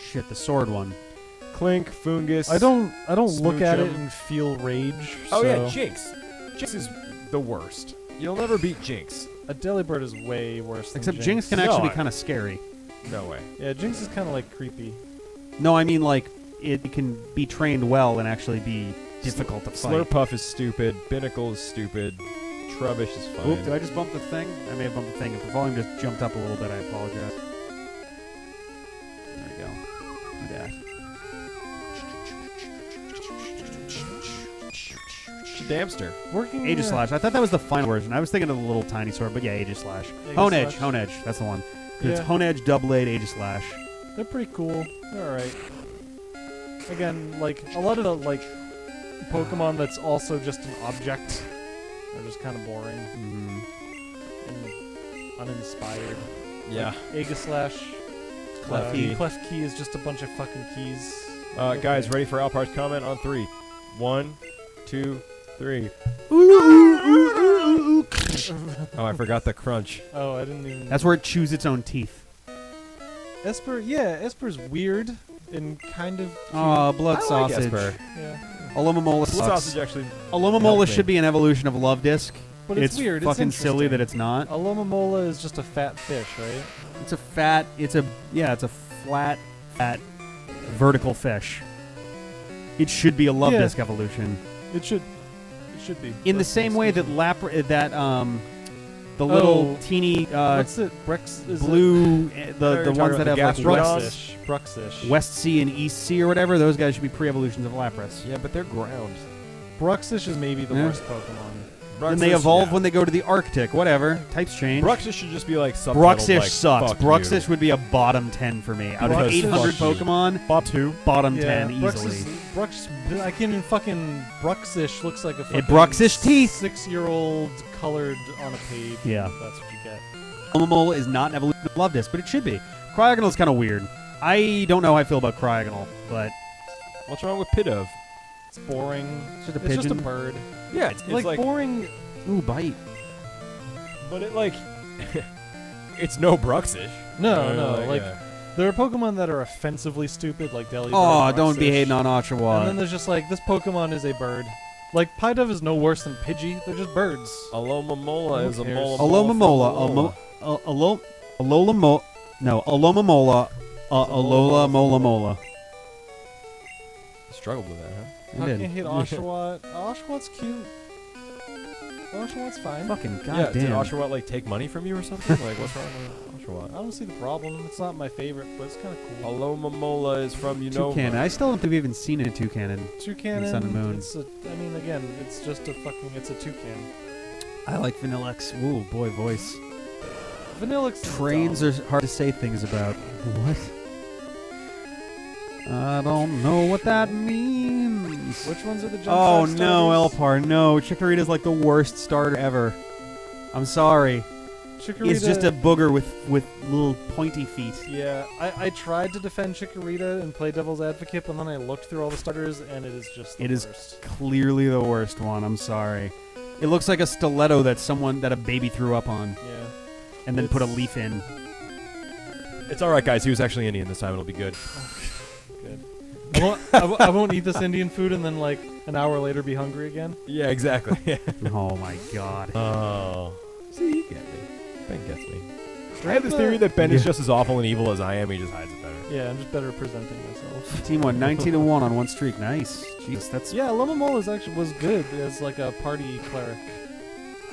shit, the sword one. Clink, Fungus. I don't look at it Smoochum. and feel rage. Oh so yeah, Jinx. Jinx is the worst. You'll never beat Jinx. a Delibird is way worse than Except Jinx can No, actually be I- kind of scary. No way. Yeah, Jinx is kind of like creepy. No, I mean like it can be trained well and actually be difficult to fight. Slurpuff is stupid. Binnacle is stupid. Trubbish is fine. Oop, did I just bump the thing? I may have bumped the thing. If the volume just jumped up a little bit, I apologize. There we go. Do that. Damster. Working Aegislash. I thought that was the final version. I was thinking of the little tiny sword, but yeah, Aegislash. Aegislash. Honedge. That's the one. 'Cause It's Yeah. Honedge, Doublade, Aegislash. They're pretty cool. They're alright. Again, like a lot of the like Pokemon that's also just an object are just kind of boring Mm-hmm. and uninspired. Yeah. Aegislash. Klefki. Klefki is just a bunch of fucking keys. Guys, ready for Alpar's comment on 3. 1, 2, 3. Oh, I forgot the crunch. Oh, I didn't even. That's where it chews its own teeth. Esper. Yeah, Esper's weird and kind of. Cute. Oh, blood I like sausage. Esper. Yeah. Alomomola Blood sucks. sausage actually. Alomomola Help me. should be an evolution of Love Disc. But it's weird. Fucking it's silly that it's not. Alomomola is just a fat fish, right? It's a fat. It's a flat, fat, vertical fish. It should be a Love Yeah. Disc evolution. It should be. In the same way that the little teeny what's it? Brex is blue Are the you ones talking that about have the like Gastrodons? Bruxish. West Sea and East Sea or whatever. Those guys should be pre-evolutions of Lapras. Yeah, but they're ground. Bruxish is maybe the Yeah. worst Pokemon. Then they evolve when they go to the Arctic. Whatever. Types change. Bruxish should just be like subtitled Bruxish like, sucks. fuck Bruxish you. would be a bottom 10 for me. Out of Bruxish- 800 fuck you. Pokemon, Bob 2. bottom Yeah, 10 easily. I can't even fucking. Bruxish looks like a fucking Bruxish teeth. 6-year-old colored on a page. Yeah. That's what you get. Alomomola is not an evolution of Love Disc, but it should be. Cryogonal is kind of weird. I don't know how I feel about Cryogonal, but What's wrong with Pidove? It's boring. it's just a It's just a pigeon. bird. Yeah, it's like boring. Ooh, bite. but it like, it's no Bruxish. No, like there are Pokemon that are offensively stupid, like Delibird. Oh, and don't be Bruxish. hating on And then Oshawott. there's just like this Pokemon is a bird. Like Pidove is no worse than Pidgey. They're just birds. Alomomola Who is a cares? mola. Alomomola. Alomomola. Alola Mola Mola. Struggled with that, huh? How I can you did. hate Oshawott? Oshawott's cute. Oshawott fine. Fucking Yeah, did goddamn. Oshawott like take money from you or something? Like, what's wrong with I Oshawott? don't see the problem. It's not my favorite, but it's kind of cool. Hello, Momola is from Toucan. I still don't think we've even seen a toucan. Toucan. Sun and Moon. It's I mean, again, it's just it's a toucan. I like Vanillix. Ooh, boy, voice. Vanillix. Trains are hard to say things about. What? I don't know what that means. Which ones are the jump Oh shot no, starters? Elpar, no. Chikorita's like the worst starter ever. I'm sorry. Chikorita, It's just a booger with little pointy feet. Yeah, I tried to defend Chikorita and play devil's advocate, but then I looked through all the starters, and it is just the It is worst. clearly the worst one. I'm sorry. It looks like a stiletto that a baby threw up on Yeah. and then put a It's- leaf in. It's all right, guys. He was actually Indian this time. It'll be good. Good. I won't eat this Indian food and then like an hour later be hungry again. Yeah, exactly. Oh my god. Oh. See, you get me. Ben gets me. I have this theory that Ben is just as awful and evil as I am. He just hides it better. Yeah, I'm just better at presenting myself. Team won 19-1 on one streak. Nice. Jesus, that's. Yeah, Lemamole was good as like a party cleric.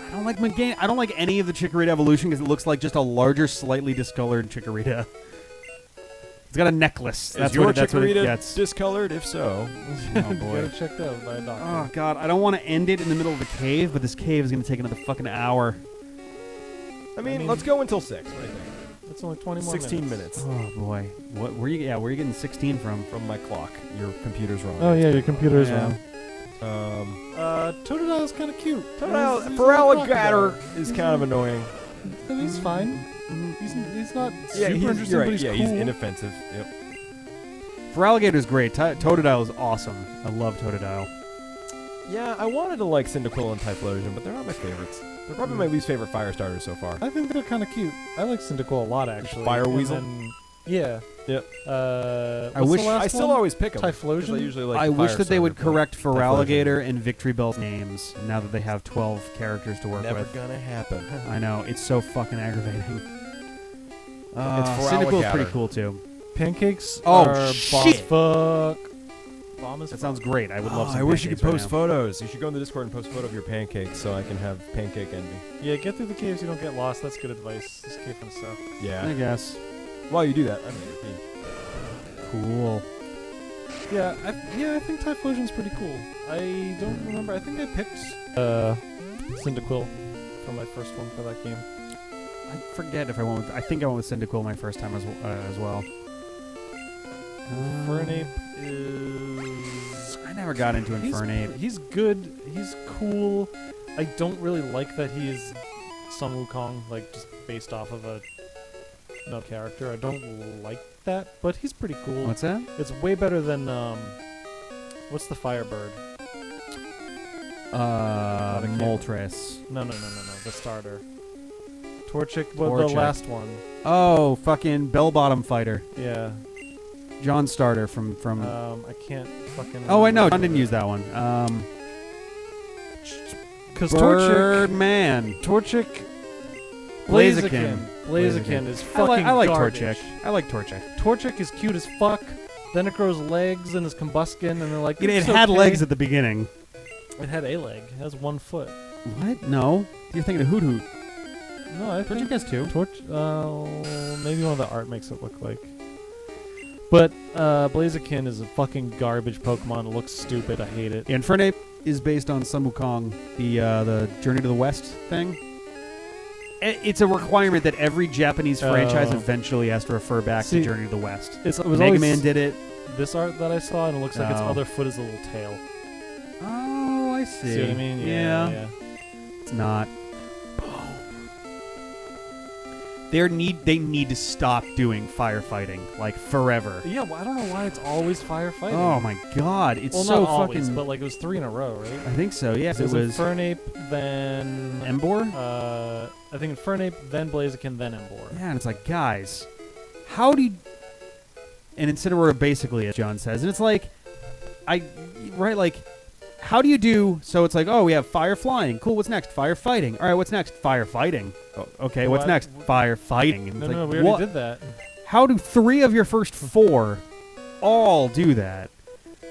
I don't like Magane. I don't like any of the Chikorita evolution because it looks like just a larger, slightly discolored Chikorita. It's got a necklace. That's is your what it Chikorita gets. discolored? If so, Oh Get boy. it checked out by a doctor. Oh god, I don't want to end it in the middle of the cave, but this cave is gonna take another fucking hour. I mean, mean- let's go until 6. What do you think? It's only 20 more 16 minutes. minutes. Oh boy, what? Where you? Yeah, where are you getting 16 from? From my clock. Your computer's wrong. Oh yeah, your computer is Yeah. wrong. Totodile's kind of cute. Totodile He's for like a alligator crocodile. is kind of annoying. But he's fine. He's not Yeah, super he's, interesting, you're right. but he's Yeah, cool. he's inoffensive. Yep. For alligator's great. Totodile is awesome. I love Totodile. Yeah, I wanted to like Cyndaquil and Typhlosion, but they're not my favorites. They're probably my least favorite fire starters so far. I think they're kind of cute. I like Cyndaquil a lot, actually. Fire And Weasel? then- yeah. Yep. I what's wish- the last I still one? always pick them. Typhlosion? I usually like I the wish fire that they would starter, but correct for Typhlosion. alligator and Victory Bell's names now that they have 12 characters to work Never with. gonna happen. I know, it's so fucking aggravating. for Cyndaquil's pretty alligator. cool too. Pancakes Oh, are shit. boss fuck. Bomb is That sounds great. I would love some I wish you could pancakes post right photos. You should go in the Discord and post a photo of your pancakes so I can have pancake envy. Yeah, get through the caves. You don't get lost. That's good advice. This cave can suck. now. Yeah. I guess. While you do that, I'm in your team. Cool. Yeah, I think Typhlosion's pretty cool. I don't remember. I think I picked Cyndaquil for my first one for that game. I forget if I went with. I think I went with Cyndaquil my first time as well. Fernape is. I never got into Infernape. He's good. He's cool. I don't really like that he's Sun Wukong, like just based off of no character. I don't like that, but he's pretty cool. What's that? It's way better than what's the Firebird? Moltres. No, the starter. Torchic, well, the Torchic. last one. Oh, fucking Bell-Bottom Fighter. Yeah. John Starter from. I can't fucking. Oh wait, no, John didn't use that one. Because Torchic, Birdman. Blaziken is fucking I like garbage. Torchic. I like Torchic. Torchic is cute as fuck. Then it grows legs and is combuskin, and they're like. It "It's had okay." legs at the beginning. It had a leg. It has 1 foot. What? No. You're thinking of Hoot Hoot. No, I think Torchic has two. maybe one of the art makes it look like. But Blaziken is a fucking garbage Pokemon. It looks stupid. I hate it. Infernape is based on Sun Wukong, the Journey to the West thing. It's a requirement that every Japanese franchise Oh. eventually has to refer back See, to Journey to the West. It was Mega always Man did it. this art that I saw, and it looks like its Oh. other foot is a little tail. Oh, I see. See what I mean? Yeah. It's not. They need to stop doing firefighting like forever. Yeah, well, I don't know why it's always firefighting. Oh my god, it's well, so not always, fucking. but like it was 3 in a row, right? I think so. Yes, It it was Infernape, then Embor. I think Infernape, then Blaziken, then Embor. Yeah, and it's like, guys, how do you... And Incineroar basically, as John says, and it's like, how do you do... So it's like, oh, we have fire flying. Cool, what's next? Fire fighting. All right, what's next? Fire fighting. Oh, okay, what's What? next? Fire fighting. And No, it's no, like, we already what? did that. How do 3 of your first 4 all do that?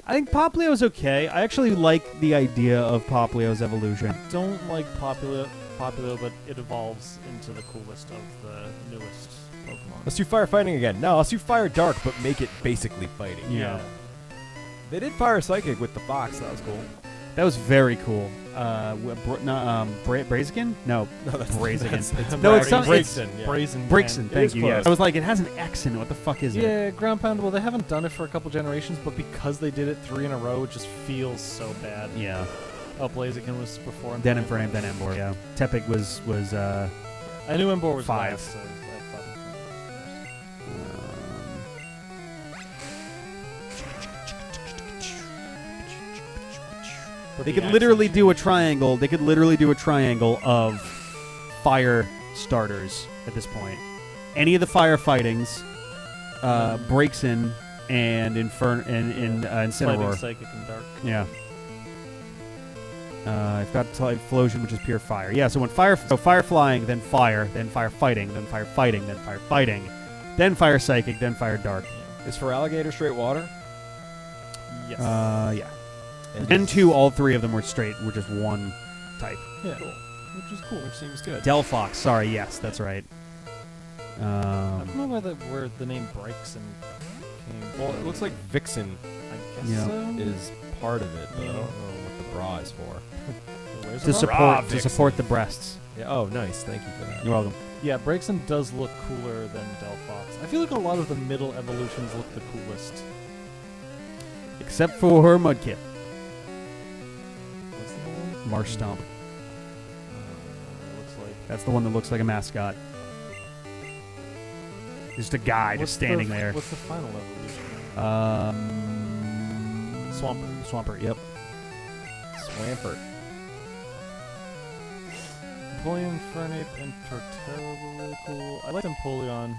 I think Popplio's okay. I actually like the idea of Popplio's evolution. Don't like Popplio, but it evolves into the coolest of the newest Pokemon. Let's do fire fighting again. No, let's do fire dark, but make it basically fighting. Yeah. They did fire psychic with the fox. That was cool. That was very cool. Braziken? No, that's Braziken. No, it's some- it's Braixen. Yeah. Brazen. Thank you. close. Yes. I was like, it has an X in it. What the fuck is it? Yeah, ground pound. Well, they haven't done it for a couple generations, but because they did it 3 in a row, it just feels so bad. Yeah. Oh, Blaziken was before. Then Infernape, then Emboar. Yeah. Tepig was I knew Emboar was 5. last, so I thought. But They the could literally accent do a triangle. They could literally do a triangle of fire starters at this point. Any of the fire-fightings, Braixen and Incineroar. Fighting Psychic and Dark. Yeah. I've got Typhlosion, which is pure fire. Yeah, so when fire flying, then fire fighting, then fire fighting, then fire fighting, then fire psychic, then fire dark. Is for alligator straight water? Yes. Yeah. And all 3 of them were just one type. Yeah. Cool. Which is cool. Which seems good. Delphox, sorry, yes, that's right. I don't know where the name Braixen came from. Well, it looks like Vixen I guess Yeah. so. is part of it, but I don't know what the bra is for. Where's To the support Vixen. the breasts. Yeah. Oh, nice. Thank you for that. You're welcome. Yeah, Braixen does look cooler than Delphox. I feel like a lot of the middle evolutions look the coolest. Except for Mudkip. What's the one? Marsh Stomp. It looks like. That's the one that looks like a mascot. Just a guy What's just standing the, there. What's the final evolution? Swampert, yep. Swampert. Empoleon, Fernape, and Torterra were really cool. I liked Empoleon.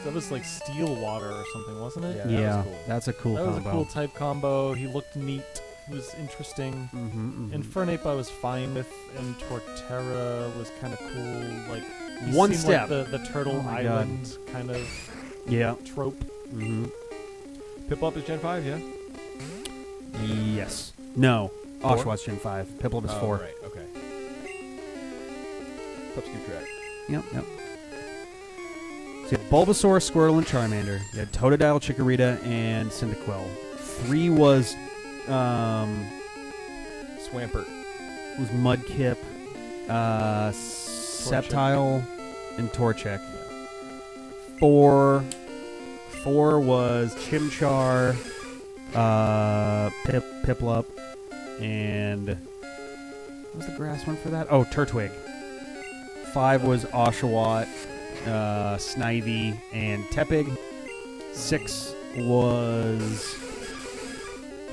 That was like Steel Water or something, wasn't it? Yeah, that was cool. That's a cool That was combo. a cool type combo. He looked neat. He was interesting. Mm-hmm, And Fernape I was fine with, and Torterra was kind of cool. Like he One seemed step. like the Turtle Oh my God. Island kind of yeah. trope. Mm-hmm. Piplup is Gen 5, yeah? Yes. No. 4? Oshawott Gen 5. Piplup is 4. Right, okay. Pups keep track. Yep. So you had Bulbasaur, Squirtle, and Charmander. You had Totodile, Chikorita, and Cyndaquil. 3 was Swampert. Mudkip, Sceptile, and Torchic. 4 was Chimchar, Piplup, and what was the grass one for that? Oh, Turtwig. 5 was Oshawott, Snivy, and Tepig. 6 was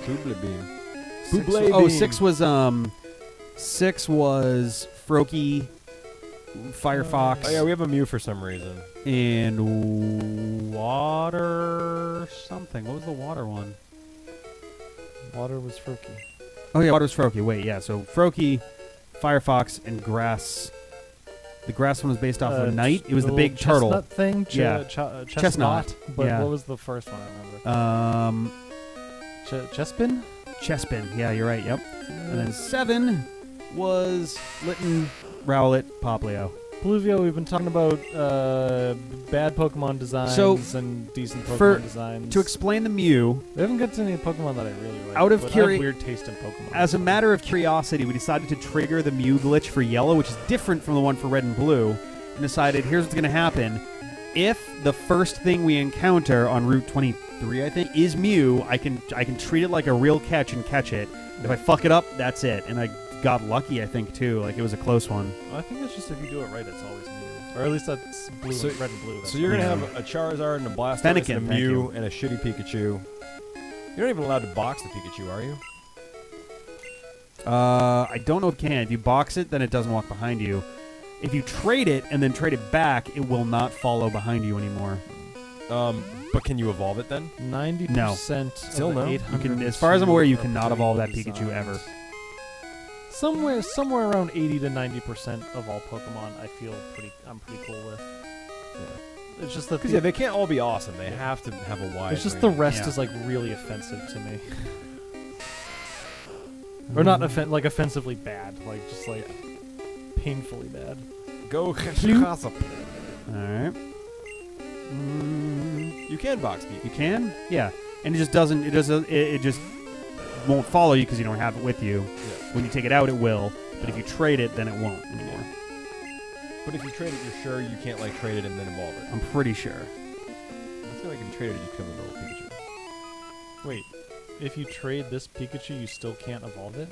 Booble Beam. 6 Booble oh, Beam. 6 was Froakie, Firefox, Oh, yeah, we have a Mew for some reason. and water something. What was the water one? Water was Froakie. Oh yeah, water was Froakie. Wait, yeah. So Froakie, Firefox, and grass. The grass one was based off of a knight. It was the big turtle. Chestnut thing. Yeah. Chestnut. But Yeah. what was the first one? I remember. Chespin. Chespin. Yeah, you're right. Yep. And then 7 was Litten, Rowlet, Popplio. Pluvio, we've been talking about bad Pokemon designs and decent Pokemon designs. To explain the Mew, we haven't got to any Pokemon that I really like. Out of but I have curi- weird taste in Pokemon. as a matter of curiosity, we decided to trigger the Mew glitch for Yellow, which is different from the one for Red and Blue, and decided here's what's going to happen. If the first thing we encounter on Route 23, I think, is Mew, I can treat it like a real catch and catch it. If I fuck it up, that's it. And I got lucky, I think, too. Like, it was a close one. I think it's just if you do it right, it's always Mew. Or at least that's blue, So- red and blue. That's So you're going to Yeah. have a Charizard and a Blastoise Fennekin, and a thank Mew you. and a shitty Pikachu. You're not even allowed to box the Pikachu, are you? I don't know if you can. If you box it, then it doesn't walk behind you. If you trade it and then trade it back, it will not follow behind you anymore. But can you evolve it then? 90%. Still of the no. You 800 can- as far as I'm aware, you are cannot evolve that Pikachu designs. ever. Somewhere around 80 to 90% of all Pokemon, I'm pretty cool with. It's just that Because yeah, they can't all be awesome. They have to have a wide. it's just the range. rest Yeah. is like really offensive to me. Or not like offensively bad, like just like painfully bad. Go. All right. You can box beat. You can? Yeah. And it just doesn't. It just won't follow you because you don't have it with you. Yeah. When you take it out, it will. But if you trade it, then it won't anymore. But if you trade it, you're sure you can't like trade it and then evolve it. I'm pretty sure. I feel like if you trade it, you kill the little Pikachu. Wait, if you trade this Pikachu, you still can't evolve it?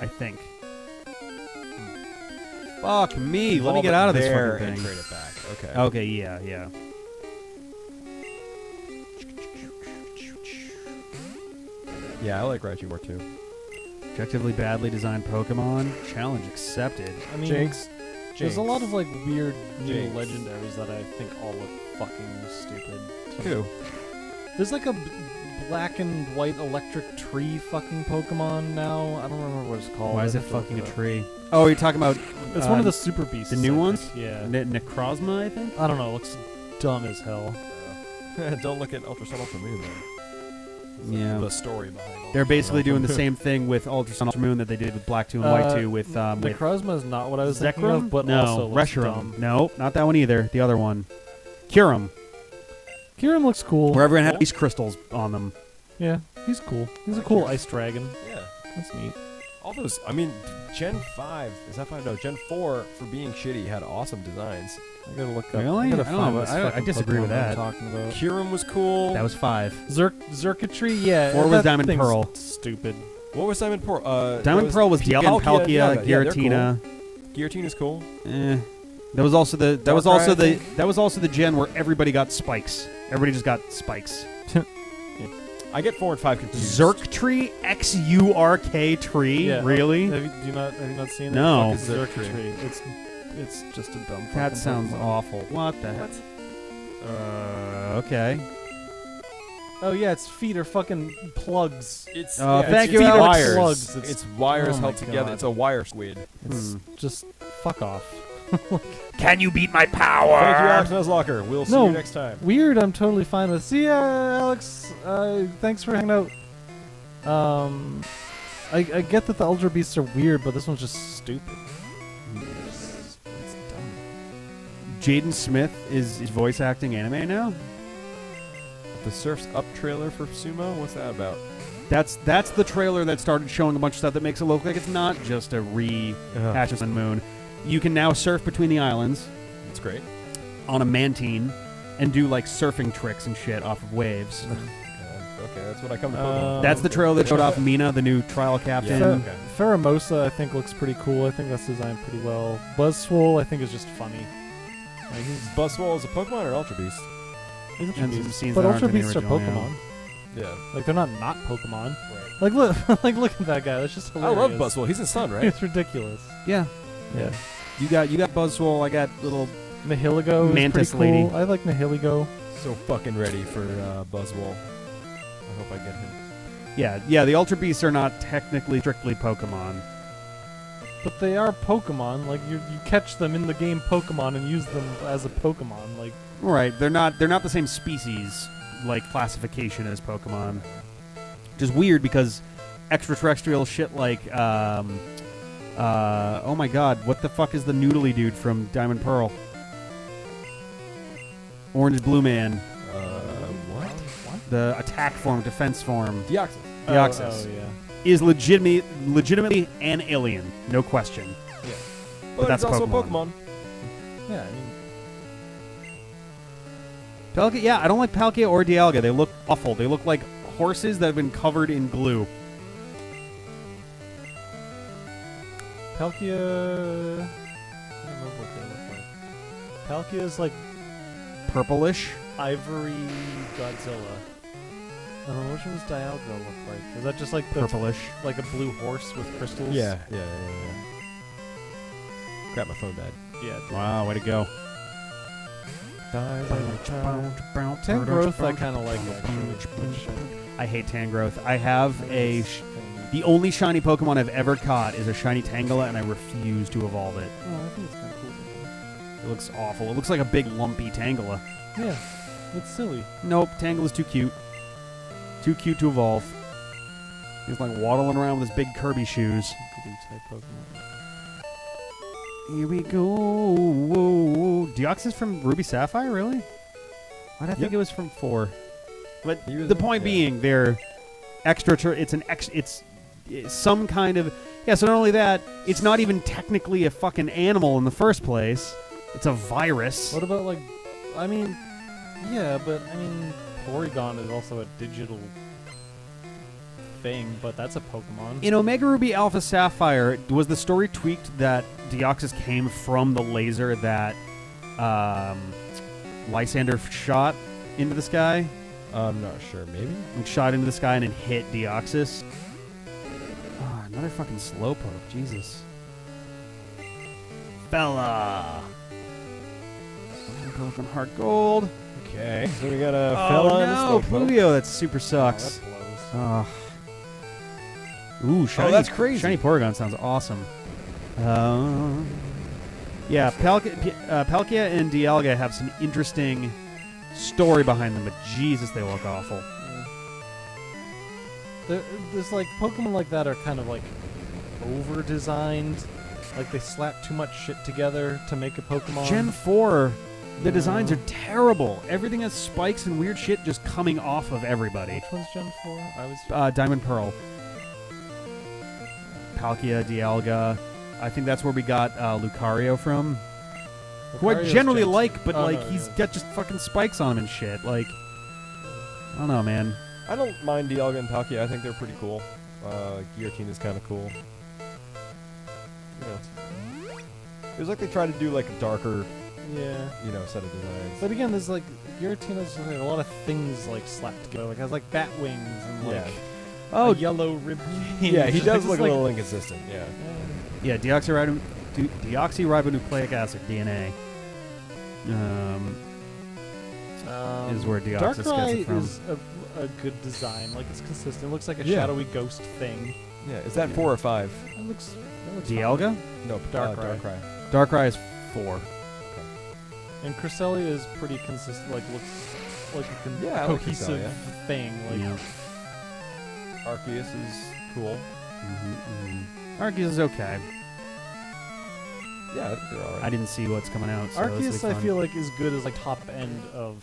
I think. Fuck me. Let me Evolve get it out of this there fucking and thing. trade it back. Okay. Okay, yeah. Yeah, I like Raichu more too. Objectively badly designed Pokemon. Challenge accepted. I mean, Jinx. there's a lot of like weird new Jinx. legendaries that I think all look fucking stupid. Who? There's like a black and white electric tree fucking Pokemon now. I don't remember what it's called. Why is I it have to look fucking a up. tree? Oh, you're talking about It's one of the super beasts. the new I ones? think. Yeah. Necrozma, I think? I don't know. It looks dumb as hell. Don't look at Ultra Sun, Ultra Moon then. Yeah. The story behind it. They're basically doing the same thing with Ultra Sun, Ultra Moon that they did with Black 2 and White 2 with Necrozma is not what I was thinking Zekrom? of, but no, also looks Reshiram. dumb. No, not that one either. The other one. Kyurem. Kyurem looks cool. Where everyone had ice crystals on them. Yeah, he's cool. He's a cool ice dragon. Yeah. That's neat. All those, I mean, Gen 5, is that 5? No, Gen 4, for being shitty, had awesome designs. I gotta look up. Really? I, gotta I don't find know, this I fucking disagree with Pokemon I'm that. talking about. Kyurem was cool. That was 5. Circuitry, yeah. 4 was that Diamond thing's Pearl. Stupid. What was Diamond Pearl? Diamond Pearl was Dialga, Palkia, Yeah, they're Giratina. cool. Giratina's cool. That was also the Darkrai, I that was also the gen where everybody got spikes. Everybody just got spikes. I get 4 and 5 confused. Zerktree, Xurk tree. Yeah. Really? Have you not seen No. it? Fuck, it's Zerktree. Zerktree. It's just a dumb. That fucking sounds Pokemon. awful. What the heck? Okay. Oh yeah, its feet are fucking plugs. It's Oh, yeah, thank it's you, feet are Alex. wires. Plugs. It's wires oh held my together. God. It's a wire squid. It's just fuck off. Can you beat my power? Thank you, Alex Nuzlocke. We'll see No. you next time. Weird. I'm totally fine with. See ya, Alex. Thanks for hanging out. I get that the Ultra Beasts are weird, but this one's just stupid. It's dumb. Jaden Smith is voice acting anime now. The Surf's Up trailer for Sumo? What's that about? That's the trailer that started showing a bunch of stuff that makes it look like it's not just a rehash of Sun Moon. You can now surf between the islands That's great. on a Mantine and do like surfing tricks and shit off of waves. Okay, that's what I come to Pokemon. That's the trailer that showed off Mina, the new trial captain. Yeah. Fe- Okay. Pheromosa, I think, looks pretty cool. I think that's designed pretty well. Buzzswole, I think, is just funny. Like, Buzzwole is a Pokemon or an Ultra Beast? he's And some scenes but that aren't Ultra in the Beasts are original, yeah. Pokemon. Yeah. Like, they're not Pokemon. Right. Like, look, look at that guy. That's just I hilarious. love Buzzwole. He's in Sun, right? It's ridiculous. Yeah. Yeah. You got Buzzwole, I got little Nihiligo Mantis is pretty cool. lady. I like Nihiligo. So fucking ready for Buzzwole. I hope I get him. Yeah, the Ultra Beasts are not technically strictly Pokemon. But they are Pokemon. Like, you catch them in the game Pokemon and use them as a Pokemon. Like, Right, they're not the same species like classification as Pokemon. Which is weird because extraterrestrial shit like oh my god, what the fuck is the noodly dude from Diamond Pearl? Orange Blue Man. What? The attack form, defense form. Deoxys. Deoxys. Oh, yeah. Is legitimately an alien, no question. Yeah. But that's it's also Pokemon. a Pokemon. Yeah, I mean, Palkia, yeah, I don't like Palkia or Dialga. They look awful. They look like horses that have been covered in glue. Palkia. I don't remember what they look like. Palkia is like Purplish. ivory Godzilla. Which one does Dialga look like? Is that just like the Purplish. like a blue horse with crystals? Yeah. Crap, my phone died. Yeah. Wow, way to go. Tangrowth I kind of like actually. I hate Tangrowth. I have the only shiny Pokemon I've ever caught is a shiny Tangela, and I refuse to evolve it. Oh, I think it's kind of cool. It looks awful. It looks like a big lumpy Tangela. Yeah, it's silly. Nope, Tangela's too cute. Too cute to evolve. He's like waddling around with his big Kirby shoes. Type Pokemon. Here we go. Whoa. Deoxys from Ruby Sapphire, really? Why'd I think it was from 4? But the point being, they're extra. It's some kind of. Yeah. So not only that, it's not even technically a fucking animal in the first place. It's a virus. What about like? I mean, yeah, but I mean, Porygon is also a digital thing, but that's a Pokemon. In Omega Ruby Alpha Sapphire, was the story tweaked that Deoxys came from the laser that Lysander shot into the sky? I'm not sure. Maybe. Like shot into the sky and then hit Deoxys. Oh, another fucking Slowpoke. Jesus. Fella. Broken Heart Gold. Okay. So we got a Oh fella no, and a Slowpoke. Pugio. That super sucks. That blows. Ooh, shiny, that's crazy. Shiny Porygon sounds awesome. Yeah, Palkia and Dialga have some interesting story behind them, but Jesus, they look awful. There's like Pokemon like that are kind of like over-designed. Like they slap too much shit together to make a Pokemon. Gen 4, the designs are terrible. Everything has spikes and weird shit just coming off of everybody. Which one's Gen 4? I was. Diamond Pearl. Palkia, Dialga. I think that's where we got Lucario from. Who I Lucario's generally Gen like, 2. but Oh, like no, he's yeah. got just fucking spikes on him and shit. Like, I don't know, man. I don't mind Dialga and Palkia. I think they're pretty cool. Guillotine is kind of cool. You know, it was like they tried to do like a darker, Yeah. set of designs. But again, there's like Giratina like a lot of things like slapped together. Like it has like bat wings and like Oh, a yellow rib. yeah, he does It's look like- a little inconsistent. Yeah. yeah, deoxyribonucleic acid, DNA. Is where Deoxys gets it from. is a good design. Like it's consistent. It looks like a Yeah. shadowy ghost thing. Yeah. Is that 4 or 5? It looks. Dialga? No, Darkrai. Darkrai. Darkrai is 4. And Cresselia is pretty consistent. Like looks like a Yeah, I like cohesive Cresselia. thing. Like Yeah. Arceus is cool. Arceus is okay. Yeah, I think they're alright. I didn't see what's coming out. So Arceus, this will I be fun. feel like is good as like top end of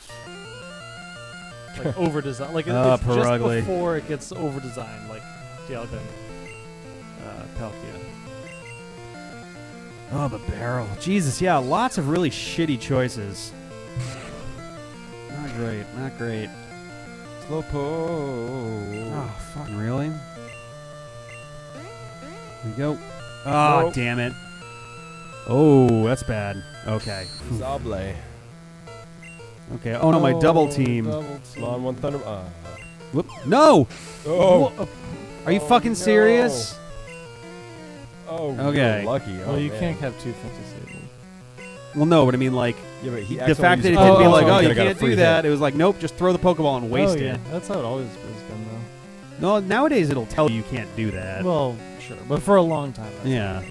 like over design. Like it's just Perugly. before it gets over designed. Like Dialga and Palkia. Oh, but Barrel. Jesus, yeah, lots of really shitty choices. Not great, not great. Slowpoke. Oh, fucking really? Here we go. Oh, Nope. damn it. Oh, that's bad. Okay. Zable. Okay. Oh, no, my double team. Lawn one Thunder. Whoop. No! Oh. Are you fucking no. serious? Oh. Okay. You're lucky. Well, Oh, you man. can't have two things disabled. Well, no, but I mean, like, Yeah, but he the fact that it accidentally didn't be Oh, like, so oh, he you could've got a can't free do hit. that. It was like, nope, just throw the Pokeball and waste oh, yeah. it. That's how it always has been, though. No, nowadays it'll tell you can't do that. Well, sure, but for a long time. That's Yeah. how it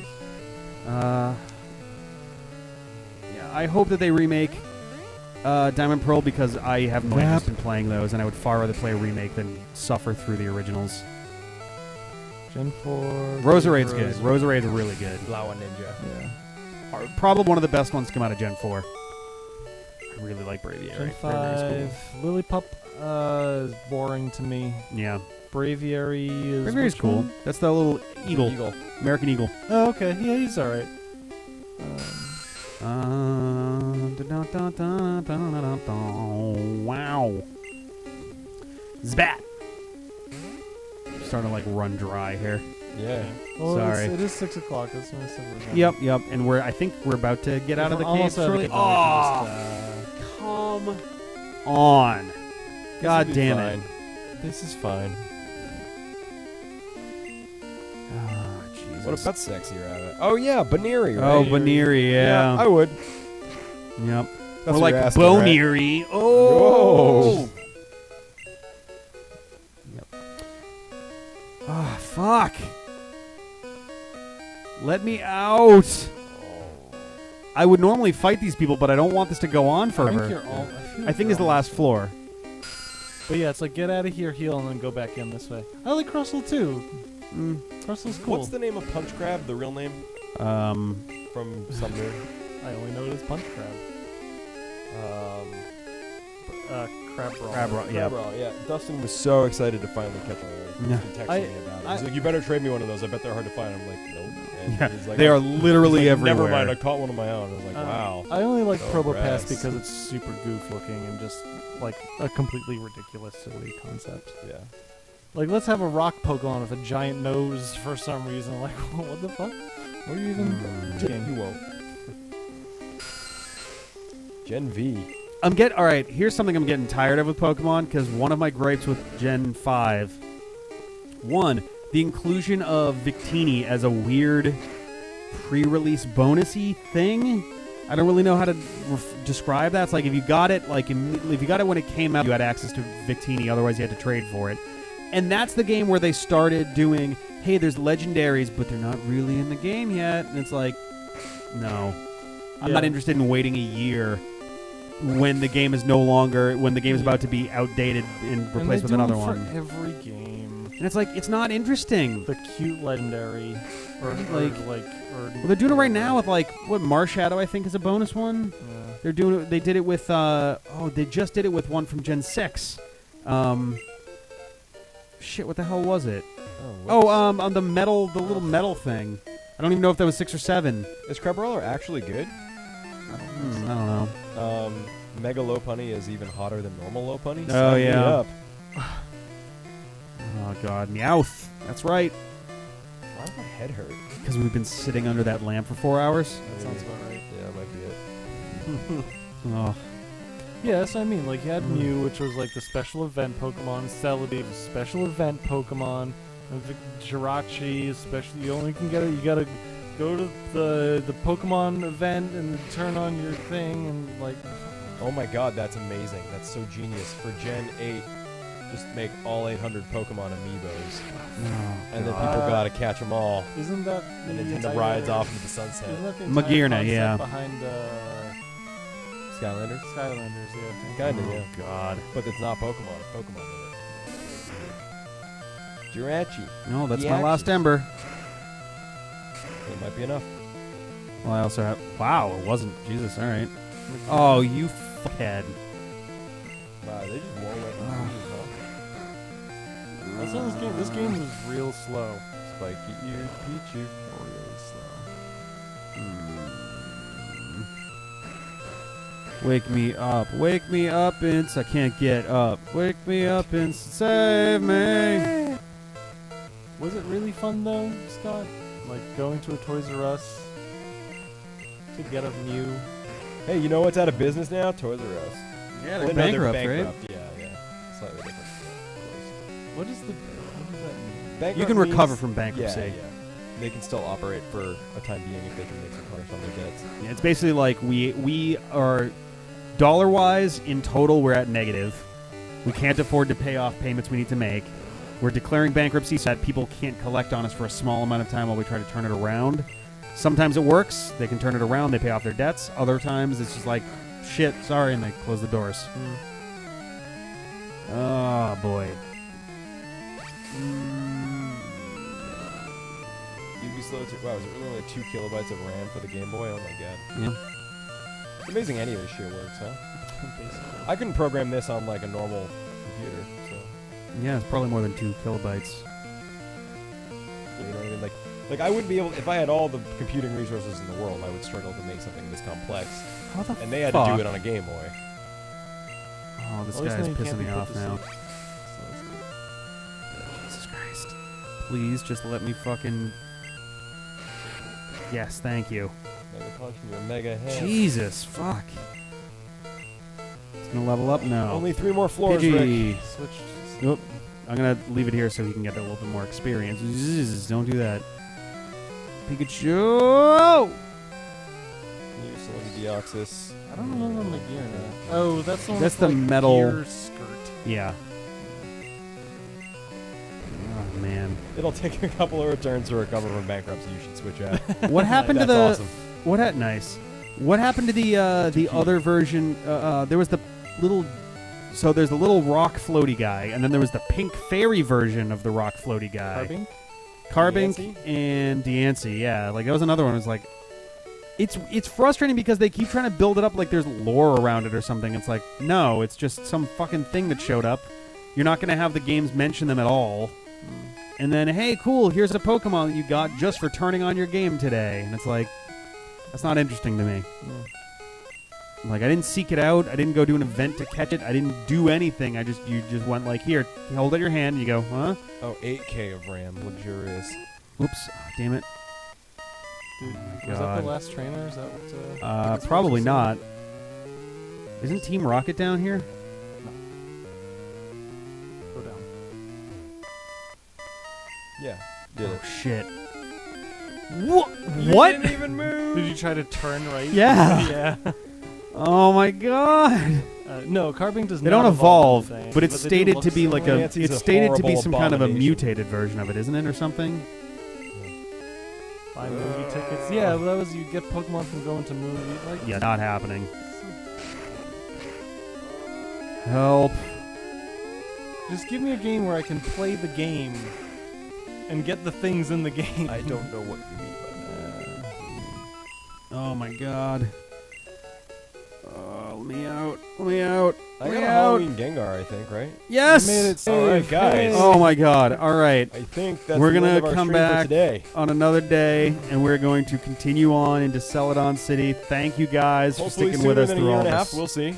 is. Yeah, I hope that they remake Diamond Pearl because I have no interest in playing those, and I would far rather play a remake than suffer through the originals. Gen 4. Roserade's good. Roserade's really good. Flower Ninja. Yeah. Probably one of the best ones to come out of Gen 4. I really like Braviary. Gen Braviary's 5. Lillipup is boring to me. cool. Yeah. Braviary is. Braviary's which cool. one? That's the little eagle. American Eagle. Oh, okay. Yeah, he's alright. Wow. Zbat. Starting to like run dry here. Yeah. Well, Sorry. It is 6 o'clock. That's when I said we're done. Yep. And I think we're about to get out of the We're cave. almost out of the shortly. cave. Come on. God This'll be damn fine. it. This is fine. Oh, Jesus. What about Sexy Rabbit? Oh yeah, Baneri. Right? Oh, Baneri, yeah. I would. Yep. That's Or what like you're asking, right? Boneri. Oh. Yep. Ah, fuck. Let me out. I would normally fight these people, but I don't want this to go on I think forever. you're all. I think it's the last floor. But yeah, it's like get out of here, heal, and then go back in this way. I like Crustle too. Crustle's cool. What's the name of Punch Crab? The real name from Sumner. I only know it as Punch Crab. Crab Brawl. Crab Brawl, yeah. Yeah. Dustin was so excited to finally catch one. Yeah. He texted me about it. He's like, "You better trade me one of those. I bet they're hard to find." I'm like, "Nope." And Yeah, he's like, they are literally he's like, everywhere. Never mind. I caught one of my own. I was like, "Wow." I only like So Probopass rats. because it's super goof looking and just like a completely ridiculous, silly concept. Yeah. Like, let's have a rock Pokemon with a giant nose for some reason. Like, what the fuck? What are you even doing? You won't. Gen V. All right, here's something I'm getting tired of with Pokemon, because one of my gripes with Gen 5, the inclusion of Victini as a weird pre-release bonusy thing. I don't really know how to describe that. It's like if you got it, if you got it when it came out, you had access to Victini. Otherwise, you had to trade for it. And that's the game where they started doing, hey, there's legendaries, but they're not really in the game yet. And it's like, no, I'm not interested in waiting a year when the game is about to be outdated and replaced with another one. For every game. And it's like, it's not interesting. The cute legendary, Well, they're doing it right now with Marshadow, I think, is a bonus one. Yeah. They did it with they just did it with one from Gen 6. Shit, what the hell was it? On the little metal thing. I don't even know if that was 6 or 7. Is Crabrawler actually good? I don't know. Mega Lopunny is even hotter than normal Lopunny. Oh, Sign me yeah. up. Oh god, Meowth. That's right. Why does my head hurt? Because we've been sitting under that lamp for 4 hours. That sounds about right. Yeah, that might be it. Oh. Yeah, that's what I mean. Like, you had Mew, which was like the special event Pokemon. Celebi was a special event Pokemon. And Jirachi, especially, you only can get it. You gotta go to the Pokemon event and turn on your thing and like. Oh my god, that's amazing. That's so genius. For Gen 8, just make all 800 Pokemon amiibos. And then people gotta catch them all. Isn't that And Nintendo rides off into the sunset. Isn't that the Magearna, concept yeah. behind Skylanders? Skylanders, yeah. Kinda, Oh, yeah. God. But it's not Pokemon. It's Pokemon with it. Jirachi. No, that's my Yachi. last ember. It might be enough. Well, I also have... Wow, it wasn't. Jesus, all right. Oh, you fuckhead. Wow, they just won't let me use, huh? That's why this game was real slow. Spiky eared Pichu. Really slow. Wake me up, I can't get up. Wake me up and save me. Was it really fun though, Scott? Like going to a Toys R Us to get a Mew? Hey, you know what's out of business now? Toys R Us. Yeah, No, they're bankrupt, right? Yeah. Slightly different. What does that mean? Bankrupt You can means- recover from bankruptcy. Yeah. They can still operate for a time being if they can make some money from their debts. Yeah, it's basically like we are dollar-wise in total we're at negative. We can't afford to pay off payments we need to make. We're declaring bankruptcy so that people can't collect on us for a small amount of time while we try to turn it around. Sometimes it works. They can turn it around. They pay off their debts. Other times it's just like, shit, sorry, and they close the doors. Oh, boy. You'd be slow to... Wow, is it really only 2 kilobytes of RAM for the Game Boy? Oh my god. Yeah. It's amazing any of this shit works, huh? Basically. I couldn't program this on like a normal computer, so... Yeah, it's probably more than 2 kilobytes. You know what I mean? Like I wouldn't be able... If I had all the computing resources in the world, I would struggle to make something this complex. How the And they had fuck? to do it on a Game Boy. Oh, this At least guy's then you pissing can't me be put off to now. sleep. So that's good. Jesus Christ. Please just let me fucking... Yes, thank you. Mega punch from your mega hand. Jesus, fuck. It's gonna level up now. Only 3 more floors, Rick. Pidgey. Switch. Nope. I'm gonna leave it here so he can get a little bit more experience. Zzz, don't do that. Pikachu! New Deoxys. I don't remember Magearna. Oh, that's the one. That's with, the like, metal- gear skirt. Yeah. Oh, man. It'll take a couple of returns to recover from bankruptcy. You should switch out. What happened to That's the... awesome. What nice. What happened to the other version? There was the little. So there's the little rock floaty guy, and then there was the pink fairy version of the rock floaty guy. Carbink and Diancie, yeah. Like that was another one. It was like, it's frustrating because they keep trying to build it up like there's lore around it or something. It's like, no, it's just some fucking thing that showed up. You're not gonna have the games mention them at all. And then, hey, cool, here's a Pokemon that you got just for turning on your game today. And it's like, that's not interesting to me. Like, I didn't seek it out. I didn't go do an event to catch it. I didn't do anything. You just went like, here, you hold it in your hand, and you go, huh? Oh, 8K of RAM, luxurious. Oops, damn it. Dude, was that the last trainer? Is that what? Probably not. Isn't Team Rocket down here? Go down. Yeah. Did it. Shit. What? Didn't even move. Did you try to turn right? Yeah. Yeah. Oh my god. No, Carbink does They not don't evolve, the same, but it's they do stated look to be similar. like a. Nancy's It's a stated to be horrible some kind of a abomination. mutated version of it, isn't it, or something? Buy movie tickets. Yeah, well, that was you get Pokemon from going to movie. Like, Yeah, not happening. Help. just give me a game where I can play the game and get the things in the game. I don't know what you mean by that. Oh my god. Let me out. Let me out. I Let got me a out. Halloween Gengar, I think, right? Yes. You made it All right, safe. guys. Oh my god. All right. I think that's We're the gonna end of our come stream for back today. on another day, and we're going to continue on into Celadon City. Thank you guys Hopefully for sticking sooner with us than a through year all and a half. this. We'll see.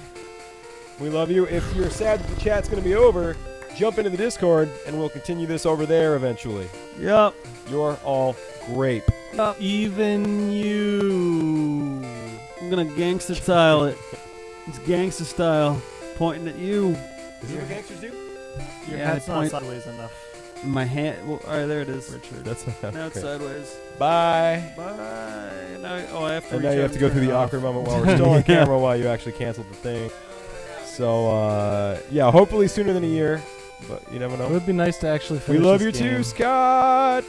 We love you. If you're sad that the chat's going to be over, jump into the Discord, and we'll continue this over there eventually. Yep. You're all great. Even you. I'm gonna gangster style it. It's gangster style, pointing at you. Is it what gangsters do? Your Yeah, hat's I not point- sideways enough. My hand. Well, all right, there it is. Richard. That's Now it's sideways. Bye. Bye. Now, I have to. And now reach you out have to go and through turn the it off. awkward moment while we're still on camera while you actually canceled the thing. So, yeah, hopefully sooner than a year, but you never It know. would be nice to actually We finish love this you game. too, Scott.